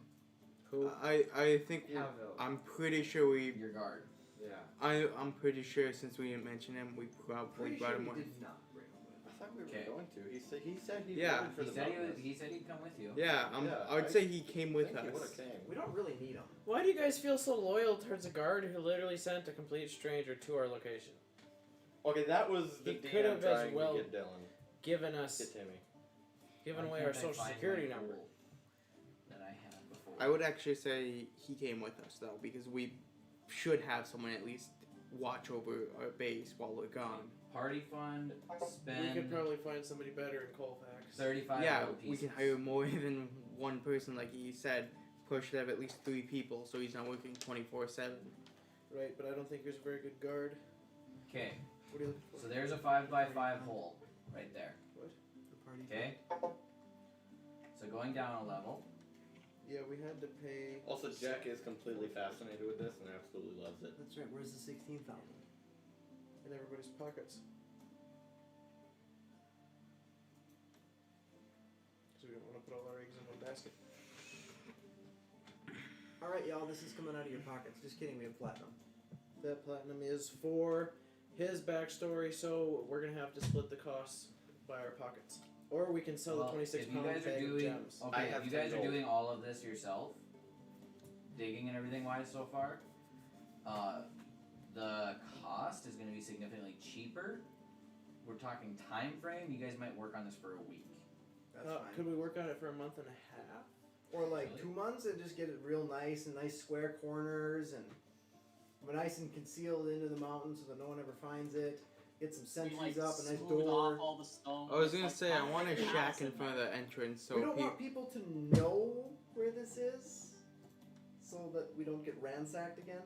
Who? I think Havil. I'm pretty sure we. Your guard. Yeah. I'm pretty sure since we didn't mention him, we probably Pretty brought sure him we with. did not bring him with. I thought we were Okay. going to. He said he Yeah. voted for He the said mountains. he said he'd come with you. Yeah, Yeah, I would I say he came with I think he us. would've came. We don't really need him. Why do you guys feel so loyal towards a guard who literally sent a complete stranger to our location? Okay, that was the He could DM have as trying well- to get Dylan. Given us, Get Timmy. given Why away can't our I social find security my number. pool that I had before. I would actually say he came with us though, because we should have someone at least watch over our base while we're gone. Party fund, We spend could probably find somebody better in Colfax. 35 Yeah, gold we can pieces. hire more than one person, like he said. Push should have at least 3 people, so he's not working 24/7. Right, but I don't think there's a very good guard. Okay, What are you looking for? so there's a 5x5 hole right there. The party. Okay, going down a level. Yeah, we had to pay. Also, Jack is completely fascinated with this and absolutely loves it. That's right. Where's the 16,000? In everybody's pockets. So we don't want to put all our eggs in one basket. All right, y'all. This is coming out of your pockets. Just kidding. We have platinum. That platinum is for his backstory, so we're gonna have to split the costs by our pockets, or we can sell Well, the 26 if you pound guys are bag of doing gems. I okay, have if you guys 10 are gold. doing all of this yourself, digging and everything wise so far, the cost is going to be significantly cheaper. We're talking time frame. You guys might work on this for a week. That's fine. Could we work on it for a month and a half? Or like Really? 2 months and just get it real nice and nice square corners and nice and concealed into the mountain so that no one ever finds it. Get some We, sentries like, up, a nice smooth door. off all the stone. I was It's gonna like say I want a concrete shack house in front of there. the entrance so we don't people. want people to know where this is, so that we don't get ransacked again.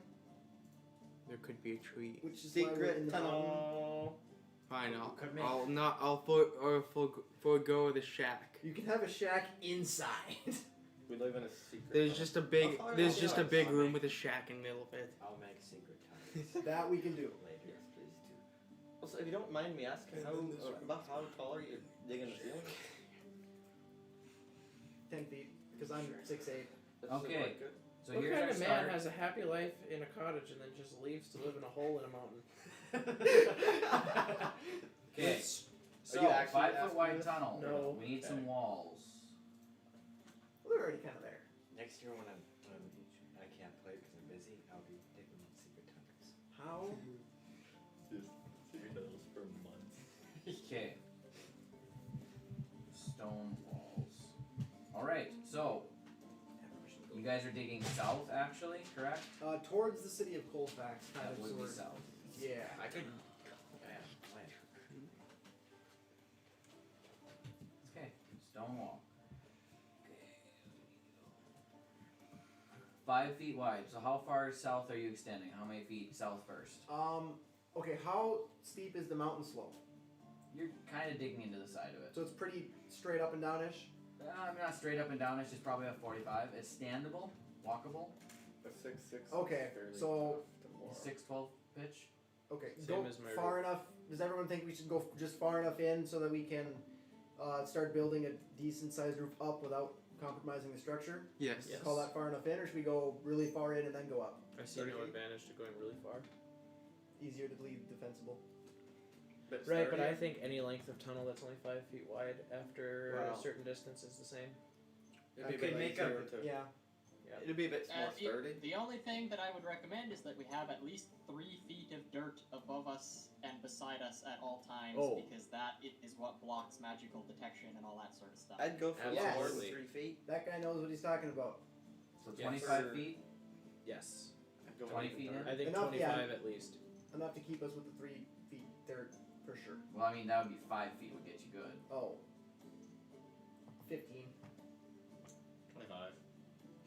There could be a tree. Which is why we're in Secret the mountain. tunnel. Fine, Could make- I'll forgo the shack. You can have a shack inside. We live in a secret There's tunnel. just a big, How far there's is just it? a big room with a shack in the middle of it. I'll make secret tunnels That we can do. later. Yes, please do. Also, if you don't mind me asking, about how tall are you digging the ceiling? 10 feet, because I'm 6'8". That's Okay. quite good. So What here's kind our of man start. has a happy life in a cottage and then just leaves to live in a hole in a mountain? Okay. Are So you actually 5 foot asking wide this? tunnel. No. We need some Okay. walls. Well, they're already kind of there. Next year when I can't play because I'm busy, I'll be digging secret tunnels. How? Just secret tunnels for months. Okay. Stone walls. Alright, so you guys are digging south actually, correct? Towards the city of Colfax, kind That of. would be sort of. south. Yeah. I could. Okay, stone wall. 5 feet wide. So how far south are you extending? How many feet south first? Okay, how steep is the mountain slope? You're kind of digging into the side of it. So it's pretty straight up and downish? Not straight up and down. It's just probably a 45. It's standable, walkable. A 6'6". Okay, fairly so- tough to walk. 6'12" pitch. Okay, Same go as my far enough. Does everyone think we should go just far enough in so that we can start building a decent sized roof up without compromising the structure? Yes. Yes. Call that far enough in, or should we go really far in and then go up? I see 30 no feet? advantage to going really far. Easier to leave defensible. Bit Right, but I sturdier. think any length of tunnel that's only 5 feet wide after Wow. a certain distance is the same. It'd be a could bit make easier to. Yeah. It'd be a bit more sturdy. The only thing that I would recommend is that we have at least 3 feet of dirt above us and beside us at all times, Oh. because that is what blocks magical detection and all that sort of stuff. I'd go for Yes. more than 3 feet. That guy knows what he's talking about. So Yeah, 25 for- feet. Yes. I'd go 20 even feet further. in? I think Enough, 25 yeah. at least. Enough to keep us with the 3 feet dirt for sure. Well, I mean that would be 5 feet would get you good. Oh. 15. 25.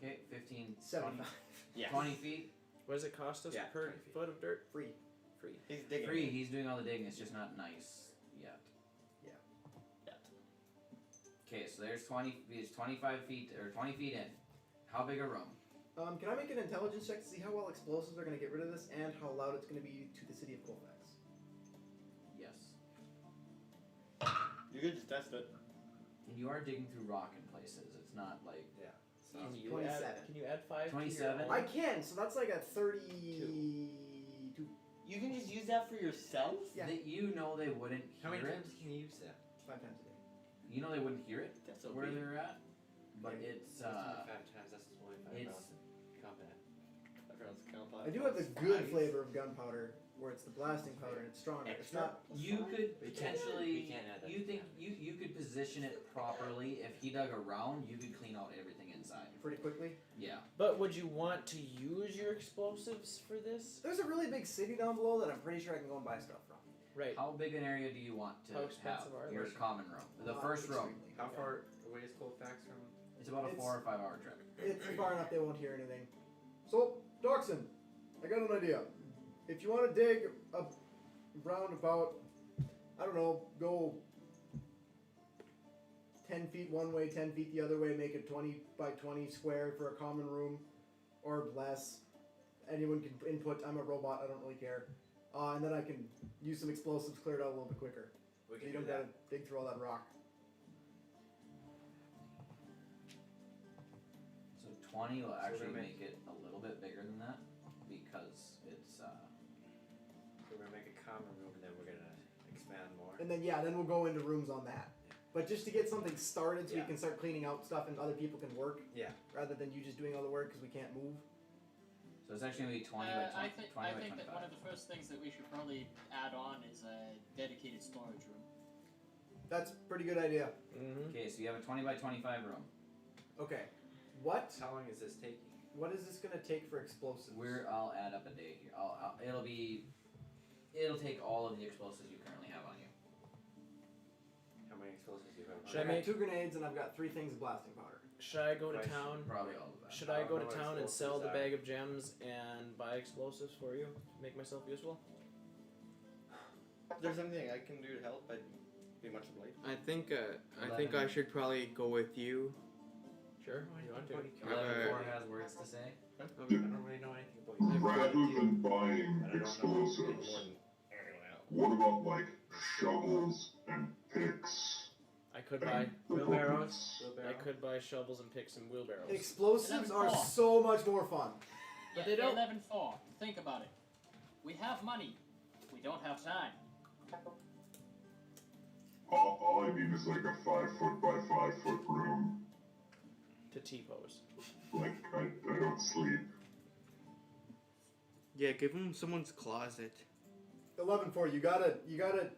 Okay, 15, 20, 75. Yeah. 20 feet. What does it cost us Yeah, per 20 feet. foot of dirt? Free. Free. He's digging. Free. He's doing all the digging. It's just not nice yet. Yet. Okay, so there's 20. It's 25 feet or 20 feet in. How big a room? Can I make an intelligence check to see how well explosives are going to get rid of this and how loud it's going to be to the city of Colfax? Yes. You could just test it. And you are digging through rock in places. It's not like Can you 27. add? Can you add 5? 27? To your I own? can, so that's like a 32. You can just use that for yourself? Yeah. that you know they wouldn't hear How many it. times can you use that? 5 times a day. You know they wouldn't hear it That's where okay. they're at. But Yeah. it's That's only 5 times. That's only 5,000 it's- combat. Everyone's compound. I do have the good flavor of gunpowder, where it's the blasting powder and it's stronger. It's Extra? not. you could We can't- potentially. we can't add that You to think damage. you could position it properly. If he dug around, you could clean out everything inside. Pretty quickly. Yeah. But would you want to use your explosives for this? There's a really big city down below that I'm pretty sure I can go and buy stuff from. Right. How big an area do you want to How expensive have? are Your those? common room. The Not first room. extremely. How far away is Colfax from? It's about a It's- 4 or 5 hour trip. It's far enough they won't hear anything. So, Dachshund, I got an idea. If you want to dig a roundabout, I don't know, go 10 feet one way, 10 feet the other way, make a 20 by 20 square for a common room, or less. Anyone can input. I'm a robot. I don't really care. And then I can use some explosives, clear it out a little bit quicker. We So can you do don't that. gotta dig through all that rock. So 20 will So actually we're gonna make it a little bit bigger than that because it's. So we're gonna make a common room, and then we're gonna expand more. And then then we'll go into rooms on that. But just to get something started, so we Yeah. can start cleaning out stuff and other people can work, Yeah. rather than you just doing all the work because we can't move. So it's actually going to be 20 by 20. I think 20 by that 25. one of the first things that we should probably add on is a dedicated storage room. That's a pretty good idea. Mm-hmm. Okay, so you have a 20 by 25 room. Okay, what How long is this taking? is this gonna take for explosives? I'll add up a day here. It'll take all of the explosives you currently have on you. How many explosives do you have? Should I I got make- 2 grenades and I've got 3 things of blasting powder. Should I go to Question. town? Probably all of that. Should I go to How town and sell the explosives bag of gems and buy explosives for you? Make myself useful? If there's anything I can do to help, I'd be much obliged. I think I should probably go with you. Sure. Why do you want to? 11-4 has words to say. I don't really know anything about you. Rather than buying And I don't know explosives, any more than anyone else. what about like shovels and picks? I could buy. and Wheelbarrows. I could buy shovels and picks and wheelbarrows. Explosives are 11-4. so much more fun. Yeah, But they don't- 11-4. Think about it. We have money. We don't have time. All I need is like a 5 foot by 5 foot room. To T-pose. Like I don't sleep. Yeah, give him someone's closet. 11-4, you gotta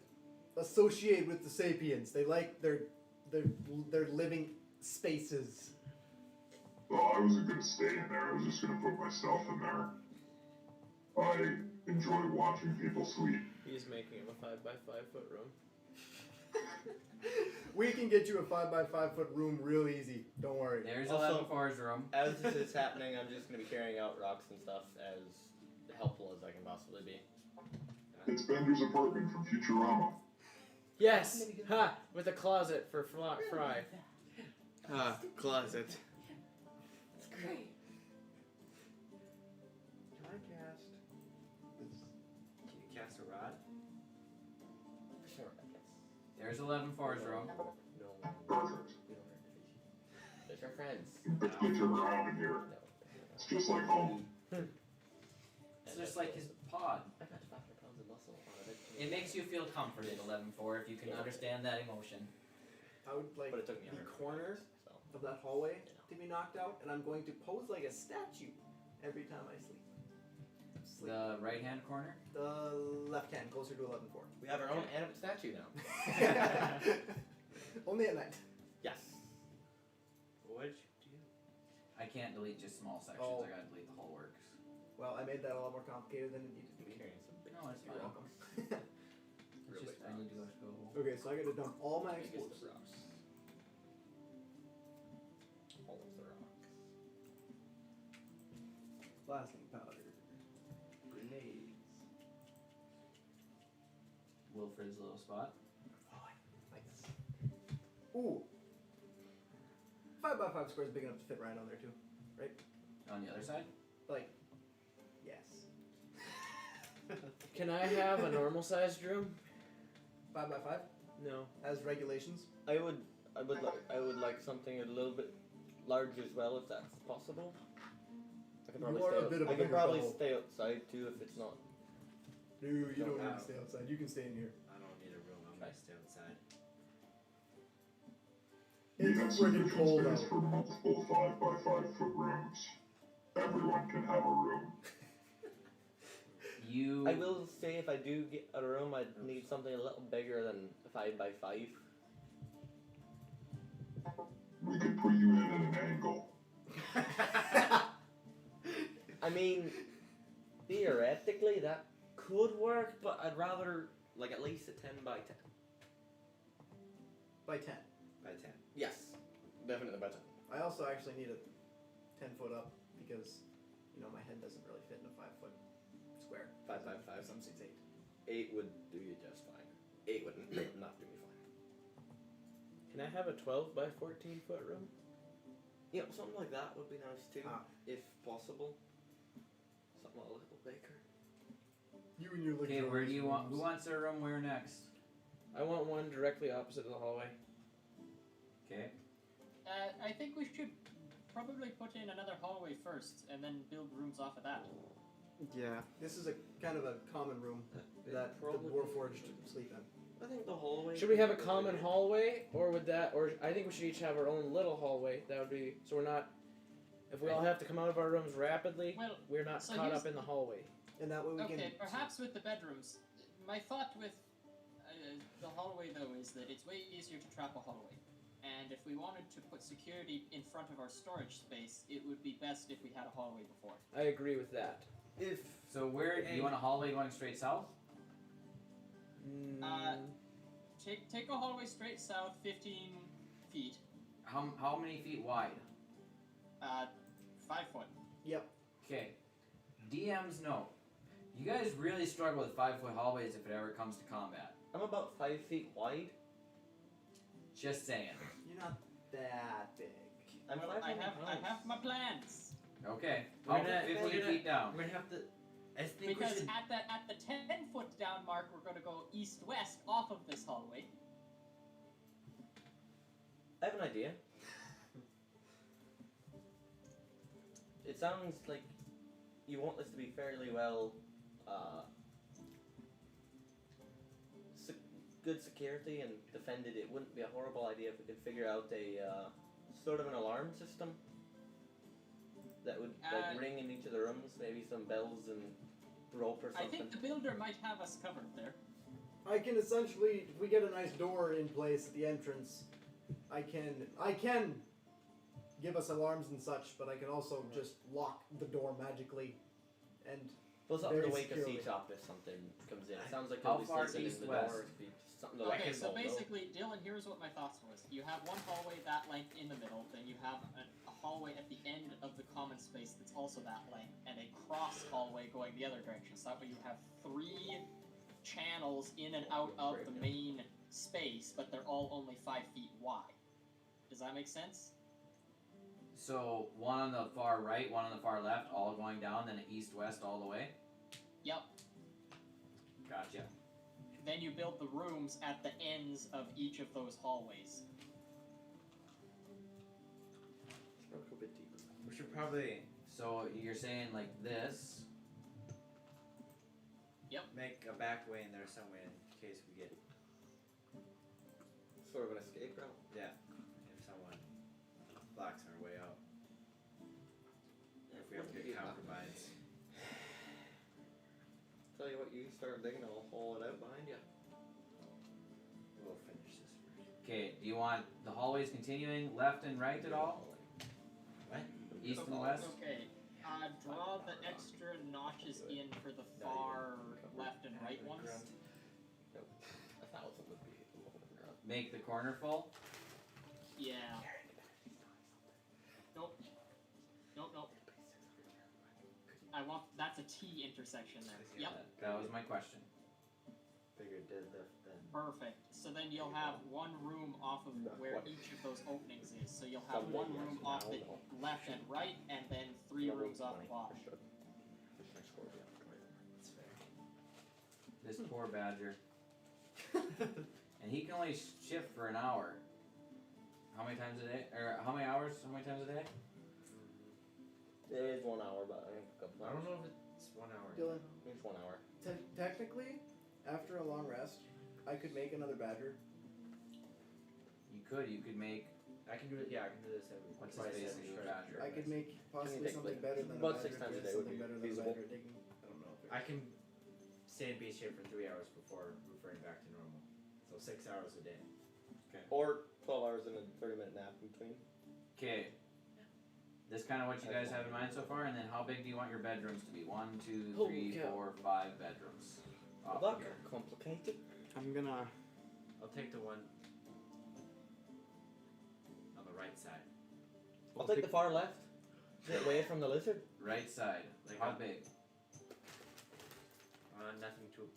associate with the sapiens. They like their living spaces. Well, I wasn't gonna stay in there. I was just gonna put myself in there. I enjoy watching people sleep. He's making him a 5 by 5 foot room. We can get you a 5 by 5 foot room real easy. Don't worry. There's Also- 11-4's room. As this is happening, I'm just gonna be carrying out rocks and stuff as helpful as I can possibly be. It's Bender's apartment from Futurama. Yes! Ha! With a closet for Fry. Closet. It's great. Can I cast? Can you cast a rod? Sure, I guess. There's 11-4's room. No. Perfect. We don't have to defeat you. They're friends. Barely turn around in here. It's just like home. It's just like his pod. I got 500 pounds of muscle on it. It makes you feel comforted, 11-4, if you can understand that emotion. I would like But it took me the 100 corner so. of that hallway to be knocked out, and I'm going to pose like a statue every time I sleep. The right-hand corner. The left hand, closer to 11-4. We have our own animate statue now. Only at night. Yes. What did you do? I can't delete just small sections. Oh. I gotta delete the whole works. Well, I made that a lot more complicated than it needed to You're be. carrying some big. No, it's You're fine. welcome. It's just I need to go. Okay, so I gotta dump all my Biggest of explosives. rocks. All of the rocks. Blasting powder. Grenades. Wilfred's little spot. Nice. Ooh. 5 by 5 square is big enough to fit right on there too. On the other side. Like, yes. Can I have a normal sized room? 5 by 5 No. has regulations. I would like something a little bit large as well, if that's possible. I could probably You are stay a bit of a I could bigger probably fellow. stay outside too if it's not. No, you don't need have- to stay outside. You can stay in here. I don't need a room. I'm gonna stay outside. We have It's friggin' sufficient cold space out. for multiple 5 by 5 foot rooms. Everyone can have a room. You. I will say if I do get a room, I'd need something a little bigger than 5 by 5. We could put you in at an angle. I mean, theoretically that could work, but I'd rather like at least a 10 by 10. By 10. By 10. Yes, definitely by 10. I also actually need a 10 foot up because, my head doesn't really fit in a 5 foot square. 5 by 5. Some 6 8. 8 would do you just fine. 8 would not do me fine. Can I have a 12 by 14 foot room? Yeah, something like that would be nice too, Ah. if possible. Something a little bigger. You and your Okay, where do you want? Who wants their room where next? I want one directly opposite of the hallway. Okay. I think we should probably put in another hallway first, and then build rooms off of that. Yeah. This is a kind of a common room that the probably- Warforged sleep in. I think the hallway. Should we have a common hallway, or would that, or I think we should each have our own little hallway. That would be so we're not. If we all have to come out of our rooms rapidly, Well, we're not so caught here's up in the hallway. And that way we Okay, can. perhaps with the bedrooms. My thought with the hallway, though, is that it's way easier to trap a hallway. And if we wanted to put security in front of our storage space, it would be best if we had a hallway before. I agree with that. If So where do you want a hallway going straight south? Take a hallway straight south, 15 feet, How many feet wide? 5 foot. Yep. Okay. DMs know. You guys really struggle with 5-foot hallways if it ever comes to combat. I'm about 5 feet wide. Just saying. You're not that big. I'm Well, 5 I feet have my plans. Okay. We're How gonna- 15 we're gonna- feet down? We're gonna have to. I think Because we should. at the 10 foot down mark, we're going to go east-west off of this hallway. I have an idea. It sounds like you want this to be fairly well, good security and defended. It wouldn't be a horrible idea if we could figure out a sort of an alarm system that would like ring in each of the rooms, maybe some bells and rope or I something. think the builder might have us covered there. I can essentially, if we get a nice door in place at the entrance, I can give us alarms and such, but I can also just lock the door magically, and Well, something very to wake a securely. siege up if something comes in. It sounds like How they'll be far sleeping in the east-west? door. It'd be something to Okay, like so basically, Dylan, here's what my thoughts was. You have one hallway that length in the middle, then you have a hallway at the end of the common space that's also that length, and a cross hallway going the other direction. So that way you have 3 channels in and out of the main space, but they're all only 5 feet wide. Does that make sense? So one on the far right, one on the far left, all going down, then east-west all the way? Yep. Gotcha. Then you build the rooms at the ends of each of those hallways. Let's go a bit deeper. We should probably So you're saying like this. Yep. make a back way in there somewhere in case we get. Sort of an escape route. Yeah. If someone blocks our way out. If we have to get concubines. Tell you what, you start digging, I'll haul it out behind you. We'll finish this first. Okay, do you want the hallways continuing left and right at all? What? East and west? Okay. Draw the extra notches in for the far left and right ones. Nope. 1,000 would be a little bit rough. Make the corner full? Yeah. Nope. Nope. I want. That's a T intersection there. Yep. That was my question. Figured deadlift then. Perfect. So then you'll have one room off of where each of those openings is. So you'll have one room off the left and right, and then 3 rooms off the bottom. That's fair. This poor badger. And he can only shift for an hour. How many times a day? Or how many hours? How many times a day? It is 1 hour, but I think a couple I hours. don't know if it's 1 hour. Dylan, It's 1 hour. technically, after a long rest, I could make another badger. You could make I can do it. Yeah, I can do this every. What's twice his every basic short badger? I could make possibly take, something like, better than about a 6 badger. times a Yes, day would something be better than feasible. a badger digging. I don't know if I can stay in beast shape for 3 hours before reverting back to normal. So 6 hours a day. Or 12 hours and a 30-minute nap in between. Okay. This kind of what you guys have in mind so far, and then how big do you want your bedrooms to be? 1, 2, 3, 4, 5 bedrooms. Well, Off that here. got complicated. I'm gonna. I'll take the one on the right side. I'll take the far left. Get away from the lizard. Right side. Like How a- big? Nothing too.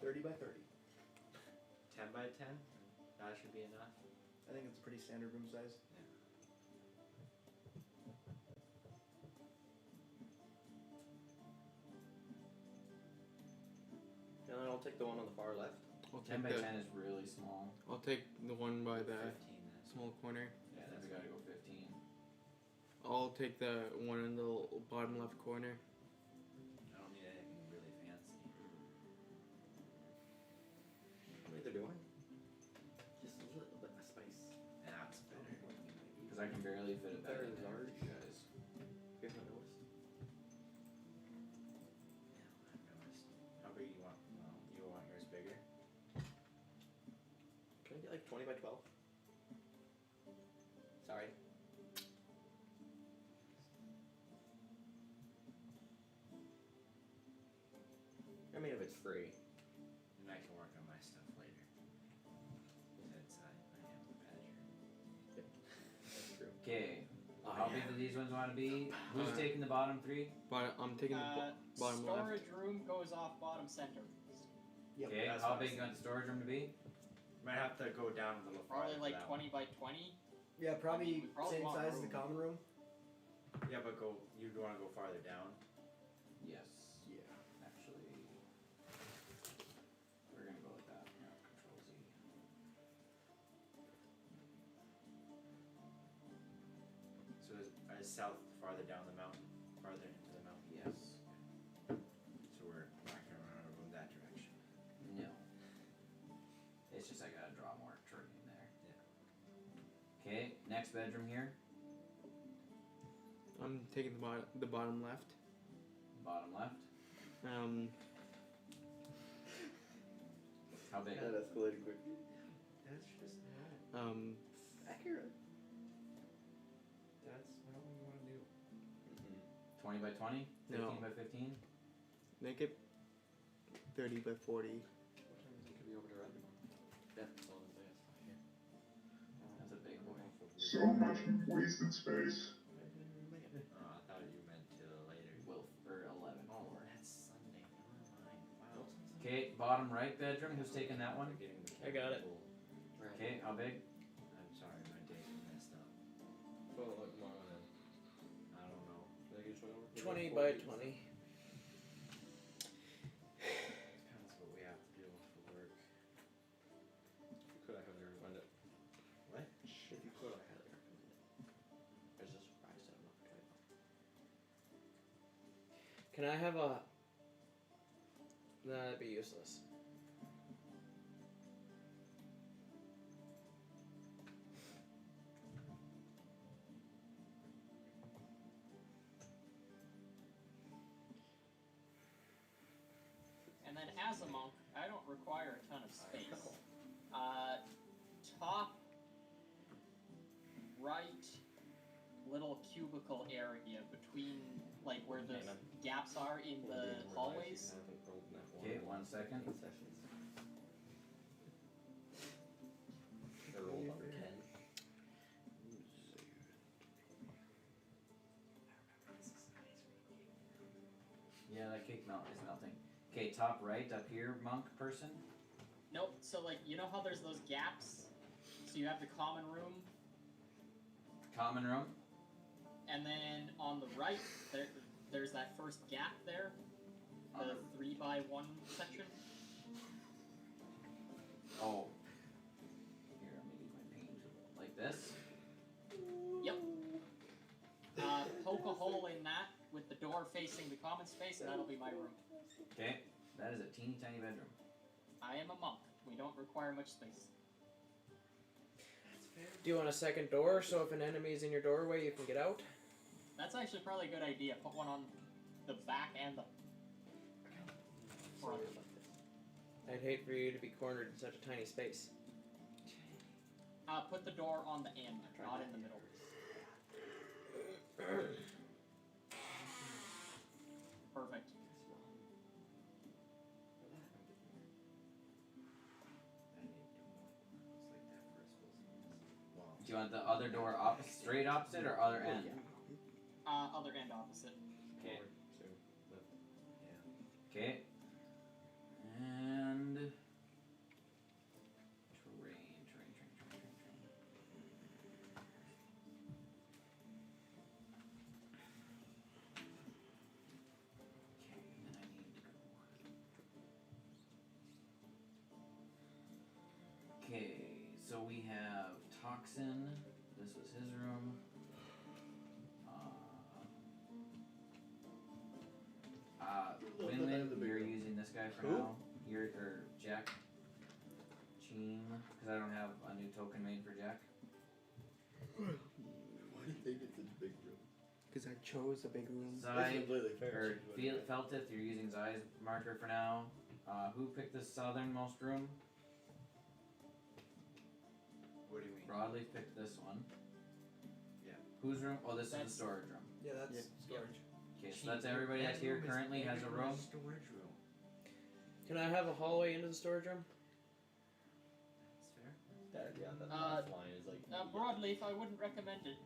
30 by 30. 10 by 10. That should be enough. I think it's a pretty standard room size. And then I'll take the one on the far left. I'll 10 take by the 10 is really small. I'll take the one by the 15 then. small corner. Yeah, then we gotta go 15. I'll take the one in the bottom left corner. I don't need anything really fancy. What are they doing? Just a little bit of spice. That's better. Because I can barely fit it back Better in than there, ours. you guys. You haven't noticed? Yeah, I've noticed. How big you want? Well, you want yours bigger? Can I get like 20 by 12? Sorry. I mean, if it's free. And I can work on my stuff later. Since I am the badger. That's true. Okay. How big do these ones want to be? Who's taking the bottom 3? But I'm taking the bottom storage left. room goes off bottom center. Yep. Okay. That's How what I big was you want the storage room to be? Might have to go down a little farther. Probably like for that 20 by 20. Yeah, probably, we probably same want size as the room. common room. one. Yeah, but go. You'd want to go farther down. Yes. Yeah. Actually, we're gonna go with that. Yeah, Control Z. So is south farther down the mountain, farther into the mountain. Yes. So we're not gonna run out of room that direction. No. It's just I gotta draw more terrain there. Okay. Next bedroom here. I'm taking the bottom left. Bottom left. How big? That escalated quickly. That's just not. Accurate. That's not what you want to do. 20 by 20? 15 No. by 15? Make it 30 by 40. What time is it? Could be over to red. Yeah, as long as it's here. That's a big boy. So much wasted space. Oh, I thought you meant to later. Will or 11. Oh, that's Sunday. Never mind. Wow. Okay, bottom right bedroom. Who's taking that one? I got it. Okay, how big? I'm sorry, my days are messed up. Oh, look, come on in. I don't know. Did I get you 20 by 20. Depends what we have to do for work. If you could, I highly recommend it. What? If you could, I highly recommend it. There's a surprise set up for 20. Can I have a? Nah, that'd be useless. And then as a monk, I don't require a ton of space. Top right little cubicle area between like where the gaps are in the hallways. Okay, 1 second. They rolled under 10. Yeah, that cake is melting. Okay, top right up here, monk person. Nope. So like you know how there's those gaps. So you have the common room, Common room. and then on the right there's that first gap there, the 3 by 1 section. Oh. Here, let me use my paint. Like this. Yep. Poke a hole in that with the door facing the common space, and that'll be my room. Okay, that is a teeny tiny bedroom. I am a monk. We don't require much space. Do you want a second door so if an enemy is in your doorway, you can get out? That's actually probably a good idea. Put one on the back and the front. I'd hate for you to be cornered in such a tiny space. Put the door on the end, not in the middle. Perfect. Do you want the other door straight opposite or other end? Other end opposite. Okay. Okay. And terrain. Jackson. This was his room. Winland, you're using this guy for now. You're Jack. Cheem, because I don't have a new token made for Jack. Why do you think it's a big room? Because I chose a big room. That's completely fair. Feltith, you're using Zai's marker for now. Who picked the southernmost room? What do you mean? Broadleaf picked this one. Yeah. Whose room? Oh, this is the storage room. Yeah, that's storage. Okay, so that's everybody that's here currently has a room. Storage room. Can I have a hallway into the storage room? That's fair. That last line is like. Broadleaf, I wouldn't recommend it.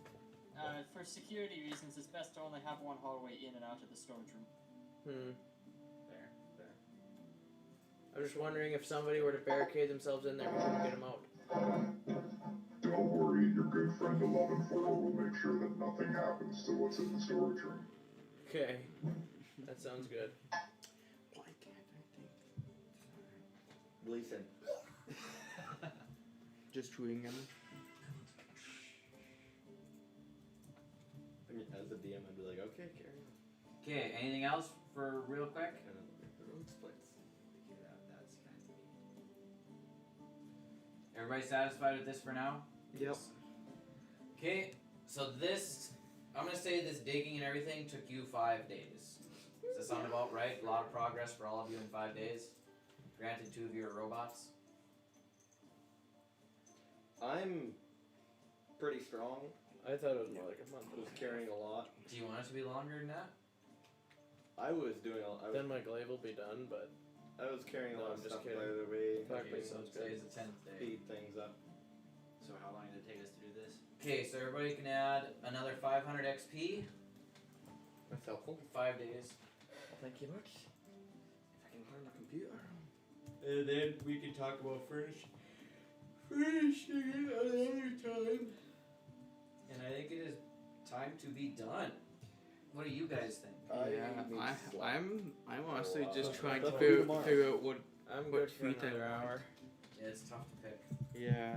For security reasons, it's best to only have one hallway in and out of the storage room. Fair. I'm just wondering if somebody were to barricade themselves in there, we couldn't get them out. Don't worry, your good friend 11-4 will make sure that nothing happens to what's in the storage room. Okay. That sounds good. Why can't I think? Gleason. Just chewing them. I mean, as a DM, I'd be like, okay, carry on. Okay, anything else for real quick? And then the room splits. That's kind of neat. Everybody satisfied with this for now? Yep. Okay, so this, I'm gonna say this digging and everything took you 5 days. Does that sound about right? A lot of progress for all of you in 5 days. Granted, 2 of you are robots. I'm pretty strong. I thought it was more like a month. I was carrying a lot. Do you want it to be longer than that? I was doing a lot. Then my glaive will be done, but I was carrying a No, lot I'm of just stuff by kidding. the way. Okay, so today's the 10th day. Speed things up. So how long did it take us to do this? Okay, so everybody can add another 500 XP. That's helpful. 5 days. Thank you much. If I can learn the computer. And then we can talk about finishing it another time. And I think it is time to be done. What do you guys think? I'm honestly just trying to Let's do figure tomorrow. out what I'm what good for feet another there hour. are. Yeah, it's tough to pick. Yeah.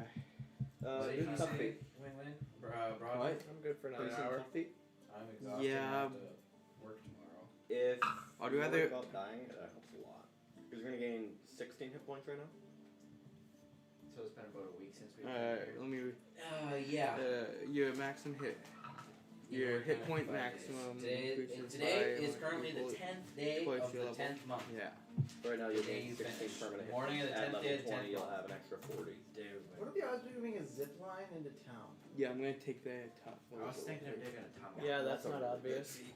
What did do you tough say? feet. Win-win? Broadway? What? I'm good for another Play some hour. tough feet. I'm exhausted. Yeah. I have to work tomorrow. If I'd you rather- worry about dying, that helps a lot. Because you're gonna gain 16 hit points right now. So it's been about a week since we. Let me. Yeah. Your maximum hit. Your hit point maximum increases Today by is currently the 10th day twice of your the level. 10th month. Yeah. Right now you're Today getting you 16 finish. permanent hit Morning of the points. 10th At day level of the 20 10th you'll month. have an extra 40. Dude, What are the odds of doing a zip line into town? Yeah, I'm gonna take the top. I was thinking of digging a tunnel. Yeah, that's a not really obvious. big feat.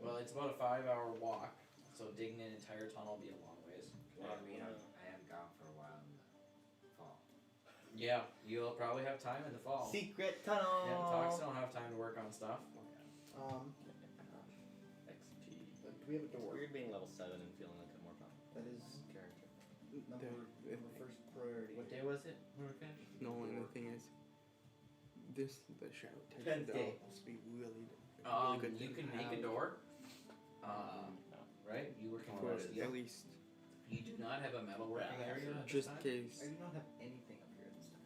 Well, it's about a 5-hour walk, so digging an entire tunnel will be a long ways. Well, I mean, I am gone for a while in the fall. Yeah, you'll probably have time in the fall. Secret tunnel. Yeah, Tox don't have time to work on stuff. XP. Do we have a It's door? weird being level 7 and feeling like I'm more confident. That is Character. number first priority. What day was it when we finished? No, and the thing is, the shadow takes 10th day. must be really good. You can make a door. Right? You working For towards at least, You do not have a metalworking area at this just time? case. I do not have anything up here this time.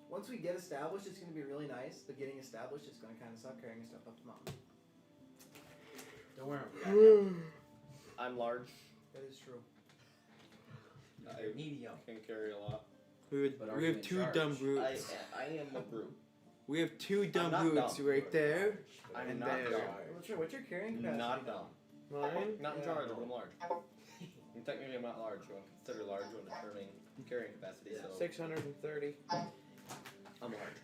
Once we get established, it's going to be really nice, but getting established, it's going to kind of suck carrying stuff up the mountain. Don't worry. I'm large. That is true. I Medium. can carry a lot. But are We you have in 2 charge? dumb I brutes. am a brute. We have 2 dumb not brutes dumb. right there. I'm And not there. dumb. What's your carrying capacity? Not dumb. Mine? Not in Yeah. charge, but I'm large. And technically I'm not large, so I'm considered large when determining carrying capacity, so 630. I'm large.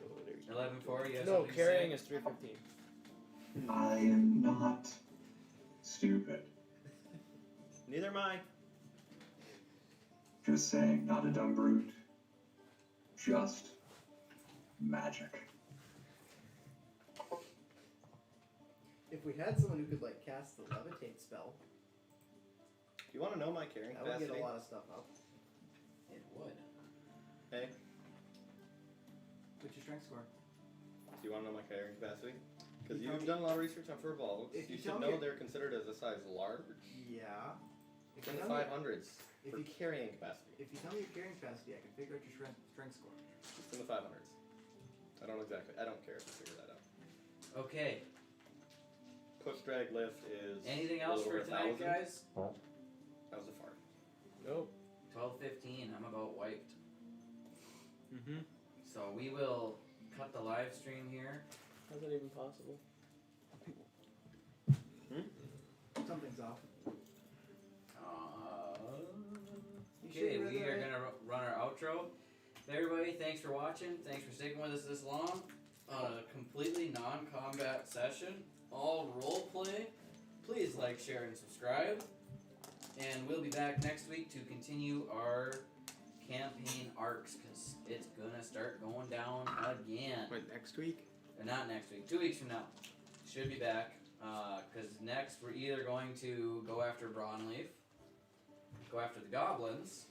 11-4, you have No, something to carrying say? is 315. I am not stupid. Neither am I. Just saying, not a dumb brute. Just magic. If we had someone who could like cast the levitate spell, Do you want to know my carrying that would capacity? get a lot of stuff up. It would. Hey, What's your strength score? do you want to know my carrying capacity? Because You tell you've me- done a lot of research on furballs. If You you should tell know me- they're considered as a size large. Yeah. It's in the 500s. For carrying capacity. If you tell me your carrying capacity, I can figure out your strength score. It's in the 500s. I don't care if you figure that out. Okay. Push, drag, lift is. Anything a else little for over tonight, 1,000. guys? That was a fart. Nope. 12:15. I'm about wiped. Mm-hmm. So we will cut the live stream here. How's that even possible? Something's off. Okay, we are gonna run our outro. Everybody, thanks for watching. Thanks for sticking with us this long on a completely non-combat session, all role play. Please like, share, and subscribe. And we'll be back next week to continue our campaign arcs because it's gonna start going down again. What, next week? Or not next week. 2 weeks from now. Should be back. Because next we're either going to go after Brawnleaf, go after the goblins,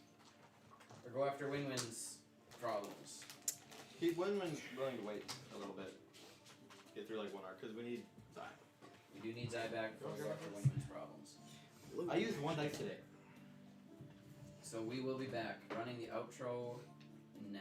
or go after Win-Win's problems. Win-Win's willing to wait a little bit. Get through like one arc, because we need Zai. We do need Zai back before we go after Win-Win's problems. I used one dice today. So we will be back running the outro now.